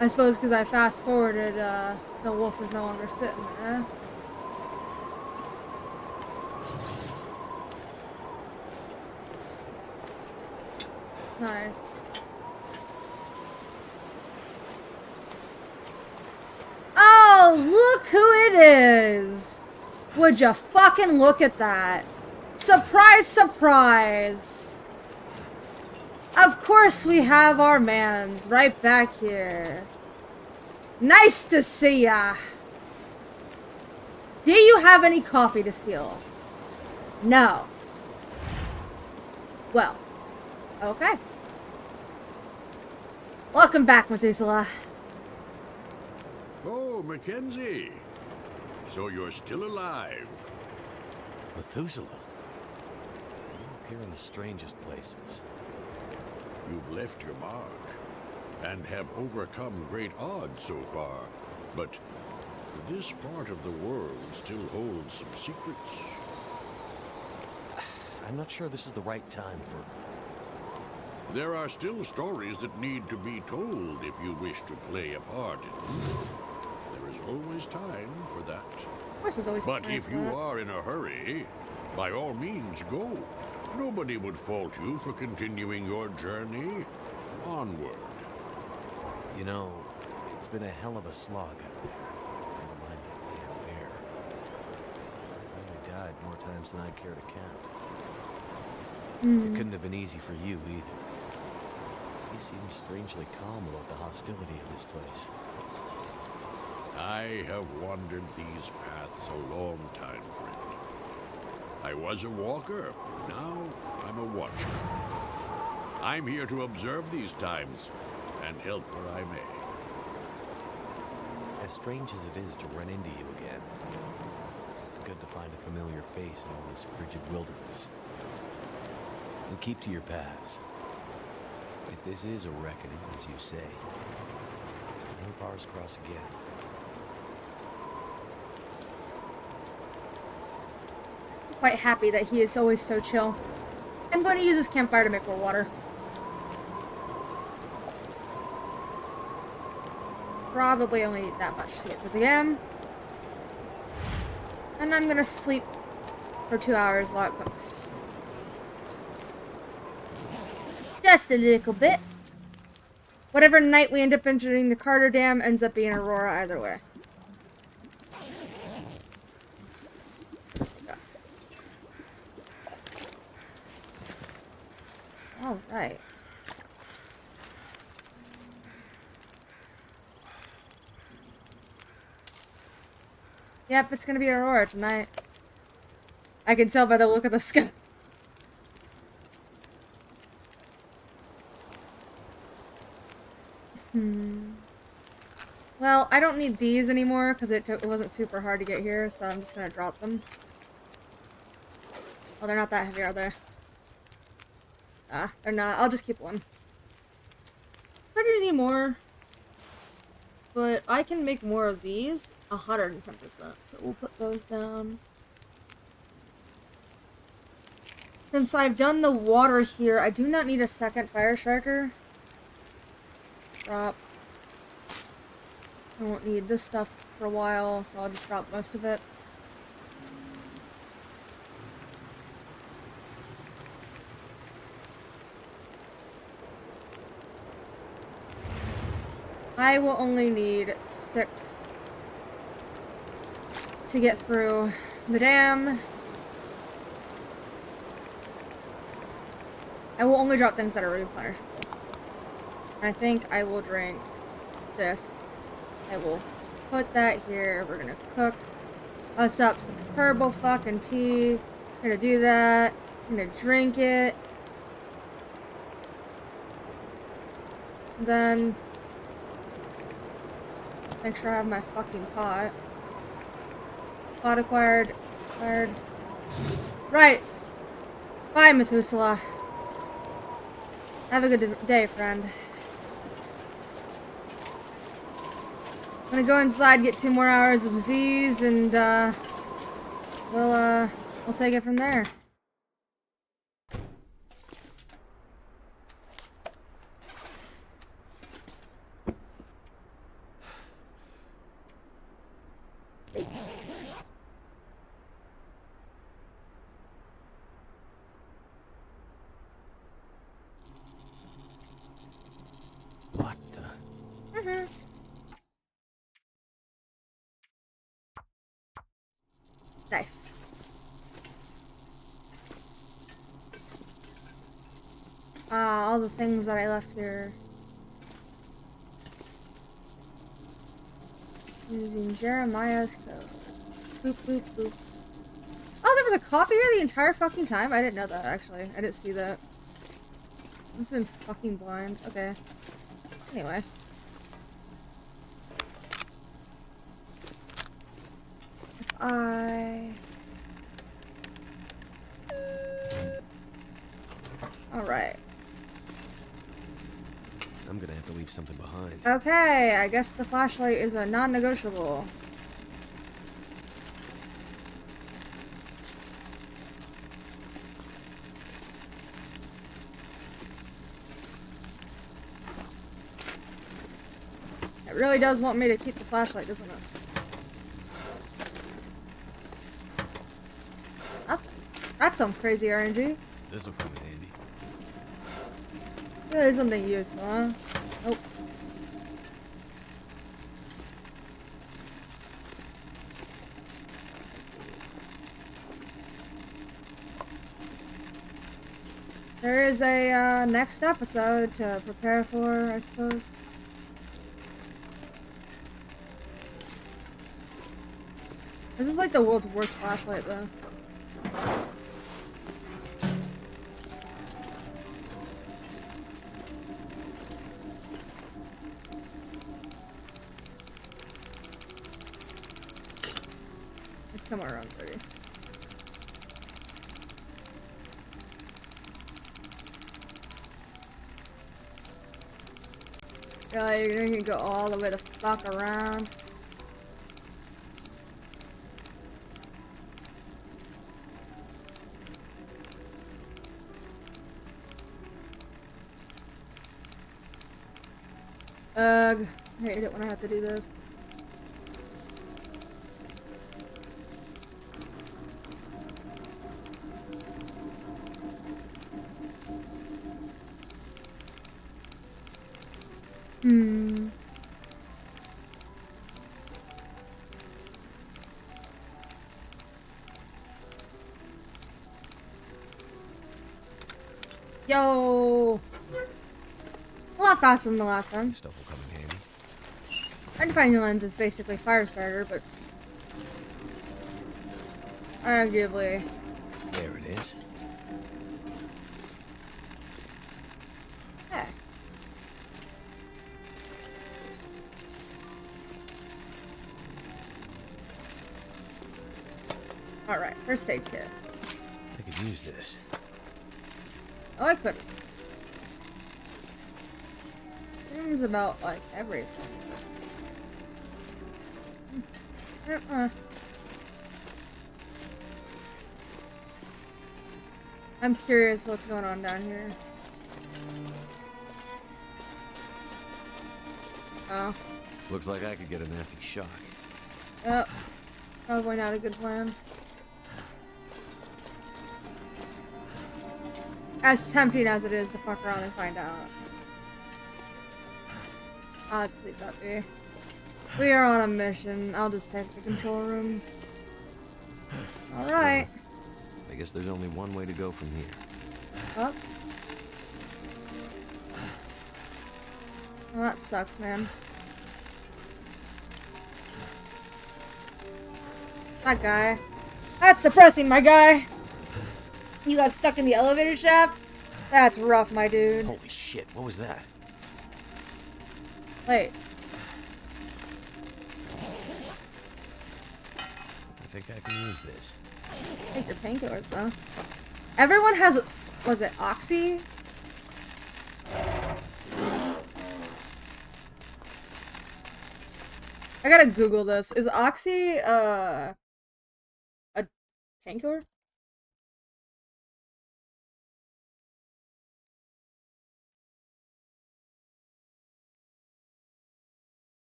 Speaker 2: I suppose because I fast forwarded, the wolf is no longer sitting there. Nice. Oh, look who it is! Would you fucking look at that? Surprise, surprise! Of course we have our mans right back here. Nice to see ya! Do you have any coffee to steal? No. Well, okay. Welcome back, Methuselah.
Speaker 5: Oh, Mackenzie. So you're still alive.
Speaker 3: Methuselah. You appear in the strangest places.
Speaker 5: You've left your mark and have overcome great odds so far. But this part of the world still holds some secrets.
Speaker 3: I'm not sure this is the right time for...
Speaker 5: There are still stories that need to be told if you wish to play a part in them. There is always time for that.
Speaker 2: Of course there's always
Speaker 5: But
Speaker 2: time
Speaker 5: if
Speaker 2: for
Speaker 5: you
Speaker 2: that.
Speaker 5: are in a hurry, by all means go. Nobody would fault you for continuing your journey onward.
Speaker 3: You know, it's been a hell of a slog out there. Never mind that damn bear. I've only died more times than I care to count. It couldn't have been easy for you either. You seem strangely calm about the hostility of this place.
Speaker 5: I have wandered these paths a long time, friend. I was a walker, now I'm a watcher. I'm here to observe these times and help where I may.
Speaker 3: As strange as it is to run into you again, it's good to find a familiar face in all this frigid wilderness. And keep to your paths. If this is a reckoning, as you say, I hope ours cross again.
Speaker 2: Quite happy that he is always so chill. I'm going to use this campfire to make more water. Probably only need that much to get to the game. And I'm going to sleep for 2 hours while it cooks. Just a little bit. Whatever night we end up entering the Carter Dam ends up being Aurora either way. All right. Yep, it's gonna be Aurora tonight. I can tell by the look of the sky. Well, I don't need these anymore because it wasn't super hard to get here, so I'm just gonna drop them. Oh, they're not that heavy, are they? Ah, they're not. I'll just keep one. I do need more. But I can make more of these. 110%. So we'll put those down. Since I've done the water here, I do not need a second fire striker. Drop. I won't need this stuff for a while, so I'll just drop most of it. I will only need 6 to get through the dam. I will only drop things that are replenishable. I think I will drink this. I will put that here. We're gonna cook us up some herbal fucking tea. We're gonna do that. I'm gonna drink it. Then make sure I have my fucking pot. Pot acquired. Right. Bye, Methuselah. Have a good day, friend. I'm gonna go inside, get 2 more hours of Z's, and we'll take it from there.
Speaker 3: What the?
Speaker 2: Nice. All the things that I left here. Using Jeremiah's code. Boop, boop, boop. Oh, there was a coffee here the entire fucking time? I didn't know that, actually. I didn't see that. I must have been fucking blind. Okay. Anyway. If Alright.
Speaker 3: I'm gonna have to leave something behind.
Speaker 2: Okay, I guess the flashlight is a non-negotiable. It really does want me to keep the flashlight, doesn't it? That's some crazy RNG.
Speaker 3: This will come in handy.
Speaker 2: Really something useful, huh? Nope. There is a next episode to prepare for, I suppose. This is like the world's worst flashlight, though. It's somewhere around 30. Really, you're gonna go all the way the fuck around? Ugh, I hate it when I have to do this. Yo! A lot faster than the last time.
Speaker 3: Stuff will come in handy.
Speaker 2: Identifying lens is basically fire starter, but arguably.
Speaker 3: There it is.
Speaker 2: Hey. Alright, first aid kit.
Speaker 3: I could use this.
Speaker 2: Oh, I could. Seems about like everything. I'm curious what's going on down here. Oh.
Speaker 3: Looks like I could get a nasty shock.
Speaker 2: Yep. Probably not a good plan. As tempting as it is to fuck around and find out. I'll just leave that be. We are on a mission. I'll just take the control room. Alright.
Speaker 3: I guess there's only one way to go from here.
Speaker 2: Up. Well, that sucks, man. That guy. That's depressing, my guy! You got stuck in the elevator shaft? That's rough, my dude.
Speaker 3: Holy shit, what was that?
Speaker 2: Wait.
Speaker 3: I think I can use this.
Speaker 2: Take your painkillers, though. Everyone has... Was it Oxy? I gotta Google this. Is Oxy, a painkiller?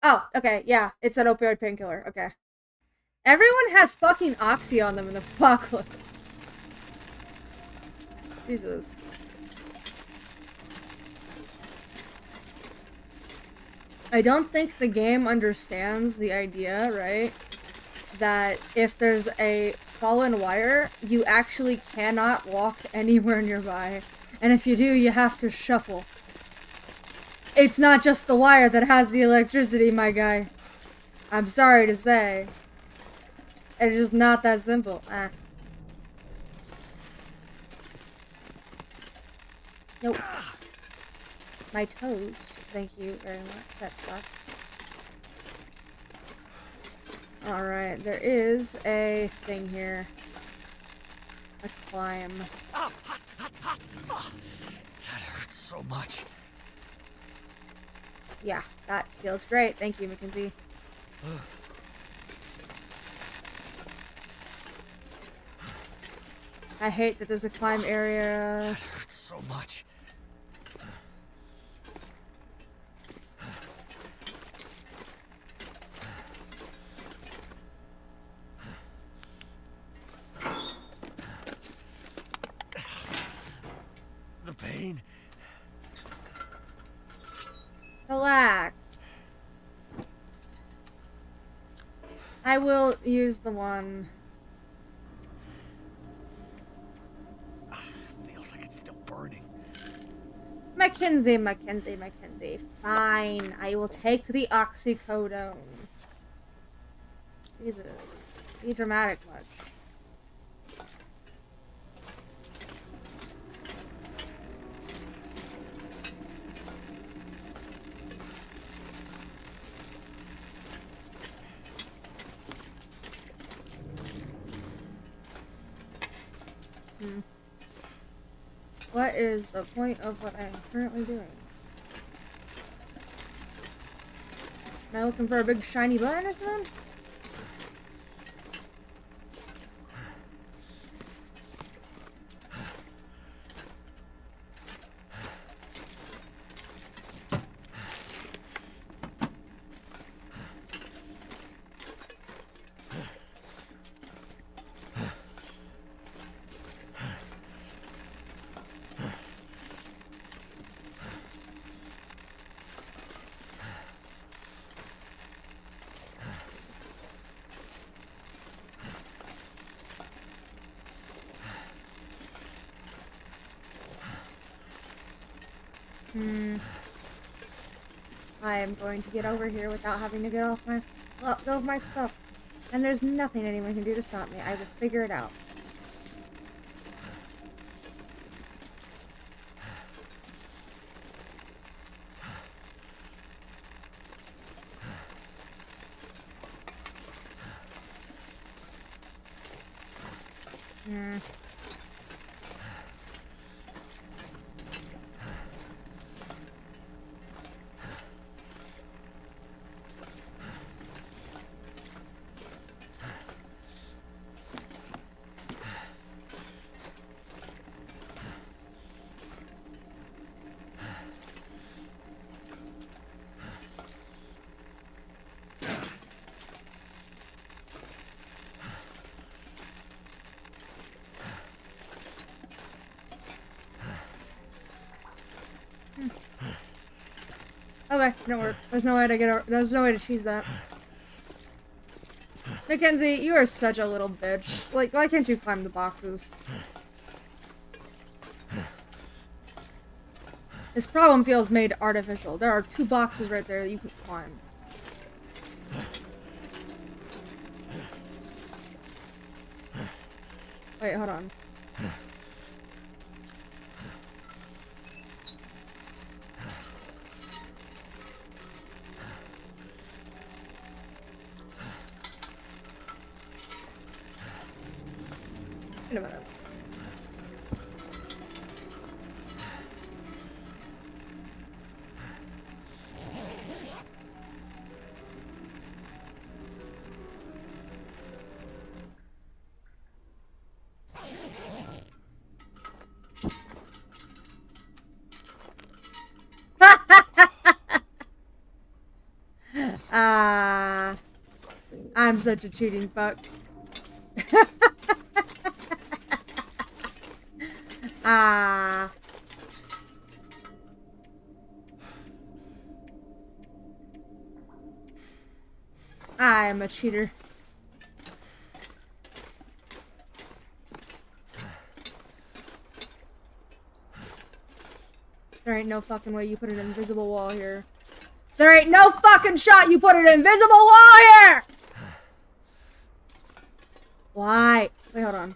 Speaker 2: Oh, okay, yeah. It's an opioid painkiller. Okay. Everyone has fucking Oxy on them in the apocalypse. Jesus. I don't think the game understands the idea, right? That if there's a fallen wire, you actually cannot walk anywhere nearby. And if you do, you have to shuffle. It's not just the wire that has the electricity, my guy. I'm sorry to say. It's just not that simple. Ah. Nope. My toes. Thank you very much. That sucks. Alright, there is a thing here. A climb.
Speaker 3: Oh, hot, hot, hot! Oh, that hurts so much.
Speaker 2: Yeah, that feels great. Thank you, Mackenzie. I hate that there's a climb area.
Speaker 3: That hurts so much. The pain.
Speaker 2: Relax. I will use the one.
Speaker 3: Feels like it's still burning.
Speaker 2: Mackenzie. Fine. I will take the oxycodone. Jesus. Be dramatic much. What is the point of what I'm currently doing? Am I looking for a big shiny button or something? I am going to get over here without having to get off my go of my stuff. And there's nothing anyone can do to stop me. I will figure it out. Okay, don't work. There's no way to get over. There's no way to cheese that. Mackenzie, you are such a little bitch. Like, why can't you climb the boxes? This problem feels made artificial. There are 2 boxes right there that you can climb. Wait, hold on. Wait a minute. I'm such a cheating fuck. I'm a cheater. There ain't no fucking way you put an invisible wall here. There ain't no fucking shot you put an invisible wall here! Why? Wait, hold on.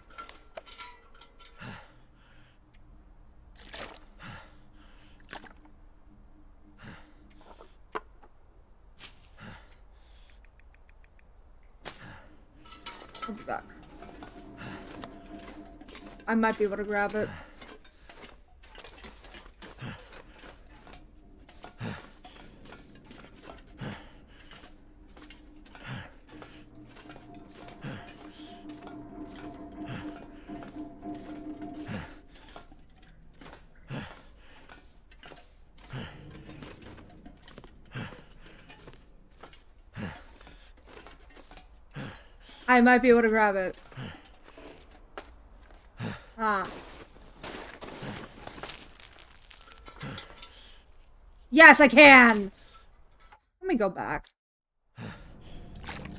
Speaker 2: I'll be back. I might be able to grab it. I might be able to grab it. Ah. Yes, I can! Let me go back.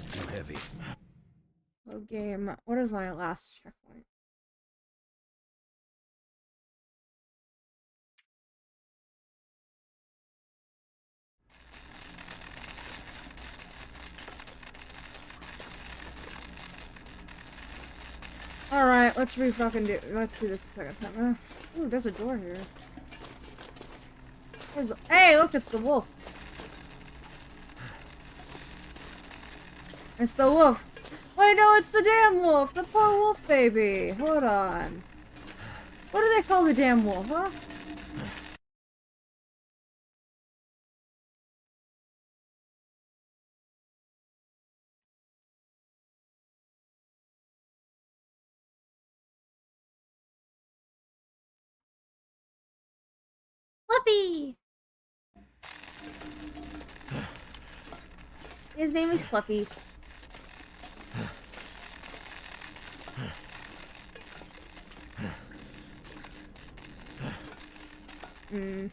Speaker 3: Too heavy.
Speaker 2: Load game. What is my last checkpoint? Alright, let's do this a second time. Ooh, there's a door here. Hey, look, it's the wolf. It's the wolf. Wait, no, it's the damn wolf. The poor wolf baby. Hold on. What do they call the damn wolf, huh? Fluffy! His name is Fluffy. Hmm.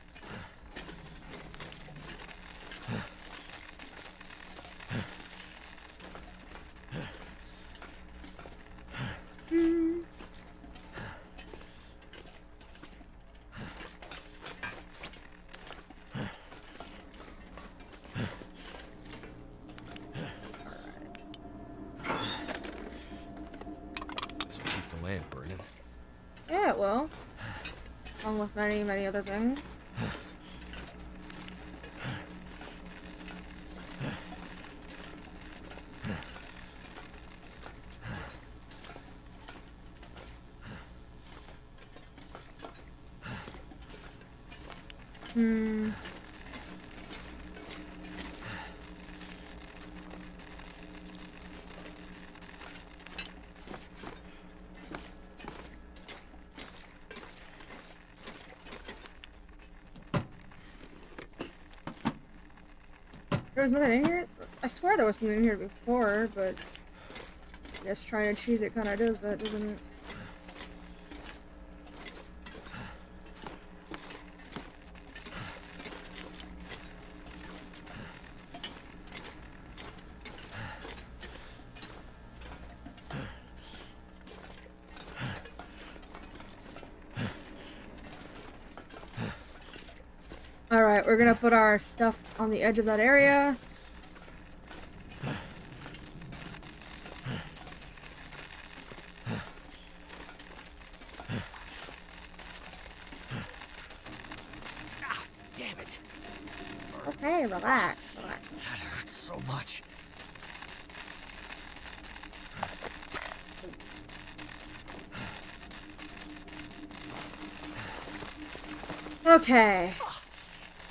Speaker 3: Burning.
Speaker 2: Yeah, it will. Along with many, many other things. Hmm. There was nothing in here? I swear there was something in here before, but I guess trying to cheese it kinda does that, doesn't it? Alright, we're gonna put our stuff on the edge of that area.
Speaker 3: Damn it.
Speaker 2: Okay, relax. Relax.
Speaker 3: That hurts so much.
Speaker 2: Okay.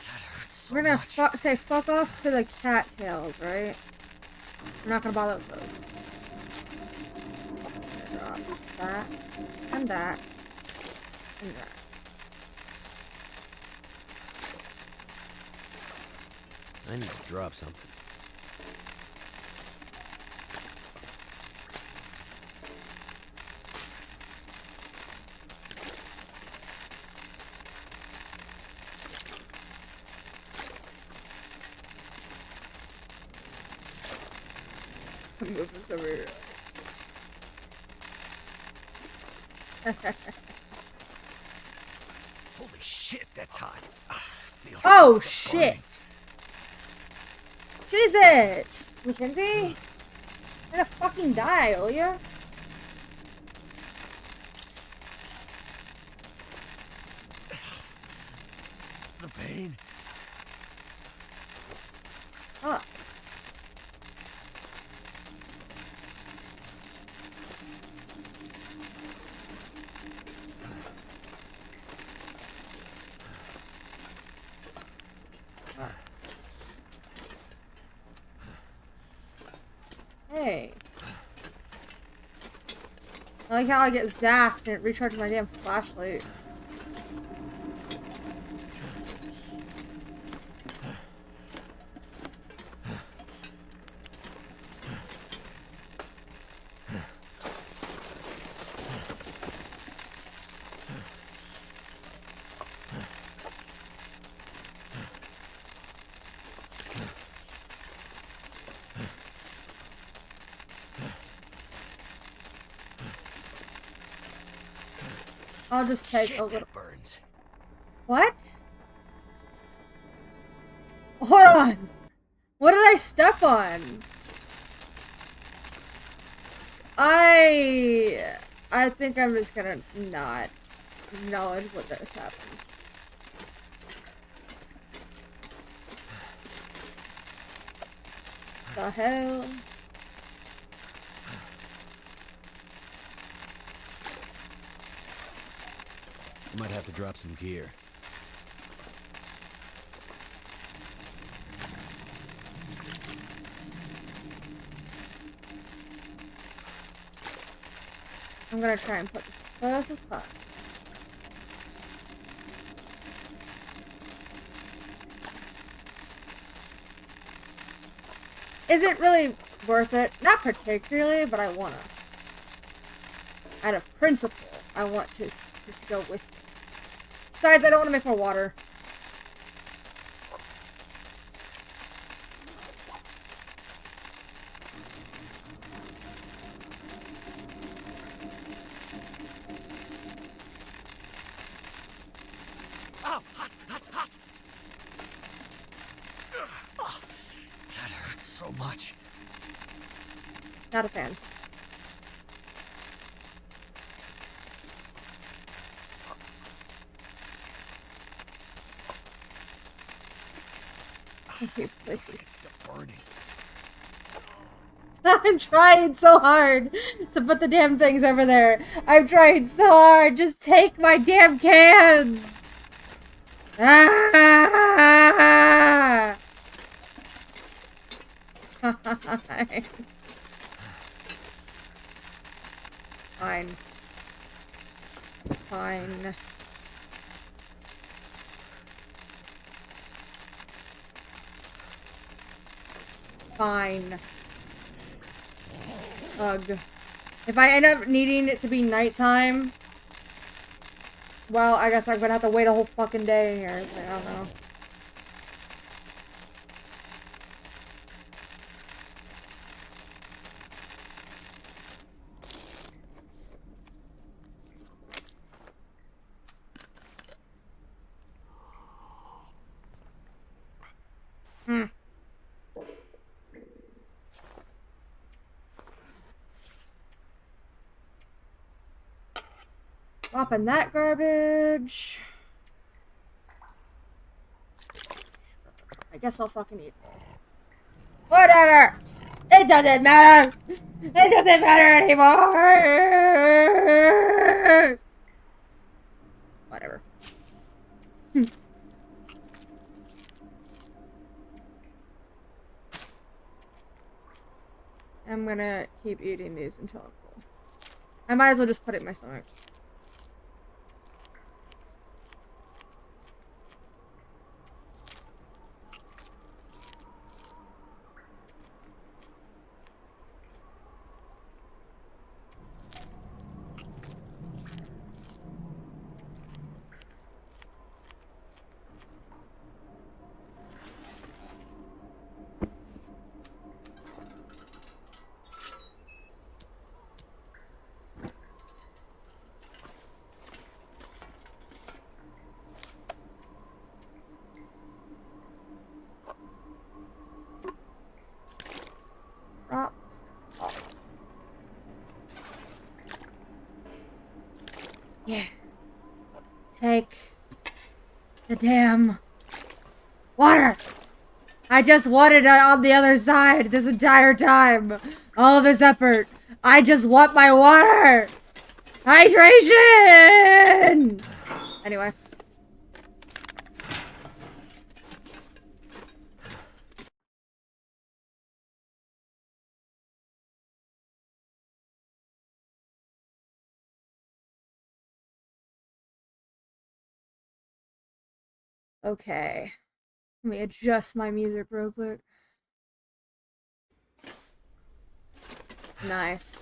Speaker 3: That hurts so
Speaker 2: We're gonna
Speaker 3: much.
Speaker 2: say fuck off to the cattails, right? We're not gonna bother with those. Drop that, and that, and that.
Speaker 3: I need to drop something.
Speaker 2: Move this over here.
Speaker 3: Holy shit, that's hot. Feels
Speaker 2: Oh
Speaker 3: like it's
Speaker 2: shit!
Speaker 3: burning.
Speaker 2: Jesus! Mackenzie? You're gonna fucking die, will ya?
Speaker 3: The pain.
Speaker 2: Fuck. Hey. I like how I get zapped and it recharges my damn flashlight. I'll just take
Speaker 3: Shit,
Speaker 2: a little.
Speaker 3: that burns.
Speaker 2: What? Hold on. What did I step on? I think I'm just gonna not acknowledge what just happened. The hell?
Speaker 3: I might have to drop some gear.
Speaker 2: I'm gonna try and put this as close as possible. Is it really worth it? Not particularly, but I wanna. Out of principle, I want to go with me. Besides, I don't want to make more water.
Speaker 3: Oh, hot, hot, hot! Oh, that hurts so much.
Speaker 2: Not a fan. Okay, please.
Speaker 3: It's still burning.
Speaker 2: I'm trying so hard to put the damn things over there. I'm trying so hard. Just take my damn cans. Ah! Fine. Fine. Fine. Ugh. If I end up needing it to be nighttime, well, I guess I'm gonna have to wait a whole fucking day here. It's like, I don't know. Popping that garbage. I guess I'll fucking eat this. Whatever! It doesn't matter! It doesn't matter anymore! Whatever. I'm gonna keep eating these until I'm full. I might as well just put it in my stomach. Drop off. Yeah. Take the damn water. I just wanted it on the other side this entire time. All of this effort. I just want my water. Hydration. Anyway. Okay. Let me adjust my music real quick. Nice.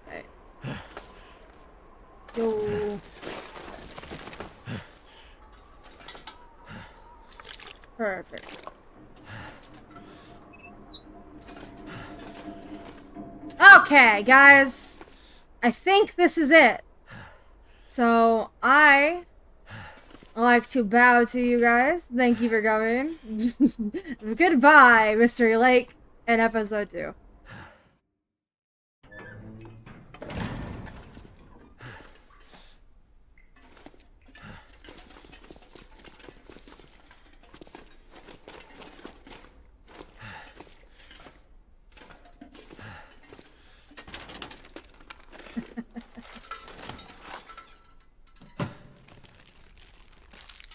Speaker 2: Okay. Yo. Perfect. Okay, guys. I think this is it. So, I like to bow to you guys. Thank you for coming. Goodbye, Mystery Lake, in episode 2.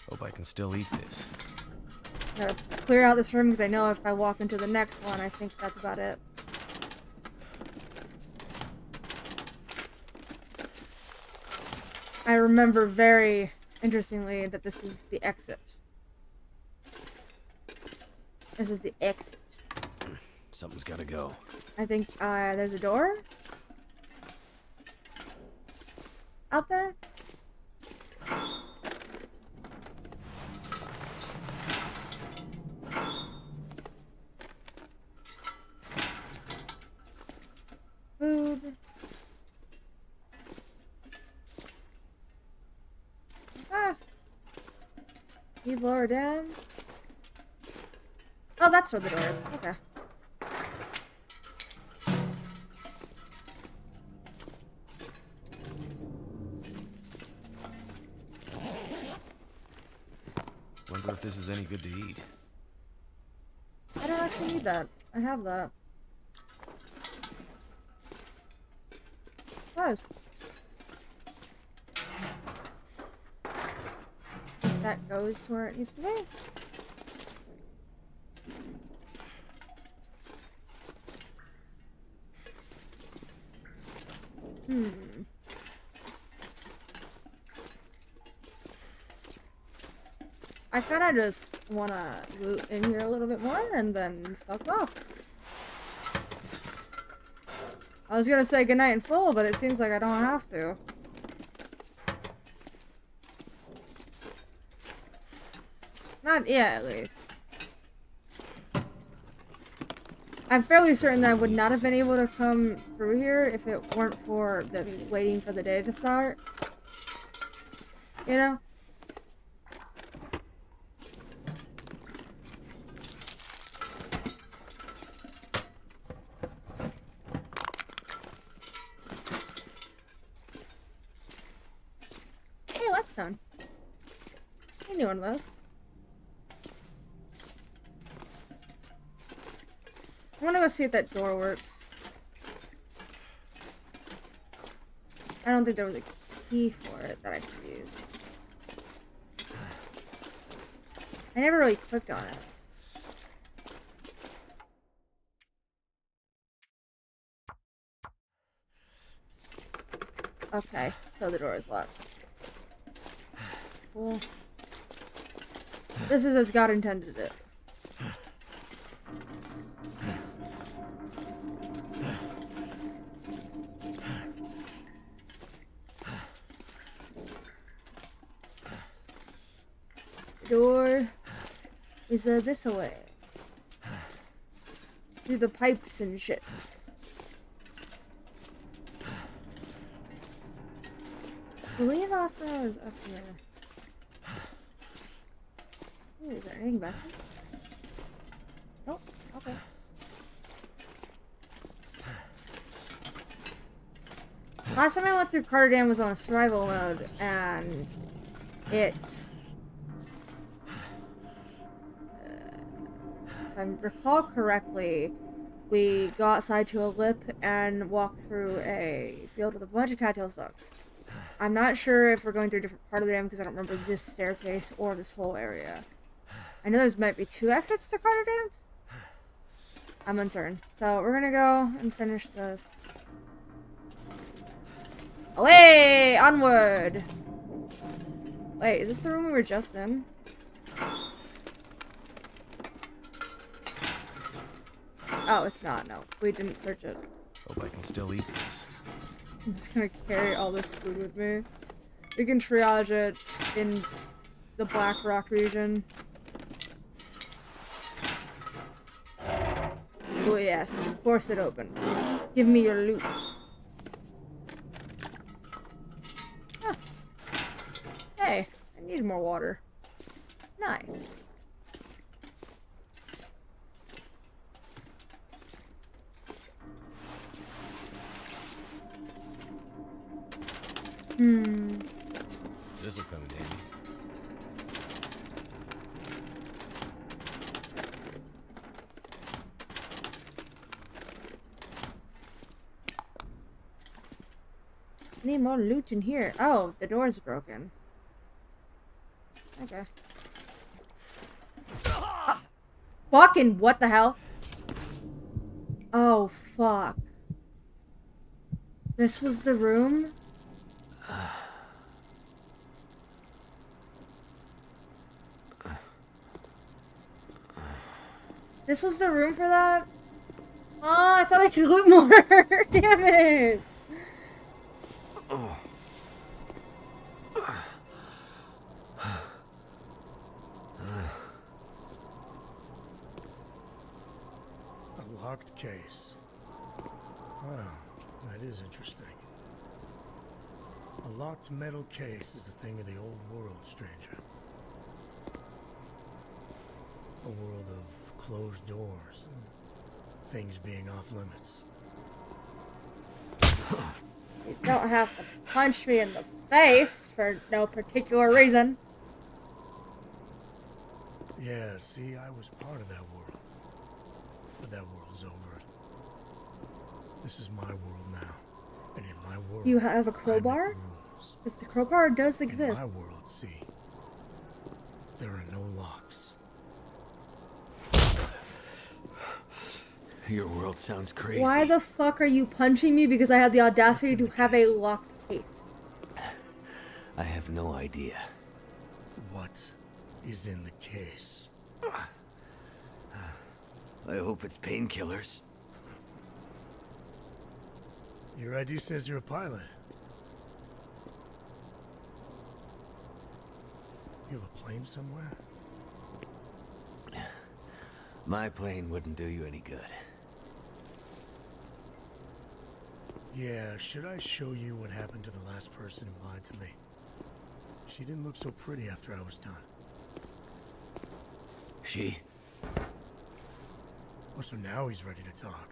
Speaker 3: Hope I can still eat this.
Speaker 2: Gotta clear out this room because I know if I walk into the next one, I think that's about it. I remember very interestingly that this is the exit. This is the exit.
Speaker 3: Something's gotta go.
Speaker 2: I think there's a door out there. Food. Ah. Need lower down. Oh, that's where the door is. Okay.
Speaker 3: Wonder if this is any good to eat.
Speaker 2: I don't actually need that. I have that. What? That goes to where it needs to be. I kinda just wanna loot in here a little bit more and then fuck off. I was gonna say goodnight in full, but it seems like I don't have to. Not yet, at least. I'm fairly certain that I would not have been able to come through here if it weren't for the waiting for the day to start. You know? stone. I knew one of those. I want to go see if that door works. I don't think there was a key for it that I could use. I never really clicked on it. Okay, so the door is locked. Cool. This is as God intended it. The door is this way. Through the pipes and shit. I believe Zazra is up here. Ooh, is there anything back here? Nope. Okay. Last time I went through Carter Dam was on a survival mode, and it... if I recall correctly, we go outside to a lip and walk through a field with a bunch of cattail stalks. I'm not sure if we're going through a different part of the dam because I don't remember this staircase or this whole area. I know there's might be 2 exits to Carter Dam. I'm uncertain. So we're gonna go and finish this. Away! Onward! Wait, is this the room we were just in? Oh, it's not. No, we didn't search it.
Speaker 3: Hope I can still eat these.
Speaker 2: I'm just gonna carry all this food with me. We can triage it in the Black Rock region. Oh yes, force it open. Give me your loot. Ah. Hey, I need more water. Nice.
Speaker 3: This'll come in handy.
Speaker 2: Need more loot in here. Oh, the door's broken. Okay. Oh, fucking what the hell? Oh, fuck. This was the room? This was the room for that? Oh, I thought I could loot more. Damn it.
Speaker 6: A locked case. Wow, that is interesting. A locked metal case is a thing of the old world, stranger. A world of closed doors and things being off limits.
Speaker 2: You don't have to punch me in the face for no particular reason.
Speaker 6: Yeah, see, I was part of that world. But that world's over. This is my world now. And in my world,
Speaker 2: You have a
Speaker 6: I make
Speaker 2: crowbar?
Speaker 6: rules.
Speaker 2: Because the crowbar does
Speaker 6: In
Speaker 2: exist.
Speaker 6: my world, see, there are no locks.
Speaker 3: Your world sounds crazy.
Speaker 2: Why the fuck are you punching me because I had the audacity to have a locked case?
Speaker 3: I have no idea.
Speaker 6: What is in the case?
Speaker 3: I hope it's painkillers.
Speaker 6: Your ID says you're a pilot. You have a plane somewhere?
Speaker 3: My plane wouldn't do you any good.
Speaker 6: Yeah, should I show you what happened to the last person who lied to me? She didn't look so pretty after I was done.
Speaker 3: She?
Speaker 6: Oh, so now he's ready to talk.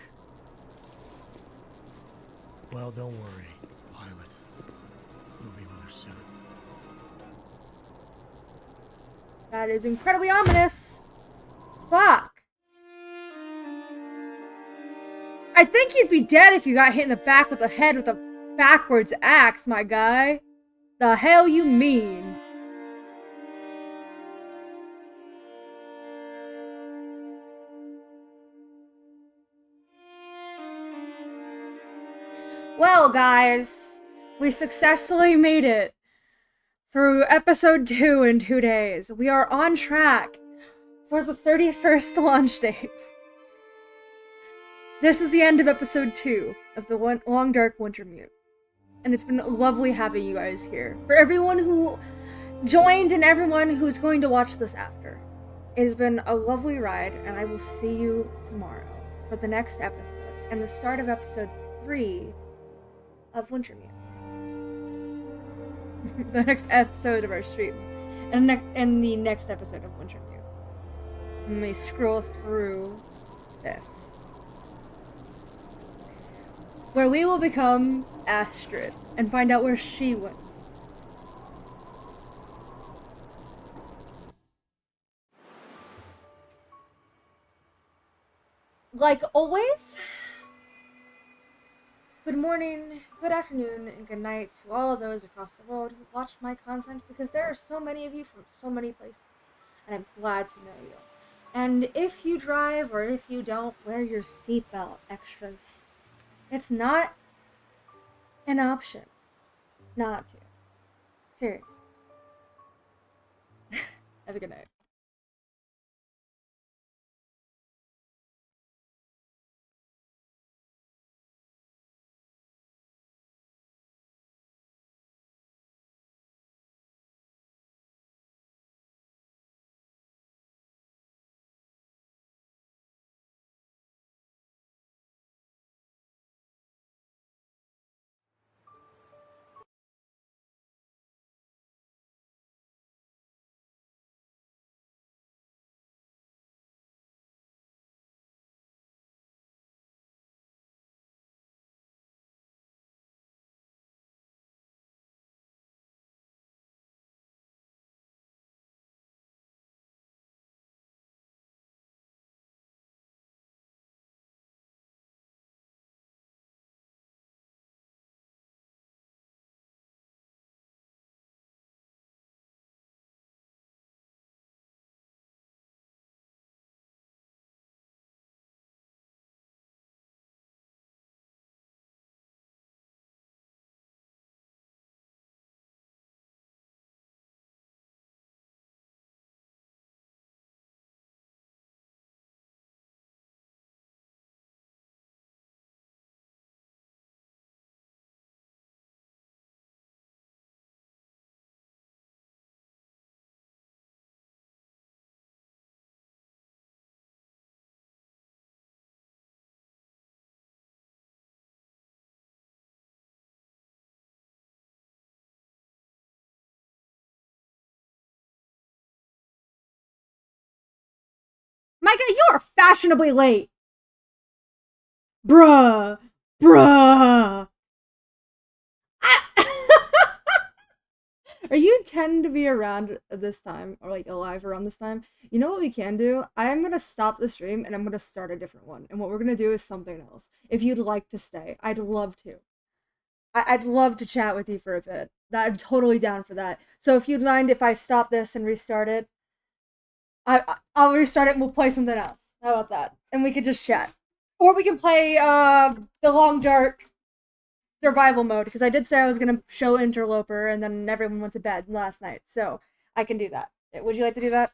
Speaker 6: Well, don't worry, pilot. You'll be with her soon.
Speaker 2: That is incredibly ominous. Fuck. I think you'd be dead if you got hit in the back with the head with a backwards axe, my guy. The hell you mean? Well, guys, we successfully made it through episode 2 in 2 days. We are on track for the 31st launch date. This is the end of episode 2 of the Long Dark Wintermute. And it's been lovely having you guys here. For everyone who joined and everyone who's going to watch this after, it has been a lovely ride, and I will see you tomorrow for the next episode and the start of episode 3 of Wintermute. The next episode of our stream. And the next episode of Wintermute. Let me scroll through this. Where we will become Astrid and find out where she went. Like always, good morning, good afternoon, and good night to all of those across the world who watch my content, because there are so many of you from so many places, and I'm glad to know you. And if you drive or if you don't, wear your seatbelt, extras. It's not an option not to. Serious. Have a good night. Micah, you are fashionably late. Bruh. Are you tend to be around this time, or like alive around this time? You know what we can do? I am gonna stop the stream and I'm gonna start a different one. And what we're gonna do is something else. If you'd like to stay, I'd love to. I'd love to chat with you for a bit. I'm totally down for that. So if you'd mind if I stop this and restart it, I'll restart it and we'll play something else. How about that? And we could just chat. Or we can play the Long Dark survival mode, because I did say I was going to show Interloper and then everyone went to bed last night. So I can do that. Would you like to do that?